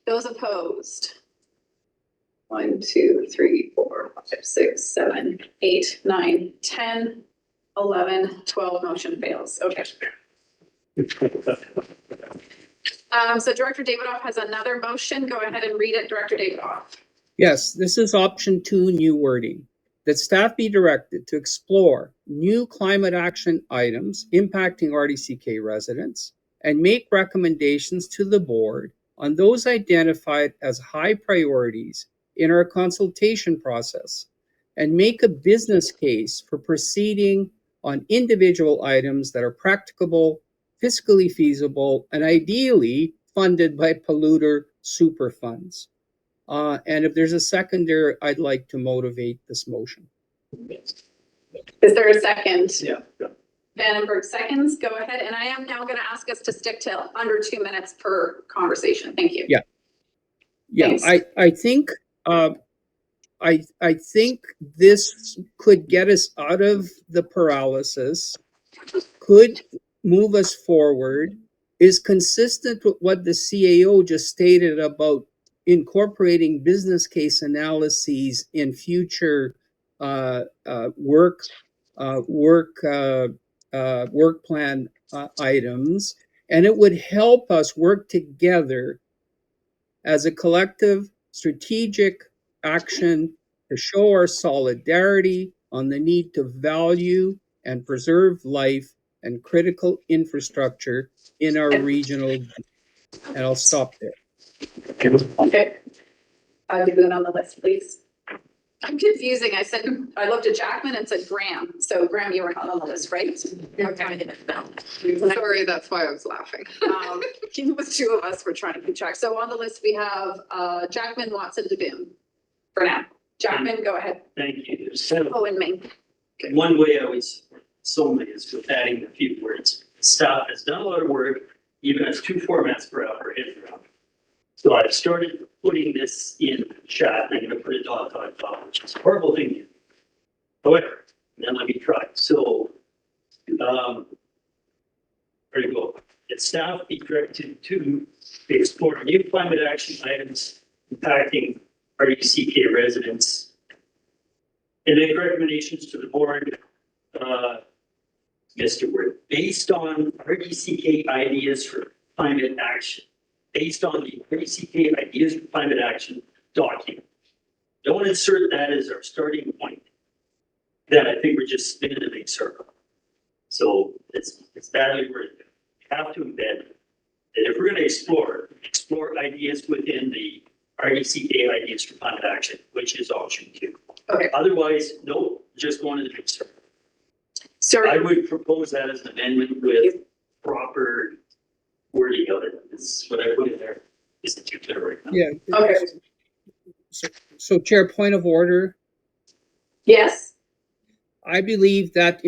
Those opposed? 1, 2, 3, 4, 5, 6, 7, 8, 9, 10, 11, 12, motion fails. Okay. So Director Davidoff has another motion. Go ahead and read it, Director Davidoff. Yes, this is option 2, new wording. That staff be directed to explore new climate action items impacting RDCK residents and make recommendations to the board on those identified as high priorities in our consultation process, and make a business case for proceeding on individual items that are practicable, fiscally feasible, and ideally funded by polluter super funds. And if there's a seconder, I'd like to motivate this motion. Is there a second? Yeah. Vandenberg seconds. Go ahead. And I am now going to ask us to stick to under 2 minutes per conversation. Thank you. Yeah. Yeah, Thanks. I think this could get us out of the paralysis, could move us forward, is consistent with what the CAO just stated about incorporating business case analyses in future work plan items, and it would help us work together as a collective strategic action to show our solidarity on the need to value and preserve life and critical infrastructure in our regional. And I'll stop there. Okay. I'll give it on the list, please. I'm confusing. I looked at Jackman and said Graham. So Graham, you were not on the list, right? Okay. Sorry, that's why I was laughing. With 2 of us, we're trying to keep track. So on the list, we have Jackman, Watson, DeBoom for now. Jackman, go ahead. Thank you. There's kind of Oh, and Maine. one way I always solely is with adding a few words. Staff has done a lot of work, even has 2 formats for our hit round. So I've started putting this in chat. I'm gonna put a dot, which is a horrible thing to do. However, then let me try. So, there you go. That staff be directed to explore new climate action items impacting RDCK residents and make recommendations to the board, Mr. Word, based on RDCK ideas for climate action. Based on the RDCK ideas for climate action document. Don't insert that as our starting point. Then I think we're just spinning a big circle. So it's badly worded. We have to embed that if we're going to explore ideas within the RDCK ideas for climate action, which is option 2. Okay. Otherwise, no, just going to the big circle. Sorry. I would propose that as an amendment with proper wording of it. It's what I put in there isn't too clear right now. Yeah. Okay. So Chair, point of order. Yes. I believe that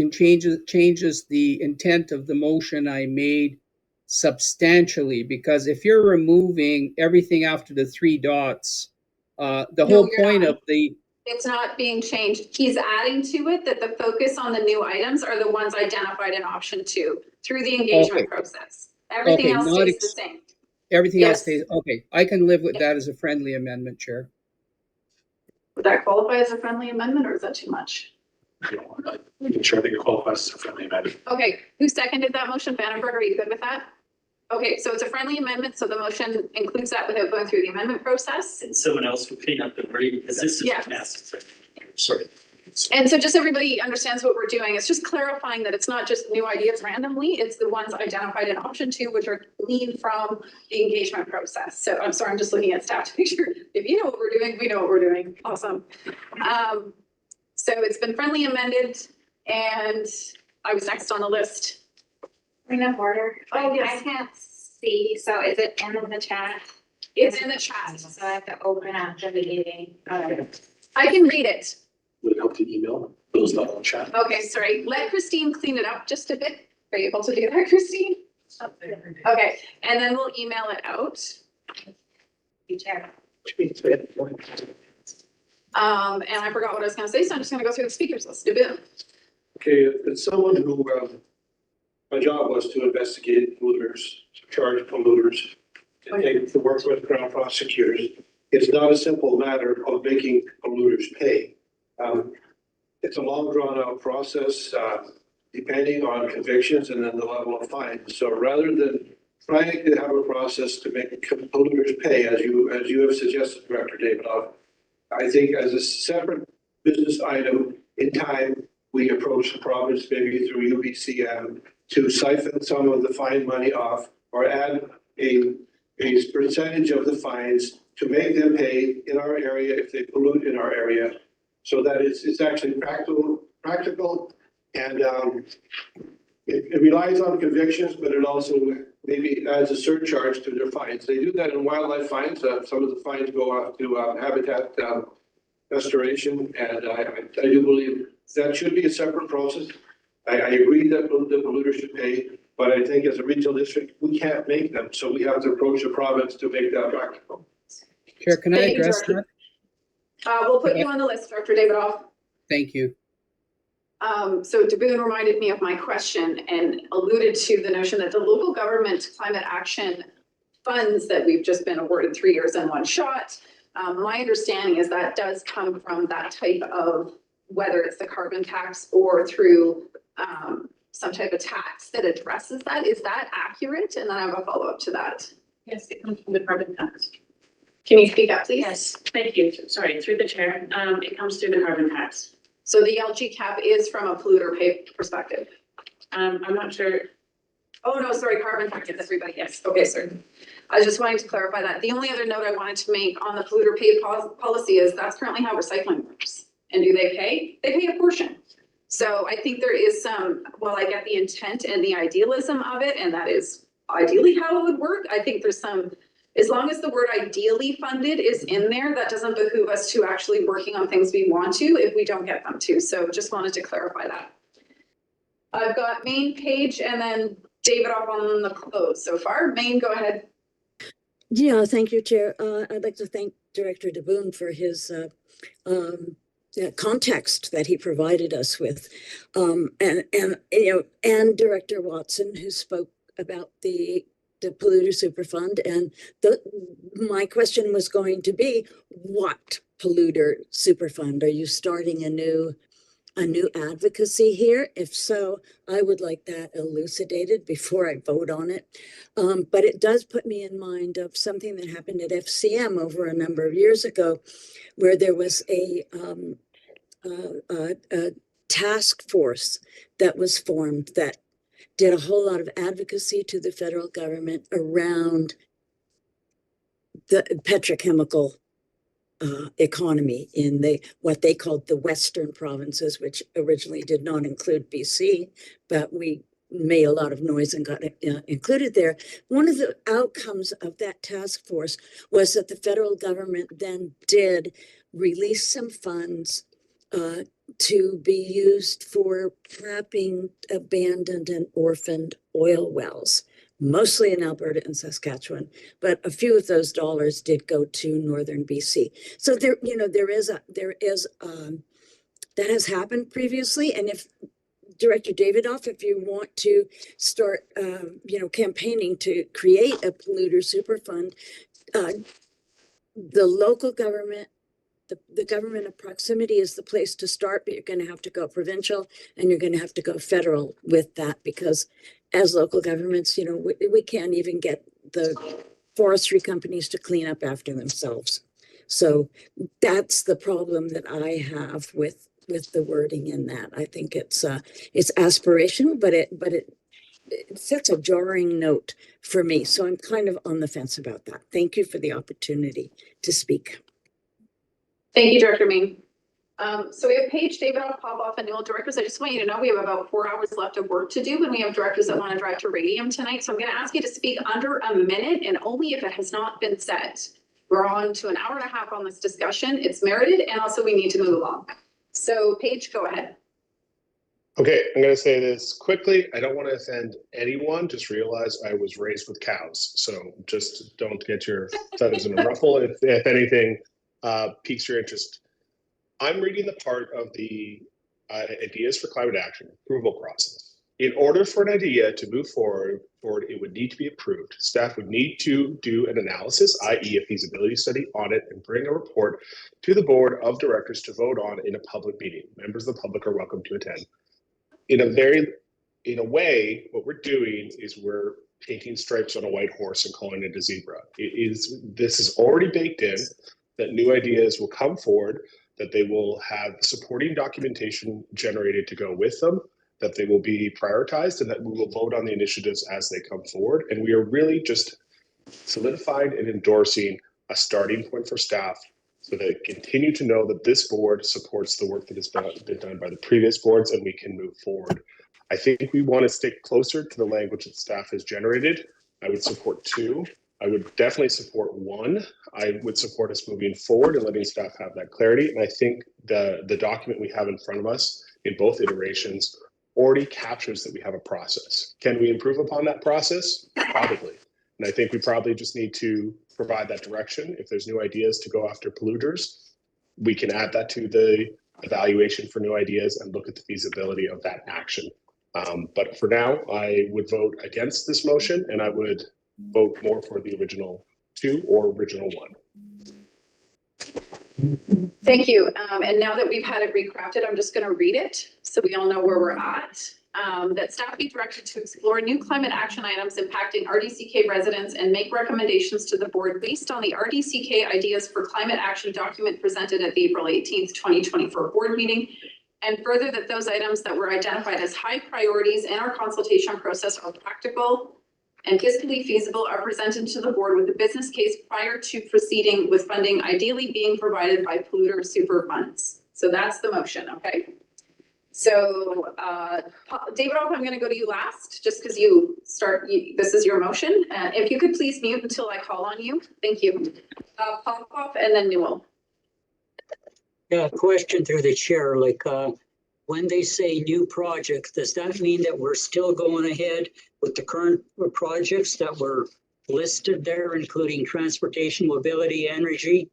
changes the intent of the motion I made substantially, because if you're removing everything after the 3 dots, the whole point of the. It's not being changed. He's adding to it that the focus on the new items are the ones identified in option 2 through the engagement process. Everything else stays the same. Everything Yes. else stays, okay. I can live with that as a friendly amendment, Chair. Would that qualify as a friendly amendment or is that too much? I'm sure I think it qualifies as a friendly amendment. Okay, who seconded that motion? Vandenberg, are you good with that? Okay, so it's a friendly amendment, so the motion includes that without going through the amendment process. And someone else will clean up the wording because this is Yeah. a mess. Sorry. And so just everybody understands what we're doing. It's just clarifying that it's not just new ideas randomly, it's the ones identified in option 2, which are gleaned from the engagement process. So I'm sorry, I'm just looking at staff to make sure if you know what we're doing, we know what we're doing. Awesome. So it's been friendly amended and I was next on the list. Point of order. Oh, yes. I can't see, so is it in the chat? It's in the chat. So I have to open up the meeting. I can read it. Would it help to email those not on chat? Okay, sorry. Let Christine clean it up just a bit. Are you able to do that, Christine? Okay, and then we'll email it out. Chair. And I forgot what I was gonna say, so I'm just gonna go through the speakers list. Boom. Okay, as someone who my job was to investigate polluters, to charge polluters, to work with Crown prosecutors. It's not a simple matter of making polluters pay. It's a long drawn out process, depending on convictions and then the level of fines. So rather than trying to have a process to make polluters pay, as you have suggested, Director Davidoff, I think as a separate business item in time, we approach the province maybe through UBCM to siphon some of the fine money off or add a percentage of the fines to make them pay in our area if they pollute in our area, so that it's actually practical and it relies on convictions, but it also maybe adds a surcharge to their fines. They do that in wildlife fines. Some of the fines go off to habitat restoration, and I do believe that should be a separate process. I agree that the polluters should pay, but I think as a regional district, we can't make them, so we have to approach the province to make that practical. Chair, can I Thank you, address Director. that? We'll put you on the list, Director Davidoff. Thank you. So DeBoon reminded me of my question and alluded to the notion that the local government climate action funds that we've just been awarded 3 years in one shot. My understanding is that does come from that type of, whether it's the carbon tax or through some type of tax that addresses that. Is that accurate? And then I have a follow-up to that. Yes, it comes from the carbon tax. Can you speak up, please? Yes, thank you. Sorry, through the chair. It comes through the carbon tax. So the LG cap is from a polluter pay perspective. I'm not sure. Oh, no, sorry, carbon tax, everybody, yes, okay, sir. I was just wanting to clarify that. The only other note I wanted to make on the polluter pay policy is that's currently how recycling works. And do they pay? They pay a portion. So I think there is some, while I get the intent and the idealism of it, and that is ideally how it would work, I think there's some, as long as the word ideally funded is in there, that doesn't behoove us to actually working on things we want to if we don't get them to. So just wanted to clarify that. I've got main page and then Davidoff on the close so far. Main, go ahead. Yeah, thank you, Chair. I'd like to thank Director DeBoon for his context that he provided us with, and Director Watson, who spoke about the polluter superfund. And my question was going to be, what polluter superfund? Are you starting a new advocacy here? If so, I would like that elucidated before I vote on it. But it does put me in mind of something that happened at FCM over a number of years ago, where there was a task force that was formed that did a whole lot of advocacy to the federal government around the petrochemical economy in what they called the Western provinces, which originally did not include BC, but we made a lot of noise and got included there. One of the outcomes of that task force was that the federal government then did release some funds to be used for tapping abandoned and orphaned oil wells, mostly in Alberta and Saskatchewan, but a few of those dollars did go to northern BC. So there is that has happened previously. And if Director Davidoff, if you want to start, campaigning to create a polluter superfund, the local government, the government of proximity is the place to start, but you're going to have to go provincial and you're going to have to go federal with that, because as local governments, we can't even get the forestry companies to clean up after themselves. So that's the problem that I have with the wording in that. I think it's aspirational, but it sets a jarring note for me. So I'm kind of on the fence about that. Thank you for the opportunity to speak. Thank you, Director Main. So we have Paige, Davidoff, Popoff, and Newell directors. I just want you to know we have about 4 hours left of work to do, and we have directors that want to drive to Radium tonight. So I'm going to ask you to speak under a minute, and only if it has not been said. We're on to an hour and a half on this discussion. It's merited, and also we need to move along. So Paige, go ahead. Okay, I'm going to say this quickly. I don't want to offend anyone. Just realize I was raised with cows. So just don't get your feathers in a ruffle if anything piques your interest. I'm reading the part of the ideas for climate action approval process. In order for an idea to move forward, it would need to be approved. Staff would need to do an analysis, i.e. a feasibility study on it, and bring a report to the board of directors to vote on in a public meeting. Members of the public are welcome to attend. In a way, what we're doing is we're painting stripes on a white horse and calling it a zebra. This is already baked in, that new ideas will come forward, that they will have supporting documentation generated to go with them, that they will be prioritized, and that we will vote on the initiatives as they come forward. And we are really just solidifying and endorsing a starting point for staff so that they continue to know that this board supports the work that has been done by the previous boards, and we can move forward. I think we want to stick closer to the language that staff has generated. I would support 2. I would definitely support 1. I would support us moving forward and letting staff have that clarity. And I think the document we have in front of us in both iterations already captures that we have a process. Can we improve upon that process? Probably. And I think we probably just need to provide that direction. If there's new ideas to go after polluters, we can add that to the evaluation for new ideas and look at the feasibility of that action. But for now, I would vote against this motion, and I would vote more for the original 2 or original 1. Thank you. And now that we've had it recrafted, I'm just going to read it so we all know where we're at. That staff be directed to explore new climate action items impacting RDCK residents and make recommendations to the board based on the RDCK Ideas for Climate Action document presented at the April 18th, 2024 board meeting. And further, that those items that were identified as high priorities in our consultation process are practical and fiscally feasible, are presented to the board with a business case prior to proceeding with funding ideally being provided by polluter super funds. So that's the motion, okay? So David, I'm going to go to you last, just because this is your motion. If you could please mute until I call on you. Thank you. Popoff and then Newell. Yeah, question through the chair, like when they say new projects, does that mean that we're still going ahead with the current projects that were listed there, including transportation, mobility, energy,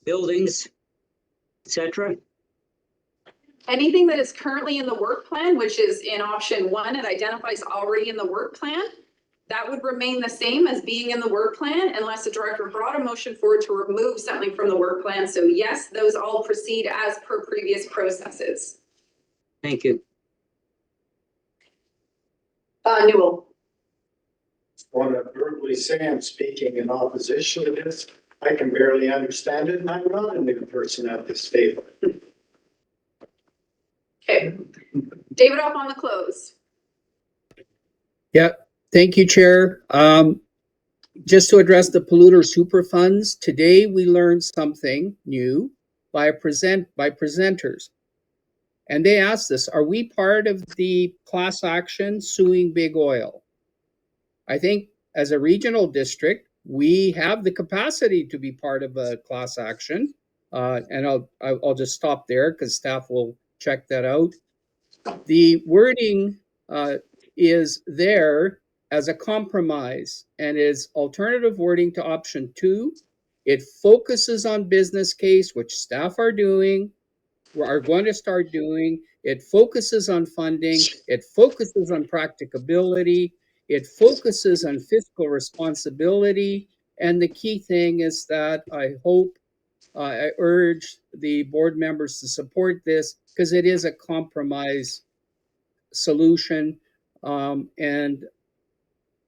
buildings, etc.? Anything that is currently in the work plan, which is in option 1, it identifies already in the work plan, that would remain the same as being in the work plan unless the director brought a motion forward to remove something from the work plan. So yes, those all proceed as per previous processes. Thank you. Newell. Want to verbally say I'm speaking in opposition to this. I can barely understand it, and I'm not a new person at this table. Okay. David, up on the close. Yep. Thank you, Chair. Just to address the polluter super funds, today we learned something new by presenters. And they asked us, are we part of the class action suing Big Oil? I think as a regional district, we have the capacity to be part of a class action. And I'll just stop there because staff will check that out. The wording is there as a compromise and is alternative wording to option 2. It focuses on business case, which staff are doing, are going to start doing. It focuses on funding. It focuses on practicability. It focuses on fiscal responsibility. And the key thing is that I urge the board members to support this because it is a compromise solution. And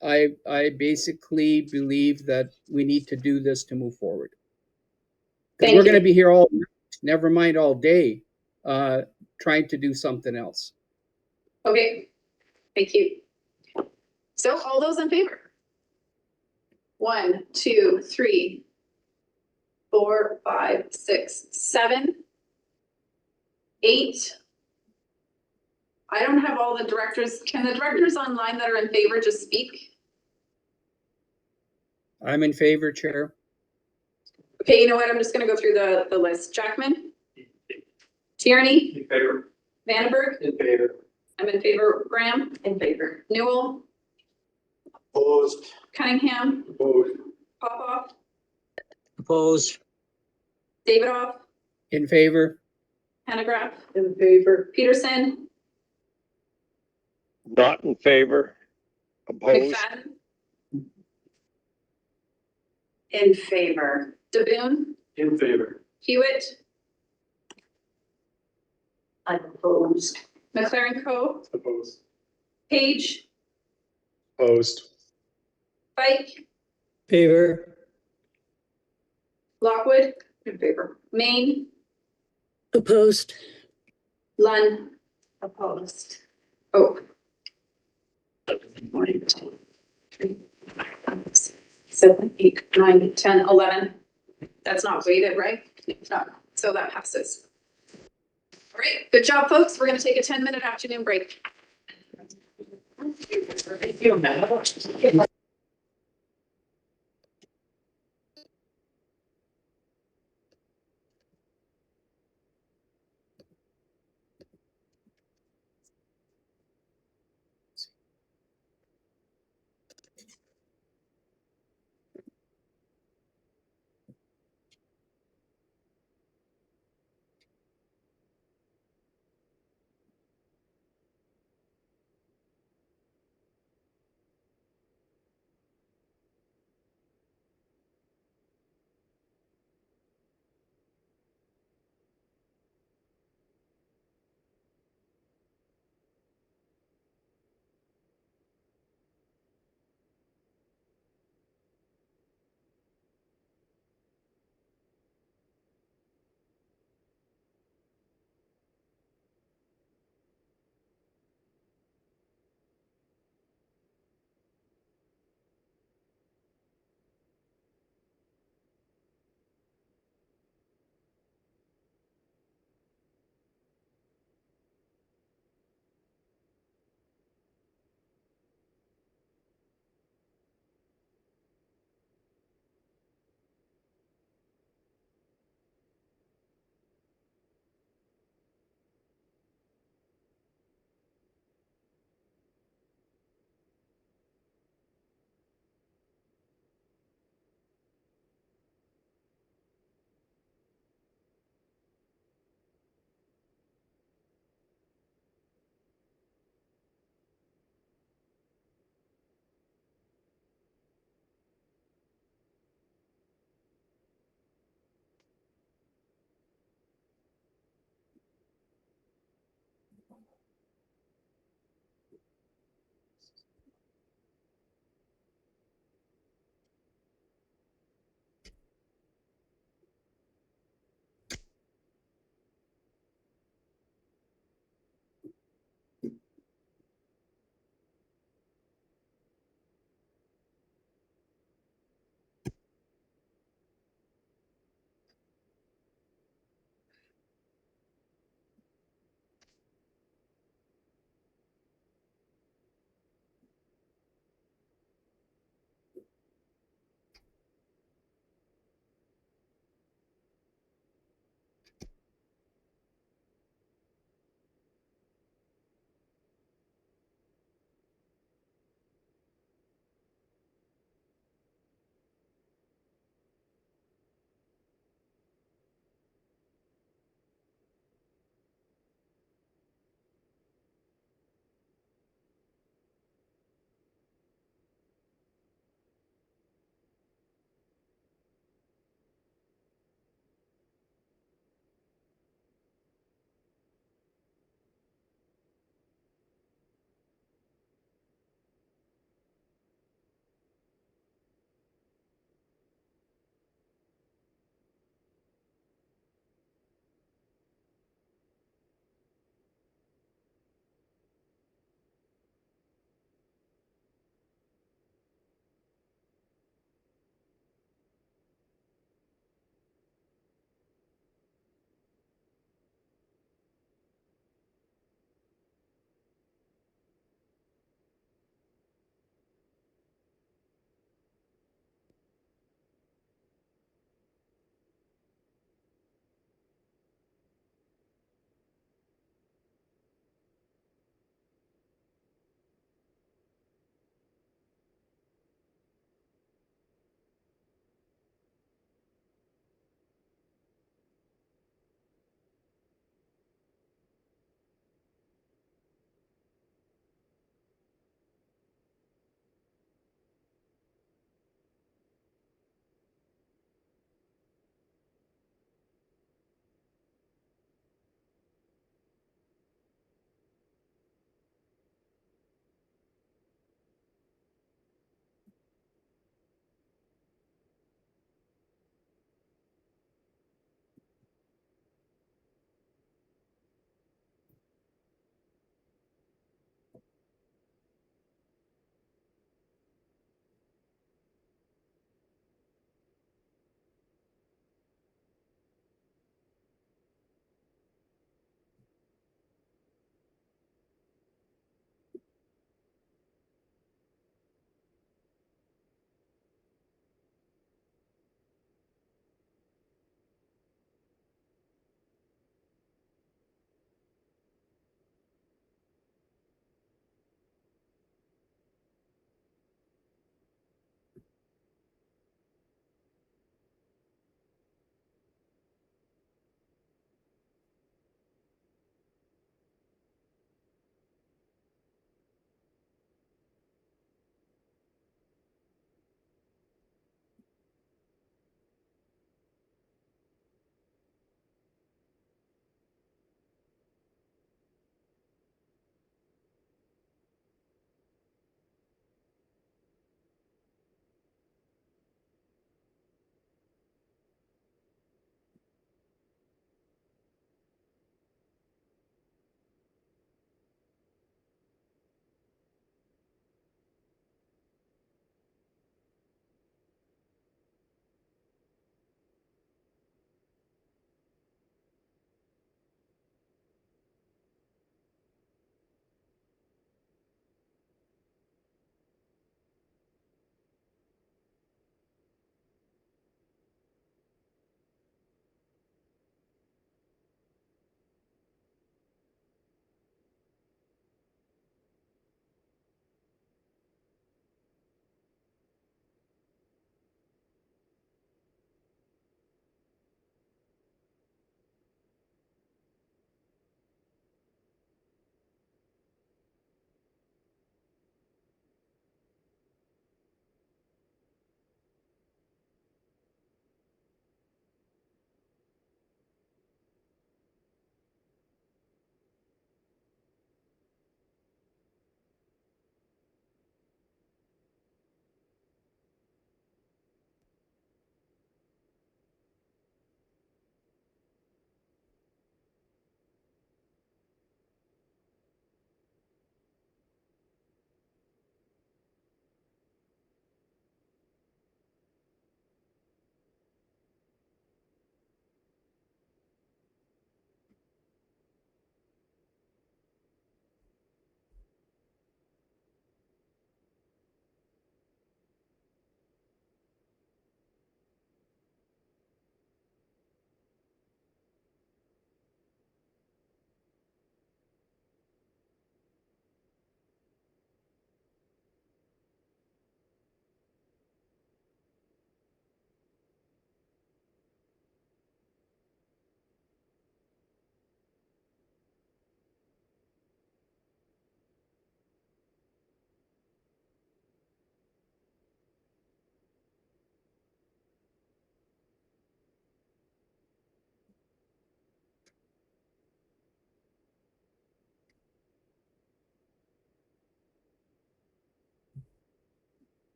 I basically believe that we need to do this to move forward. We're going to be here all night, never mind all day, trying to do something else. Okay, thank you. So all those in favor? 1, 2, 3, 4, 5, 6, 7, 8. I don't have all the directors. Can the directors online that are in favor just speak? I'm in favor, Chair. Okay, you know what? I'm just going to go through the list. Jackman? Tierney? In favor. Vandenberg? In favor. I'm in favor. Graham? In favor. Newell? Opposed. Cunningham? Opposed. Popoff? Opposed. Davidoff? In favor. Hanegraaff? In favor. Peterson? Not in favor. Opposed. McFadden, In favor. DeBoon, In favor. Hewitt, Opposed. McLaren Co, Opposed. Page, Opposed. Pike, Favor. Lockwood, In favor. Maine, Opposed? Lund. Opposed. Oh. 1, 2, 3, 4, 5, 6, 7, 8, 9, 10, 11. That's not weighted, right? It's not. So that passes. All right, good job, folks. We're gonna take a 10-minute afternoon break. Thank you, man.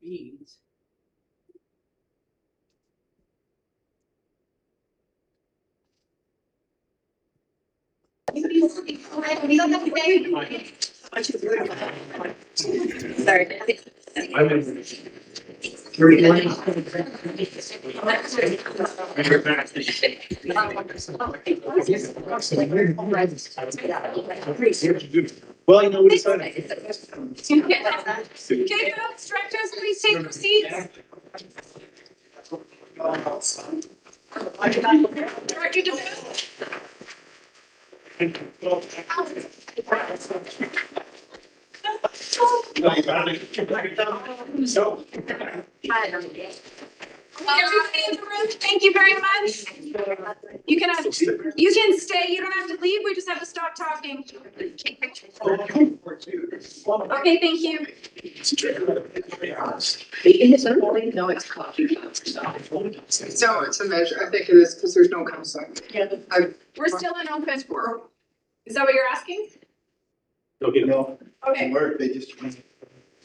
beans. Sorry. Well, you know, we decided. Okay, folks, directors, please take your seats. Director DeVille. Everybody in the room, thank you very much. You can stay, you don't have to leave, we just have to stop talking. Okay, thank you. No, it's coffee. No, it's a measure. I think it is because there's no council. We're still in open forum. Is that what you're asking? Okay, no. Okay. Work, they just.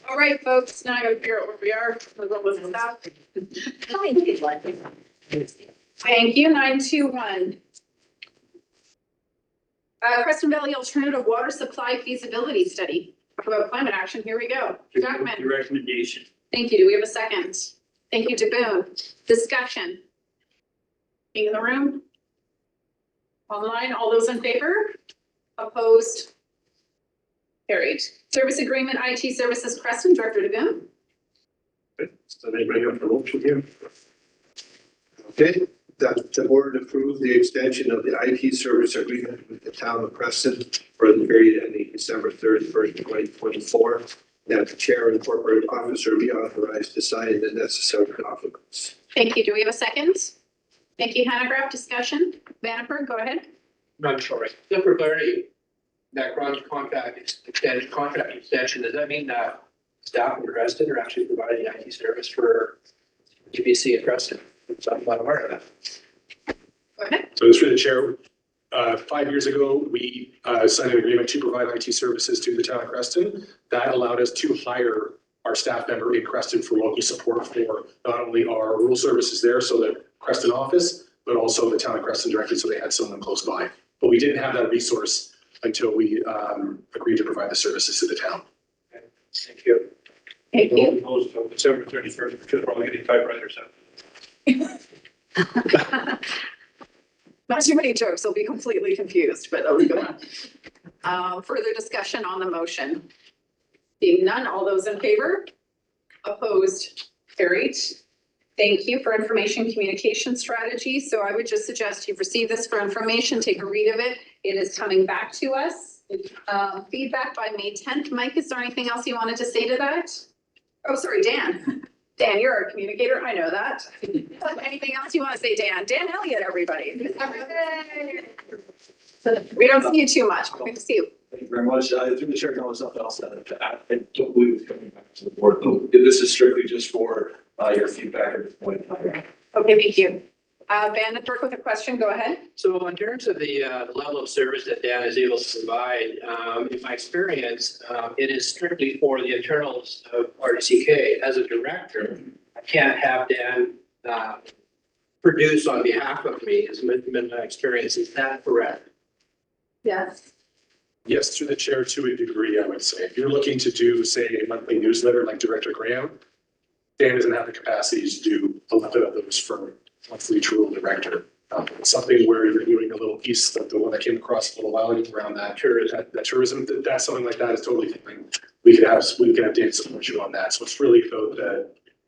All right, folks, now I gotta figure out where we are. Thank you, 921. Creston Valley Alternative Water Supply Feasibility Study. Talk about climate action, here we go. Document. The recommendation. Thank you, do we have a second? Thank you, DeBoon. Discussion. Being in the room? Online, all those in favor? Opposed? Carried. Service Agreement IT Services Creston, Director DeBoon. So they bring up the motion here. Okay, that the board approved the extension of the IT service agreement with the town of Creston for the period ending December 31st, 2024. That the chair and corporate officer be authorized to sign the necessary documents. Thank you. Do we have a second? Thank you, Hannah Graff. Discussion. Vandenberg, go ahead. Not sure. Just for clarity, that contract extension, does that mean that staff in Creston are actually providing IT service for GBC at Creston? So I'm not aware of that. Go ahead. So through the chair, 5 years ago, we signed an agreement to provide IT services to the town of Creston. That allowed us to hire our staff member in Creston for local support for not only our rural services there, so the Creston office, but also the town of Creston directly, so they had someone close by. But we didn't have that resource until we agreed to provide the services to the town. Thank you. Thank you. Those till December 31st, because we're all getting typewriters out. Not too many jokes, I'll be completely confused, but that was good. Further discussion on the motion. Being none, all those in favor? Opposed? Carried. Thank you for information communication strategy. So I would just suggest you've received this for information, take a read of it. It is coming back to us. Feedback by May 10th. Mike, is there anything else you wanted to say to that? Oh, sorry, Dan. Dan, you're a communicator. I know that. Anything else you want to say, Dan? Dan Elliott, everybody. We don't see you too much. Good to see you. Thank you very much. Through the chair, there was nothing else to add. I don't believe it's coming back to the board. This is strictly just for your feedback at this point. Okay, thank you. Vandenberg with a question, go ahead. So in terms of the level of service that Dan is able to provide, in my experience, it is strictly for the internals of RDCK. As a director, I can't have Dan produce on behalf of me, has been my experience. Is that correct? Yes. Yes, through the chair to a degree, I would say. If you're looking to do, say, a monthly newsletter like Director Graham, Dan doesn't have the capacity to do 11 of those for monthly rural director. Something where you're doing a little piece, like the one that came across a little while ago around that tourism, that's something like that is totally fine. We could have Dan support you on that. So it's really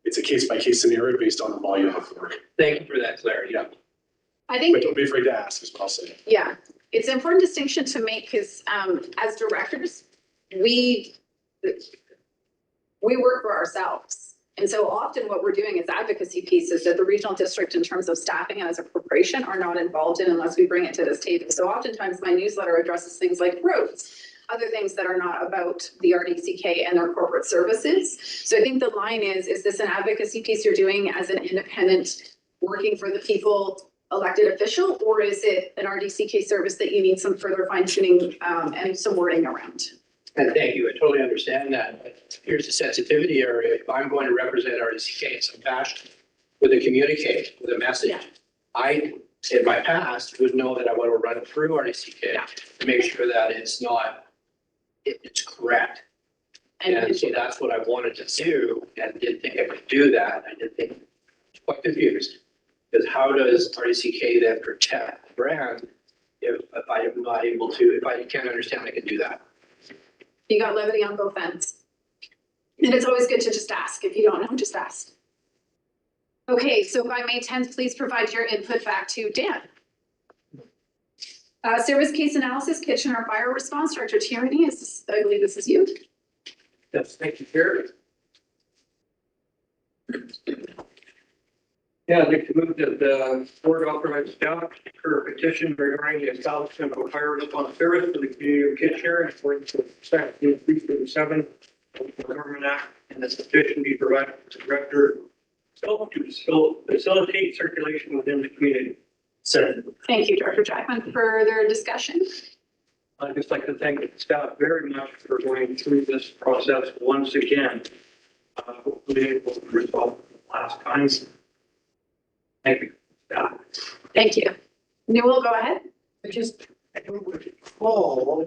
it's a case by case scenario based on the volume of work. Thank you for that clarity. Yeah. I think. But don't be afraid to ask, is what I'll say. Yeah, it's an important distinction to make because as directors, we work for ourselves. And so often what we're doing is advocacy pieces that the regional district in terms of staffing and as a corporation are not involved in unless we bring it to this table. So oftentimes my newsletter addresses things like roads, other things that are not about the RDCK and their corporate services. So I think the line is this an advocacy piece you're doing as an independent working for the people elected official, or is it an RDCK service that you need some further fine tuning and some wording around? And thank you, I totally understand that. Here's the sensitivity area. If I'm going to represent RDCK in some fashion, with a communicate, with a message, I, in my past, would know that I want to run it through RDCK to make sure that it's not, it's correct. And so that's what I wanted to do and didn't think I could do that. I didn't think, I was quite confused. Because how does RDCK then protect the brand if I am not able to, if I can't understand, I can do that. You got levity on both ends. And it's always good to just ask. If you don't know, just ask. Okay, so by May 10th, please provide your input back to Dan. Service case analysis, Kitchener fire response, Director Tierney, I believe this is you. Yes, thank you, Chair. Yeah, I'd like to move that the board authorize staff to incur a petition regarding the establishment of a fire response service for the community of Kitchener according to section 337 of the Government Act, and this petition be provided to the director to facilitate circulation within the community. Second. Thank you, Director Jackman. Further discussion? I'd just like to thank the staff very much for going through this process once again. Hopefully it will resolve last time. Thank you. Thank you. Newell, go ahead. I don't recall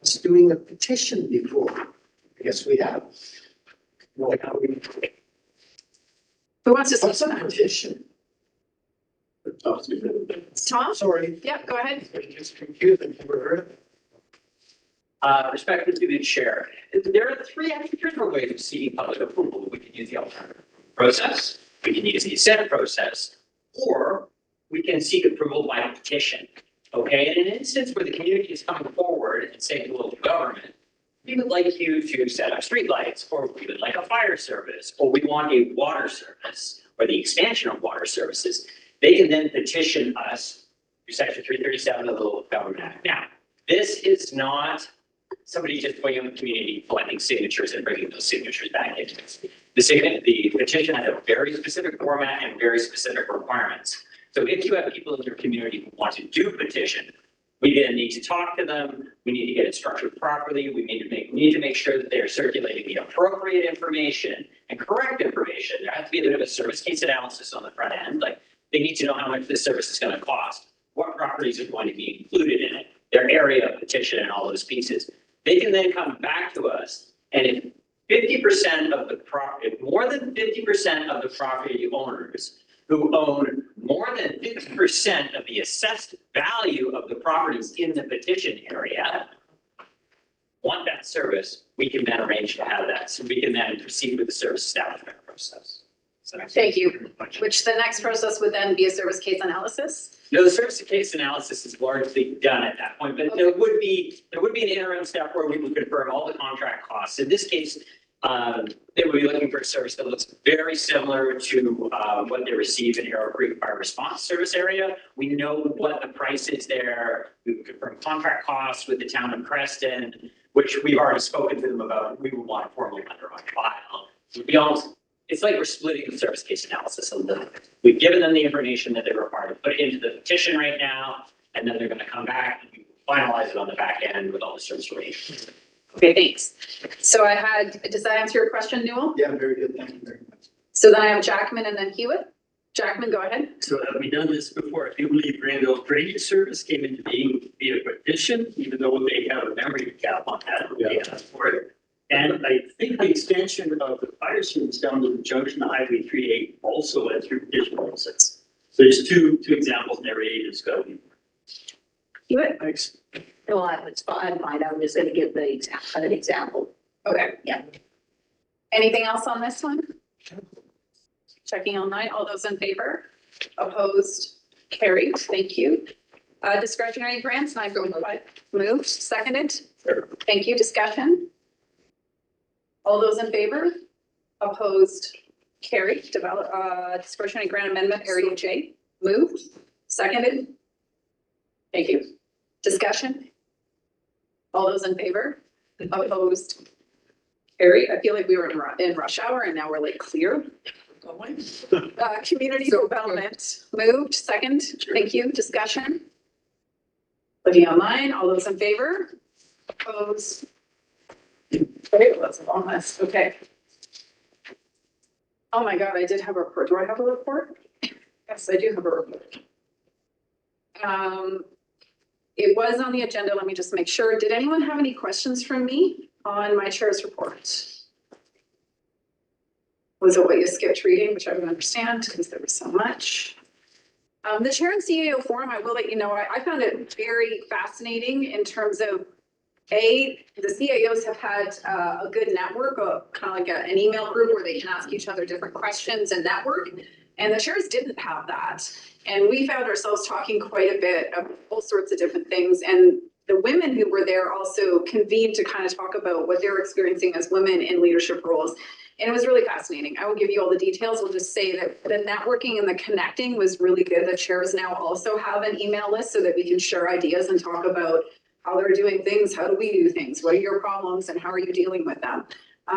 us doing a petition before. I guess we have. Who wants to What's a petition? Tom? Sorry. Yeah, go ahead. Just confused. I've never heard of it. Respectfully to the chair, there are three different ways of seeking public approval. We can use the alternative process, we can use the consent process, or we can seek approval by petition. Okay, in an instance where the community is coming forward and saying to local government, we would like you to set up streetlights, or we would like a fire service, or we want a water service, or the expansion of water services, they can then petition us through section 337 of the Local Government Act. Now, this is not somebody just going in the community collecting signatures and bringing those signatures back into it. The petition has a very specific format and very specific requirements. So if you have people in your community who want to do petition, we then need to talk to them. We need to get it structured properly. We need to make sure that they are circulating the appropriate information and correct information. There has to be a bit of a service case analysis on the front end. Like they need to know how much this service is going to cost, what properties are going to be included in it, their area of petition, and all those pieces. They can then come back to us, and if 50% of the property, more than 50% of the property owners who own more than 50% of the assessed value of the properties in the petition area want that service, we can then arrange to have that. So we can then proceed with the service establishment process. So Thank you. Which the next process would then be a service case analysis. No, the service case analysis is largely done at that point, but there would be an interim step where we would confirm all the contract costs. In this case, they would be looking for a service that looks very similar to what they receive in Arrow Creek Fire Response Service area. We know what the price is there. We would confirm contract costs with the town of Creston, which we've already spoken to them about. We would want to formally under on file. It's like we're splitting the service case analysis a little bit. We've given them the information that they're required to put into the petition right now, and then they're going to come back and finalize it on the back end with all the service information. Okay, thanks. So does that answer your question, Newell? Yeah, very good. Thank you very much. So then I have Jackman and then Hewitt. Jackman, go ahead. So have we done this before? I do believe Granville Drainage Service came into being via petition, even though they have a memory cap on that. They asked for it. And I think the extension of the fire service down to the junction of Highway 38 also went through petition process. So there's two examples in every agency. Hewitt? Thanks. Well, I'd find out. I'm just going to give an example. Okay. Yeah. Anything else on this one? Checking online. All those in favor? Opposed? Carried. Thank you. Discretionary grants, 9.5. Moved. Seconded. Thank you. Discussion. All those in favor? Opposed? Carried. Discretionary grant amendment, area J. Moved. Seconded. Thank you. Discussion. All those in favor? Opposed? Carried. I feel like we were in rush hour and now we're like clear. Community development. Moved. Second. Thank you. Discussion. Living online. All those in favor? Opposed? Okay, that's a long list, okay. Oh my God, I did have a report. Do I have a report? Yes, I do have a report. It was on the agenda. Let me just make sure. Did anyone have any questions from me on my chair's report? Was it what you skipped reading, which I would understand because there was so much. The chair and CAO forum, I will let you know, I found it very fascinating in terms of the CAOs have had a good network, kind of like an email group where they can ask each other different questions and network. And the chairs didn't have that. And we found ourselves talking quite a bit of all sorts of different things. And the women who were there also convened to kind of talk about what they're experiencing as women in leadership roles. And it was really fascinating. I will give you all the details. We'll just say that the networking and the connecting was really good. The chairs now also have an email list so that we can share ideas and talk about how they're doing things. How do we do things? What are your problems and how are you dealing with them?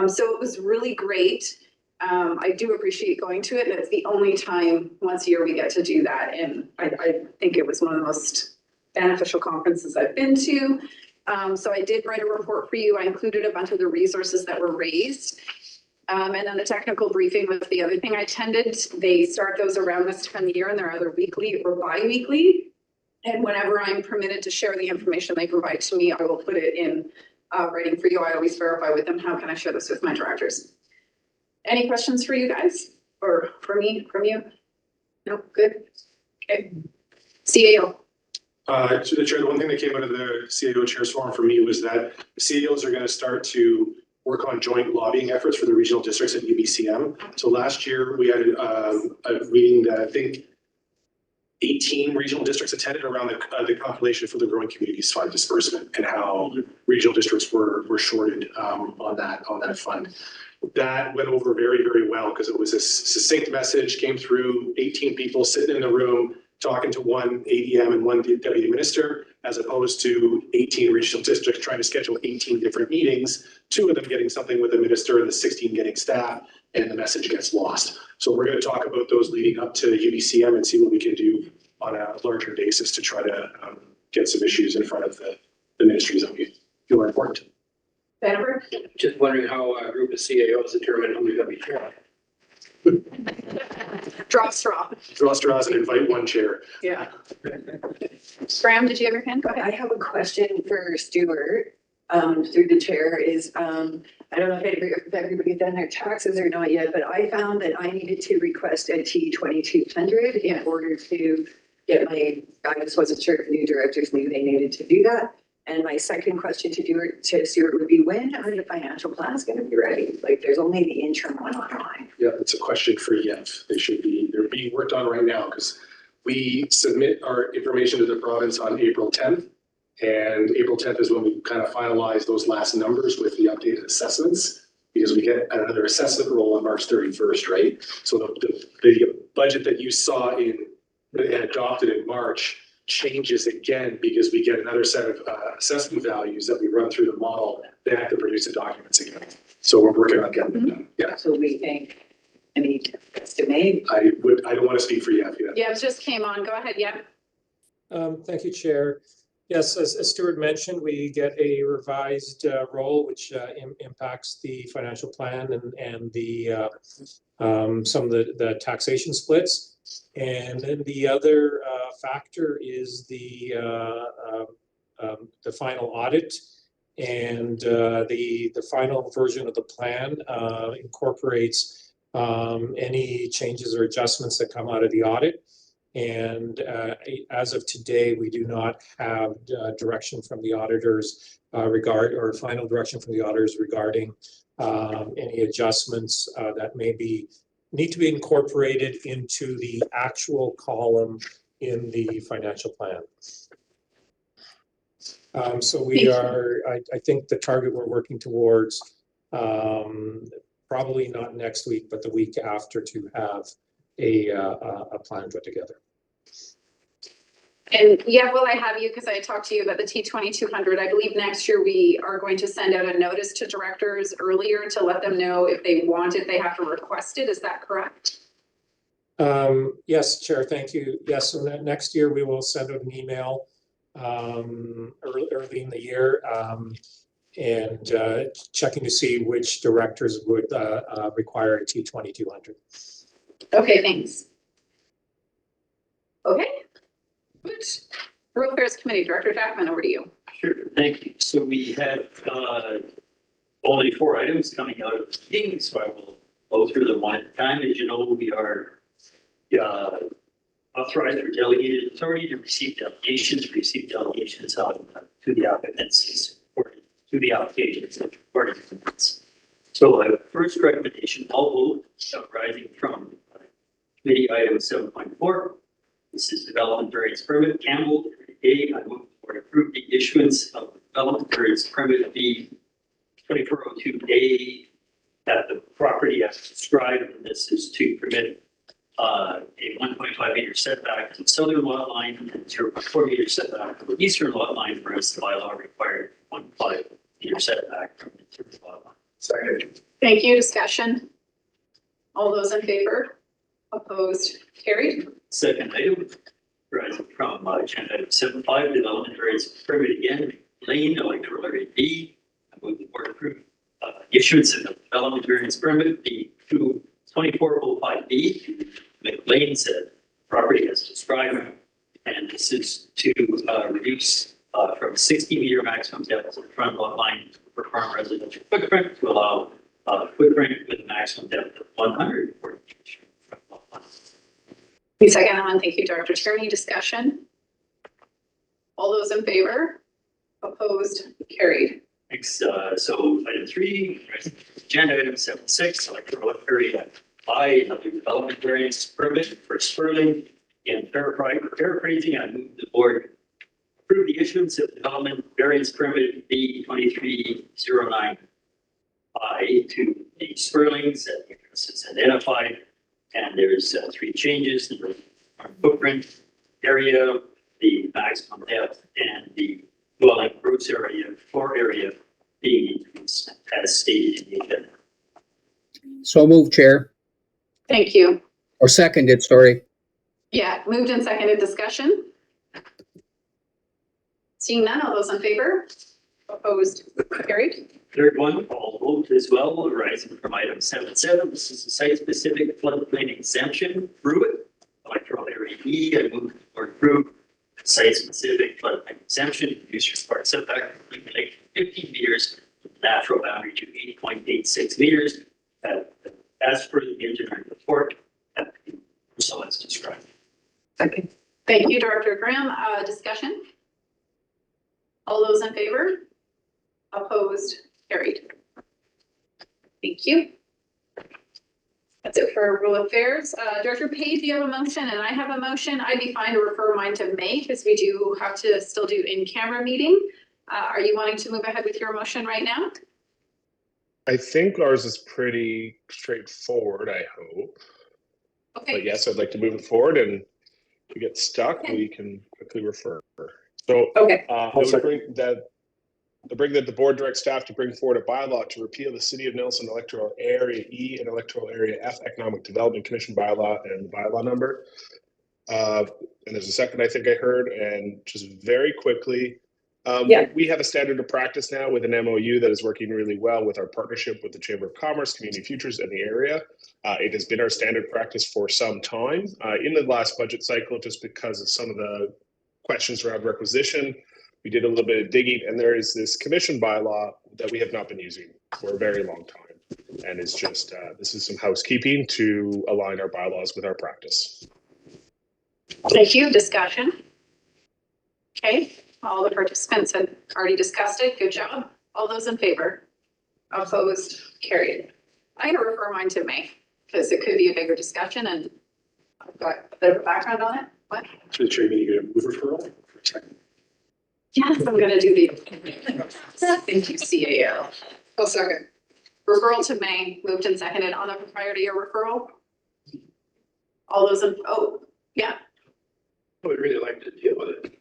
So it was really great. I do appreciate going to it. And it's the only time once a year we get to do that. And I think it was one of the most beneficial conferences I've been to. So I did write a report for you. I included a bunch of the resources that were raised. And then the technical briefing was the other thing I attended. They start those around this time of year and they're either weekly or bi-weekly. And whenever I'm permitted to share the information they provide to me, I will put it in writing for you. I always verify with them, how can I share this with my directors? Any questions for you guys or for me, from you? No, good. Okay. CAO. To the chair, the one thing that came out of the CAO Chairs Forum for me was that the CAOs are going to start to work on joint lobbying efforts for the regional districts at UBCM. So last year we had a meeting that I think 18 regional districts attended around the calculation for the Growing Communities Fund disbursement and how regional districts were shorted on that fund. That went over very, very well because it was a succinct message, came through 18 people sitting in the room talking to one ADM and one deputy minister, as opposed to 18 regional districts trying to schedule 18 different meetings, 2 of them getting something with the minister and the 16 getting staff, and the message gets lost. So we're going to talk about those leading up to UBCM and see what we can do on a larger basis to try to get some issues in front of the ministries that we feel are important. Vandenberg? Just wondering how a group of CAOs determine who's going to be chair. Draw straw. Draw straws and invite one chair. Yeah. Graham, did you have your hand? Go ahead. I have a question for Stuart, through the chair is, I don't know if everybody done their taxes or not yet, but I found that I needed to request a T2200 in order to get I just wasn't sure if new directors knew they needed to do that. And my second question to Stuart would be, when are the financial plans going to be ready? Like, there's only the interim one online. Yeah, it's a question for Yev. They're being worked on right now because we submit our information to the province on April 10th. And April 10th is when we kind of finalize those last numbers with the updated assessments, because we get another assessment roll on March 31st, right? So the budget that you saw and adopted in March changes again because we get another set of assessment values that we run through the model. They have to produce the documents again. So we're working on getting them done. Yeah. So we think, I mean, estimate. I don't want to speak for Yev yet. Yeah, it just came on. Go ahead. Yeah. Thank you, Chair. Yes, as Stuart mentioned, we get a revised role which impacts the financial plan and the some of the taxation splits. And then the other factor is the final audit, and the final version of the plan incorporates any changes or adjustments that come out of the audit. And as of today, we do not have direction from the auditors final direction from the auditors regarding any adjustments that need to be incorporated into the actual column in the financial plan. So we are, I think the target we're working towards, probably not next week, but the week after, to have a plan put together. And yeah, well, I have you because I talked to you about the T2200. I believe next year we are going to send out a notice to directors earlier to let them know if they want it, they have to request it. Is that correct? Yes, Chair, thank you. Yes, so next year we will send out an email early in the year checking to see which directors would require a T2200. Okay, thanks. Okay. Good. Rural Affairs Committee, Director Jackman, over to you. Sure, thank you. So we have only 4 items coming out of the meeting, so I will go through them one at a time. As you know, we are authorized or delegated authority to receive delegations to the applicants or to the applications according to the minutes. So first recommendation, all vote arising from committee item 7.4. This is development variance permit, Campbell. A, I move for approve the issuance of development variance permit B 2402A that the property as described, and this is to permit a 1.5 meter setback from the southern lot line and 0.4 meter setback from the eastern lot line, whereas the bylaw required 1.5 meter setback from the eastern lot line. Second. Thank you. Discussion. All those in favor? Opposed? Carried. Second item, rising from agenda item 7.5, development variance permit again, Lane electoral area B. I move the board approve issuance of the development variance permit B 2405B. McLean said property as described, and this is to reduce from 60 meter maximum depth of the front lot line for farm residential footprint to allow footprint with a maximum depth of 140 meters. Second on, thank you, Director Tierney. Discussion. All those in favor? Opposed? Carried. Thanks. So item 3, agenda item 7.6, electoral area I, another development variance permit for Sterling. And paraphrasing, I move the board approve the issuance of development variance permit B 2309I to the Sperlings that the address is identified. And there's 3 changes: the footprint area, the maximum depth, and the dwelling gross area, floor area being increased as stated in the agenda. So move, Chair. Thank you. Or seconded, sorry. Yeah, moved and seconded. Discussion. Seeing none, all those in favor? Opposed? Carried. Third one, all vote as well, arising from item 7.7. This is a site-specific floodplain exemption, Pruitt, electoral area E. I move or approve site-specific floodplain exemption, use required setback, lake 15 meters, natural boundary to 8.86 meters, as per the engineering report, so as described. Second. Thank you, Director Graham. Discussion. All those in favor? Opposed? Carried. Thank you. That's it for Rural Affairs. Director Page, you have a motion and I have a motion. I'd be fine to refer mine to May because we do have to still do in-camera meeting. Are you wanting to move ahead with your motion right now? I think ours is pretty straightforward, I hope. Okay. But yes, I'd like to move it forward, and if we get stuck, we can quickly refer. So okay. I bring that the board directs staff to bring forward a bylaw to repeal the City of Nelson Electoral Area E and Electoral Area F Economic Development Commission bylaw and the bylaw number. And there's a second I think I heard, and just very quickly, we have a standard of practice now with an MOU that is working really well with our partnership with the Chamber of Commerce, Community Futures, and the area. It has been our standard practice for some time. In the last budget cycle, just because of some of the questions around requisition, we did a little bit of digging, and there is this commission bylaw that we have not been using for a very long time. And it's just, this is some housekeeping to align our bylaws with our practice. Thank you. Discussion. Okay. All the participants have already discussed it. Good job. All those in favor? Opposed? Carried. I'm going to refer mine to May because it could be a bigger discussion and I've got a bit of a background on it. What? To the chair, you need to move referral for a second. Yes, I'm going to do the. Thank you, CAO. I'll second. Referral to May, moved and seconded on the priority of referral. All those in, yeah. I would really like to deal with it.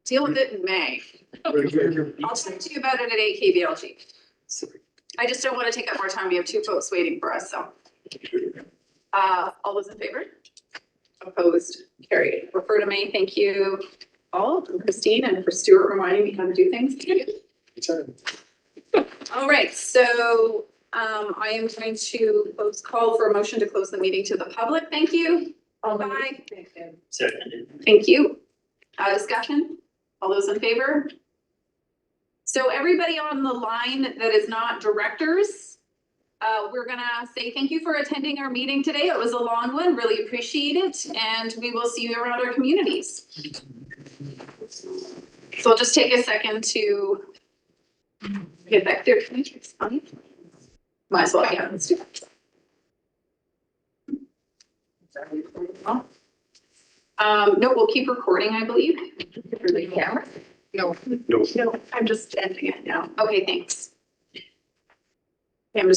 Deal with it in May. I'll talk to you about it at AKBLG. I just don't want to take up more time. We have 2 folks waiting for us, so. All those in favor? Opposed? Carried. Refer to May. Thank you all, for Christine and for Stuart reminding me how to do things. All right, so I am going to call for a motion to close the meeting to the public. Thank you. Bye. Seconded. Thank you. Discussion? All those in favor? So everybody on the line that is not directors, we're gonna say thank you for attending our meeting today. It was a long one, really appreciate it, and we will see you around our communities. So I'll just take a second to get that clear. Might as well, yeah, let's do that. No, we'll keep recording, I believe. For the camera? No. No. No, I'm just ending it now. Okay, thanks. Okay, I'm just